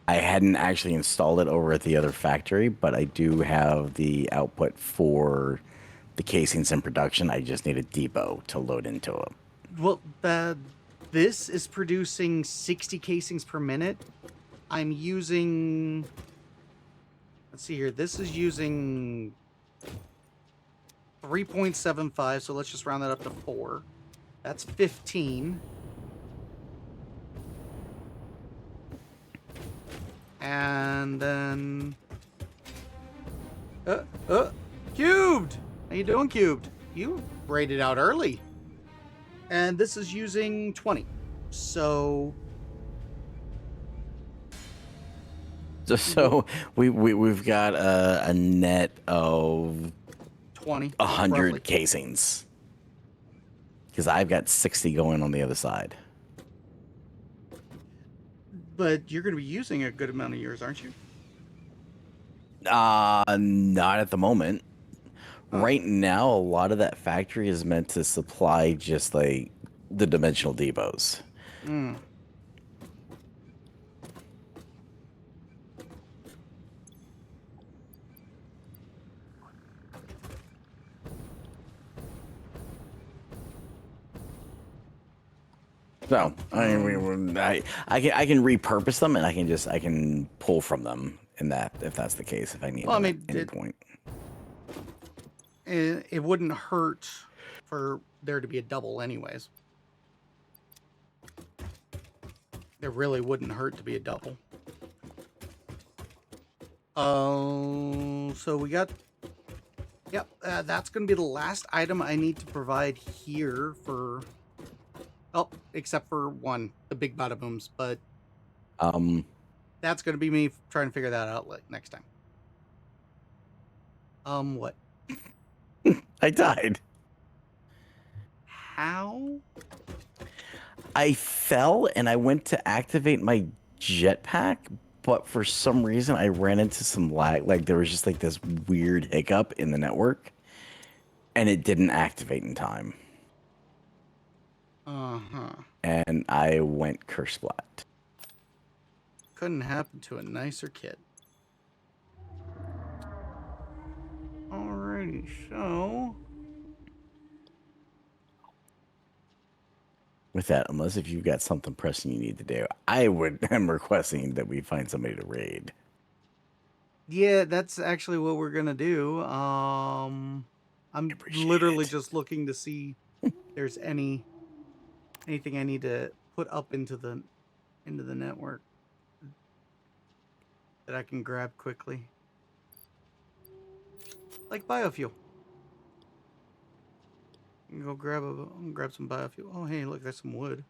I hadn't actually installed it over at the other factory, but I do have the output for the casings in production. I just need a depot to load into it. Well, this is producing 60 casings per minute. I'm using... Let's see here. This is using 3.75, so let's just round that up to 4. That's 15. And then... Cubed! How you doing, Cubed? You rated out early. And this is using 20. So... So we've got a net of 20. 100 roughly. casings. Because I've got 60 going on the other side. But you're going to be using a good amount of yours, aren't you? Not at the moment. Oh. Right now, a lot of that factory is meant to supply just like the dimensional depots. Mm. So I can repurpose them, and I can pull from them in that if that's the case. If I need Well, I them mean, at any point. It wouldn't hurt for there to be a double anyways. It really wouldn't hurt to be a double. So we got. Yep, that's going to be the last item I need to provide here for. Oh, except for one, the big bada booms, but that's going to be me trying to figure that out next time. What? I died. How? I fell and I went to activate my jetpack, but for some reason I ran into some lag. Like there was just like this weird hiccup in the network, and it didn't activate in time. Uh-huh. And I went curse splat. Couldn't happen to a nicer kid. Alrighty, so... With that, unless if you've got something pressing you need to do, am requesting that we find somebody to raid. Yeah, that's actually what we're gonna do. I'm Appreciate literally it. just looking to see if there's anything I need to put up into the network that I can grab quickly. Like biofuel. You can go grab some biofuel. Oh hey, look, there's some wood.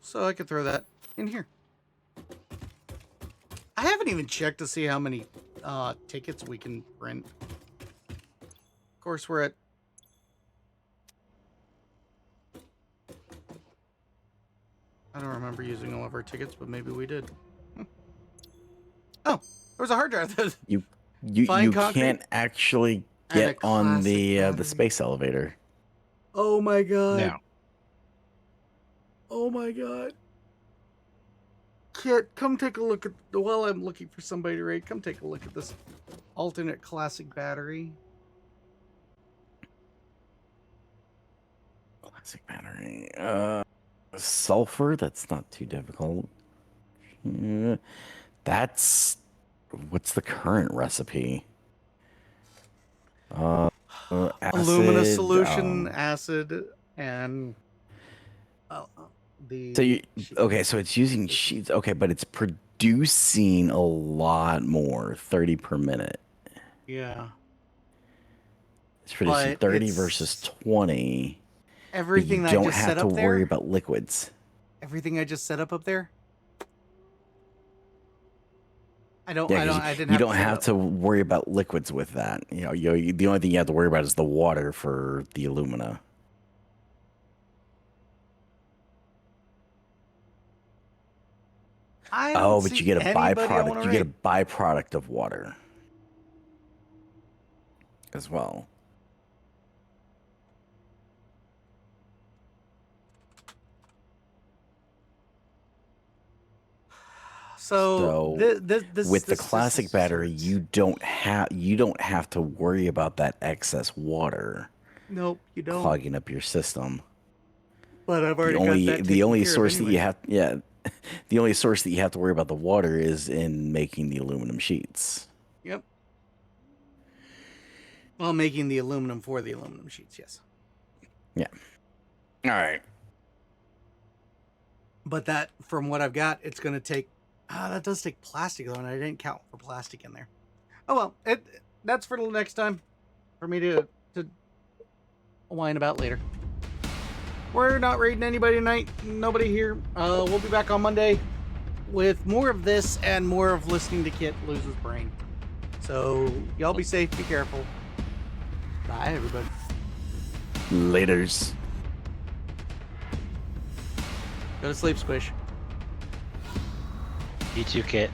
So I could throw that in here. I haven't even checked to see how many tickets we can print. Of course, we're at... I don't remember using all of our tickets, but maybe we did. Oh, there was a hard drive. You Fine concrete can't actually and a get on the classic space elevator. Oh my god. No. Oh my god. Kit, come take a look at... While I'm looking for somebody to raid, come take a look at this alternate classic battery. Classic battery. Sulfur, that's not too difficult. That's... What's the current recipe? Alumina Acid, solution, acid, and... So okay, so it's using sheets. Okay, but it's producing a lot more, 30 per minute. Yeah. It's producing But 30 it's versus 20. But everything you that I don't just have set to up worry there. about liquids. Everything I just set up there. I don't. Yeah, I 'cause don't. I didn't. you don't set have up. to worry about liquids with that. You know, the only thing you have to worry about is the water for the alumina. I don't Oh, but see you get a anybody I byproduct. wanna You get a raid. byproduct of water as well. So this with the this classic is battery, absurd. you don't have to worry about that excess water Nope, you don't. clogging up your system. But I've already got that The taken only care of source that anyway. you have the only source that you have to worry about the water is in making the aluminum sheets. Yep. Well, making the aluminum for the aluminum sheets, yes. Yeah. All right. But that, from what I've got, it's going to take... that does take plastic, though, and I didn't count for plastic in there. Oh, well. That's for the next time. For me to whine about later. We're not raiding anybody tonight. Nobody here. We'll be back on Monday with more of this and more of listening to Kit lose his brain. So, y'all be safe. Be careful. Bye, everybody. Laters. Go to sleep, Squish. You too, Kit.